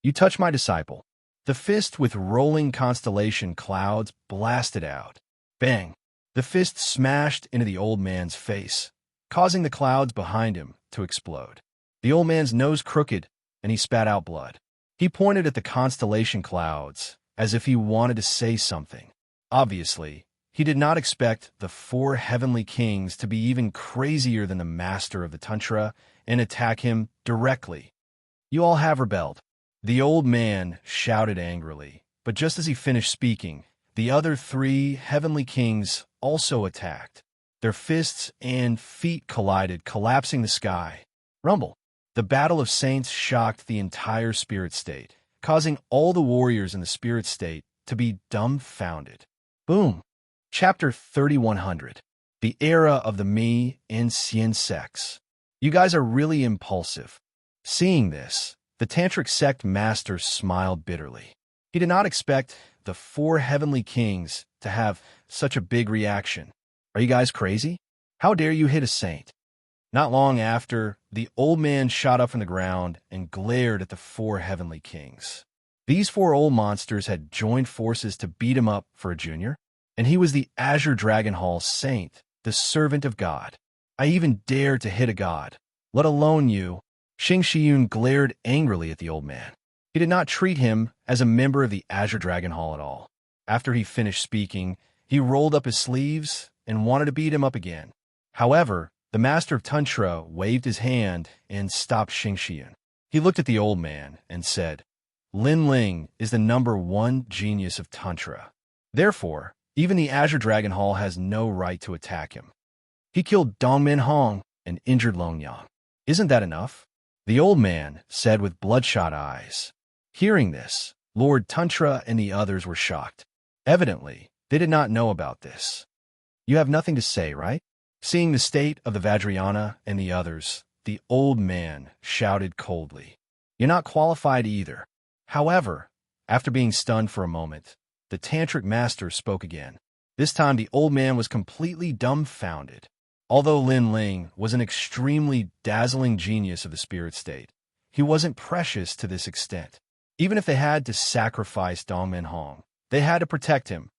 "You touch my disciple." The fist with rolling constellation clouds blasted out. Bang! The fist smashed into the old man's face, causing the clouds behind him to explode. The old man's nose crooked, and he spat out blood. He pointed at the constellation clouds, as if he wanted to say something. Obviously, he did not expect the 4 heavenly kings to be even crazier than the master of the Tantra and attack him directly. "You all have rebelled." The old man shouted angrily, but just as he finished speaking, the other 3 heavenly kings also attacked. Their fists and feet collided, collapsing the sky. Rumble! The battle of saints shocked the entire spirit state, causing all the warriors in the spirit state to be dumbfounded. Boom! Chapter 3100. The Era of the Me in Xianxia. You guys are really impulsive. Seeing this, the Tantric sect master smiled bitterly. He did not expect the 4 heavenly kings to have such a big reaction. Are you guys crazy? How dare you hit a saint? Not long after, the old man shot up from the ground and glared at the 4 heavenly kings. These 4 old monsters had joined forces to beat him up for a junior, and he was the Azure Dragon Hall saint, the servant of God. I even dared to hit a god, let alone you. Xianxia glared angrily at the old man. He did not treat him as a member of the Azure Dragon Hall at all. After he finished speaking, he rolled up his sleeves and wanted to beat him up again. However, the master of Tantra waved his hand and stopped Xianxia. He looked at the old man and said, "Lin Ling is the #1 genius of Tantra. Therefore, even the Azure Dragon Hall has no right to attack him. He killed Dongmen Hong and injured Longyang. Isn't that enough?" The old man said with bloodshot eyes. Hearing this, Lord Tantra and the others were shocked. Evidently, they did not know about this. "You have nothing to say, right?" Seeing the state of the Vajrayana and the others, the old man shouted coldly, "You're not qualified either." However, after being stunned for a moment, the Tantric master spoke again. This time the old man was completely dumbfounded. Although Lin Ling was an extremely dazzling genius of the spirit state, he wasn't precious to this extent. Even if they had to sacrifice Dongmen Hong, they had to protect him.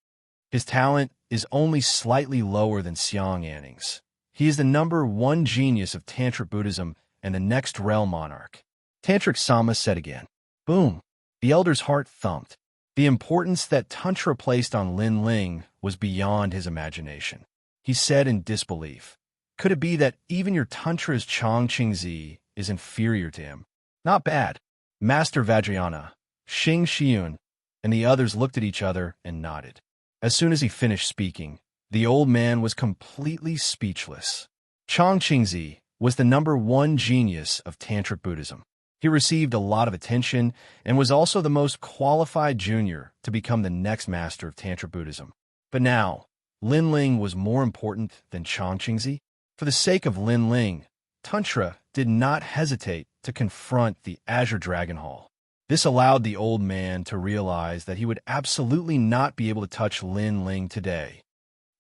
His talent is only slightly lower than Xianxia's. He is the #1 genius of Tantric Buddhism and the next realm monarch. Tantric Sama said again. Boom! The elder's heart thumped. The importance that Tantra placed on Lin Ling was beyond his imagination. He said in disbelief, "Could it be that even your Tantra's Changqingzi is inferior to him?" Not bad. Master Vajrayana, Xianxia, and the others looked at each other and nodded. As soon as he finished speaking, the old man was completely speechless. Changqingzi was the #1 genius of Tantric Buddhism. He received a lot of attention and was also the most qualified junior to become the next master of Tantric Buddhism. But now, Lin Ling was more important than Changqingzi. For the sake of Lin Ling, Tantra did not hesitate to confront the Azure Dragon Hall. This allowed the old man to realize that he would absolutely not be able to touch Lin Ling today.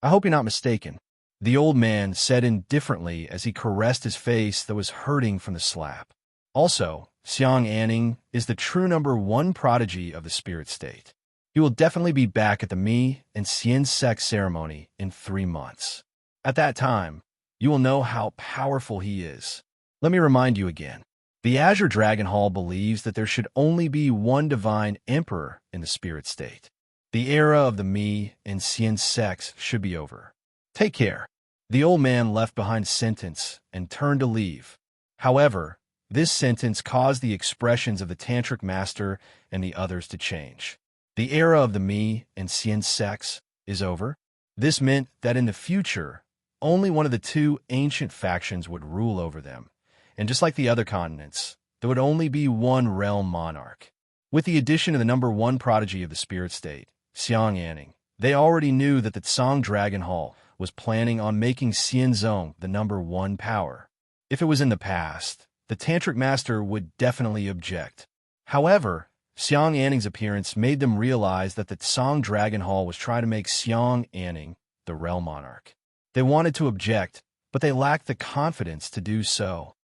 "I hope you're not mistaken," the old man said indifferently as he caressed his face that was hurting from the slap. Also, Xianxia is the true number one prodigy of the spirit state. He will definitely be back at the Mi and Xianxia ceremony in 3 months. At that time, you will know how powerful he is. Let me remind you again. The Azure Dragon Hall believes that there should only be one divine emperor in the spirit state. The era of the Mi and Xianxia should be over. Take care. The old man left behind a sentence and turned to leave. However, this sentence caused the expressions of the Tantric Master and the others to change. The era of the Mi and Xianxia is over. This meant that in the future, only one of the two ancient factions would rule over them. And just like the other continents, there would only be one realm monarch. With the addition of the number one prodigy of the spirit state, Xianxia, they already knew that the Tsang Dragon Hall was planning on making Xianzong the number one power. If it was in the past, the Tantric Master would definitely object. However, Xianxia's appearance made them realize that the Tsang Dragon Hall was trying to make Xianxia the realm monarch. They wanted to object, but they lacked the confidence to do so.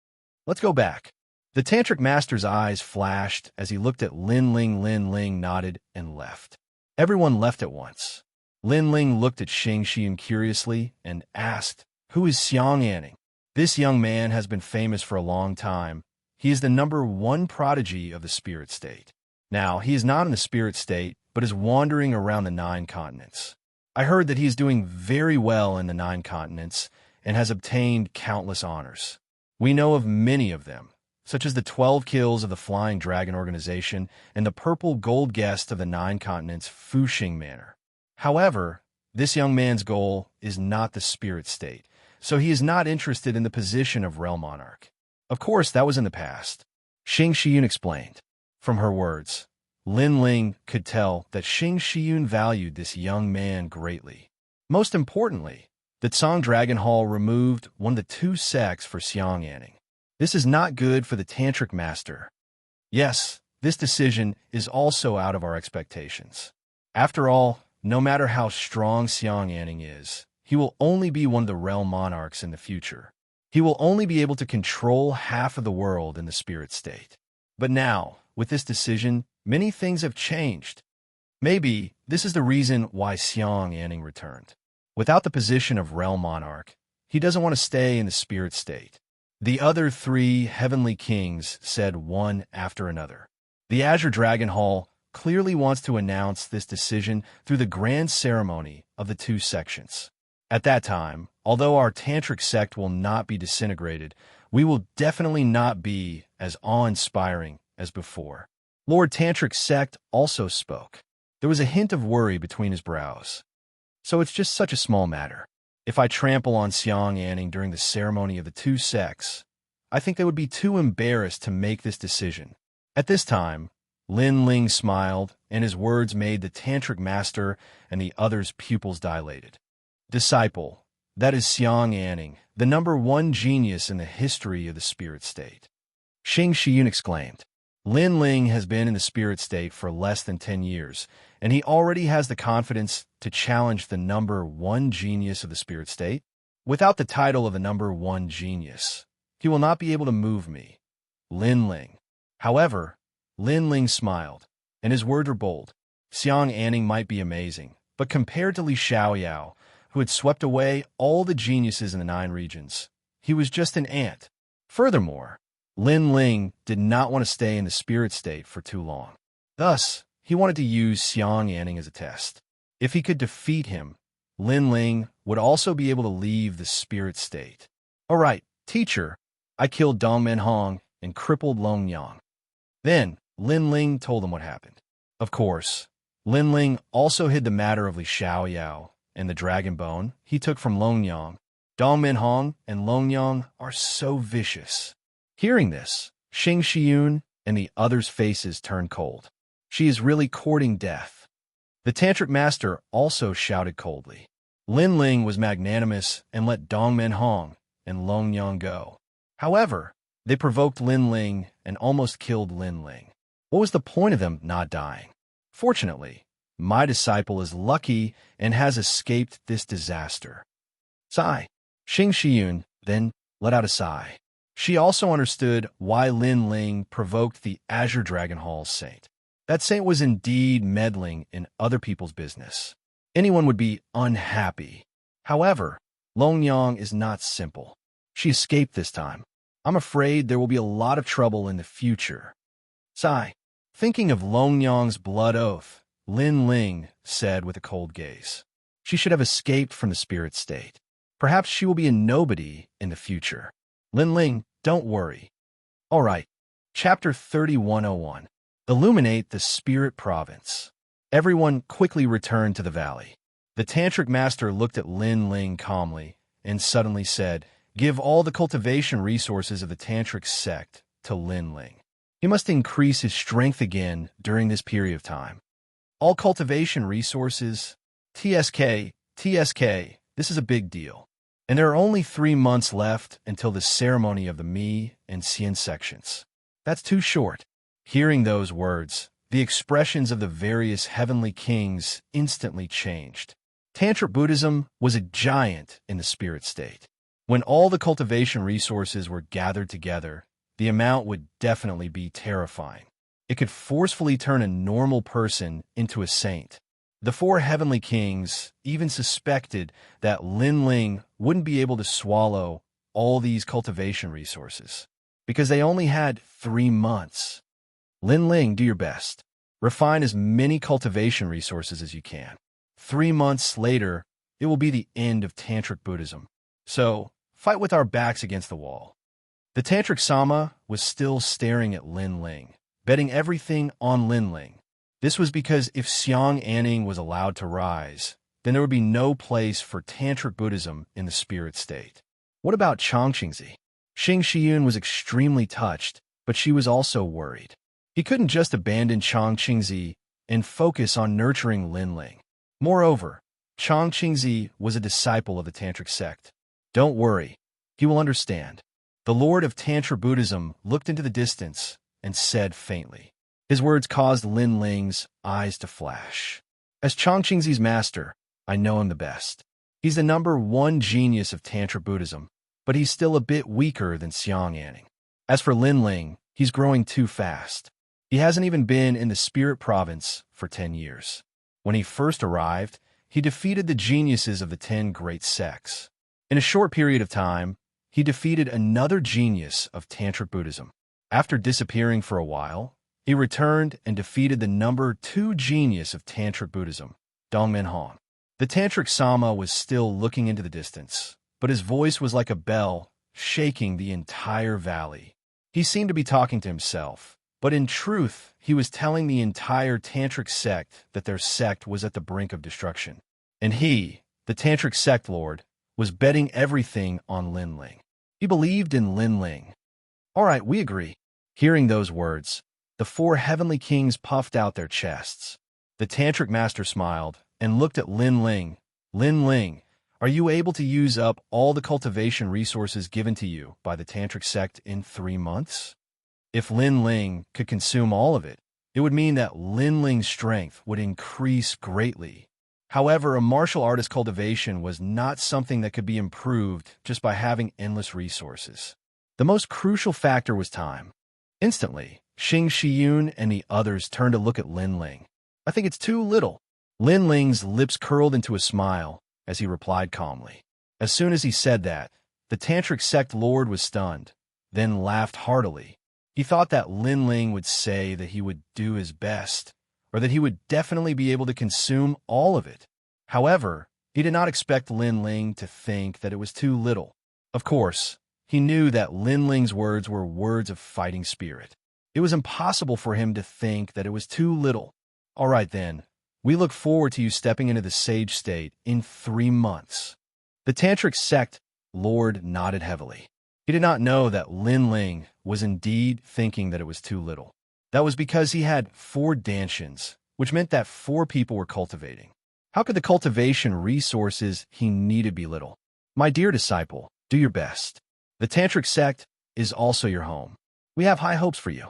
Let's go back. The Tantric Master's eyes flashed as he looked at Lin Ling. Lin Ling nodded and left. Everyone left at once. Lin Ling looked at Xianxia curiously and asked, "Who is Xianxia?" This young man has been famous for a long time. He is the number one prodigy of the spirit state. Now, he is not in the spirit state, but is wandering around the 9 continents. I heard that he is doing very well in the 9 continents and has obtained countless honors. We know of many of them, such as the 12 kills of the Flying Dragon Organization and the Purple Gold Guest of the 9 continents Fuxing Manor. However, this young man's goal is not the spirit state, so he is not interested in the position of realm monarch. Of course, that was in the past. Xianxia explained. From her words, Lin Ling could tell that Xianxia valued this young man greatly. Most importantly, the Tsang Dragon Hall removed one of the 2 sects for Xianxia. This is not good for the Tantric Master. Yes, this decision is also out of our expectations. After all, no matter how strong Xianxia is, he will only be one of the realm monarchs in the future. He will only be able to control half of the world in the spirit state. But now, with this decision, many things have changed. Maybe this is the reason why Xianxia returned. Without the position of realm monarch, he doesn't want to stay in the spirit state. The other 3 heavenly kings said one after another. The Azure Dragon Hall clearly wants to announce this decision through the grand ceremony of the 2 sections. At that time, although our tantric sect will not be disintegrated, we will definitely not be as awe-inspiring as before. Lord Tantric Sect also spoke. There was a hint of worry between his brows. So it's just such a small matter. If I trample on Xianxia during the ceremony of the 2 sects, I think they would be too embarrassed to make this decision. At this time, Lin Ling smiled, and his words made the Tantric Master and the others' pupils dilated. Disciple, that is Xianxia, the number one genius in the history of the spirit state. Xianxia exclaimed. Lin Ling has been in the spirit state for less than 10 years, and he already has the confidence to challenge the number one genius of the spirit state. Without the title of the number one genius, he will not be able to move me. Lin Ling. However, Lin Ling smiled, and his words were bold. Xianxia might be amazing, but compared to Li Xiaoyao, who had swept away all the geniuses in the 9 regions, he was just an ant. Furthermore, Lin Ling did not want to stay in the spirit state for too long. Thus, he wanted to use Xianxia as a test. If he could defeat him, Lin Ling would also be able to leave the spirit state. All right, teacher, I killed Dongmen Hong and crippled Long Yang. Then, Lin Ling told him what happened. Of course, Lin Ling also hid the matter of Li Xiaoyao and the dragon bone he took from Long Yang. Dongmen Hong and Long Yang are so vicious. Hearing this, Xianxia and the others' faces turned cold. She is really courting death. The Tantric Master also shouted coldly. Lin Ling was magnanimous and let Dongmen Hong and Long Yang go. However, they provoked Lin Ling and almost killed Lin Ling. What was the point of them not dying? Fortunately, my disciple is lucky and has escaped this disaster. Sigh. Xianxia then let out a sigh. She also understood why Lin Ling provoked the Azure Dragon Hall's saint. That saint was indeed meddling in other people's business. Anyone would be unhappy. However, Longyang is not simple. She escaped this time. I'm afraid there will be a lot of trouble in the future. Sigh. Thinking of Longyang's blood oath, Lin Ling said with a cold gaze. She should have escaped from the spirit state. Perhaps she will be a nobody in the future. Lin Ling, don't worry. All right. Chapter 3101. Illuminate the Spirit Province. Everyone quickly returned to the valley. The Tantric Master looked at Lin Ling calmly and suddenly said, "Give all the cultivation resources of the Tantric sect to Lin Ling. He must increase his strength again during this period of time. All cultivation resources, TSK, this is a big deal. And there are only 3 months left until the ceremony of the Mi and Xian sections. That's too short." Hearing those words, the expressions of the various heavenly kings instantly changed. Tantric Buddhism was a giant in the spirit state. When all the cultivation resources were gathered together, the amount would definitely be terrifying. It could forcefully turn a normal person into a saint. The 4 heavenly kings even suspected that Lin Ling wouldn't be able to swallow all these cultivation resources, because they only had 3 months. Lin Ling, do your best. Refine as many cultivation resources as you can. 3 months later, it will be the end of Tantric Buddhism. So, fight with our backs against the wall. The Tantric Sama was still staring at Lin Ling, betting everything on Lin Ling. This was because if Xiang Anning was allowed to rise, then there would be no place for Tantric Buddhism in the spirit state. What about Xianxia? Xing was extremely touched, but she was also worried. He couldn't just abandon Xianxia and focus on nurturing Lin Ling. Moreover, Xianxia was a disciple of the Tantric sect. Don't worry, he will understand. The Lord of Tantra Buddhism looked into the distance and said faintly. His words caused Lin Ling's eyes to flash. As Xianxia's master, I know him the best. He's the #1 genius of Tantra Buddhism, but he's still a bit weaker than Xiang Anning. As for Lin Ling, he's growing too fast. He hasn't even been in the spirit province for 10 years. When he first arrived, he defeated the geniuses of the 10 great sects. In a short period of time, he defeated another genius of Tantric Buddhism. After disappearing for a while, he returned and defeated the #2 genius of Tantric Buddhism, Dongmen Han. The Tantric Sama was still looking into the distance, but his voice was like a bell, shaking the entire valley. He seemed to be talking to himself, but in truth, he was telling the entire Tantric sect that their sect was at the brink of destruction. And he, the Tantric sect lord, was betting everything on Lin Ling. He believed in Lin Ling. All right, we agree. Hearing those words, the 4 heavenly kings puffed out their chests. The Tantric master smiled and looked at Lin Ling. Lin Ling, are you able to use up all the cultivation resources given to you by the Tantric sect in 3 months? If Lin Ling could consume all of it, it would mean that Lin Ling's strength would increase greatly. However, a martial artist cultivation was not something that could be improved just by having endless resources. The most crucial factor was time. Instantly, Xing and the others turned to look at Lin Ling. I think it's too little. Lin Ling's lips curled into a smile as he replied calmly. As soon as he said that, the Tantric sect lord was stunned, then laughed heartily. He thought that Lin Ling would say that he would do his best, or that he would definitely be able to consume all of it. However, he did not expect Lin Ling to think that it was too little. Of course, he knew that Lin Ling's words were words of fighting spirit. It was impossible for him to think that it was too little. All right then, we look forward to you stepping into the sage state in 3 months. The Tantric sect lord nodded heavily. He did not know that Lin Ling was indeed thinking that it was too little. That was because he had 4 dantians, which meant that 4 people were cultivating. How could the cultivation resources he needed be little? My dear disciple, do your best. The Tantric sect is also your home. We have high hopes for you.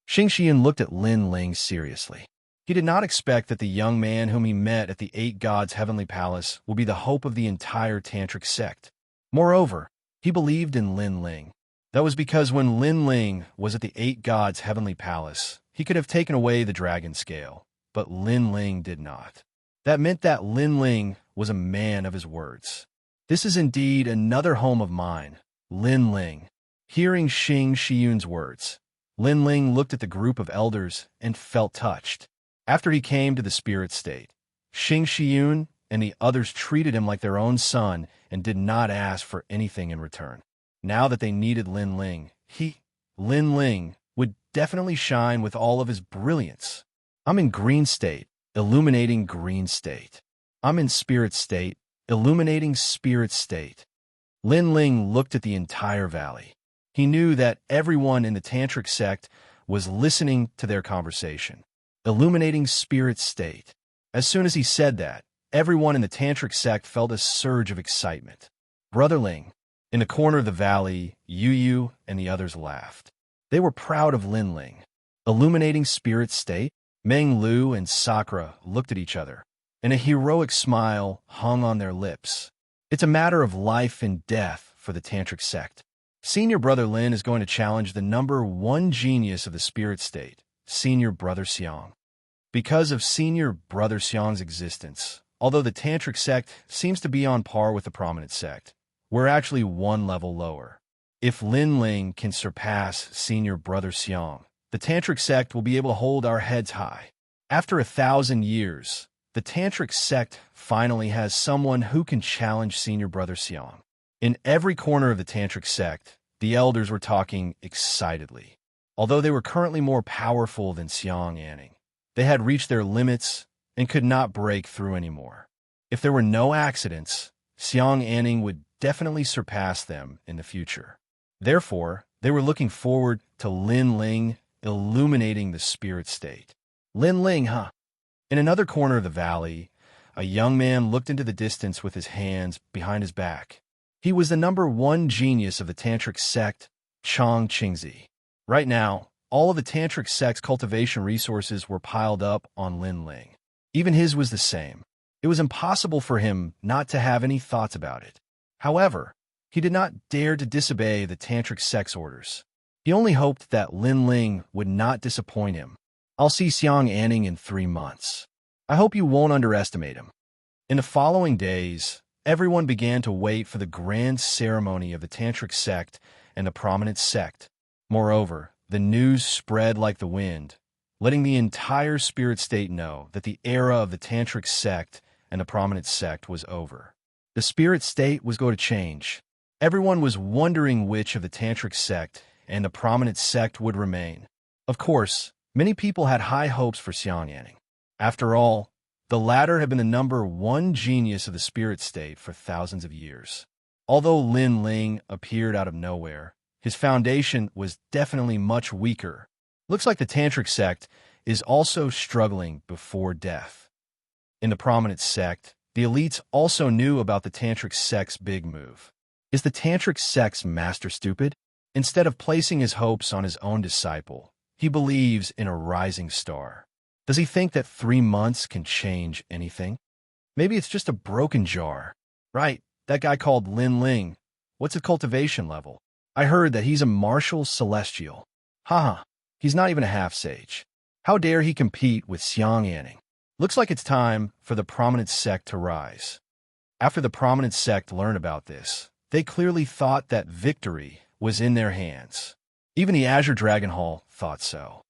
Xing looked at Lin Ling seriously. He did not expect that the young man whom he met at the 8 gods' heavenly palace would be the hope of the entire Tantric sect. Moreover, he believed in Lin Ling. That was because when Lin Ling was at the Eight Gods' heavenly palace, he could have taken away the dragon scale, but Lin Ling did not. That meant that Lin Ling was a man of his words. This is indeed another home of mine, Lin Ling. Hearing Xianxia's words, Lin Ling looked at the group of elders and felt touched. After he came to the spirit state, Xianxia and the others treated him like their own son and did not ask for anything in return. Now that they needed Lin Ling, Lin Ling, would definitely shine with all of his brilliance. I'm in green state, illuminating green state. I'm in spirit state, illuminating spirit state. Lin Ling looked at the entire valley. He knew that everyone in the tantric sect was listening to their conversation, illuminating spirit state. As soon as he said that, everyone in the tantric sect felt a surge of excitement. Brother Ling. In the corner of the valley, Yu and the others laughed. They were proud of Lin Ling. Illuminating spirit state, Meng Lu and Sakura looked at each other, and a heroic smile hung on their lips. It's a matter of life and death for the tantric sect. Senior Brother Lin is going to challenge the #1 genius of the spirit state, Senior Brother Xiang. Because of Senior Brother Xiang's existence, although the tantric sect seems to be on par with the prominent sect, we're actually one level lower. If Lin Ling can surpass Senior Brother Xiang, the tantric sect will be able to hold our heads high. After 1,000 years, the tantric sect finally has someone who can challenge Senior Brother Xiang. In every corner of the tantric sect, the elders were talking excitedly. Although they were currently more powerful than Xiang Anning, they had reached their limits and could not break through anymore. If there were no accidents, Xiang Anning would definitely surpass them in the future. Therefore, they were looking forward to Lin Ling illuminating the spirit state. Lin Ling, huh? In another corner of the valley, a young man looked into the distance with his hands behind his back. He was the #1 genius of the tantric sect, Chang Qingzi. Right now, all of the tantric sect's cultivation resources were piled up on Lin Ling. Even his was the same. It was impossible for him not to have any thoughts about it. However, he did not dare to disobey the tantric sect's orders. He only hoped that Lin Ling would not disappoint him. I'll see Xiang Anning in 3 months. I hope you won't underestimate him. In the following days, everyone began to wait for the grand ceremony of the tantric sect and the prominent sect. Moreover, the news spread like the wind, letting the entire spirit state know that the era of the tantric sect and the prominent sect was over. The spirit state was going to change. Everyone was wondering which of the tantric sect and the prominent sect would remain. Of course, many people had high hopes for Xiang Anning. After all, the latter had been the #1 genius of the spirit state for thousands of years. Although Lin Ling appeared out of nowhere, his foundation was definitely much weaker. Looks like the tantric sect is also struggling before death. In the prominent sect, the elites also knew about the tantric sect's big move. Is the tantric sect's master stupid? Instead of placing his hopes on his own disciple, he believes in a rising star. Does he think that 3 months can change anything? Maybe it's just a broken jar. Right, that guy called Lin Ling. What's his cultivation level? I heard that he's a martial celestial. Haha, he's not even a half-sage. How dare he compete with Xiang Anning? Looks like it's time for the prominent sect to rise. After the prominent sect learned about this, they clearly thought that victory was in their hands. Even the Azure Dragon Hall thought so.